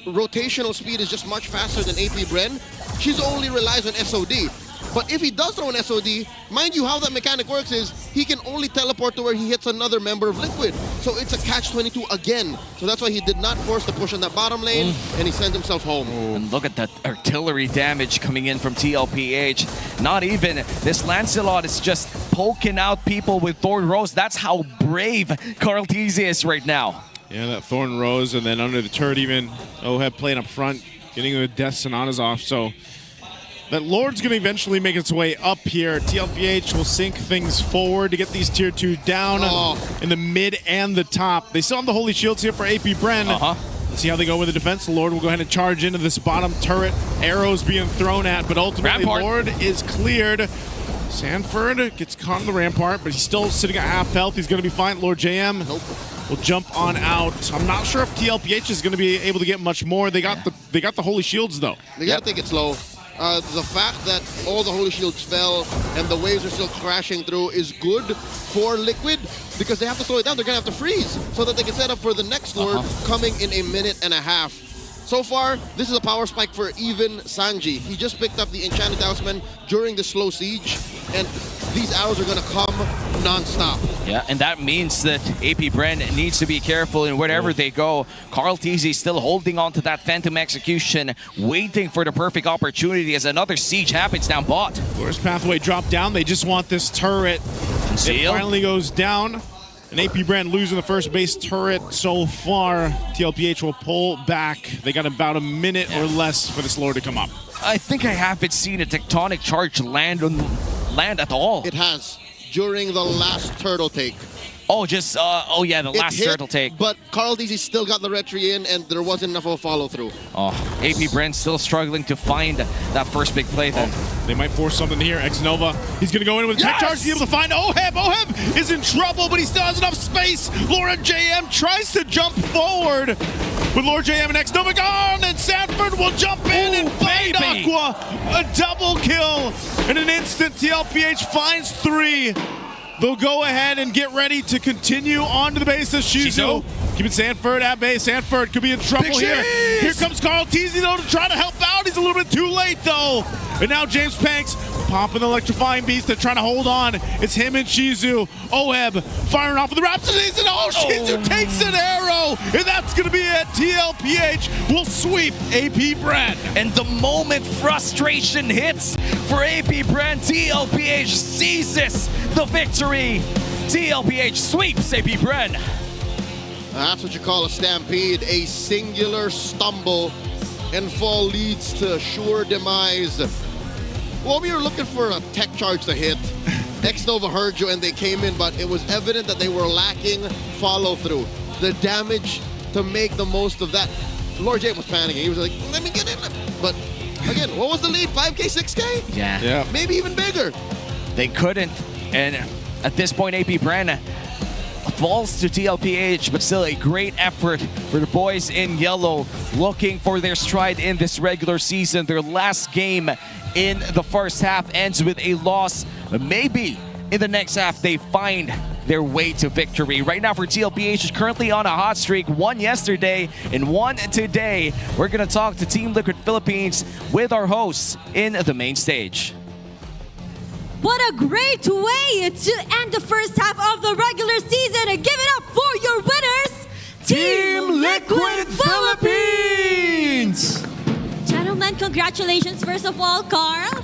Speaker 9: rotational speed is just much faster than AP Bren, Shizo only relies on SOD. But if he does throw an SOD, mind you how that mechanic works is he can only teleport to where he hits another member of Liquid. So it's a catch-22 again. So that's why he did not force the push on that bottom lane, and he sent himself home.
Speaker 7: And look at that artillery damage coming in from TLPH. Not even this Lancelot is just poking out people with Thorn Rose. That's how brave Carl Teasy is right now.
Speaker 8: Yeah, that Thorn Rose, and then under the turret even, Oheb playing up front, getting the Death Sonatas off. So that Lord's going to eventually make its way up here. TLPH will sync things forward to get these tier 2 down in the mid and the top. They still have the Holy Shields here for AP Bren. Let's see how they go with the defense. The Lord will go ahead and charge into this bottom turret. Arrows being thrown at, but ultimately
Speaker 7: Rampart.
Speaker 8: Lord is cleared. Sanford gets caught in the Rampart, but he's still sitting at half health. He's going to be fine. Lord JM will jump on out. I'm not sure if TLPH is going to be able to get much more. They got the Holy Shields though.
Speaker 9: They got to take it slow. The fact that all the Holy Shields fell and the waves are still crashing through is good for Liquid because they have to slow it down. They're going to have to freeze so that they can set up for the next Lord coming in a minute and a half. So far, this is a power spike for even Sanji. He just picked up the Enchanted Talisman during the slow siege, and these arrows are going to come non-stop.
Speaker 7: Yeah, and that means that AP Bren needs to be careful in wherever they go. Carl Teasy still holding on to that Phantom Execution, waiting for the perfect opportunity as another siege happens down bot.
Speaker 8: Forest Pathway dropped down. They just want this turret. It finally goes down. And AP Bren losing the first base turret so far. TLPH will pull back. They got about a minute or less for this Lord to come up.
Speaker 7: I think I haven't seen a tectonic charge land at all.
Speaker 9: It has during the last turtle take.
Speaker 7: Oh, just, oh yeah, the last turtle take.
Speaker 9: But Carl Dizzy still got the retry in, and there wasn't enough of a follow-through.
Speaker 7: Oh, AP Bren still struggling to find that first big play then.
Speaker 8: They might force something here. X-Nova, he's going to go in with a tech charge to be able to find Oheb. Oheb is in trouble, but he still has enough space. Lord JM tries to jump forward with Lord JM and X-Nova gone, and Sanford will jump in and find Aqua. A double kill in an instant. TLPH finds 3. they'll go ahead and get ready to continue on to the base of Shizu. Keeping Sanford at base. Sanford could be in trouble here. Here comes Carl Teasy, though, to try to help out. He's a little bit too late, though. And now James Panks popping the electrifying beast. They're trying to hold on. It's him and Shizu. Oheb firing off with the Rhapsodies, and Shizu takes an arrow. And that's going to be it. TLPH will sweep AP Brand.
Speaker 7: And the moment frustration hits for AP Brand, TLPH seizes the victory. TLPH sweeps AP Brand.
Speaker 9: That's what you call a stampede. A singular stumble and fall leads to sure demise. Well, we were looking for a tech charge to hit. X-Nova heard you and they came in, but it was evident that they were lacking follow-through. The damage to make the most of that. Lord J was panicking. He was like, let me get in. But again, what was the lead? 5K, 6K?
Speaker 7: Yeah.
Speaker 9: Maybe even bigger.
Speaker 7: They couldn't. And at this point, AP Brand falls to TLPH, but still a great effort for the boys in yellow, looking for their stride in this regular season. Their last game in the first half ends with a loss. Maybe in the next half they find their way to victory. Right now for TLPH is currently on a hot streak, 1 yesterday and 1 today. We're gonna talk to Team Liquid Philippines with our hosts in the main stage.
Speaker 5: What a great way to end the first half of the regular season, and give it up for your winners, Team Liquid Philippines! Gentlemen, congratulations first of all, Carl.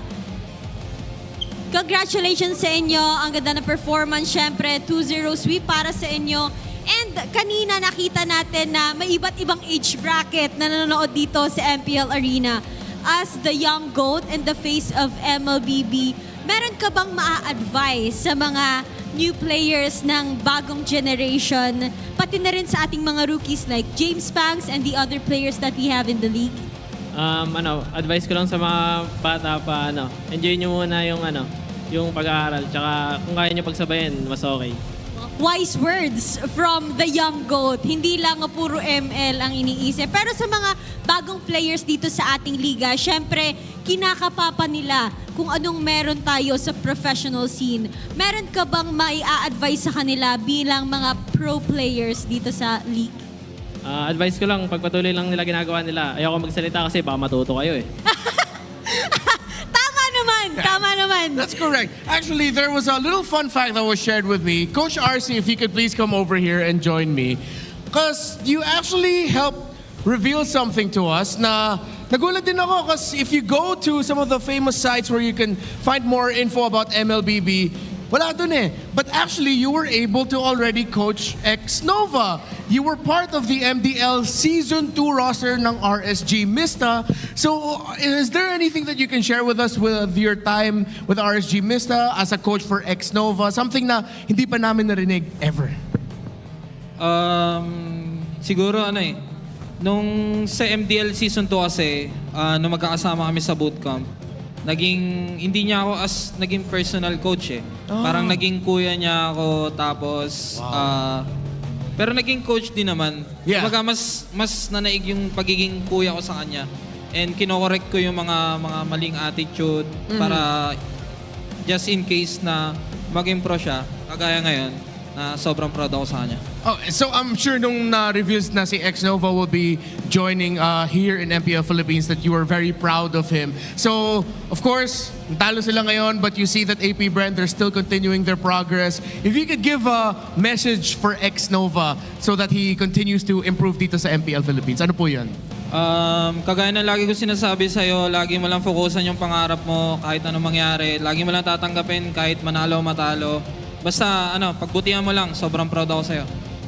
Speaker 5: Congratulations sa inyo. Ang ganda ng performance, syempre 2-0 sweep para sa inyo. And kanina nakita natin na may iba't ibang age bracket na nanonood dito sa MPL Arena. As the young GOAT and the face of MLBB, meron ka bang maa-advise sa mga new players ng bagong generation, pati na rin sa ating mga rookies like James Panks and the other players that we have in the league?
Speaker 4: Advice ko lang sa mga bata pa, enjoy nyo muna yung pag-aaral, tsaka kung kaya nyo pagsabayin, mas okay.
Speaker 5: Wise words from the young GOAT. Hindi lang puro ML ang iniisip. Pero sa mga bagong players dito sa ating liga, syempre, kinakapapa nila kung anong meron tayo sa professional scene. Meron ka bang mai-a-advise sa kanila bilang mga pro players dito sa league?
Speaker 4: Advice ko lang, pagpatuloy lang nila ginagawa nila. Ayoko magsalita kasi baka matuto kayo eh.
Speaker 5: Tama naman.
Speaker 6: That's correct. Actually, there was a little fun fact that was shared with me. Coach RC, if you could please come over here and join me. Because you actually helped reveal something to us na nagulat din ako because if you go to some of the famous sites where you can find more info about MLBB, wala dun eh. But actually, you were able to already coach X-Nova. You were part of the MDL Season 2 roster ng RSG Mista. So, is there anything that you can share with us with your time with RSG Mista as a coach for X-Nova? Something na hindi pa namin narinig ever.
Speaker 13: Siguro nung sa MDL Season 2 kasi, nung magkakasama kami sa bootcamp, hindi niya ako naging personal coach eh. Parang naging kuya niya ako, tapos pero naging coach din naman. Kumbaga mas nanaig yung pagiging kuya ko sa kanya. And kinokorek ko yung mga maling attitude para just in case na maging pro siya, kagaya ngayon, na sobrang proud ako sa kanya.
Speaker 6: Oh, so I'm sure nung na-reveals na si X-Nova will be joining here in MPL Philippines that you are very proud of him. So, of course, talo sila ngayon, but you see that AP Brand, they're still continuing their progress. If you could give a message for X-Nova so that he continues to improve dito sa MPL Philippines, ano po yan?
Speaker 13: Kagaya na lagi ko sinasabi sa'yo, lagi mo lang fokusan yung pangarap mo kahit anong mangyari. Lagi mo lang tatanggapin kahit manalo o matalo. Basta, pagbutihan mo lang, sobrang proud ako sa'yo.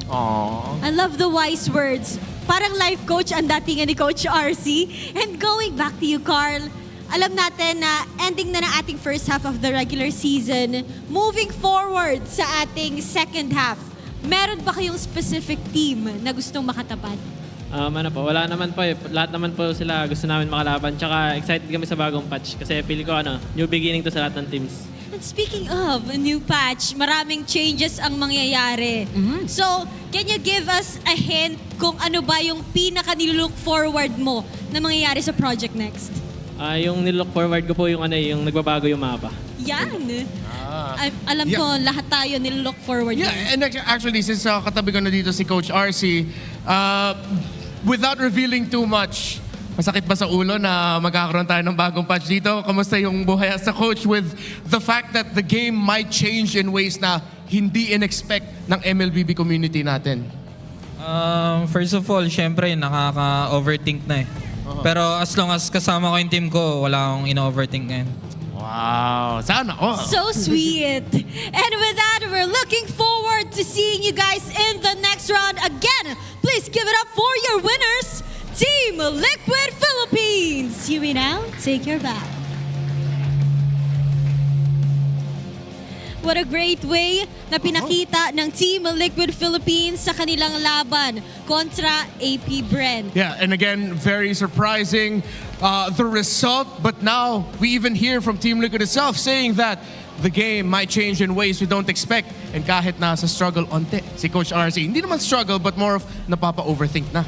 Speaker 5: Aww. I love the wise words. Parang life coach ang datingan ni Coach RC. And going back to you, Carl, alam natin na ending na ng ating first half of the regular season. Moving forward sa ating second half, meron ba kayong specific team na gustong makatapat?
Speaker 4: Wala naman po eh. Lahat naman po sila gusto namin makalaban. Tsaka excited kami sa bagong patch. Kasi pili ko new beginning to sa lahat ng teams.
Speaker 5: And speaking of a new patch, maraming changes ang mangyayari. So, can you give us a hint kung ano ba yung pinaka-nilook forward mo na mangyayari sa Project Next?
Speaker 4: Yung nilook forward ko po yung yung nagbabago yung mapa.
Speaker 5: Yan! alam ko lahat tayo nilook forward.
Speaker 6: Yeah, and actually, since katabi ko na dito si Coach RC, without revealing too much, masakit ba sa ulo na magkakaroon tayo ng bagong patch dito? Kamusta yung buhay as a coach with the fact that the game might change in ways na hindi in-expect ng MLBB community natin?
Speaker 13: First of all, syempre, nakaka-overthink na eh. Pero as long as kasama ko yung team ko, wala akong in-overthink ngayon.
Speaker 6: Wow, sana all.
Speaker 5: So sweet. And with that, we're looking forward to seeing you guys in the next round. Again, please give it up for your winners, Team Liquid Philippines. You may now take your bow. What a great way na pinakita ng Team Liquid Philippines sa kanilang laban kontra APBR.
Speaker 6: Yeah, and again, very surprising the result. But now we even hear from Team Liquid itself saying that the game might change in ways we don't expect. And kahit na sa struggle onte, si Coach RC, hindi naman struggle but more of napapa-overthink na.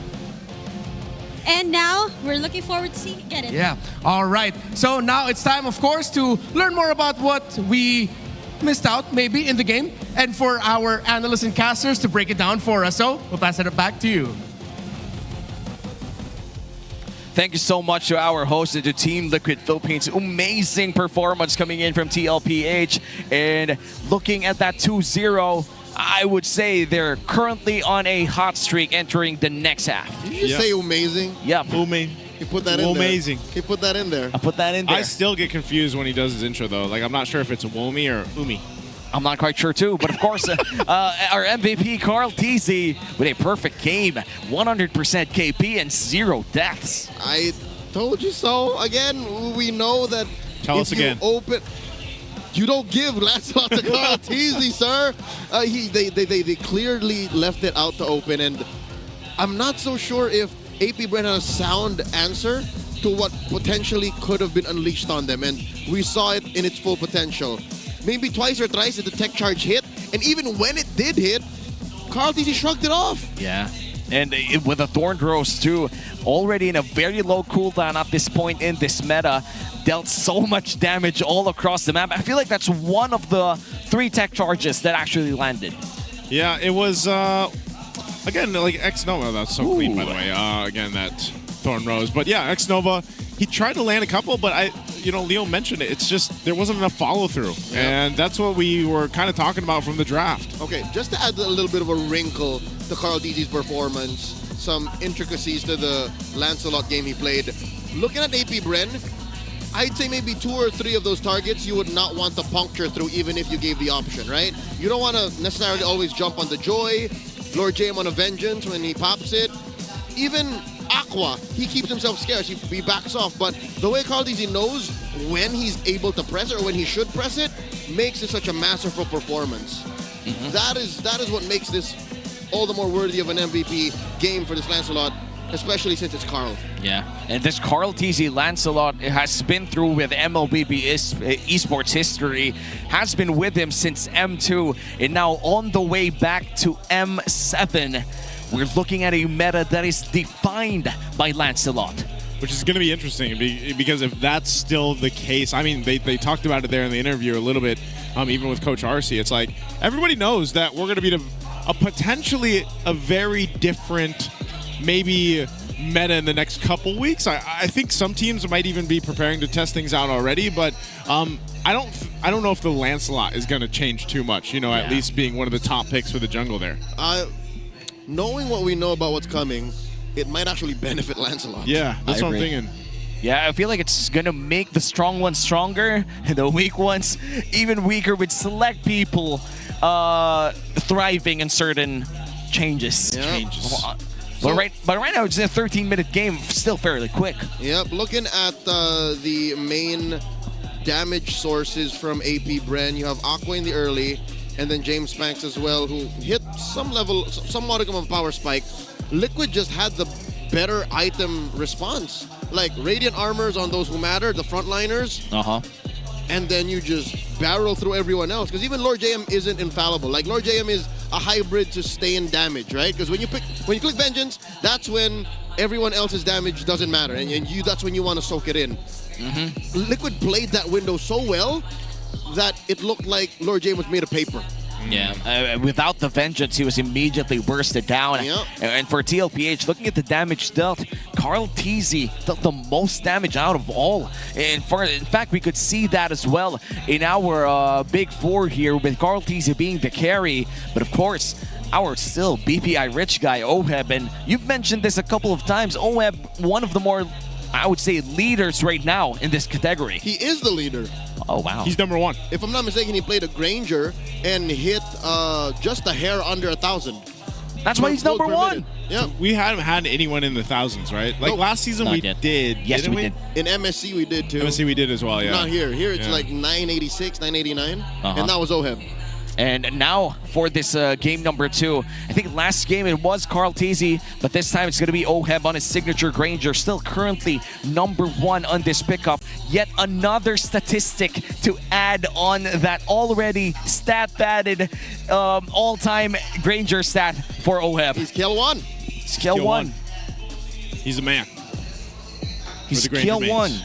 Speaker 5: And now, we're looking forward to seeing get it.
Speaker 6: Yeah, all right. So now it's time, of course, to learn more about what we missed out maybe in the game, and for our analysts and casters to break it down for us. So we'll pass it back to you.
Speaker 7: Thank you so much to our host and to Team Liquid Philippines. Amazing performance coming in from TLPH. And looking at that 2-0, I would say they're currently on a hot streak entering the next half.
Speaker 9: Did you say amazing?
Speaker 7: Yep.
Speaker 9: He put that in
Speaker 8: Amazing.
Speaker 9: there. He put that in there.
Speaker 7: I put that in there.
Speaker 8: I still get confused when he does his intro, though. Like, I'm not sure if it's Womi or Umi.
Speaker 7: I'm not quite sure, too. But, of course, our MVP, Carl Teasy, with a perfect game. 100% KP and 0 deaths.
Speaker 9: I told you so. Again, we know that
Speaker 8: Tell us again.
Speaker 9: You don't give Lancelot to Carl Teasy, sir. They clearly left it out to open. And I'm not so sure if APBR had a sound answer to what potentially could have been unleashed on them, and we saw it in its full potential. Maybe twice or thrice did the tech charge hit, and even when it did hit, Carl TC shrugged it off.
Speaker 7: Yeah, and with a Thorn Rose too, already in a very low cooldown at this point in this meta, dealt so much damage all across the map. I feel like that's one of the 3 tech charges that actually landed.
Speaker 8: Yeah, it was... Again, like X-Nova, that's so clean, by the way. Again, that Thorn Rose. But yeah, X-Nova, he tried to land a couple, but Leo mentioned it. It's just there wasn't enough follow-through. Yeah. And that's what we were kind of talking about from the draft.
Speaker 9: Okay, just to add a little bit of a wrinkle to Carl DZ's performance, some intricacies to the Lancelot game he played. Looking at APBR, I'd say maybe 2 or 3 of those targets you would not want to puncture through even if you gave the option, right? You don't want to necessarily always jump on the Joy, Lord J on a Vengeance when he pops it. Even Aqua, he keeps himself scarce, he backs off, but the way Carl DZ knows when he's able to press it or when he should press it makes it such a masterful performance. That is what makes this all the more worthy of an MVP game for this Lancelot, especially since it's Carl.
Speaker 7: Yeah, and this Carl TZ Lancelot has been through with MLBB esports history, has been with him since M2, and now on the way back to M7. We're looking at a meta that is defined by Lancelot.
Speaker 8: Which is going to be interesting because if that's still the case, I mean, they talked about it there in the interview a little bit, even with Coach RC. It's like everybody knows that we're going to be a potentially a very different, maybe meta in the next couple weeks. I think some teams might even be preparing to test things out already, but I don't know if the Lancelot is going to change too much. At least being one of the top picks for the jungle there.
Speaker 9: Knowing what we know about what's coming, it might actually benefit Lancelot.
Speaker 8: Yeah, that's what I'm thinking.
Speaker 7: Yeah, I feel like it's going to make the strong ones stronger and the weak ones even weaker, with select people thriving in certain changes.
Speaker 9: Yeah.
Speaker 7: But right now, it's a 13-minute game, still fairly quick.
Speaker 9: Yep, looking at the main damage sources from APBR, you have Aqua in the early, and then James Spanks as well, who hit some modicum of power spike. Liquid just had the better item response. Like Radiant Armors on those who matter, the frontliners. And then you just barrel through everyone else. Because even Lord JM isn't infallible. Like Lord JM is a hybrid sustained damage, right? Because when you click Vengeance, that's when everyone else's damage doesn't matter. And that's when you want to soak it in. Liquid played that window so well that it looked like Lord J was made of paper.
Speaker 7: Yeah, without the vengeance, he was immediately bursted down.
Speaker 9: Yep.
Speaker 7: And for TLPH, looking at the damage dealt, Carl Teasy dealt the most damage out of all. In fact, we could see that as well in our big four here, with Carl Teasy being the carry. But of course, our still BPI rich guy, Oheb. And you've mentioned this a couple of times. Oheb, one of the more, I would say, leaders right now in this category.
Speaker 9: He is the leader.
Speaker 7: Oh, wow.
Speaker 8: He's number one.
Speaker 9: If I'm not mistaken, he played a Granger and hit just a hair under 1,000.
Speaker 7: That's why he's number one.
Speaker 9: Yeah.
Speaker 8: We haven't had anyone in the thousands, right? Like last season
Speaker 7: Not
Speaker 8: we
Speaker 7: yet.
Speaker 8: did.
Speaker 7: Yes,
Speaker 8: didn't
Speaker 7: we did.
Speaker 9: In MSC we did too.
Speaker 8: MSC we did as well, yeah.
Speaker 9: Not here. Here it's
Speaker 8: Yeah.
Speaker 9: like 986, 989.
Speaker 7: Uh-huh.
Speaker 9: And that was Oheb.
Speaker 7: And now for this game number 2, I think last game it was Carl Teasy, but this time it's going to be Oheb on his signature Granger, still currently number 1 on this pickup. Yet another statistic to add on that already stat-padded all-time Granger stat for Oheb.
Speaker 9: He's kill 1.
Speaker 7: Skill 1.
Speaker 8: He's a man.
Speaker 7: He's
Speaker 8: For the Granger
Speaker 7: skill 1.
Speaker 8: mains.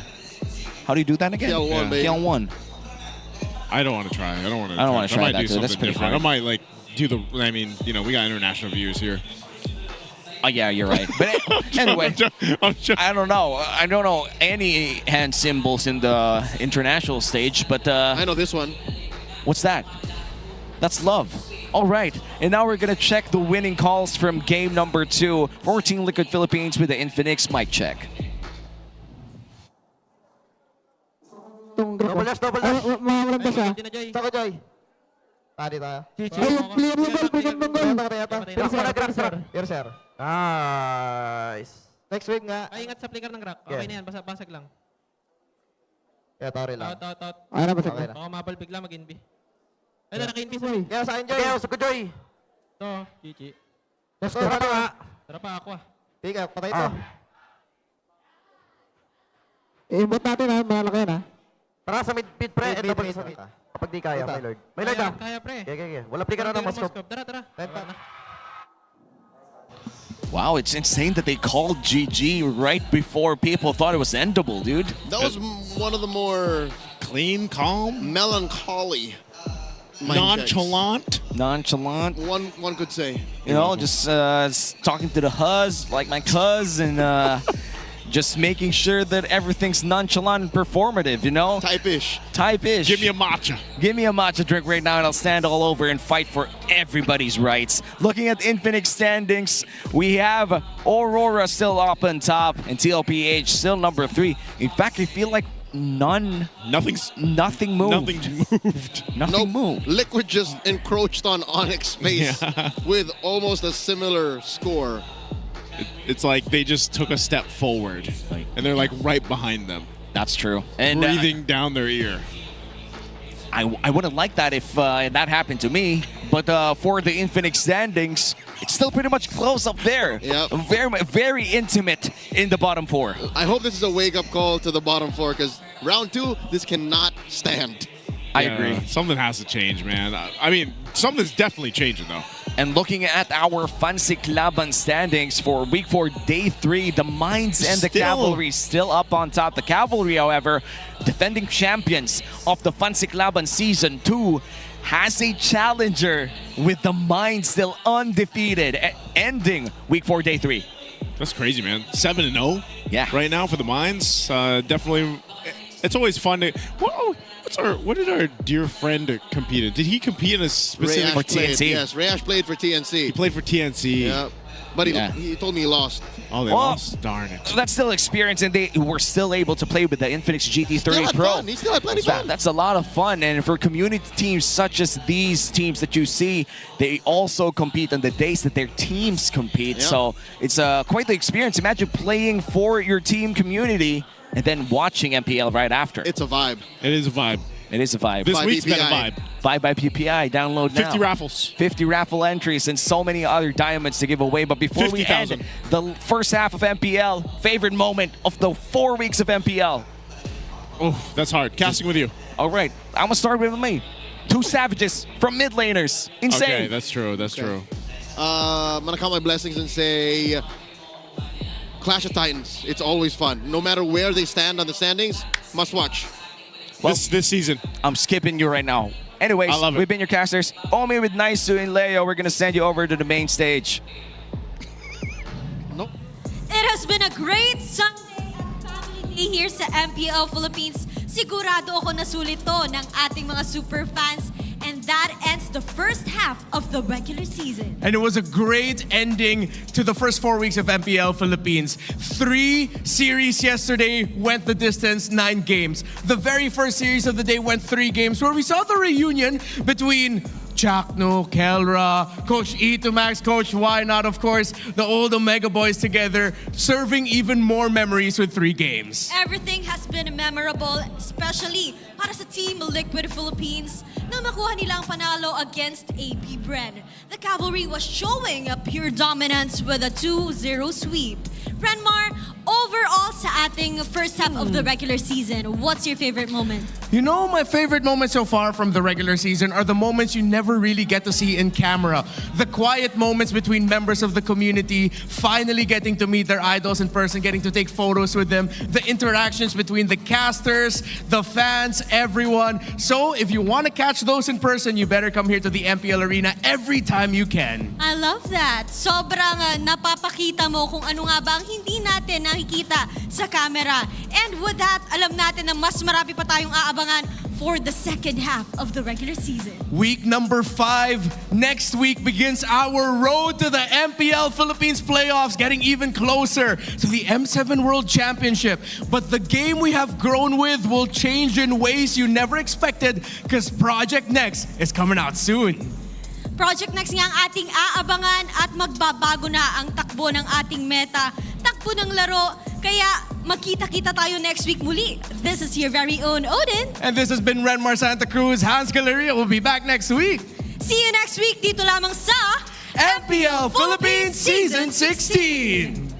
Speaker 7: How do you do that again?
Speaker 9: Skill 1, baby.
Speaker 7: Skill 1.
Speaker 8: I don't want to try. I don't want to.
Speaker 7: I don't wanna try
Speaker 8: might
Speaker 7: that
Speaker 8: do
Speaker 7: too. That's
Speaker 8: something
Speaker 7: pretty
Speaker 8: different.
Speaker 7: hard.
Speaker 8: I might like do the. I mean, you know, we got international viewers here.
Speaker 7: Oh, yeah, you're right. But anyway, I don't know. I don't know any hand symbols in the international stage, but
Speaker 9: I know this one.
Speaker 7: What's that? That's love. All right, and now we're gonna check the winning calls from game number 2 for Team Liquid Philippines with the Infinix mic check.
Speaker 17: Double dash. Mawawalan ba siya? Saka, Joy. Tadi tayo. Clear yung goal. Clear, sir. Nice. Next week nga.
Speaker 4: Ay, ingat sa flicker ng rock. Okay na yan, basag lang.
Speaker 17: Kaya tari lang.
Speaker 4: Out.
Speaker 17: Okay na, basag na.
Speaker 4: Baka mabal bigla mag-inbi. Ay, naka-inbi sa
Speaker 17: Kaya sa akin, Joy. Kaya sa ko, Joy.
Speaker 4: Ito, Chichi.
Speaker 17: Let's go.
Speaker 4: Tara pa ako ah.
Speaker 17: Tika, patay ito. I-inbot natin ha, malaki yan ha.
Speaker 1: Tara sa mid pre, ito pag isa. Kapag di kaya, my lord. My lord
Speaker 4: Kaya pre.
Speaker 1: Okay. Wala plika na ng Moscow.
Speaker 4: Tara.
Speaker 7: Wow, it's insane that they called GG right before people thought it was endable, dude.
Speaker 9: That was one of the more
Speaker 8: clean, calm,
Speaker 9: melancholy,
Speaker 7: nonchalant.
Speaker 9: One could say.
Speaker 7: You know, just talking to the huzz like my cuz and just making sure that everything's nonchalant and performative, you know?
Speaker 9: Type-ish.
Speaker 8: Give me a matcha.
Speaker 7: Give me a matcha drink right now and I'll stand all over and fight for everybody's rights. Looking at Infinix standings, we have Aurora still up on top and TLPH still number 3. In fact, I feel like nothing moved.
Speaker 8: Nothing
Speaker 7: moved.
Speaker 9: Liquid just encroached on ONIC space with almost a similar score.
Speaker 8: It's like they just took a step forward, and they're like right behind them.
Speaker 7: That's true. And
Speaker 8: breathing down their ear.
Speaker 7: I wouldn't like that if that happened to me. But for the Infinix standings, it's still pretty much close up there.
Speaker 9: Yep.
Speaker 7: Very intimate in the bottom 4.
Speaker 9: I hope this is a wake-up call to the bottom 4 because round 2, this cannot stand.
Speaker 7: I agree.
Speaker 8: Something has to change, man. I mean, something's definitely changing, though.
Speaker 7: And looking at our Fancy Laban standings for Week 4, Day 3, the Mines and the Cavalry still up on top. The Cavalry, however, defending champions of the Fancy Laban Season 2, has a challenger with the Mines still undefeated, ending Week 4, Day 3.
Speaker 8: That's crazy, man. 7-0 right now for the Mines. Definitely, it's always fun to... What did our dear friend compete in? Did he compete in a specific...
Speaker 9: For TNC? Yes, Rayash played for TNC.
Speaker 8: He played for TNC.
Speaker 9: Yeah, but he told me he lost.
Speaker 8: Oh, they lost? Darn it.
Speaker 7: So that's still experience, and they were still able to play with the Infinix GT30 Pro.
Speaker 9: He still had plenty of fun.
Speaker 7: That's a lot of fun, and for community teams such as these teams that you see, they also compete on the days that their teams compete.
Speaker 9: Yeah.
Speaker 7: So it's quite the experience. Imagine playing for your team community and then watching MPL right after.
Speaker 9: It's a vibe.
Speaker 8: It is a vibe.
Speaker 7: It is a vibe.
Speaker 8: This week's been a vibe.
Speaker 7: Vibe by PPI. Download now.
Speaker 8: 50 raffles.
Speaker 7: 50 raffle entries and so many other diamonds to give away. But before we end the first half of MPL, favorite moment of the 4 weeks of MPL.
Speaker 8: Oh, that's hard. Casting with you.
Speaker 7: All right. I'm going to start with me. 2 savages from mid laners. Insane.
Speaker 8: Okay, that's true. That's true.
Speaker 9: I'm going to count my blessings and say Clash of Titans. It's always fun. No matter where they stand on the standings, must watch.
Speaker 8: this season.
Speaker 7: I'm skipping you right now. Anyways,
Speaker 8: I love it.
Speaker 7: we've been your casters. Omi with Naisu and Leo. We're gonna send you over to the main stage.
Speaker 5: It has been a great Sunday and family day here sa MPL Philippines. Sigurado ako nasulit to ng ating mga super fans. And that ends the first half of the regular season.
Speaker 6: And it was a great ending to the first 4 weeks of MPL Philippines. 3 series yesterday went the distance, 9 games. The very first series of the day went 3 games where we saw the reunion between Chakno, Kelra, Coach Itumax, Coach Wynot, of course, the old Omega boys together, serving even more memories with 3 games.
Speaker 5: Everything has been memorable, especially para sa Team Liquid Philippines na makuha nilang panalo against APBR. The Cavalry was showing a pure dominance with a 2-0 sweep. Renmar, overall sa ating first half of the regular season, what's your favorite moment?
Speaker 6: You know, my favorite moments so far from the regular season are the moments you never really get to see in camera. The quiet moments between members of the community, finally getting to meet their idols in person, getting to take photos with them, the interactions between the casters, the fans, everyone. So if you want to catch those in person, you better come here to the MPL Arena every time you can.
Speaker 5: I love that. Sobrang napapakita mo kung ano nga ba ang hindi natin nakikita sa camera. And with that, alam natin na mas marami pa tayong aabangan for the second half of the regular season.
Speaker 6: Week number 5. Next week begins our road to the MPL Philippines playoffs, getting even closer to the M7 World Championship. But the game we have grown with will change in ways you never expected because Project Next is coming out soon.
Speaker 5: Project Next nga ang ating aabangan at magbabago na ang takbo ng ating meta, takbo ng laro. Kaya magkita-kita tayo next week muli. This is your very own Odin.
Speaker 6: And this has been Renmar Santa Cruz. Hans Galeria will be back next week.
Speaker 5: See you next week dito lamang sa
Speaker 6: MPL Philippines Season 16.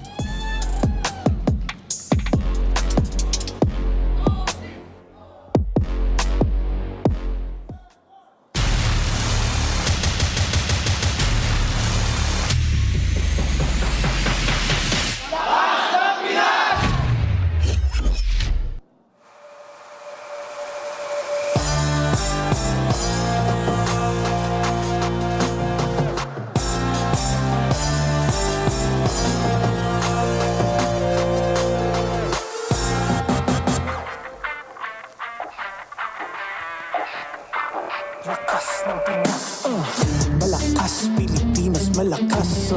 Speaker 19: Malakas, Pilipinas, malakas,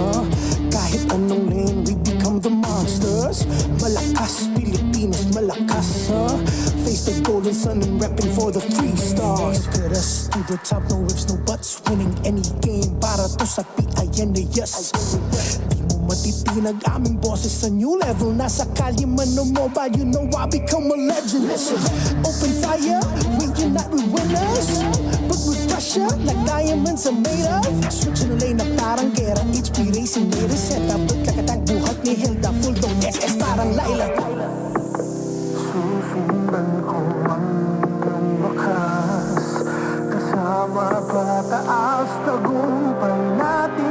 Speaker 19: kahit anong lane, we become the monsters. Malakas, Pilipinas, malakas, face the golden sun and repping for the 3 stars. Get us to the top, no ifs, no buts, winning any game para to sa PINAS. Di mo matitinag aming boses sa new level. Nasa kalye man o mobile, you know I become a legend. Listen, open fire, we unite, we winners. But with pressure, like diamonds are made of. Switching the lane na parang gera, HP racing may reset. Abot kakatang buhat ni Hilda, full dome SS parang Laila. Susundan ko ang wakas, kasama pataas, tagumpay natin.